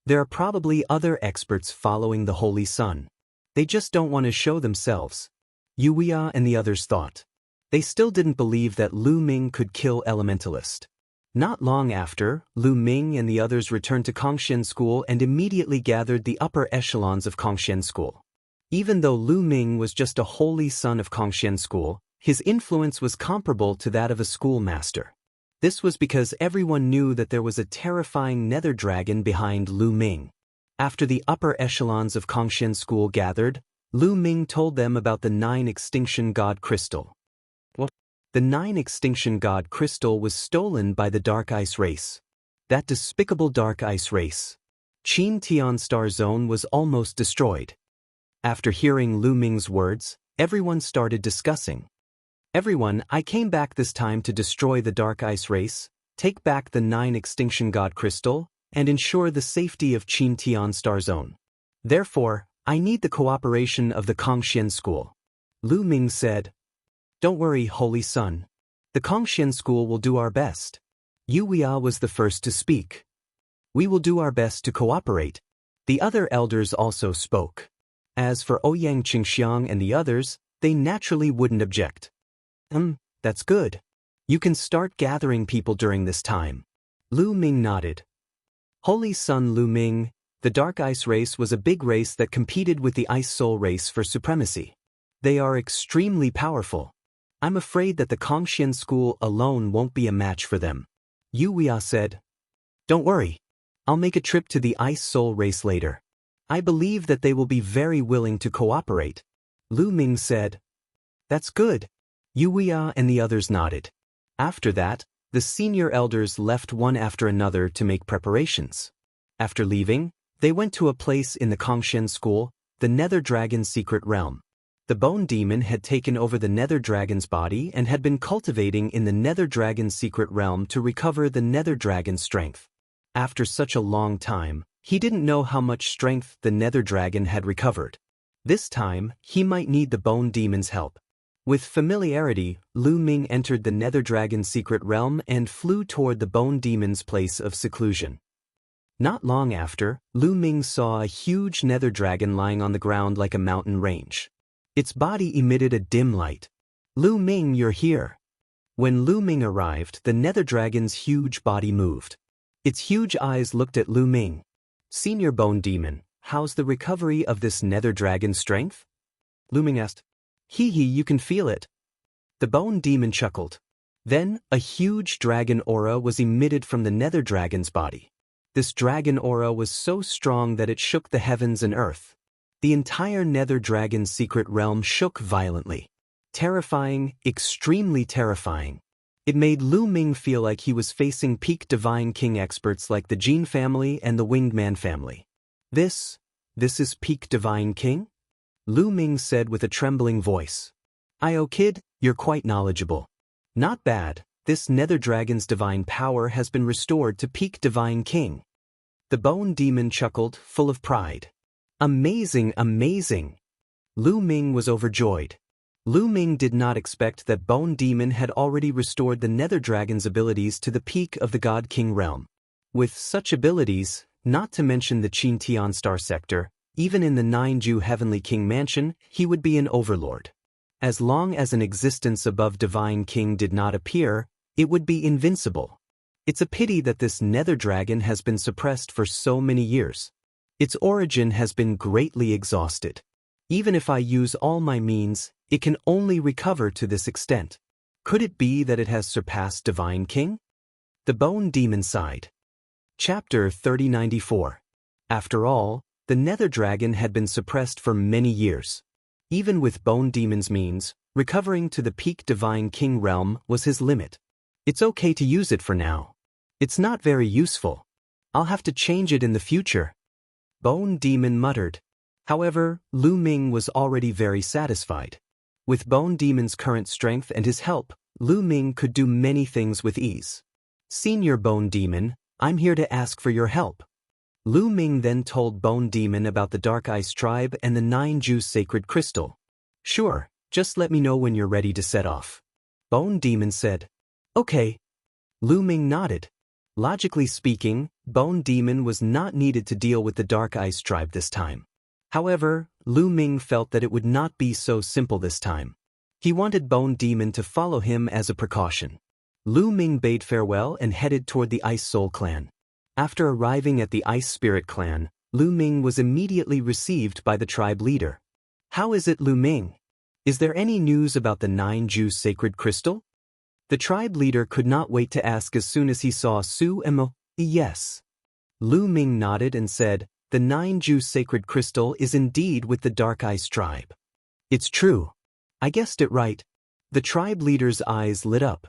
There are probably other experts following the Holy Sun. They just don't want to show themselves, Wuxia and the others thought. They still didn't believe that Lu Ming could kill Elementalist. Not long after, Lu Ming and the others returned to Kongxian School and immediately gathered the upper echelons of Kongxian School. Even though Lu Ming was just a holy son of Kongxian School, his influence was comparable to that of a schoolmaster. This was because everyone knew that there was a terrifying nether dragon behind Lu Ming. After the upper echelons of Kongxian School gathered, Lu Ming told them about the 9 Extinction God Crystal. What? The 9 Extinction God Crystal was stolen by the Dark Ice race. That despicable Dark Ice race. Qin Tian Star Zone was almost destroyed. After hearing Lu Ming's words, everyone started discussing. "Everyone, I came back this time to destroy the Dark Ice race, take back the 9 Extinction God Crystal, and ensure the safety of Qin Tian Star Zone. Therefore, I need the cooperation of the Kongxian School." Lu Ming said. "Don't worry, Holy Son. The Kongxian School will do our best." Wuxia was the first to speak. "We will do our best to cooperate." The other elders also spoke. As for Ouyang Qingxiang and the others, they naturally wouldn't object. That's good. You can start gathering people during this time." Lu Ming nodded. Holy Son Lu Ming, the Dark Ice race was a big race that competed with the Ice Soul race for supremacy. They are extremely powerful. I'm afraid that the Kongxian School alone won't be a match for them. Wuxia said. "Don't worry. I'll make a trip to the Ice Soul race later. I believe that they will be very willing to cooperate." Lu Ming said. "That's good." Wuxia and the others nodded. After that, the senior elders left one after another to make preparations. After leaving, they went to a place in the Kongxian School, the Nether Dragon's secret realm. The Bone Demon had taken over the Nether Dragon's body and had been cultivating in the Nether Dragon's secret realm to recover the Nether Dragon's strength. After such a long time, he didn't know how much strength the Nether Dragon had recovered. This time, he might need the Bone Demon's help. With familiarity, Lu Ming entered the Nether Dragon's secret realm and flew toward the Bone Demon's place of seclusion. Not long after, Lu Ming saw a huge Nether Dragon lying on the ground like a mountain range. Its body emitted a dim light. "Lu Ming, you're here." When Lu Ming arrived, the Nether Dragon's huge body moved. Its huge eyes looked at Lu Ming. "Senior Bone Demon, how's the recovery of this Nether Dragon's strength?" Lu Ming asked. Hee, you can feel it. The bone demon chuckled. Then, a huge dragon aura was emitted from the nether dragon's body. This dragon aura was so strong that it shook the heavens and earth. The entire nether dragon's secret realm shook violently. Terrifying, extremely terrifying. It made Lu Ming feel like he was facing peak Divine King experts like the Jin family and the Winged Man family. This is peak Divine King? Lu Ming said with a trembling voice. Kid, you're quite knowledgeable. Not bad, this nether dragon's divine power has been restored to peak Divine King. The bone demon chuckled, full of pride. Amazing, amazing. Lu Ming was overjoyed. Lu Ming did not expect that Bone Demon had already restored the nether dragon's abilities to the peak of the God King realm. With such abilities, not to mention the Qin Tian Star Sector, even in the Nine-Ju Heavenly King Mansion, he would be an overlord. As long as an existence above Divine King did not appear, it would be invincible. It's a pity that this nether dragon has been suppressed for so many years. Its origin has been greatly exhausted. Even if I use all my means, it can only recover to this extent. Could it be that it has surpassed Divine King? The Bone Demon sighed. Chapter 3094. After all, the nether dragon had been suppressed for many years. Even with Bone Demon's means, recovering to the peak Divine King realm was his limit. It's okay to use it for now. It's not very useful. I'll have to change it in the future. Bone Demon muttered. However, Lu Ming was already very satisfied. With Bone Demon's current strength and his help, Lu Ming could do many things with ease. Senior Bone Demon, I'm here to ask for your help. Lu Ming then told Bone Demon about the Dark Ice Tribe and the Nine-Ju Sacred Crystal. Sure, just let me know when you're ready to set off. Bone Demon said. Okay. Lu Ming nodded. Logically speaking, Bone Demon was not needed to deal with the Dark Ice Tribe this time. However, Lu Ming felt that it would not be so simple this time. He wanted Bone Demon to follow him as a precaution. Lu Ming bade farewell and headed toward the Ice Soul Clan. After arriving at the Ice Spirit Clan, Lu Ming was immediately received by the tribe leader. How is it, Lu Ming? Is there any news about the Nine-Ju Sacred Crystal? The tribe leader could not wait to ask as soon as he saw Su Emo. Yes. Lu Ming nodded and said, the Nine-Ju Sacred Crystal is indeed with the Dark Ice Tribe. It's true. I guessed it right. The tribe leader's eyes lit up.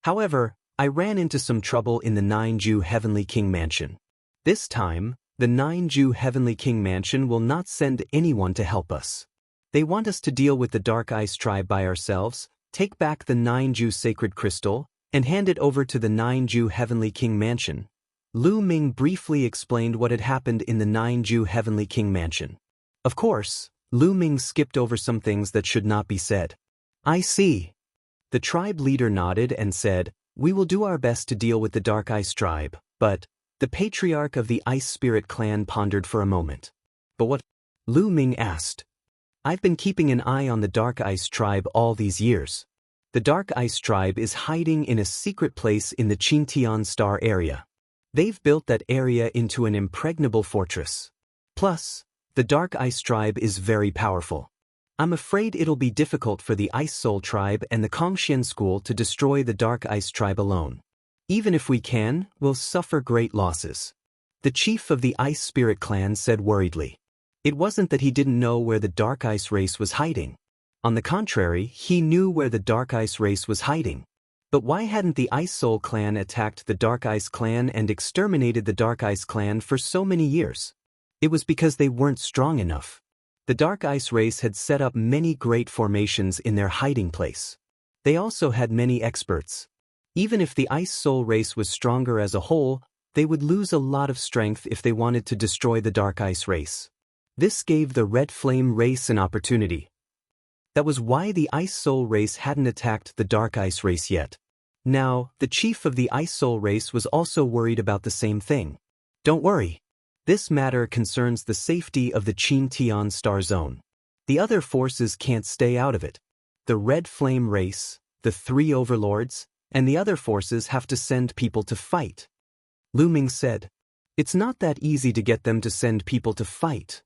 However, I ran into some trouble in the Nine-Ju Heavenly King Mansion. This time, the Nine-Ju Heavenly King Mansion will not send anyone to help us. They want us to deal with the Dark Ice Tribe by ourselves, take back the Nine-Ju Sacred Crystal, and hand it over to the Nine-Ju Heavenly King Mansion. Lu Ming briefly explained what had happened in the Nine-Ju Heavenly King Mansion. Of course, Lu Ming skipped over some things that should not be said. I see. The tribe leader nodded and said, we will do our best to deal with the Dark Ice Tribe, but the patriarch of the Ice Spirit Clan pondered for a moment. But what? Lu Ming asked. I've been keeping an eye on the Dark Ice Tribe all these years. The Dark Ice Tribe is hiding in a secret place in the Qin Tian Star area. They've built that area into an impregnable fortress. Plus, the Dark Ice Tribe is very powerful. I'm afraid it'll be difficult for the Ice Soul Tribe and the Kongxian School to destroy the Dark Ice Tribe alone. Even if we can, we'll suffer great losses. The chief of the Ice Spirit Clan said worriedly. It wasn't that he didn't know where the Dark Ice race was hiding. On the contrary, he knew where the Dark Ice race was hiding. But why hadn't the Ice Soul Clan attacked the Dark Ice Clan and exterminated the Dark Ice Clan for so many years? It was because they weren't strong enough. The Dark Ice race had set up many great formations in their hiding place. They also had many experts. Even if the Ice Soul race was stronger as a whole, they would lose a lot of strength if they wanted to destroy the Dark Ice race. This gave the Red Flame race an opportunity. That was why the Ice Soul race hadn't attacked the Dark Ice race yet. Now, the chief of the Ice Soul race was also worried about the same thing. Don't worry. This matter concerns the safety of the Qin Tian Star Zone. The other forces can't stay out of it. The Red Flame race, the 3 overlords, and the other forces have to send people to fight. Lu Ming said, it's not that easy to get them to send people to fight.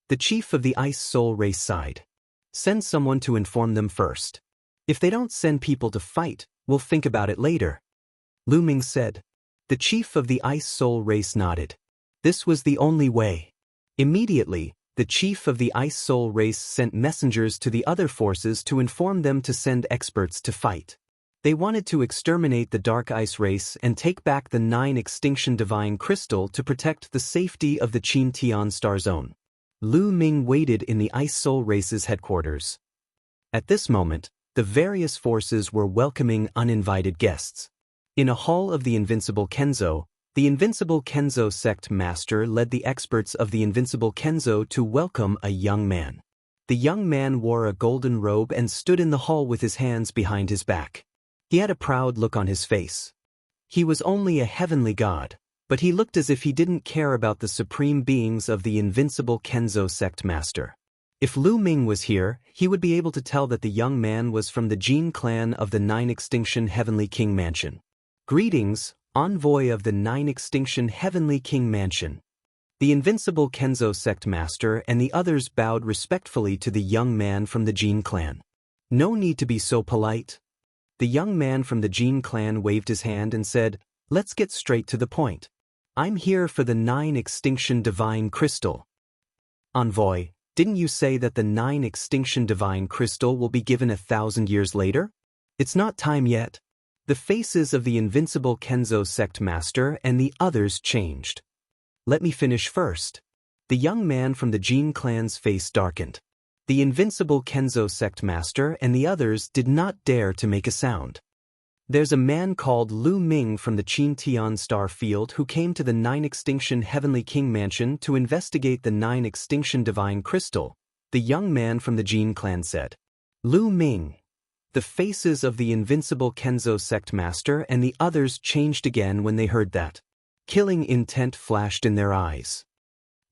The chief of the Ice Soul race sighed. Send someone to inform them first. If they don't send people to fight, we'll think about it later. Lu Ming said. The chief of the Ice Soul race nodded. This was the only way. Immediately, the chief of the Ice Soul race sent messengers to the other forces to inform them to send experts to fight. They wanted to exterminate the Dark Ice race and take back the 9 Extinction Divine Crystal to protect the safety of the Qin Tian Star Zone. Lu Ming waited in the Ice Soul race's headquarters. At this moment, the various forces were welcoming uninvited guests. In a hall of the Invincible Kenzo, the Invincible Kenzo sect master led the experts of the Invincible Kenzo to welcome a young man. The young man wore a golden robe and stood in the hall with his hands behind his back. He had a proud look on his face. He was only a heavenly god, but he looked as if he didn't care about the supreme beings of the Invincible Kenzo sect master. If Lu Ming was here, he would be able to tell that the young man was from the Jin clan of the 9 Extinction Heavenly King Mansion. Greetings, envoy of the 9 Extinction Heavenly King Mansion. The Invincible Kenzo sect master and the others bowed respectfully to the young man from the Jin clan. No need to be so polite. The young man from the Jin clan waved his hand and said, Let's get straight to the point. I'm here for the 9 Extinction Divine Crystal. Envoy, didn't you say that the 9 Extinction Divine Crystal will be given 1,000 years later? It's not time yet. The faces of the Invincible Kenzo sect master and the others changed. Let me finish first. The young man from the Jin clan's face darkened. The Invincible Kenzo sect master and the others did not dare to make a sound. There's a man called Lu Ming from the Qin Tian Star Field who came to the 9 Extinction Heavenly King Mansion to investigate the 9 Extinction Divine Crystal, the young man from the Jin clan said. Lu Ming. The faces of the Invincible Kenzo sect master and the others changed again when they heard that. Killing intent flashed in their eyes.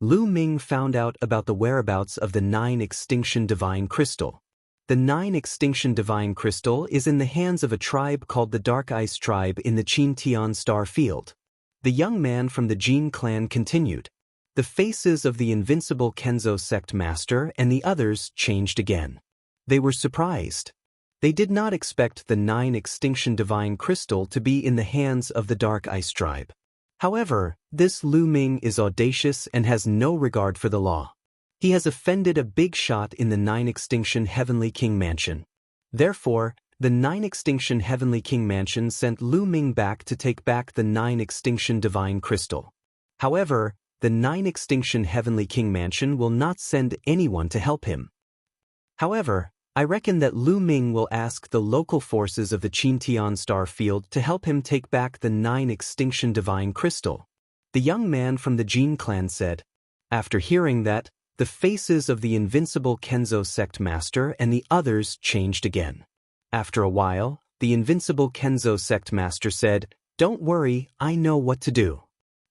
Lu Ming found out about the whereabouts of the 9 Extinction Divine Crystal. The 9 Extinction Divine Crystal is in the hands of a tribe called the Dark Ice Tribe in the Qin Tian Star Field. The young man from the Jin clan continued. The faces of the Invincible Kenzo sect master and the others changed again. They were surprised. They did not expect the 9 Extinction Divine Crystal to be in the hands of the Dark Ice Tribe. However, this Lu Ming is audacious and has no regard for the law. He has offended a big shot in the 9 Extinction Heavenly King Mansion. Therefore, the 9 Extinction Heavenly King Mansion sent Lu Ming back to take back the 9 Extinction Divine Crystal. However, the 9 Extinction Heavenly King Mansion will not send anyone to help him. However, I reckon that Lu Ming will ask the local forces of the Qin Tian Star Field to help him take back the 9 Extinction Divine Crystal. The young man from the Jin clan said. After hearing that, the faces of the Invincible Kenzo sect master and the others changed again. After a while, the Invincible Kenzo sect master said, Don't worry, I know what to do.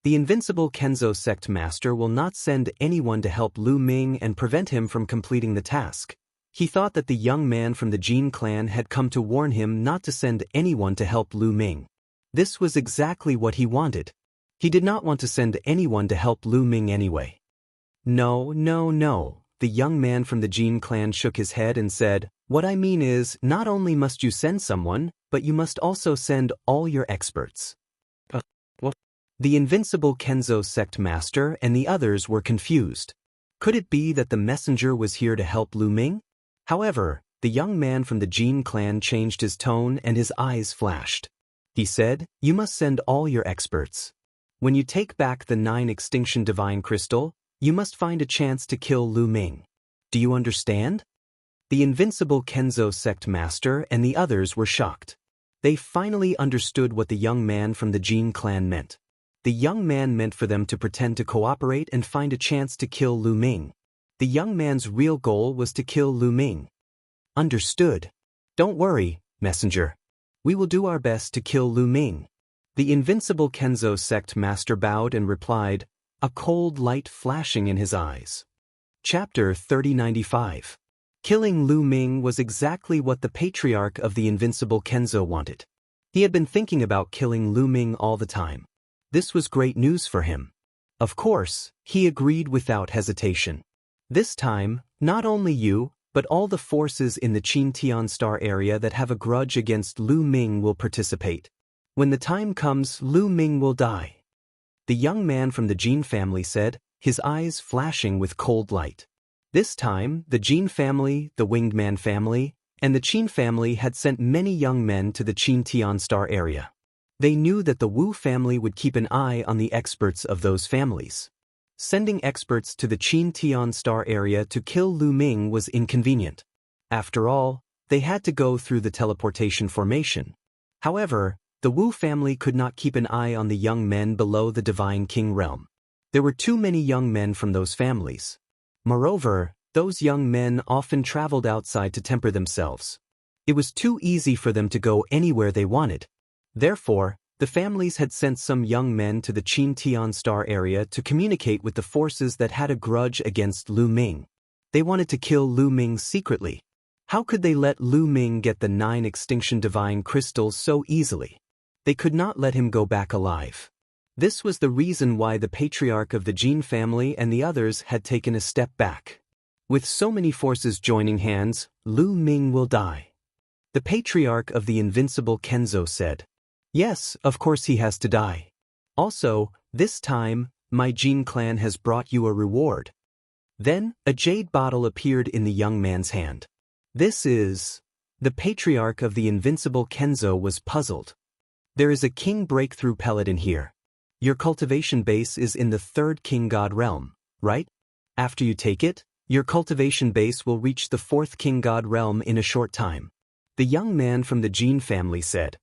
The Invincible Kenzo sect master will not send anyone to help Lu Ming and prevent him from completing the task. He thought that the young man from the Jin clan had come to warn him not to send anyone to help Lu Ming. This was exactly what he wanted. He did not want to send anyone to help Lu Ming anyway. No, the young man from the Jin clan shook his head and said, What I mean is, not only must you send someone, but you must also send all your experts. What? The Invincible Kenzo sect master and the others were confused. Could it be that the messenger was here to help Lu Ming? However, the young man from the Jin clan changed his tone and his eyes flashed. He said, You must send all your experts. When you take back the 9 Extinction Divine Crystal, you must find a chance to kill Lu Ming. Do you understand? The Invincible Kenzo sect master and the others were shocked. They finally understood what the young man from the Jin clan meant. The young man meant for them to pretend to cooperate and find a chance to kill Lu Ming. The young man's real goal was to kill Lu Ming. Understood. Don't worry, messenger. We will do our best to kill Lu Ming. The Invincible Kenzo sect master bowed and replied, a cold light flashing in his eyes. Chapter 3095. Killing Lu Ming was exactly what the patriarch of the Invincible Kenzo wanted. He had been thinking about killing Lu Ming all the time. This was great news for him. Of course, he agreed without hesitation. This time, not only you, but all the forces in the Qin star area that have a grudge against Lu Ming will participate. When the time comes, Lu Ming will die. The young man from the Jin family said, his eyes flashing with cold light. This time, the Jin family, the Winged Man family, and the Qin family had sent many young men to the Qin star area. They knew that the Wu family would keep an eye on the experts of those families. Sending experts to the Qin star area to kill Lu Ming was inconvenient. After all, they had to go through the teleportation formation. However, the Wu family could not keep an eye on the young men below the Divine King realm. There were too many young men from those families. Moreover, those young men often traveled outside to temper themselves. It was too easy for them to go anywhere they wanted. Therefore, the families had sent some young men to the Qin star area to communicate with the forces that had a grudge against Lu Ming. They wanted to kill Lu Ming secretly. How could they let Lu Ming get the 9 extinction divine crystals so easily? They could not let him go back alive. This was the reason why the patriarch of the Jin family and the others had taken a step back. With so many forces joining hands, Lu Ming will die. The patriarch of the invincible Kenzo said, "Yes, of course he has to die. Also, this time, my Jin clan has brought you a reward." Then, a jade bottle appeared in the young man's hand. This is... The patriarch of the invincible Kenzo was puzzled. There is a king breakthrough pellet in here. Your cultivation base is in the 3rd king god realm, right? After you take it, your cultivation base will reach the 4th king god realm in a short time. The young man from the Jin family said,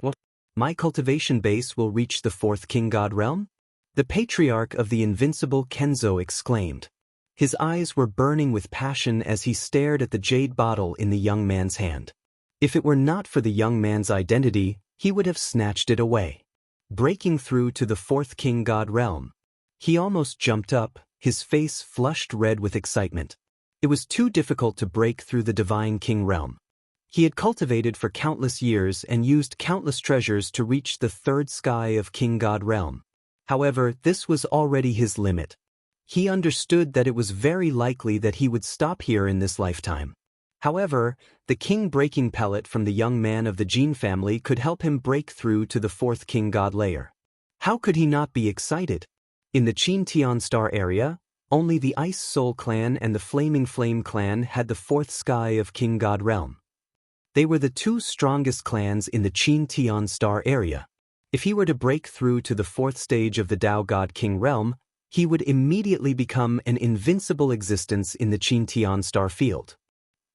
"What? My cultivation base will reach the 4th king god realm?" The patriarch of the invincible Kenzo exclaimed. His eyes were burning with passion as he stared at the jade bottle in the young man's hand. If it were not for the young man's identity, he would have snatched it away. Breaking through to the 4th king god realm. He almost jumped up, his face flushed red with excitement. It was too difficult to break through the divine king realm. He had cultivated for countless years and used countless treasures to reach the 3rd sky of king god realm. However, this was already his limit. He understood that it was very likely that he would stop here in this lifetime. However, the king-breaking pellet from the young man of the Jin family could help him break through to the 4th king god layer. How could he not be excited? In the Qin star area, only the Ice Soul clan and the Flaming Flame clan had the 4th sky of king god realm. They were the 2 strongest clans in the Qin star area. If he were to break through to the 4th stage of the Dao God King realm, he would immediately become an invincible existence in the Qin star field.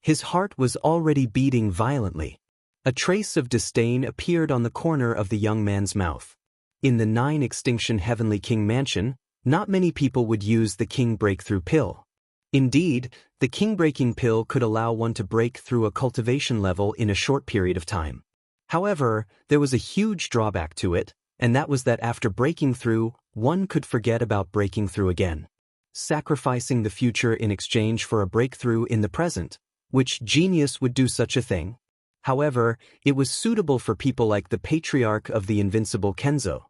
His heart was already beating violently. A trace of disdain appeared on the corner of the young man's mouth. In the 9 Extinction Heavenly King Mansion, not many people would use the King Breakthrough Pill. Indeed, the King Breaking Pill could allow one to break through a cultivation level in a short period of time. However, there was a huge drawback to it, and that was that after breaking through, one could forget about breaking through again. Sacrificing the future in exchange for a breakthrough in the present. Which genius would do such a thing? However, it was suitable for people like the patriarch of the invincible Kenzo.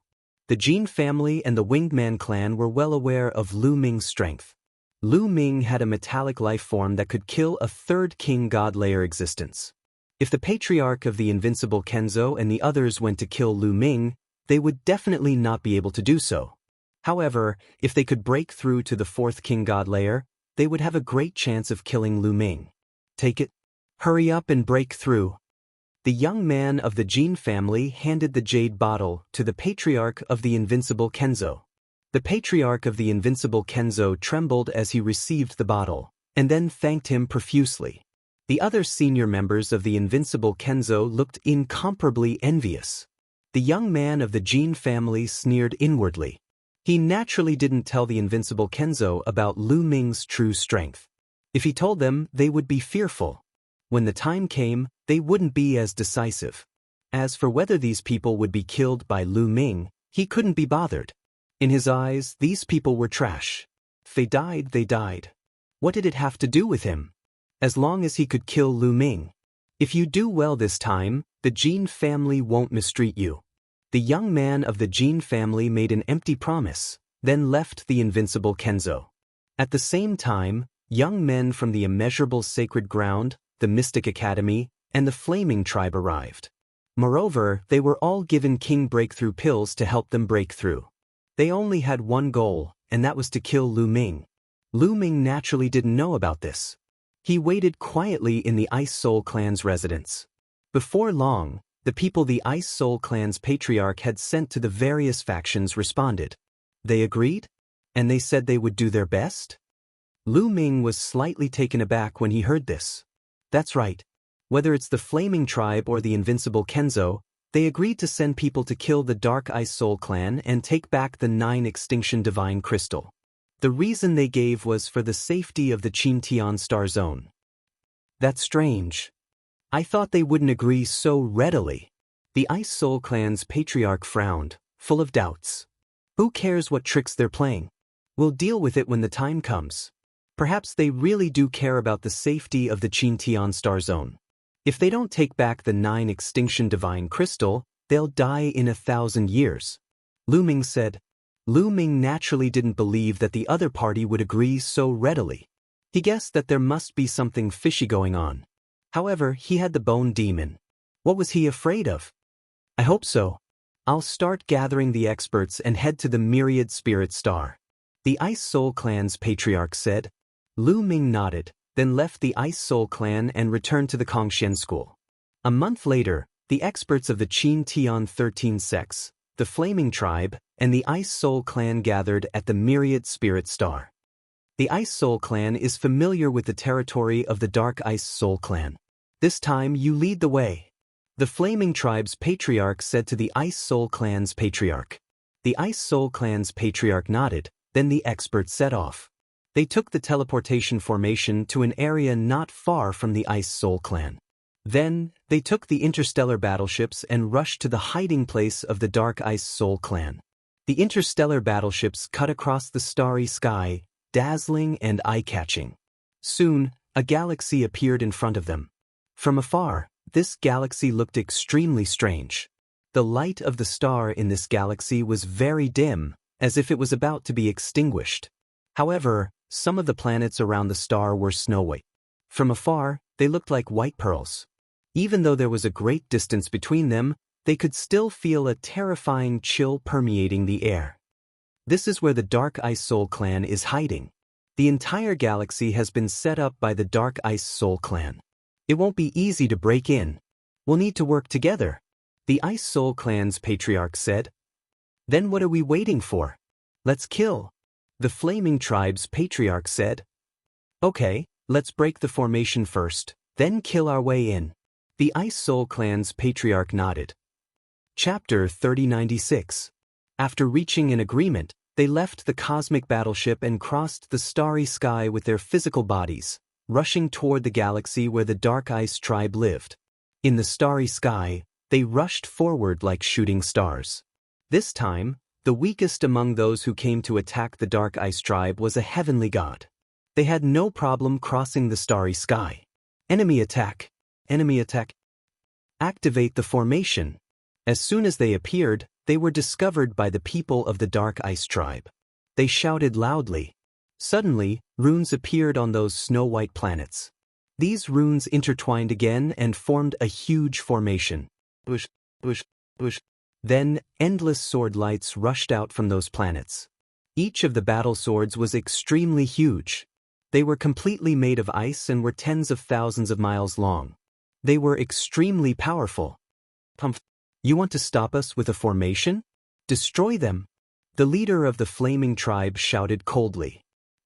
The Jin family and the Winged Man clan were well aware of Lu Ming's strength. Lu Ming had a metallic life form that could kill a 3rd king god layer existence. If the patriarch of the invincible Kenzo and the others went to kill Lu Ming, they would definitely not be able to do so. However, if they could break through to the 4th king god layer, they would have a great chance of killing Lu Ming. Take it. Hurry up and break through. The young man of the Jin family handed the jade bottle to the patriarch of the invincible Kenzo. The patriarch of the invincible Kenzo trembled as he received the bottle, and then thanked him profusely. The other senior members of the invincible Kenzo looked incomparably envious. The young man of the Jin family sneered inwardly. He naturally didn't tell the invincible Kenzo about Lu Ming's true strength. If he told them, they would be fearful. When the time came, they wouldn't be as decisive. As for whether these people would be killed by Lu Ming, he couldn't be bothered. In his eyes, these people were trash. If they died, they died. What did it have to do with him? As long as he could kill Lu Ming. If you do well this time, the Jin family won't mistreat you. The young man of the Jin family made an empty promise, then left the invincible Kenzo. At the same time, young men from the immeasurable sacred ground, the mystic academy, and the flaming tribe arrived. Moreover, they were all given king breakthrough pills to help them break through. They only had one goal, and that was to kill Lu Ming. Lu Ming naturally didn't know about this. He waited quietly in the Ice Soul Clan's residence. Before long, the people the Ice Soul Clan's patriarch had sent to the various factions responded. They agreed? And they said they would do their best? Lu Ming was slightly taken aback when he heard this. That's right. Whether it's the Flaming Tribe or the Invincible Kenzo, they agreed to send people to kill the Dark Ice Soul Clan and take back the 9 Extinction Divine Crystal. The reason they gave was for the safety of the Qintian Star Zone. That's strange. I thought they wouldn't agree so readily. The Ice Soul Clan's patriarch frowned, full of doubts. Who cares what tricks they're playing? We'll deal with it when the time comes. Perhaps they really do care about the safety of the Qintian Star Zone. If they don't take back the 9 Extinction Divine Crystal, they'll die in 1,000 years. Lu Ming said. Lu Ming naturally didn't believe that the other party would agree so readily. He guessed that there must be something fishy going on. However, he had the Bone Demon. What was he afraid of? I hope so. I'll start gathering the experts and head to the Myriad Spirit Star. The Ice Soul Clan's patriarch said. Lu Ming nodded, then left the Ice Soul Clan and returned to the Kongshen School. A month later, the experts of the Qin Tian 13 sects, the Flaming Tribe, and the Ice Soul Clan gathered at the Myriad Spirit Star. The Ice Soul Clan is familiar with the territory of the Dark Ice Soul Clan. This time you lead the way. The Flaming Tribe's patriarch said to the Ice Soul Clan's patriarch. The Ice Soul Clan's patriarch nodded, then the experts set off. They took the teleportation formation to an area not far from the Ice Soul Clan. Then, they took the interstellar battleships and rushed to the hiding place of the Dark Ice Soul Clan. The interstellar battleships cut across the starry sky, dazzling and eye-catching. Soon, a galaxy appeared in front of them. From afar, this galaxy looked extremely strange. The light of the star in this galaxy was very dim, as if it was about to be extinguished. However, some of the planets around the star were snow-white. From afar, they looked like white pearls. Even though there was a great distance between them, they could still feel a terrifying chill permeating the air. This is where the Dark Ice Soul Clan is hiding. The entire galaxy has been set up by the Dark Ice Soul Clan. It won't be easy to break in. We'll need to work together, the Ice Soul Clan's patriarch said. Then what are we waiting for? Let's kill, the Flaming Tribe's patriarch said. Okay, let's break the formation first, then kill our way in. The Ice Soul Clan's patriarch nodded. Chapter 3096. After reaching an agreement, they left the cosmic battleship and crossed the starry sky with their physical bodies, rushing toward the galaxy where the Dark Ice Tribe lived. In the starry sky, they rushed forward like shooting stars. This time, the weakest among those who came to attack the Dark Ice Tribe was a heavenly god. They had no problem crossing the starry sky. Enemy attack! Enemy attack! Activate the formation! As soon as they appeared, they were discovered by the people of the Dark Ice Tribe. They shouted loudly. Suddenly, runes appeared on those snow-white planets. These runes intertwined again and formed a huge formation. Bush, bush, bush. Then, endless sword lights rushed out from those planets. Each of the battle swords was extremely huge. They were completely made of ice and were tens of thousands of miles long. They were extremely powerful. You want to stop us with a formation? Destroy them! The leader of the Flaming Tribe shouted coldly.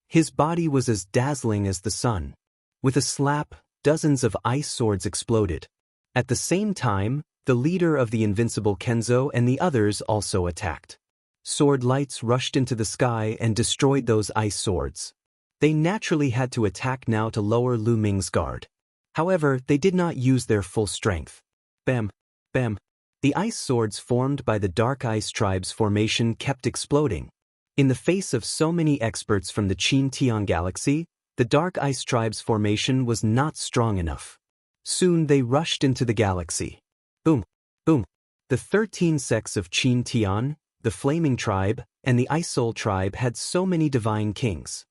His body was as dazzling as the sun. With a slap, dozens of ice swords exploded. At the same time, the leader of the Invincible Kenzo and the others also attacked. Sword lights rushed into the sky and destroyed those ice swords. They naturally had to attack now to lower Lu Ming's guard. However, they did not use their full strength. Bam! Bam! The ice swords formed by the Dark Ice Tribe's formation kept exploding. In the face of so many experts from the Qin Tian galaxy, the Dark Ice Tribe's formation was not strong enough. Soon they rushed into the galaxy. Boom! Boom! The 13 sects of Qin Tian, the Flaming Tribe, and the Ice Soul Tribe had so many divine kings.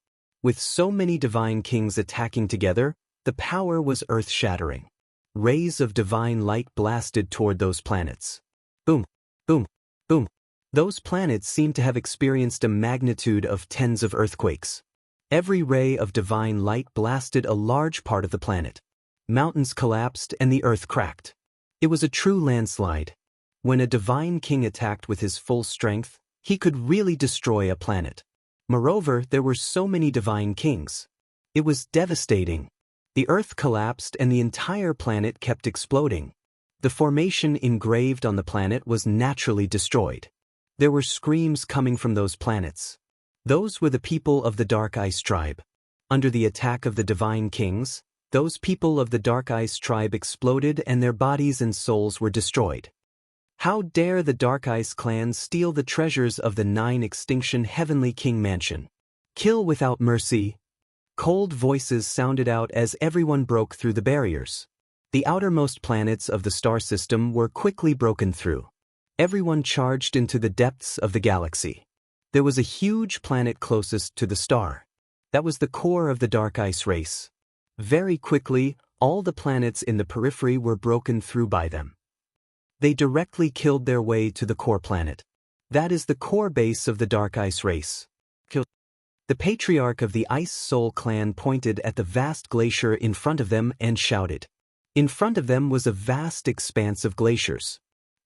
With so many divine kings attacking together, the power was earth-shattering. Rays of divine light blasted toward those planets. Boom, boom, boom. Those planets seemed to have experienced a magnitude of tens of earthquakes. Every ray of divine light blasted a large part of the planet. Mountains collapsed and the earth cracked. It was a true landslide. When a divine king attacked with his full strength, he could really destroy a planet. Moreover, there were so many divine kings. It was devastating. The earth collapsed and the entire planet kept exploding. The formation engraved on the planet was naturally destroyed. There were screams coming from those planets. Those were the people of the Dark Ice tribe. Under the attack of the divine kings, those people of the Dark Ice tribe exploded and their bodies and souls were destroyed. How dare the Dark Ice clan steal the treasures of the 9 extinction Heavenly King mansion? Kill without mercy. Cold voices sounded out as everyone broke through the barriers. The outermost planets of the star system were quickly broken through. Everyone charged into the depths of the galaxy. There was a huge planet closest to the star. That was the core of the Dark Ice race. Very quickly, all the planets in the periphery were broken through by them. They directly killed their way to the core planet. That is the core base of the Dark Ice race. The patriarch of the Ice Soul clan pointed at the vast glacier in front of them and shouted. In front of them was a vast expanse of glaciers.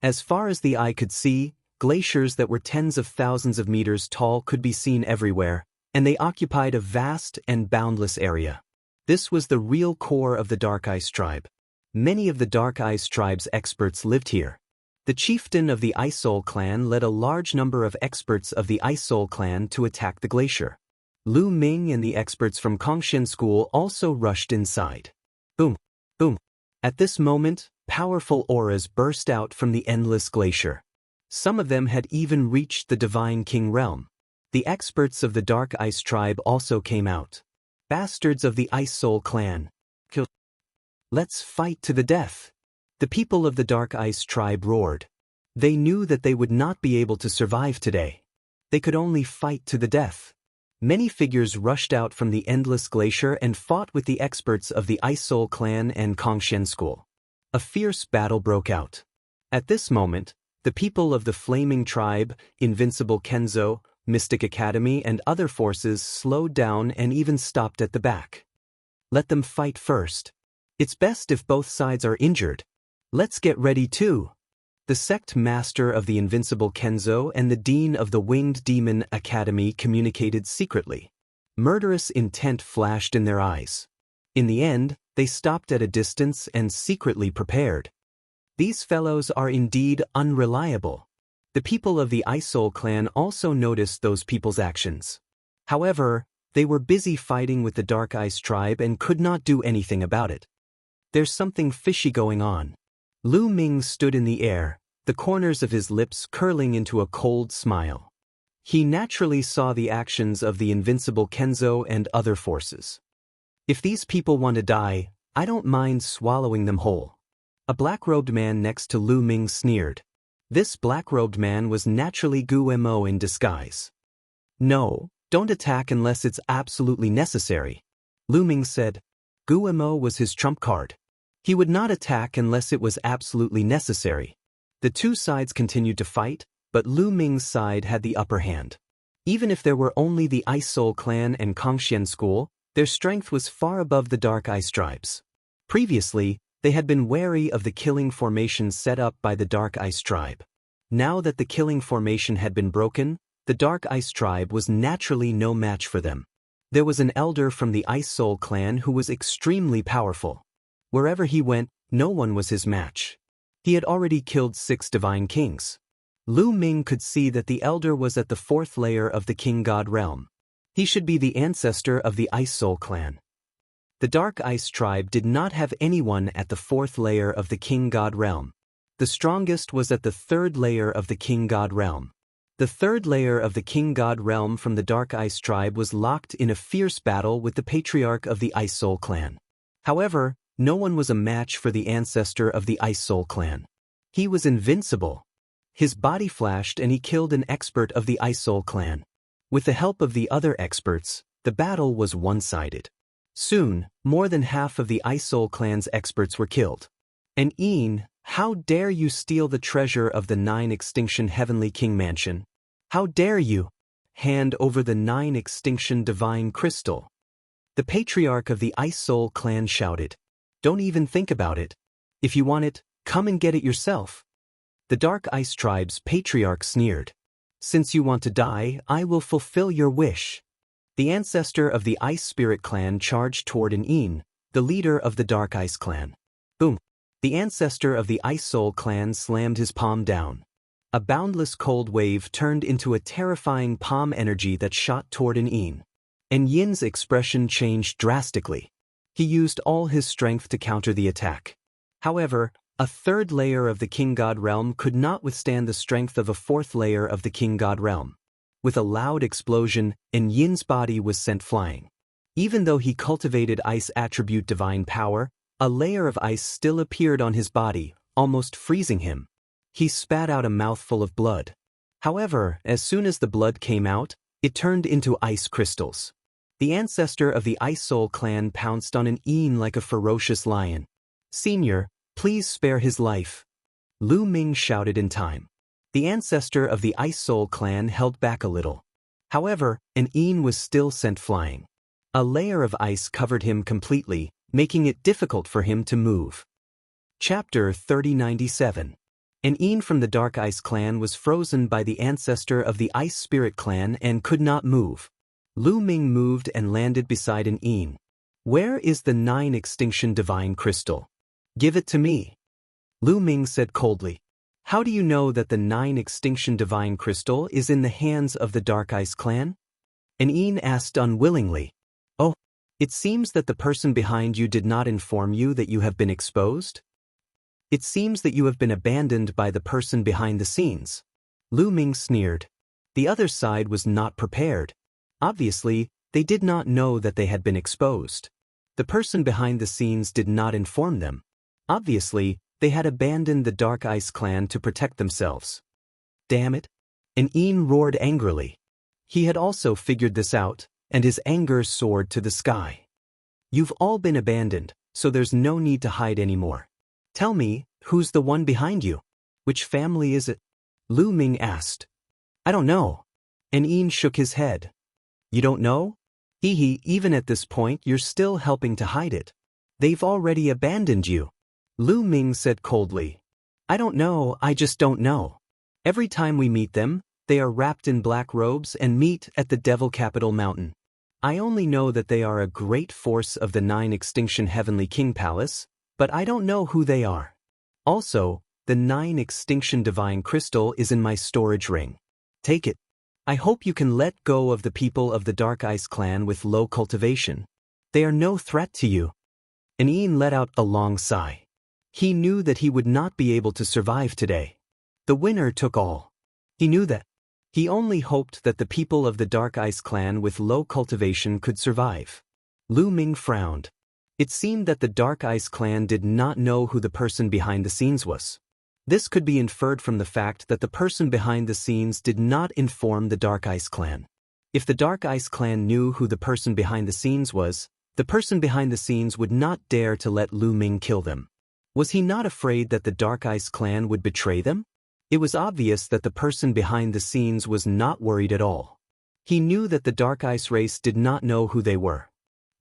As far as the eye could see, glaciers that were tens of thousands of meters tall could be seen everywhere, and they occupied a vast and boundless area. This was the real core of the Dark Ice tribe. Many of the Dark Ice tribe's experts lived here. The chieftain of the Ice Soul clan led a large number of experts of the Ice Soul clan to attack the glacier. Lu Ming and the experts from Kongshan School also rushed inside. Boom, boom. At this moment, powerful auras burst out from the endless glacier. Some of them had even reached the Divine King realm. The experts of the Dark Ice tribe also came out. Bastards of the Ice Soul clan. Let's fight to the death. The people of the Dark Ice tribe roared. They knew that they would not be able to survive today. They could only fight to the death. Many figures rushed out from the endless glacier and fought with the experts of the Ice Soul clan and Kongshan School. A fierce battle broke out. At this moment, the people of the Flaming Tribe, Invincible Kenzo, Mystic Academy and other forces slowed down and even stopped at the back. Let them fight first. It's best if both sides are injured. Let's get ready too. The sect master of the Invincible Kenzo and the dean of the Winged Demon Academy communicated secretly. Murderous intent flashed in their eyes. In the end, they stopped at a distance and secretly prepared. These fellows are indeed unreliable. The people of the Ice Soul clan also noticed those people's actions. However, they were busy fighting with the Dark Ice tribe and could not do anything about it. There's something fishy going on. Lu Ming stood in the air, the corners of his lips curling into a cold smile. He naturally saw the actions of the Invincible Kenzo and other forces. If these people want to die, I don't mind swallowing them whole. A black-robed man next to Lu Ming sneered. This black-robed man was naturally Gu Mo in disguise. No, don't attack unless it's absolutely necessary, Lu Ming said. Gu Mo was his trump card. He would not attack unless it was absolutely necessary. The two sides continued to fight, but Lu Ming's side had the upper hand. Even if there were only the Ice Soul clan and Kongshan School, their strength was far above the Dark Ice tribes. Previously, they had been wary of the killing formation set up by the Dark Ice tribe. Now that the killing formation had been broken, the Dark Ice tribe was naturally no match for them. There was an elder from the Ice Soul clan who was extremely powerful. Wherever he went, no one was his match. He had already killed 6 divine kings. Lu Ming could see that the elder was at the 4th layer of the King God realm. He should be the ancestor of the Ice Soul clan. The Dark Ice tribe did not have anyone at the 4th layer of the King God realm. The strongest was at the 3rd layer of the King God realm. The 3rd layer of the King God realm from the Dark Ice tribe was locked in a fierce battle with the patriarch of the Ice Soul clan. However, no one was a match for the ancestor of the Ice Soul clan. He was invincible. His body flashed and he killed an expert of the Ice Soul clan. With the help of the other experts, The battle was one-sided. Soon, more than half of the Ice Soul clan's experts were killed. And Een, how dare you steal the treasure of the 9 Extinction Heavenly King Mansion? How dare you hand over the 9 Extinction Divine Crystal? The patriarch of the Ice Soul clan shouted. Don't even think about it. If you want it, come and get it yourself. The Dark Ice Tribe's patriarch sneered. Since you want to die, I will fulfill your wish. The ancestor of the Ice Spirit clan charged toward Een, the leader of the Dark Ice clan. Boom! The ancestor of the Ice Soul clan slammed his palm down. A boundless cold wave turned into a terrifying palm energy that shot toward Een. And Yin's expression changed drastically. He used all his strength to counter the attack. However, a third layer of the King God realm could not withstand the strength of a fourth layer of the King God realm. With a loud explosion, Yin's body was sent flying. Even though he cultivated ice attribute divine power, a layer of ice still appeared on his body, almost freezing him. He spat out a mouthful of blood. However, as soon as the blood came out, it turned into ice crystals. The ancestor of the Ice Soul clan pounced on Een like a ferocious lion. Senior, please spare his life. Lu Ming shouted in time. The ancestor of the Ice Soul clan held back a little. However, Een was still sent flying. A layer of ice covered him completely, making it difficult for him to move. Chapter 3097. Een from the Dark Ice clan was frozen by the ancestor of the Ice Spirit clan and could not move. Lu Ming moved and landed beside Een. Where is the 9 Extinction Divine Crystal? Give it to me. Lu Ming said coldly. How do you know that the 9 Extinction Divine Crystal is in the hands of the Dark Ice clan? Een asked unwillingly. Oh, it seems that the person behind you did not inform you that you have been exposed? It seems that you have been abandoned by the person behind the scenes. Lu Ming sneered. The other side was not prepared. Obviously, they did not know that they had been exposed. The person behind the scenes did not inform them. Obviously, they had abandoned the Dark Ice clan to protect themselves. Damn it! Een roared angrily. He had also figured this out, and his anger soared to the sky. You've all been abandoned, so there's no need to hide anymore. Tell me, who's the one behind you? Which family is it? Lu Ming asked. I don't know. Een shook his head. You don't know? Even at this point you're still helping to hide it. They've already abandoned you. Lu Ming said coldly. I don't know, I just don't know. Every time we meet them, they are wrapped in black robes and meet at the Devil Capital Mountain. I only know that they are a great force of the 9 Extinction Heavenly King Palace, but I don't know who they are. Also, the 9 Extinction Divine Crystal is in my storage ring. Take it. I hope you can let go of the people of the Dark Ice clan with low cultivation. They are no threat to you. Een let out a long sigh. He knew that he would not be able to survive today. The winner took all. He knew that. He only hoped that the people of the Dark Ice clan with low cultivation could survive. Lu Ming frowned. It seemed that the Dark Ice clan did not know who the person behind the scenes was. This could be inferred from the fact that the person behind the scenes did not inform the Dark Ice clan. If the Dark Ice clan knew who the person behind the scenes was, the person behind the scenes would not dare to let Lu Ming kill them. Was he not afraid that the Dark Ice clan would betray them? It was obvious that the person behind the scenes was not worried at all. He knew that the Dark Ice race did not know who they were.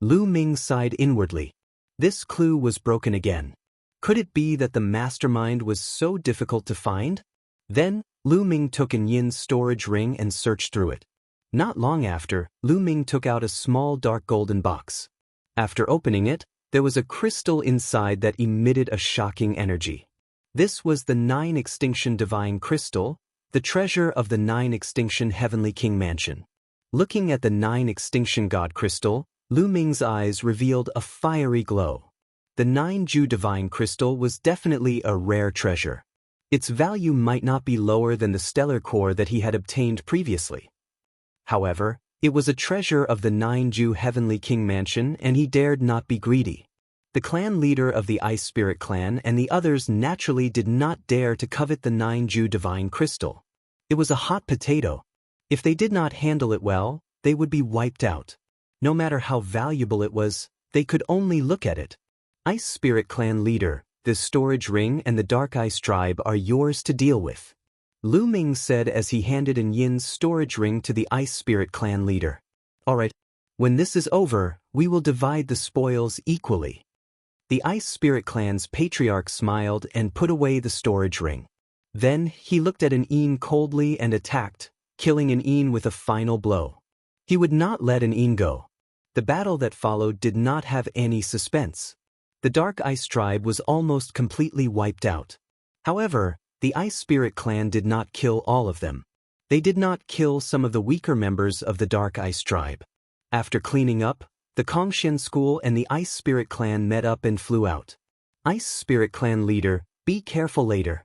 Lu Ming sighed inwardly. This clue was broken again. Could it be that the mastermind was so difficult to find? Then, Lu Ming took Yin's storage ring and searched through it. Not long after, Lu Ming took out a small dark golden box. After opening it, there was a crystal inside that emitted a shocking energy. This was the 9 Extinction Divine Crystal, the treasure of the 9 Extinction Heavenly King Mansion. Looking at the 9 Extinction God Crystal, Lu Ming's eyes revealed a fiery glow. The 9-Ju Divine Crystal was definitely a rare treasure. Its value might not be lower than the stellar core that he had obtained previously. However, it was a treasure of the 9-Ju Heavenly King Mansion and he dared not be greedy. The clan leader of the Ice Spirit clan and the others naturally did not dare to covet the 9-Ju Divine Crystal. It was a hot potato. If they did not handle it well, they would be wiped out. No matter how valuable it was, they could only look at it. Ice Spirit Clan leader, the storage ring and the Dark Ice tribe are yours to deal with, Lu Ming said as he handed An Yin's storage ring to the Ice Spirit Clan leader. Alright, when this is over, we will divide the spoils equally. The Ice Spirit Clan's patriarch smiled and put away the storage ring. Then, he looked at An Yin coldly and attacked, killing An Yin with a final blow. He would not let An Yin go. The battle that followed did not have any suspense. The Dark Ice tribe was almost completely wiped out. However, the Ice Spirit Clan did not kill all of them. They did not kill some of the weaker members of the Dark Ice tribe. After cleaning up, the Cultivation school and the Ice Spirit Clan met up and flew out. Ice Spirit Clan leader, be careful later.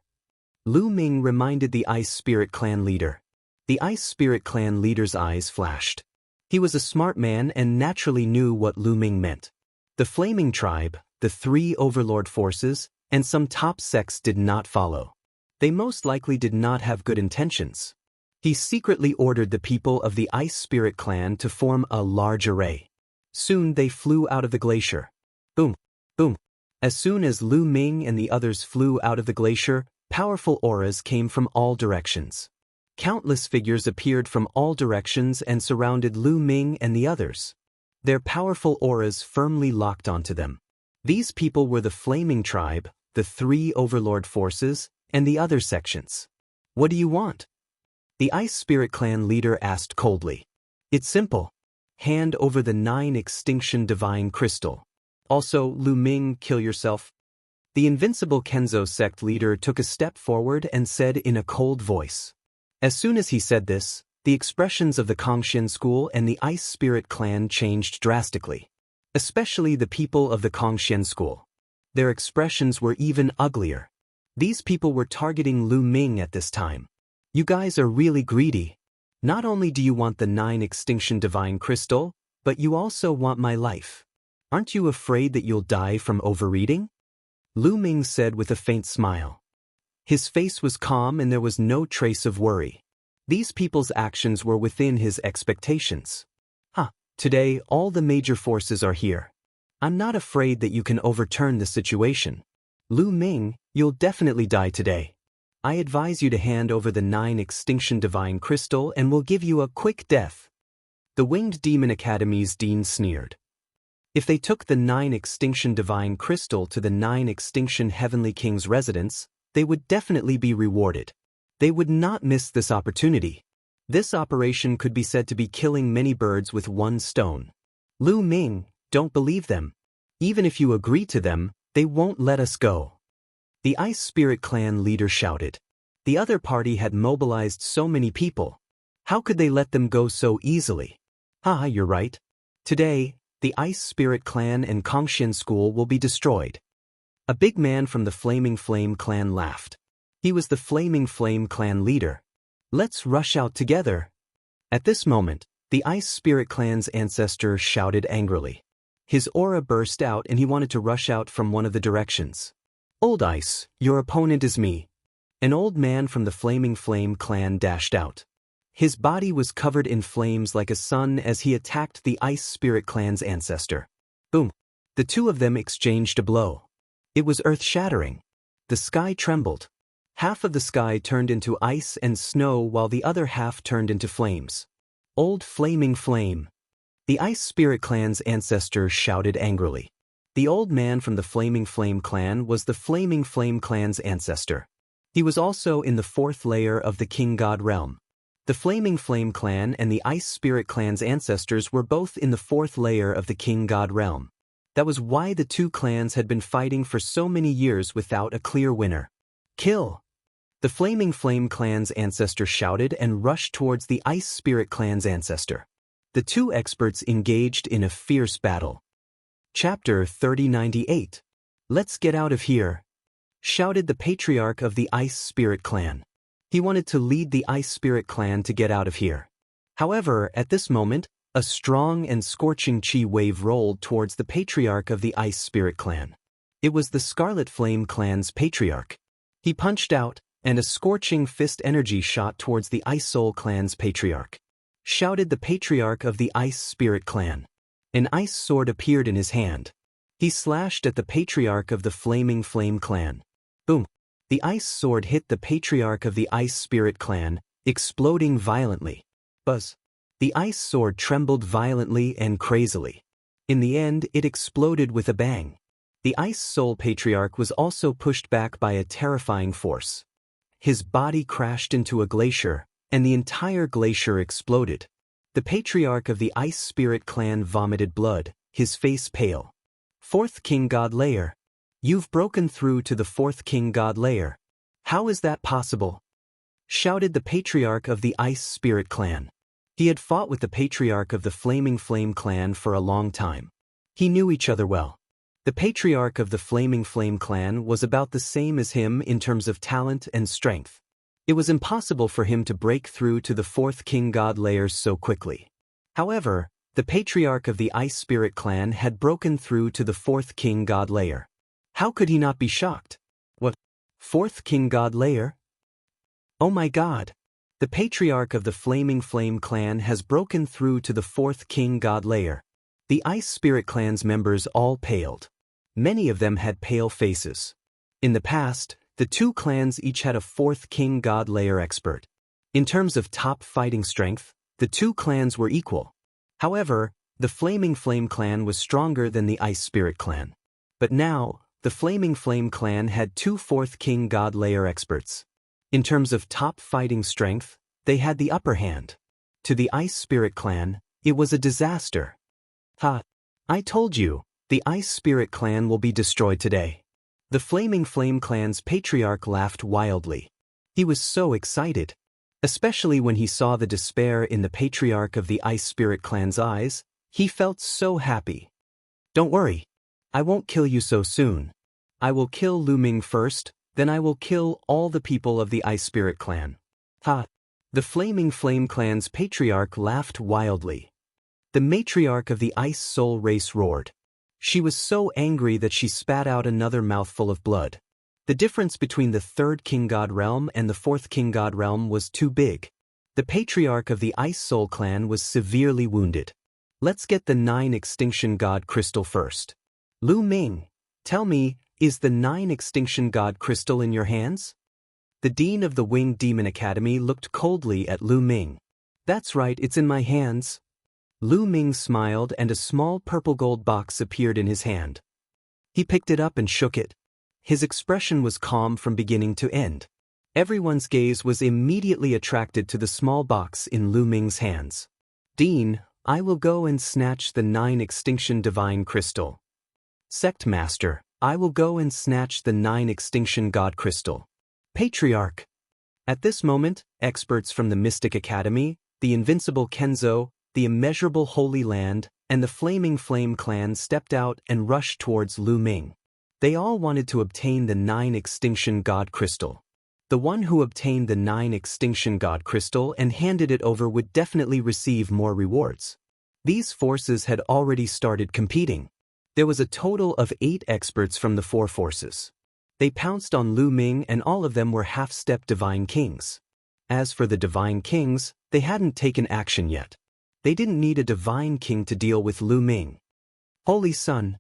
Lu Ming reminded the Ice Spirit Clan leader. The Ice Spirit Clan leader's eyes flashed. He was a smart man and naturally knew what Lu Ming meant. The Flaming Tribe, the 3 Overlord forces, and some top sects did not follow. They most likely did not have good intentions. He secretly ordered the people of the Ice Spirit Clan to form a large array. Soon they flew out of the glacier. Boom, boom. As soon as Lu Ming and the others flew out of the glacier, powerful auras came from all directions. Countless figures appeared from all directions and surrounded Lu Ming and the others. Their powerful auras firmly locked onto them. These people were the Flaming Tribe, the 3 Overlord forces, and the other sections. What do you want? The Ice Spirit Clan leader asked coldly. It's simple. Hand over the 9 Extinction Divine Crystal. Also, Lu Ming, kill yourself. The Invincible Kenzo sect leader took a step forward and said in a cold voice. As soon as he said this, the expressions of the Cultivation school and the Ice Spirit Clan changed drastically. Especially the people of the Cultivation school. Their expressions were even uglier. These people were targeting Lu Ming at this time. You guys are really greedy. Not only do you want the 9 Extinction Divine Crystal, but you also want my life. Aren't you afraid that you'll die from overeating? Lu Ming said with a faint smile. His face was calm and there was no trace of worry. These people's actions were within his expectations. Today all the major forces are here. I'm not afraid that you can overturn the situation. Lu Ming, you'll definitely die today. I advise you to hand over the 9 Extinction Divine Crystal and we'll give you a quick death. The Winged Demon Academy's dean sneered. If they took the 9 Extinction Divine Crystal to the 9 Extinction Heavenly King's residence, they would definitely be rewarded. They would not miss this opportunity. This operation could be said to be killing many birds with one stone. Lu Ming, don't believe them. Even if you agree to them, they won't let us go. The Ice Spirit Clan leader shouted. The other party had mobilized so many people. How could they let them go so easily? You're right. Today, the Ice Spirit Clan and Cultivation school will be destroyed. A big man from the Flaming Flame Clan laughed. He was the Flaming Flame Clan leader. Let's rush out together. At this moment, the Ice Spirit Clan's ancestor shouted angrily. His aura burst out and he wanted to rush out from one of the directions. Old Ice, your opponent is me. An old man from the Flaming Flame Clan dashed out. His body was covered in flames like a sun as he attacked the Ice Spirit Clan's ancestor. Boom. The two of them exchanged a blow. It was earth-shattering. The sky trembled. Half of the sky turned into ice and snow while the other half turned into flames. Old Flaming Flame. The Ice Spirit Clan's ancestor shouted angrily. The old man from the Flaming Flame Clan was the Flaming Flame Clan's ancestor. He was also in the 4th layer of the King God realm. The Flaming Flame Clan and the Ice Spirit Clan's ancestors were both in the 4th layer of the King God realm. That was why the two clans had been fighting for so many years without a clear winner. Kill! The Flaming Flame Clan's ancestor shouted and rushed towards the Ice Spirit Clan's ancestor. The two experts engaged in a fierce battle. Chapter 3098. Let's get out of here, shouted the patriarch of the Ice Spirit Clan. He wanted to lead the Ice Spirit Clan to get out of here. However, at this moment, a strong and scorching chi wave rolled towards the patriarch of the Ice Spirit Clan. It was the Scarlet Flame Clan's patriarch. He punched out, and a scorching fist energy shot towards the Ice Soul Clan's patriarch. Shouted the patriarch of the Ice Spirit Clan. An ice sword appeared in his hand. He slashed at the patriarch of the Flaming Flame clan. Boom! The ice sword hit the patriarch of the Ice Spirit clan, exploding violently. Buzz! The ice sword trembled violently and crazily. In the end, it exploded with a bang. The Ice Soul Patriarch was also pushed back by a terrifying force. His body crashed into a glacier, and the entire glacier exploded. The Patriarch of the Ice Spirit clan vomited blood, his face pale. Fourth King God Layer. You've broken through to the Fourth King God Layer. How is that possible? Shouted the Patriarch of the Ice Spirit clan. He had fought with the Patriarch of the Flaming Flame clan for a long time. He knew each other well. The Patriarch of the Flaming Flame clan was about the same as him in terms of talent and strength. It was impossible for him to break through to the Fourth King God Layers so quickly. However, the Patriarch of the Ice Spirit clan had broken through to the Fourth King God Layer. How could he not be shocked? What? Fourth King God Layer? Oh my God! The Patriarch of the Flaming Flame clan has broken through to the Fourth King God Layer. The Ice Spirit clan's members all paled. Many of them had pale faces. In the past, the two clans each had a Fourth King God Layer expert. In terms of top fighting strength, the two clans were equal. However, the Flaming Flame clan was stronger than the Ice Spirit clan. But now, the Flaming Flame clan had two Fourth King God Layer experts. In terms of top fighting strength, they had the upper hand. To the Ice Spirit clan, it was a disaster. Ha! I told you, the Ice Spirit clan will be destroyed today. The Flaming Flame clan's patriarch laughed wildly. He was so excited. Especially when he saw the despair in the patriarch of the Ice Spirit clan's eyes, he felt so happy. Don't worry. I won't kill you so soon. I will kill Lu Ming first, then I will kill all the people of the Ice Spirit clan. Ha! The Flaming Flame clan's patriarch laughed wildly. The matriarch of the Ice Soul race roared. She was so angry that she spat out another mouthful of blood. The difference between the Third King God Realm and the Fourth King God Realm was too big. The patriarch of the Ice Soul clan was severely wounded. Let's get the 9 Extinction God Crystal first. Lu Ming, tell me, is the 9 Extinction God Crystal in your hands? The Dean of the Winged Demon Academy looked coldly at Lu Ming. That's right, it's in my hands. Lu Ming smiled and a small purple gold box appeared in his hand. He picked it up and shook it. His expression was calm from beginning to end. Everyone's gaze was immediately attracted to the small box in Lu Ming's hands. Dean, I will go and snatch the 9 Extinction Divine Crystal. Sect Master, I will go and snatch the 9 Extinction God Crystal. Patriarch. At this moment, experts from the Mystic Academy, the Invincible Kenzo, the Immeasurable Holy Land, and the Flaming Flame clan stepped out and rushed towards Lu Ming. They all wanted to obtain the 9 Extinction God Crystal. The one who obtained the 9 Extinction God Crystal and handed it over would definitely receive more rewards. These forces had already started competing. There was a total of 8 experts from the 4 forces. They pounced on Lu Ming and all of them were half-step Divine Kings. As for the Divine Kings, they hadn't taken action yet. They didn't need a Divine King to deal with Lu Ming. Holy Sun,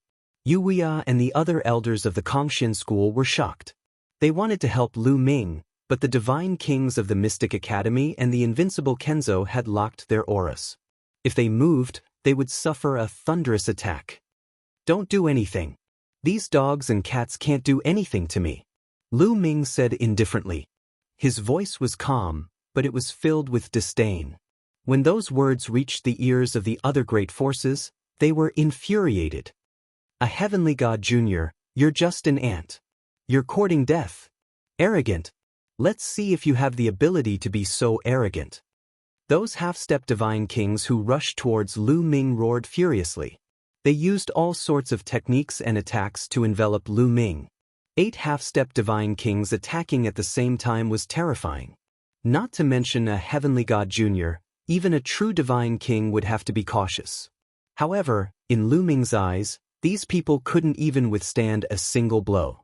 Wuxia and the other elders of the Kongxian school were shocked. They wanted to help Lu Ming, but the Divine Kings of the Mystic Academy and the Invincible Kenzo had locked their auras. If they moved, they would suffer a thunderous attack. Don't do anything. These dogs and cats can't do anything to me, Lu Ming said indifferently. His voice was calm, but it was filled with disdain. When those words reached the ears of the other great forces, they were infuriated. A heavenly god junior, you're just an ant. You're courting death. Arrogant. Let's see if you have the ability to be so arrogant. Those half-step Divine Kings who rushed towards Lu Ming roared furiously. They used all sorts of techniques and attacks to envelop Lu Ming. 8 half-step Divine Kings attacking at the same time was terrifying. Not to mention a heavenly god junior, even a true Divine King would have to be cautious. However, in Lu Ming's eyes, these people couldn't even withstand a single blow.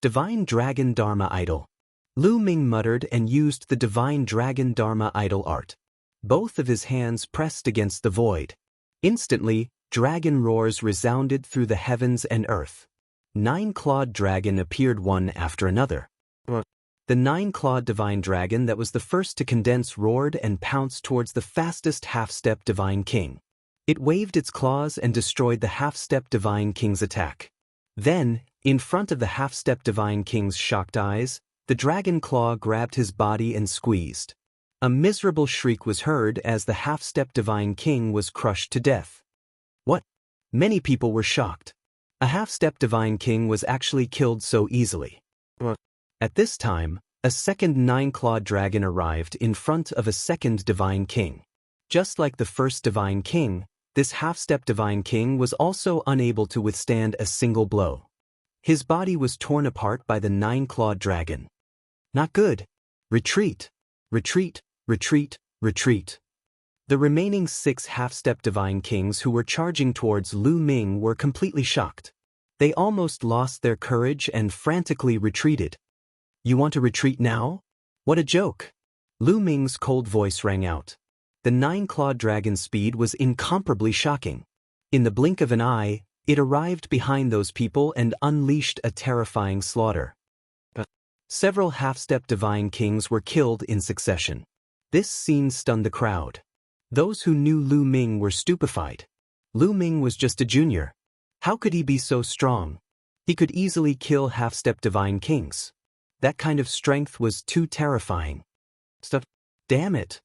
Divine Dragon Dharma Idol. Lu Ming muttered and used the Divine Dragon Dharma Idol art. Both of his hands pressed against the void. Instantly, Dragon roars resounded through the heavens and earth. 9-clawed dragon appeared one after another. The 9-clawed divine dragon that was the first to condense roared and pounced towards the fastest half-step divine king. It waved its claws and destroyed the half-step divine king's attack. Then, in front of the half-step divine king's shocked eyes, the dragon claw grabbed his body and squeezed. A miserable shriek was heard as the half-step divine king was crushed to death. What? Many people were shocked. A half-step divine king was actually killed so easily. At this time, a second 9-clawed dragon arrived in front of a second divine king. Just like the first divine king, this half-step divine king was also unable to withstand a single blow. His body was torn apart by the 9-clawed dragon. Not good. Retreat. Retreat, retreat, retreat. The remaining 6 half-step divine kings who were charging towards Lu Ming were completely shocked. They almost lost their courage and frantically retreated. You want to retreat now? What a joke! Lu Ming's cold voice rang out. The 9-clawed dragon's speed was incomparably shocking. In the blink of an eye, it arrived behind those people and unleashed a terrifying slaughter. Several half-step divine kings were killed in succession. This scene stunned the crowd. Those who knew Lu Ming were stupefied. Lu Ming was just a junior. How could he be so strong? He could easily kill half-step divine kings. That kind of strength was too terrifying. Damn it!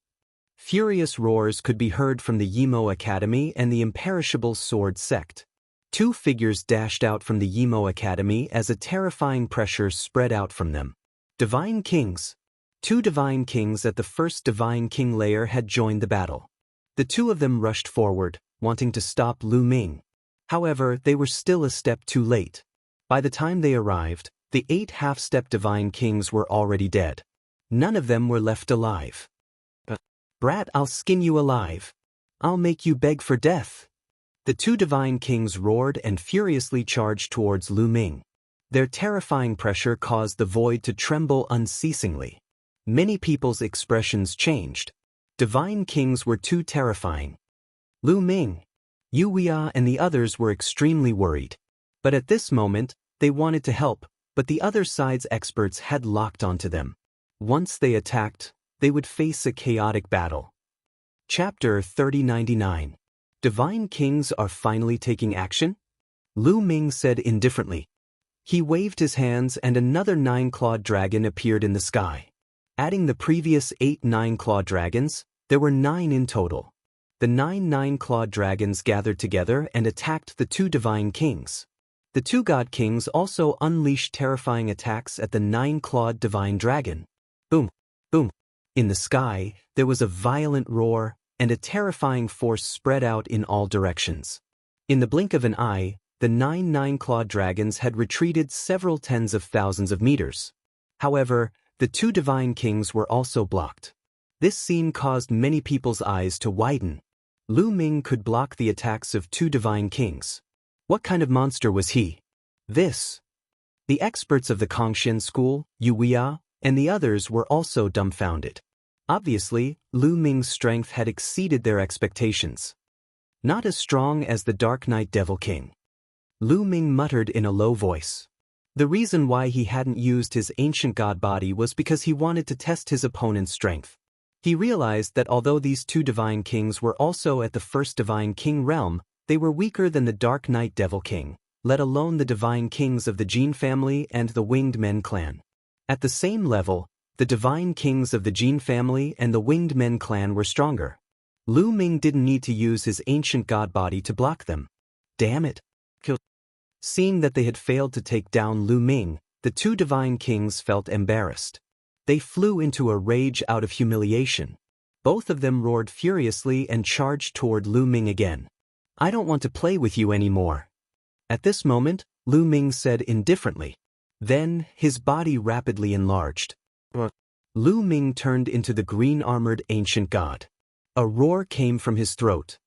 Furious roars could be heard from the Yimo Academy and the Imperishable Sword Sect. 2 figures dashed out from the Yimo Academy as a terrifying pressure spread out from them. Divine Kings. 2 divine kings at the first divine king layer had joined the battle. The 2 of them rushed forward, wanting to stop Lu Ming. However, they were still a step too late. By the time they arrived, the 8 half-step divine kings were already dead. None of them were left alive. Brat, I'll skin you alive. I'll make you beg for death. The 2 divine kings roared and furiously charged towards Lu Ming. Their terrifying pressure caused the void to tremble unceasingly. Many people's expressions changed. Divine kings were too terrifying. Lu Ming, Wuxia and the others were extremely worried. But at this moment, they wanted to help, but the other side's experts had locked onto them. Once they attacked, they would face a chaotic battle. Chapter 3099. Divine Kings are finally taking action? Lu Ming said indifferently. He waved his hands and another 9-clawed dragon appeared in the sky. Adding the previous 8 9-clawed dragons, there were 9 in total. The 9 9-clawed dragons gathered together and attacked the 2 divine kings. The 2 god kings also unleashed terrifying attacks at the 9-clawed divine dragon. Boom, boom. In the sky, there was a violent roar, and a terrifying force spread out in all directions. In the blink of an eye, the 9 9-clawed dragons had retreated several tens of thousands of meters. However, the 2 divine kings were also blocked. This scene caused many people's eyes to widen. Lu Ming could block the attacks of 2 divine kings. What kind of monster was he? This. The experts of the Kongxian school, Wuxia, and the others were also dumbfounded. Obviously, Lu Ming's strength had exceeded their expectations. Not as strong as the Dark Knight Devil King. Lu Ming muttered in a low voice. The reason why he hadn't used his ancient god body was because he wanted to test his opponent's strength. He realized that although these 2 divine kings were also at the first divine king realm, they were weaker than the Dark Knight Devil King, let alone the divine kings of the Jin family and the Winged Men clan. At the same level, the divine kings of the Jin family and the Winged Men clan were stronger. Lu Ming didn't need to use his ancient god body to block them. Damn it! Seeing that they had failed to take down Lu Ming, the 2 divine kings felt embarrassed. They flew into a rage out of humiliation. Both of them roared furiously and charged toward Lu Ming again. I don't want to play with you anymore. At this moment, Lu Ming said indifferently. Then, his body rapidly enlarged. Lu Ming turned into the green-armored ancient god. A roar came from his throat.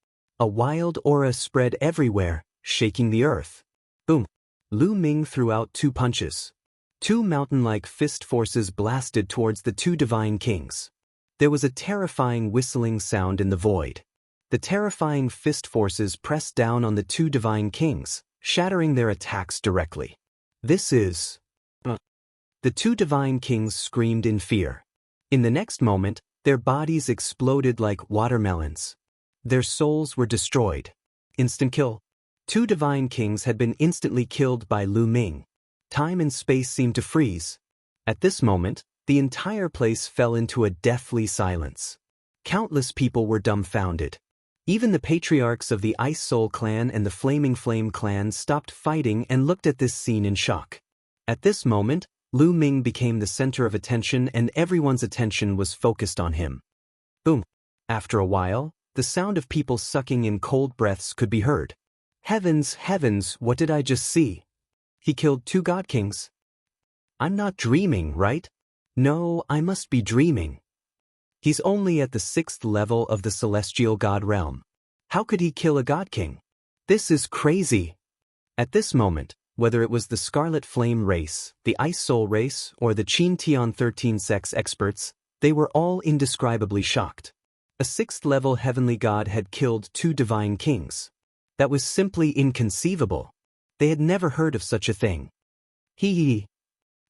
A wild aura spread everywhere, shaking the earth. Boom! Lu Ming threw out 2 punches. 2 mountain-like fist forces blasted towards the 2 divine kings. There was a terrifying whistling sound in the void. The terrifying fist forces pressed down on the two divine kings, shattering their attacks directly. This is... The two divine kings screamed in fear. In the next moment, their bodies exploded like watermelons. Their souls were destroyed. Instant kill. Two divine kings had been instantly killed by Lu Ming. Time and space seemed to freeze. At this moment, the entire place fell into a deathly silence. Countless people were dumbfounded. Even the patriarchs of the Ice Soul clan and the Flaming Flame clan stopped fighting and looked at this scene in shock. At this moment, Lu Ming became the center of attention and everyone's attention was focused on him. Boom. After a while, the sound of people sucking in cold breaths could be heard. Heavens, heavens, what did I just see? He killed two god kings. I'm not dreaming, right? No, I must be dreaming. He's only at the 6th level of the celestial god realm. How could he kill a god king? This is crazy. At this moment, whether it was the Scarlet Flame race, the Ice Soul race, or the Qin Tian 13 sex experts, they were all indescribably shocked. A 6th level heavenly god had killed two divine kings. That was simply inconceivable. They had never heard of such a thing. Hee.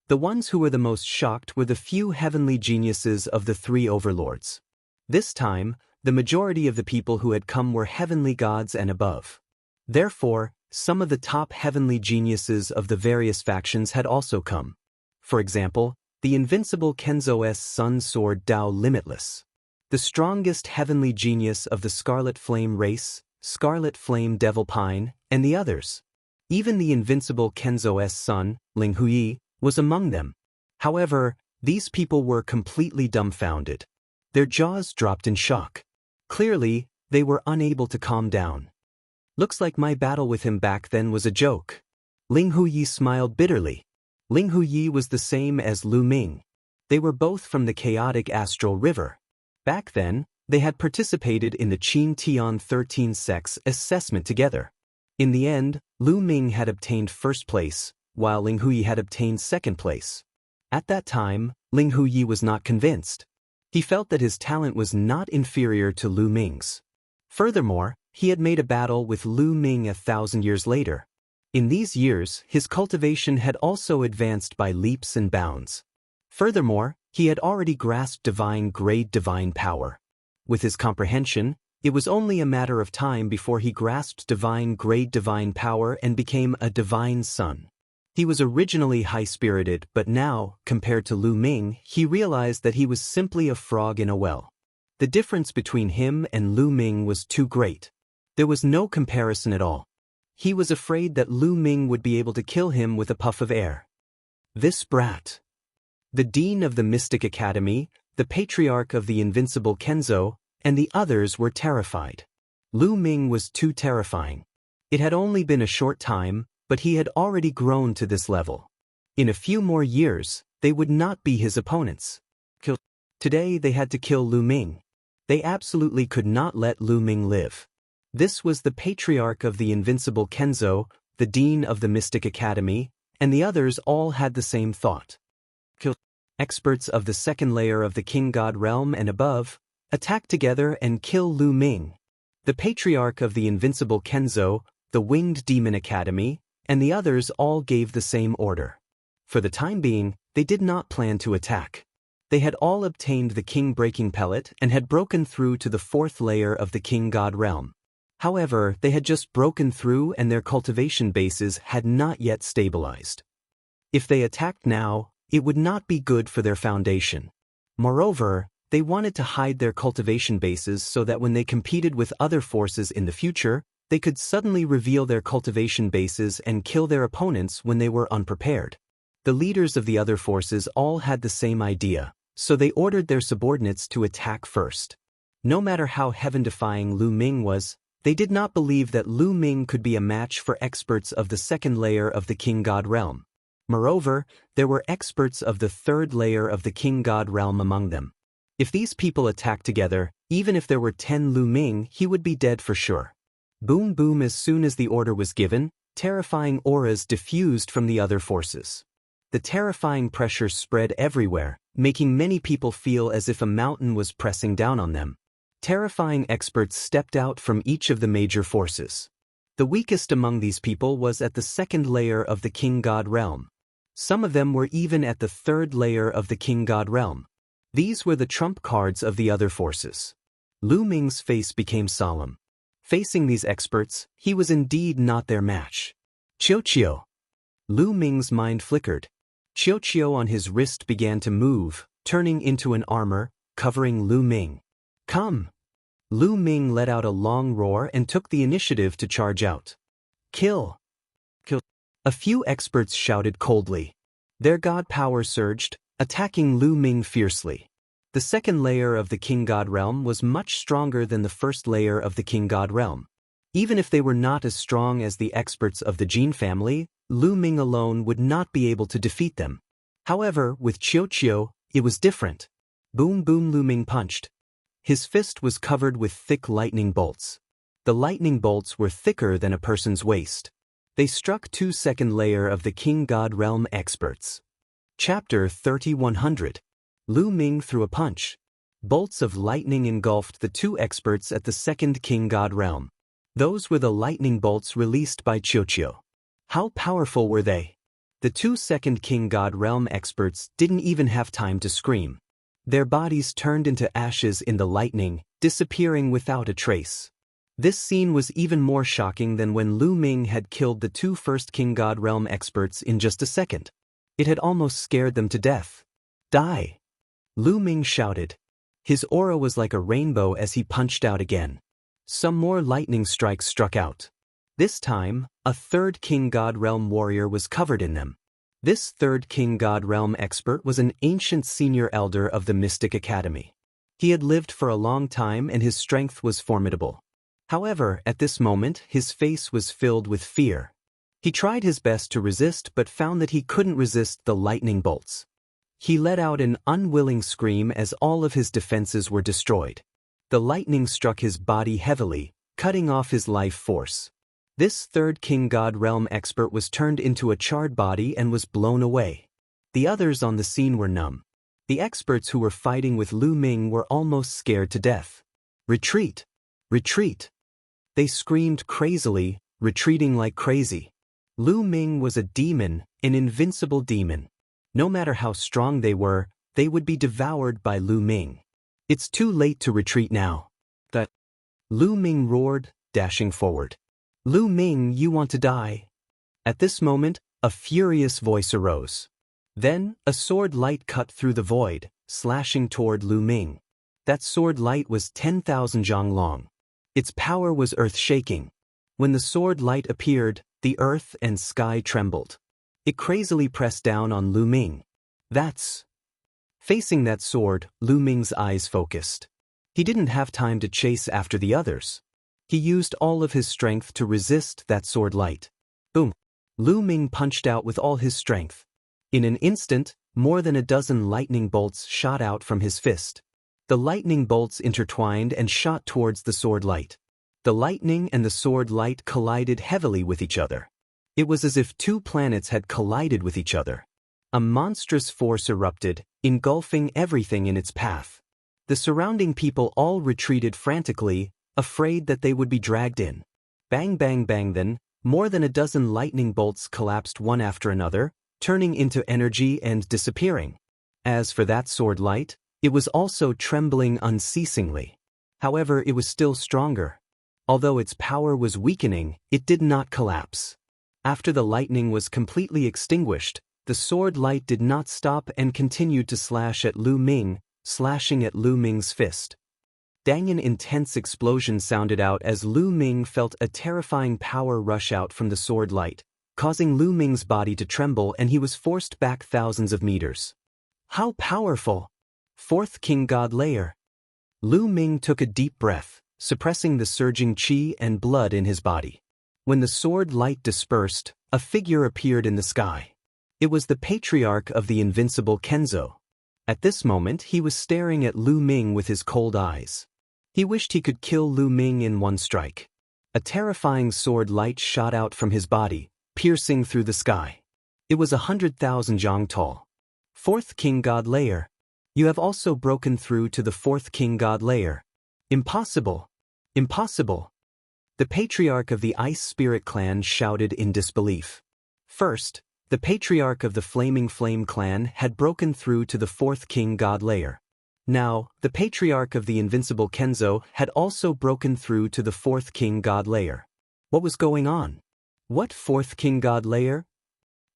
The ones who were the most shocked were the few heavenly geniuses of the three overlords. This time, the majority of the people who had come were heavenly gods and above. Therefore, some of the top heavenly geniuses of the various factions had also come. For example, the invincible Kenzo's sun sword Dao Limitless. The strongest heavenly genius of the Scarlet Flame race, Scarlet Flame Devil Pine, and the others. Even the invincible Kenzo's son, Ling Huyi, was among them. However, these people were completely dumbfounded. Their jaws dropped in shock. Clearly, they were unable to calm down. Looks like my battle with him back then was a joke. Ling Huyi smiled bitterly. Ling Huyi was the same as Lu Ming. They were both from the chaotic astral river. Back then, they had participated in the Qin Tian 13 sex assessment together. In the end, Lu Ming had obtained first place, while Ling Huyi had obtained second place. At that time, Ling Huyi was not convinced. He felt that his talent was not inferior to Lu Ming's. Furthermore, he had made a battle with Lu Ming 1,000 years later. In these years, his cultivation had also advanced by leaps and bounds. Furthermore, he had already grasped divine-grade divine power. With his comprehension, it was only a matter of time before he grasped divine-grade divine power and became a divine son. He was originally high-spirited, but now, compared to Lu Ming, he realized that he was simply a frog in a well. The difference between him and Lu Ming was too great. There was no comparison at all. He was afraid that Lu Ming would be able to kill him with a puff of air. This brat. The dean of the Mystic Academy, the patriarch of the invincible Kenzo, and the others were terrified. Lu Ming was too terrifying. It had only been a short time, but he had already grown to this level. In a few more years, they would not be his opponents. Today they had to kill Lu Ming. They absolutely could not let Lu Ming live. This was the patriarch of the invincible Kenzo, the dean of the Mystic Academy, and the others all had the same thought. Experts of the second layer of the King God realm and above, attack together and kill Lu Ming. The patriarch of the invincible Kenzo, the Winged Demon Academy, and the others all gave the same order. For the time being, they did not plan to attack. They had all obtained the King Breaking Pellet and had broken through to the 4th layer of the King God realm. However, they had just broken through and their cultivation bases had not yet stabilized. If they attacked now, it would not be good for their foundation. Moreover, they wanted to hide their cultivation bases so that when they competed with other forces in the future, they could suddenly reveal their cultivation bases and kill their opponents when they were unprepared. The leaders of the other forces all had the same idea, so they ordered their subordinates to attack first. No matter how heaven-defying Lu Ming was, they did not believe that Lu Ming could be a match for experts of the 2nd layer of the King God realm. Moreover, there were experts of the 3rd layer of the King God realm among them. If these people attacked together, even if there were 10 Lu Ming, he would be dead for sure. Boom boom. As soon as the order was given, terrifying auras diffused from the other forces. The terrifying pressure spread everywhere, making many people feel as if a mountain was pressing down on them. Terrifying experts stepped out from each of the major forces. The weakest among these people was at the second layer of the King God realm. Some of them were even at the third layer of the King God realm. These were the trump cards of the other forces. Lu Ming's face became solemn. Facing these experts, he was indeed not their match. Qiu. Lu Ming's mind flickered. Qiu on his wrist began to move, turning into an armor, covering Lu Ming. Come! Lu Ming let out a long roar and took the initiative to charge out. Kill! Kill! A few experts shouted coldly. Their god power surged, attacking Lu Ming fiercely. The second layer of the King God realm was much stronger than the first layer of the King God realm. Even if they were not as strong as the experts of the Jin family, Lu Ming alone would not be able to defeat them. However, with Qiu, it was different. Boom boom, Lu Ming punched. His fist was covered with thick lightning bolts. The lightning bolts were thicker than a person's waist. They struck two second layer of the King God realm experts. Chapter 3100. Lu Ming threw a punch. Bolts of lightning engulfed the two experts at the second King God realm. Those were the lightning bolts released by Qiu. How powerful were they? The two second King God realm experts didn't even have time to scream. Their bodies turned into ashes in the lightning, disappearing without a trace. This scene was even more shocking than when Lu Ming had killed the two first King God realm experts in just a second. It had almost scared them to death. Die! Lu Ming shouted. His aura was like a rainbow as he punched out again. Some more lightning strikes struck out. This time, a third King God realm warrior was covered in them. This third King God realm expert was an ancient senior elder of the Mystic Academy. He had lived for a long time and his strength was formidable. However, at this moment, his face was filled with fear. He tried his best to resist but found that he couldn't resist the lightning bolts. He let out an unwilling scream as all of his defenses were destroyed. The lightning struck his body heavily, cutting off his life force. This third King God realm expert was turned into a charred body and was blown away. The others on the scene were numb. The experts who were fighting with Lu Ming were almost scared to death. Retreat! Retreat! They screamed crazily, retreating like crazy. Lu Ming was a demon, an invincible demon. No matter how strong they would be devoured by Lu Ming. It's too late to retreat now. Lu Ming roared, dashing forward. Lu Ming, you want to die? At this moment, a furious voice arose. Then, a sword light cut through the void, slashing toward Lu Ming. That sword light was 10,000 zhang long. Its power was earth-shaking. When the sword light appeared, the earth and sky trembled. It crazily pressed down on Lu Ming. Facing that sword, Lu Ming's eyes focused. He didn't have time to chase after the others. He used all of his strength to resist that sword light. Boom! Lu Ming punched out with all his strength. In an instant, more than a dozen lightning bolts shot out from his fist. The lightning bolts intertwined and shot towards the sword light. The lightning and the sword light collided heavily with each other. It was as if two planets had collided with each other. A monstrous force erupted, engulfing everything in its path. The surrounding people all retreated frantically, afraid that they would be dragged in. Bang bang bang, then, more than a dozen lightning bolts collapsed one after another, turning into energy and disappearing. As for that sword light, it was also trembling unceasingly. However, it was still stronger. Although its power was weakening, it did not collapse. After the lightning was completely extinguished, the sword light did not stop and continued to slash at Lu Ming, slashing at Lu Ming's fist. Dang, an intense explosion sounded out as Lu Ming felt a terrifying power rush out from the sword light, causing Lu Ming's body to tremble and he was forced back thousands of meters. How powerful! Fourth King God layer. Lu Ming took a deep breath, suppressing the surging qi and blood in his body. When the sword light dispersed, a figure appeared in the sky. It was the patriarch of the invincible Kenzo. At this moment he was staring at Lu Ming with his cold eyes. He wished he could kill Lu Ming in one strike. A terrifying sword light shot out from his body, piercing through the sky. It was 100,000 zhang tall. Fourth King God layer. You have also broken through to the fourth King God layer. Impossible! Impossible! The patriarch of the Ice Spirit clan shouted in disbelief. First, the patriarch of the Flaming Flame clan had broken through to the fourth king god layer. Now, the patriarch of the Invincible Kenzo had also broken through to the fourth king god layer. What was going on? What fourth king god layer?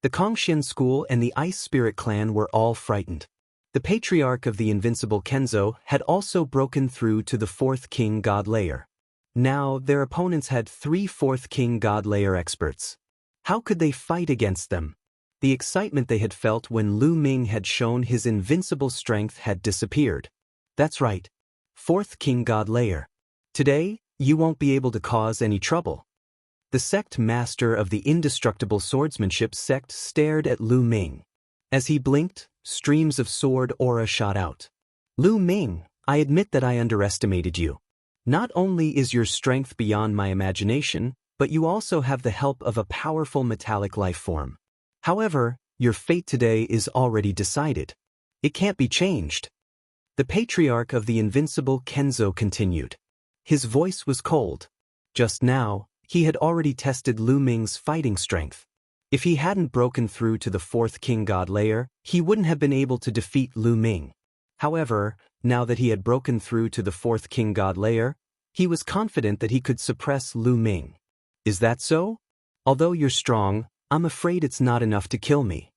The Kongxian school and the Ice Spirit clan were all frightened. The patriarch of the Invincible Kenzo had also broken through to the fourth king god layer. Now, their opponents had 3 fourth king god layer experts. How could they fight against them? The excitement they had felt when Lu Ming had shown his invincible strength had disappeared. That's right. Fourth king god layer. Today, you won't be able to cause any trouble. The sect master of the indestructible swordsmanship sect stared at Lu Ming. As he blinked, streams of sword aura shot out. Lu Ming, I admit that I underestimated you. Not only is your strength beyond my imagination, but you also have the help of a powerful metallic life form. However, your fate today is already decided. It can't be changed. The patriarch of the Invincible Kenzo continued. His voice was cold. Just now, he had already tested Lu Ming's fighting strength. If he hadn't broken through to the fourth king god layer, he wouldn't have been able to defeat Lu Ming. However, now that he had broken through to the fourth king god layer, he was confident that he could suppress Lu Ming. Is that so? Although you're strong, I'm afraid it's not enough to kill me.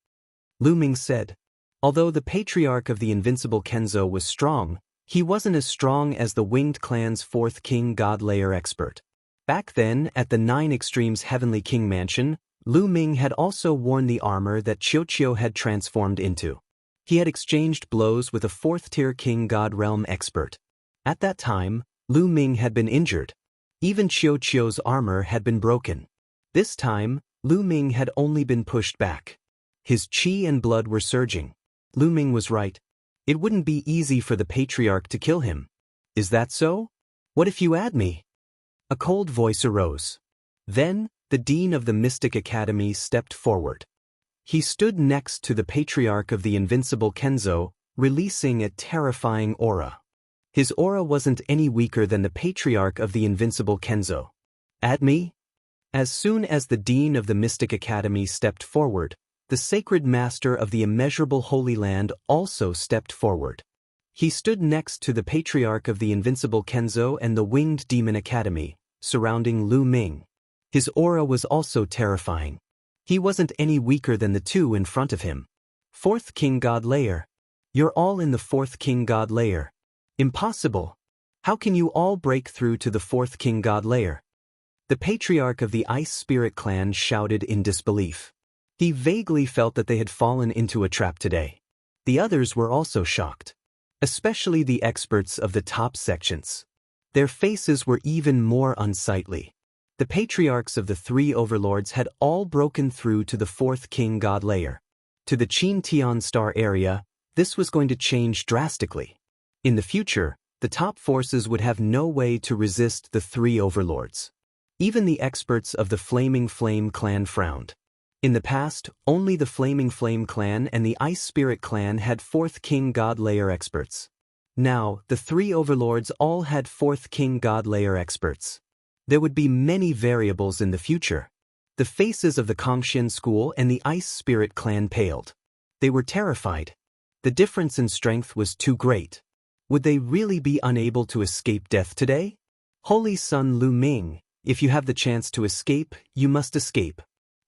Lu Ming said. Although the patriarch of the Invincible Kenzo was strong, he wasn't as strong as the Winged Clan's fourth king god layer expert. Back then, at the 9 Extremes Heavenly King Mansion, Lu Ming had also worn the armor that Qiuqiu had transformed into. He had exchanged blows with a 4th-tier King God Realm expert. At that time, Lu Ming had been injured. Even Qiuqiu's armor had been broken. This time, Lu Ming had only been pushed back. His qi and blood were surging. Lu Ming was right. It wouldn't be easy for the patriarch to kill him. Is that so? What if you add me? A cold voice arose. Then, the dean of the Mystic Academy stepped forward. He stood next to the patriarch of the Invincible Kenzo, releasing a terrifying aura. His aura wasn't any weaker than the patriarch of the Invincible Kenzo. Add me? As soon as the dean of the Mystic Academy stepped forward, the sacred master of the immeasurable Holy Land also stepped forward. He stood next to the patriarch of the Invincible Kenzo and the Winged Demon Academy, surrounding Lu Ming. His aura was also terrifying. He wasn't any weaker than the 2 in front of him. Fourth King God Layer. You're all in the fourth King God Layer. Impossible. How can you all break through to the fourth King God Layer? The patriarch of the Ice Spirit clan shouted in disbelief. He vaguely felt that they had fallen into a trap today. The others were also shocked. Especially the experts of the top sections. Their faces were even more unsightly. The patriarchs of the 3 overlords had all broken through to the fourth King God Layer. To the Qin Tian Star area, this was going to change drastically. In the future, the top forces would have no way to resist the 3 overlords. Even the experts of the Flaming Flame clan frowned. In the past, only the Flaming Flame clan and the Ice Spirit clan had 4th King God Layer experts. Now, the 3 overlords all had 4th King God Layer experts. There would be many variables in the future. The faces of the Kongxian school and the Ice Spirit clan paled. They were terrified. The difference in strength was too great. Would they really be unable to escape death today? Holy Son Lu Ming, if you have the chance to escape, you must escape.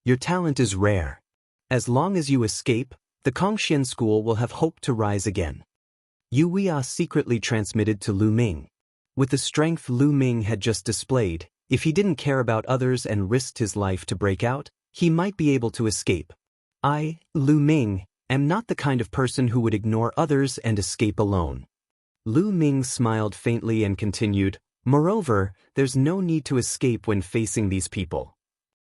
Your talent is rare. As long as you escape, the Kongxian school will have hope to rise again. Yu Weia secretly transmitted to Lu Ming. With the strength Lu Ming had just displayed, if he didn't care about others and risked his life to break out, he might be able to escape. I, Lu Ming, am not the kind of person who would ignore others and escape alone. Lu Ming smiled faintly and continued, moreover, there's no need to escape when facing these people.